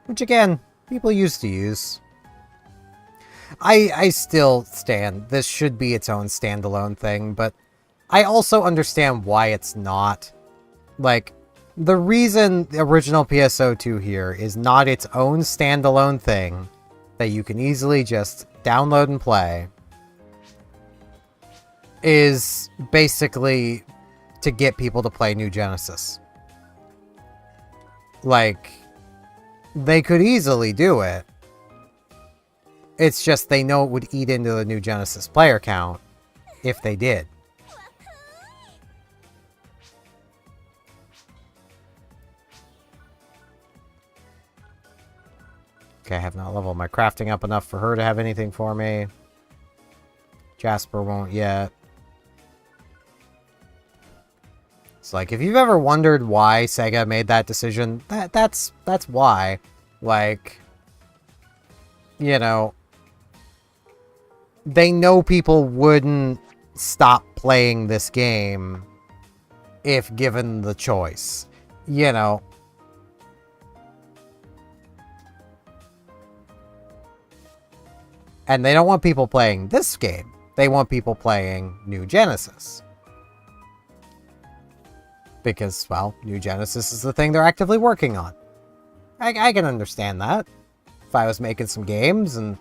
Which again, people used to use. I still stand. This should be its own standalone thing, but I also understand why it's not. Like, the reason the original PSO2 here is not its own standalone thing that you can easily just download and play is basically to get people to play New Genesis. Like, they could easily do it. It's just they know it would eat into the New Genesis player count if they did. Okay, I have not leveled my crafting up enough for her to have anything for me. Jasper won't yet. It's like, if you've ever wondered why Sega made that decision, that's why. Like, you know, they know people wouldn't stop playing this game if given the choice. You know. And they don't want people playing this game. They want people playing New Genesis. Because, well, New Genesis is the thing they're actively working on. I can understand that. If I was making some games and,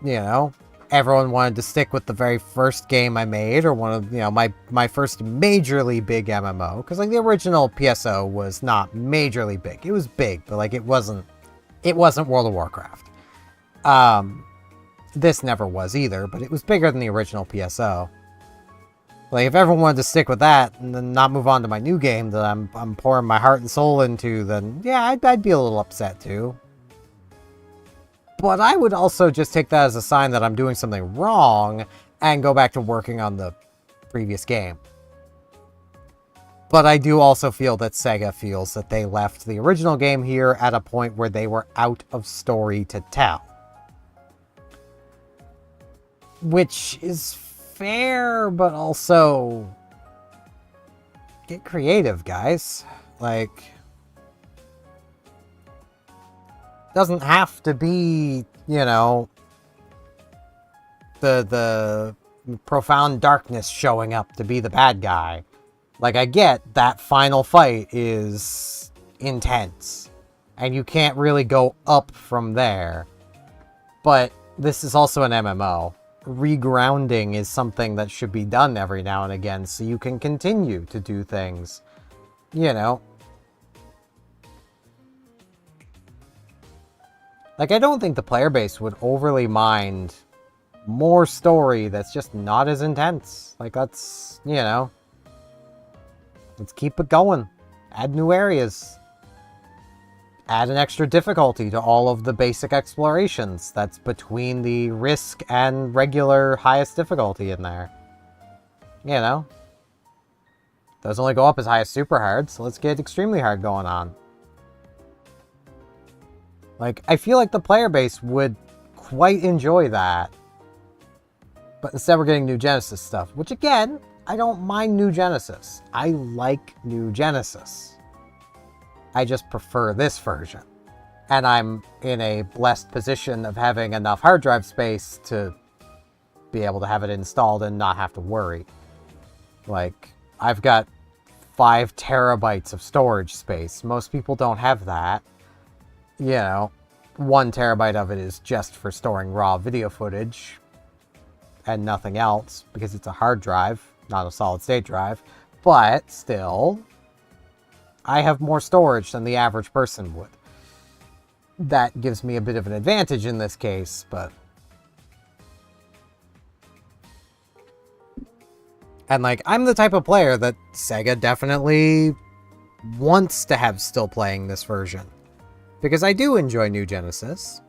you know, everyone wanted to stick with the very first game I made, or one of, you know, my first majorly big MMO. Because, like, the original PSO was not majorly big. It was big, but, like, it wasn't World of Warcraft. This never was either, but it was bigger than the original PSO. Like, if everyone wanted to stick with that and then not move on to my new game that I'm pouring my heart and soul into, then yeah, I'd be a little upset too. But I would also just take that as a sign that I'm doing something wrong and go back to working on the previous game. But I do also feel that Sega feels that they left the original game here at a point where they were out of story to tell. Which is fair, but also get creative, guys. Like, doesn't have to be, you know, the profound darkness showing up to be the bad guy. Like, I get that final fight is intense, and you can't really go up from there. But this is also an MMO. Regrounding is something that should be done every now and again so you can continue to do things, you know. Like, I don't think the player base would overly mind more story that's just not as intense. Like, that's, you know, Let's keep it going. Add new areas. Add an extra difficulty to all of the basic explorations that's between the risk and regular highest difficulty in there. You know? Those only go up as high as super hard, so let's get extremely hard going on. Like, I feel like the player base would quite enjoy that. But instead we're getting New Genesis stuff, which again, I don't mind New Genesis. I like New Genesis. I just prefer this version. And I'm in a blessed position of having enough hard drive space to be able to have it installed and not have to worry. Like, I've got 5 terabytes of storage space. Most people don't have that. You know, 1 terabyte of it is just for storing raw video footage and nothing else because it's a hard drive, not a solid state drive. But still, I have more storage than the average person would. That gives me a bit of an advantage in this case, but... And, like, I'm the type of player that Sega definitely wants to have still playing this version. Because I do enjoy New Genesis.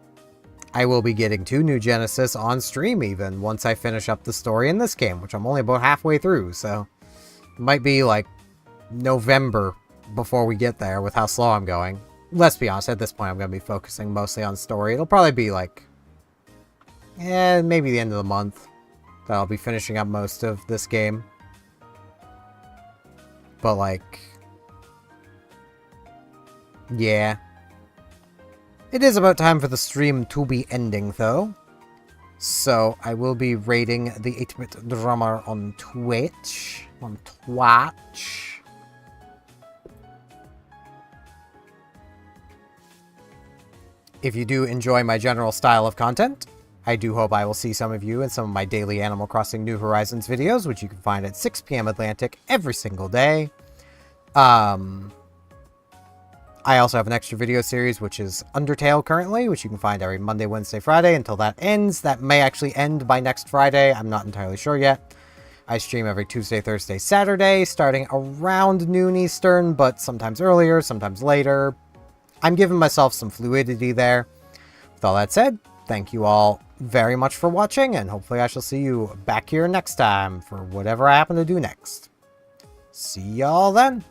I will be getting to New Genesis on stream even, once I finish up the story in this game, which I'm only about halfway through, so... It might be, like, November before we get there with how slow I'm going. Let's be honest, at this point I'm going to be focusing mostly on story. It'll probably be like, maybe the end of the month that I'll be finishing up most of this game. But like, yeah. It is about time for the stream to be ending though. So I will be rating the 8-Bit Drummer on Twitch. On Twitch. If you do enjoy my general style of content, I do hope I will see some of you in some of my daily Animal Crossing New Horizons videos, which you can find at 6 p.m. Atlantic every single day. I also have an extra video series, which is Undertale currently, which you can find every Monday, Wednesday, Friday until that ends. That may actually end by next Friday. I'm not entirely sure yet. I stream every Tuesday, Thursday, Saturday, starting around noon Eastern, but sometimes earlier, sometimes later. I'm giving myself some fluidity there. With all that said, thank you all very much for watching, and hopefully I shall see you back here next time for whatever I happen to do next. See y'all then.